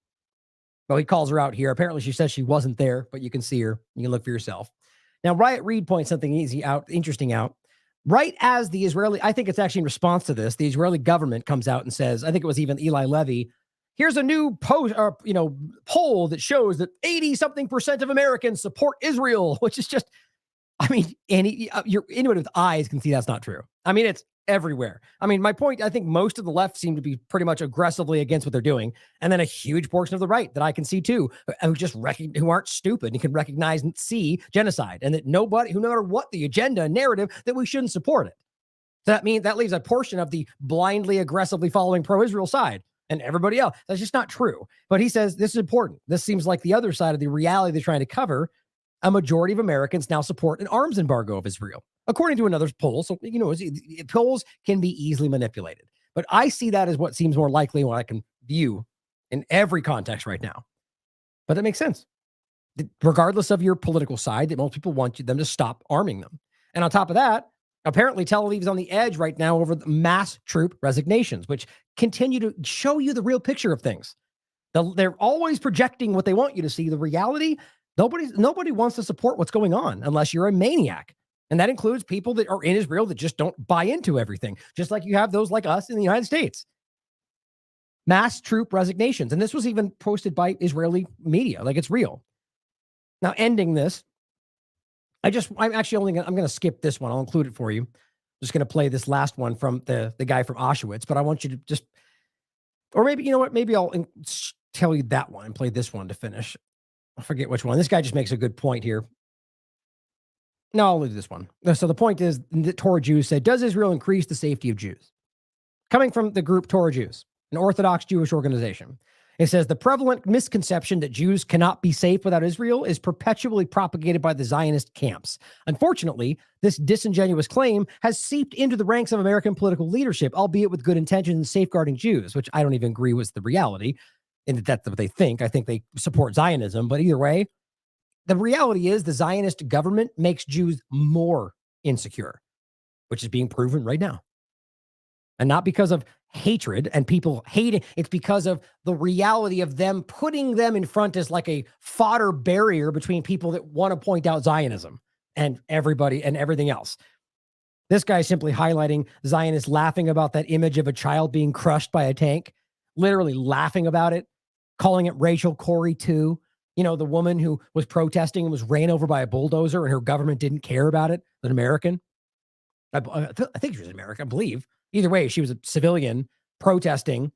Well, he calls her out here. Apparently she says she wasn't there, but you can see her. You can look for yourself. Now, Riot Reed points something interesting out. Right as the Israeli, I think it's actually in response to this, the Israeli government comes out and says, I think it was even Eli Levy, here's a new poll that shows that 80-something% of Americans support Israel, which is just, I mean, anyone with eyes can see that's not true. I mean, it's everywhere. I mean, my point, I think most of the left seem to be pretty much aggressively against what they're doing. And then a huge portion of the right that I can see too, who aren't stupid and can recognize and see genocide, and that nobody, who no matter what the agenda and narrative, that we shouldn't support it. So that means that leaves a portion of the blindly, aggressively following pro-Israel side and everybody else. That's just not true. But he says this is important. This seems like the other side of the reality they're trying to cover. A majority of Americans now support an arms embargo of Israel, according to another poll. So, polls can be easily manipulated. But I see that as what seems more likely and what I can view in every context right now. But that makes sense. Regardless of your political side, that most people want them to stop arming them. And on top of that, apparently Tel Aviv is on the edge right now over the mass troop resignations, which continue to show you the real picture of things. They're always projecting what they want you to see. The reality, nobody wants to support what's going on unless you're a maniac. And that includes people that are in Israel that just don't buy into everything, just like you have those like us in the United States. Mass troop resignations. And this was even posted by Israeli media, like it's real. Now, ending this, I'm going to skip this one. I'll include it for you. I'm just going to play this last one from the guy from Auschwitz, but I want you to just, or maybe, you know what, maybe I'll tell you that one and play this one to finish. I forget which one. This guy just makes a good point here. No, I'll leave this one. So the point is that Torah Jews said, does Israel increase the safety of Jews? Coming from the group Torah Jews, an Orthodox Jewish organization. It says the prevalent misconception that Jews cannot be safe without Israel is perpetually propagated by the Zionist camps. Unfortunately, this disingenuous claim has seeped into the ranks of American political leadership, albeit with good intentions in safeguarding Jews, which I don't even agree with the reality, and that's what they think. I think they support Zionism, but either way, the reality is the Zionist government makes Jews more insecure, which is being proven right now. And not because of hatred and people hating, it's because of the reality of them putting them in front as like a fodder barrier between people that want to point out Zionism and everybody and everything else. This guy is simply highlighting Zionists laughing about that image of a child being crushed by a tank, literally laughing about it, calling it Rachel Corrie too. You know, the woman who was protesting and was ran over by a bulldozer and her government didn't care about it, an American. I think she was an American, I believe. Either way, she was a civilian protesting.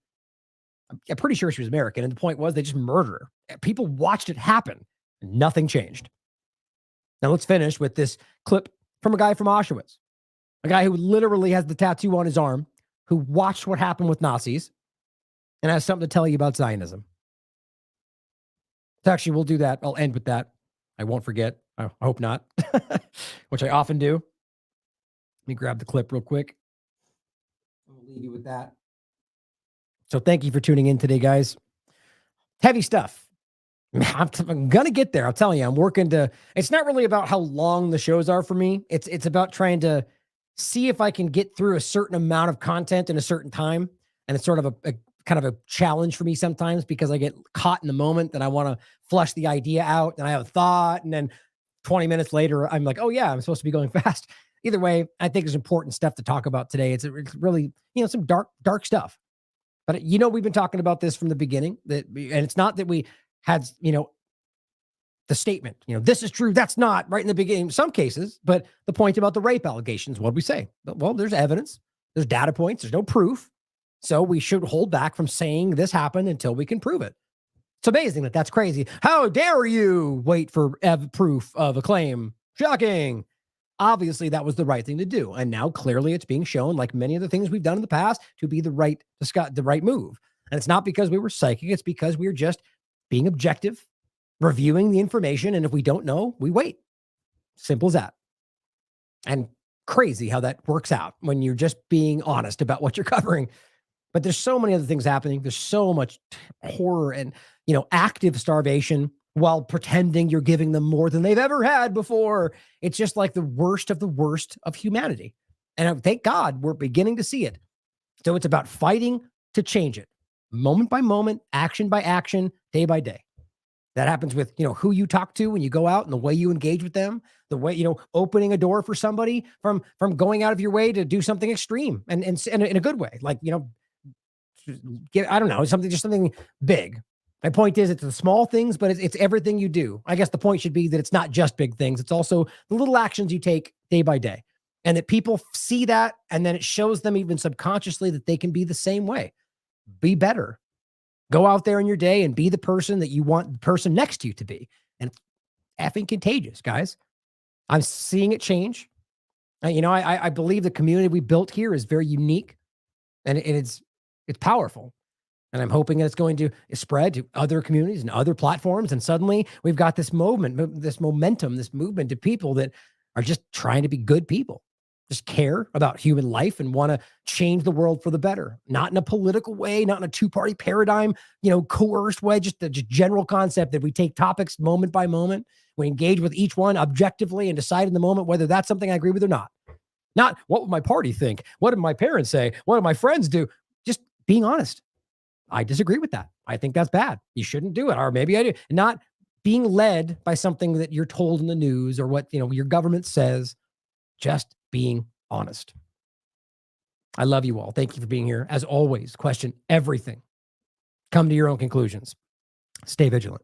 I'm pretty sure she was American. And the point was they just murdered her. People watched it happen. And nothing changed. Now let's finish with this clip from a guy from Auschwitz. A guy who literally has the tattoo on his arm, who watched what happened with Nazis and has something to tell you about Zionism. So actually, we'll do that. I'll end with that. I won't forget. I hope not, which I often do. Let me grab the clip real quick. I'll leave you with that. So thank you for tuning in today, guys. Heavy stuff. I'm going to get there. I'll tell you, I'm working to, it's not really about how long the shows are for me. It's about trying to see if I can get through a certain amount of content in a certain time. And it's sort of a kind of a challenge for me sometimes because I get caught in the moment and I want to flush the idea out and I have a thought. And then 20 minutes later, I'm like, oh yeah, I'm supposed to be going fast. Either way, I think there's important stuff to talk about today. It's really, some dark stuff. But we've been talking about this from the beginning and it's not that we had, the statement, this is true, that's not right in the beginning, in some cases, but the point about the rape allegations, what we say? Well, there's evidence, there's data points, there's no proof. So we should hold back from saying this happened until we can prove it. It's amazing that's crazy. How dare you wait for proof of a claim? Shocking. Obviously, that was the right thing to do. And now clearly it's being shown, like many of the things we've done in the past, to be the right move. And it's not because we were psychic. It's because we're just being objective, reviewing the information. And if we don't know, we wait. Simple as that. And crazy how that works out when you're just being honest about what you're covering. But there's so many other things happening. There's so much horror and, active starvation while pretending you're giving them more than they've ever had before. It's just like the worst of humanity. And thank God we're beginning to see it. So it's about fighting to change it, moment by moment, action by action, day by day. That happens with, who you talk to when you go out and the way you engage with them, the way, opening a door for somebody from going out of your way to do something extreme and in a good way. Like, I don't know, something big. My point is it's the small things, but it's everything you do. I guess the point should be that it's not just big things. It's also the little actions you take day by day, and that people see that. And then it shows them even subconsciously that they can be the same way. Be better. Go out there in your day and be the person that you want the person next to you to be. And it's effing contagious, guys. I'm seeing it change. I believe the community we built here is very unique, and it's powerful. And I'm hoping that it's going to spread to other communities and other platforms. And suddenly we've got this movement, this momentum, this movement to people that are just trying to be good people, just care about human life and want to change the world for the better. Not in a political way, not in a two-party paradigm, coerced way, just the general concept that we take topics moment by moment. We engage with each one objectively and decide in the moment whether that's something I agree with or not. Not what would my party think? What did my parents say? What did my friends do? Just being honest. I disagree with that. I think that's bad. You shouldn't do it. Or maybe I do. Not being led by something that you're told in the news or what, your government says. Just being honest. I love you all. Thank you for being here. As always, question everything. Come to your own conclusions. Stay vigilant.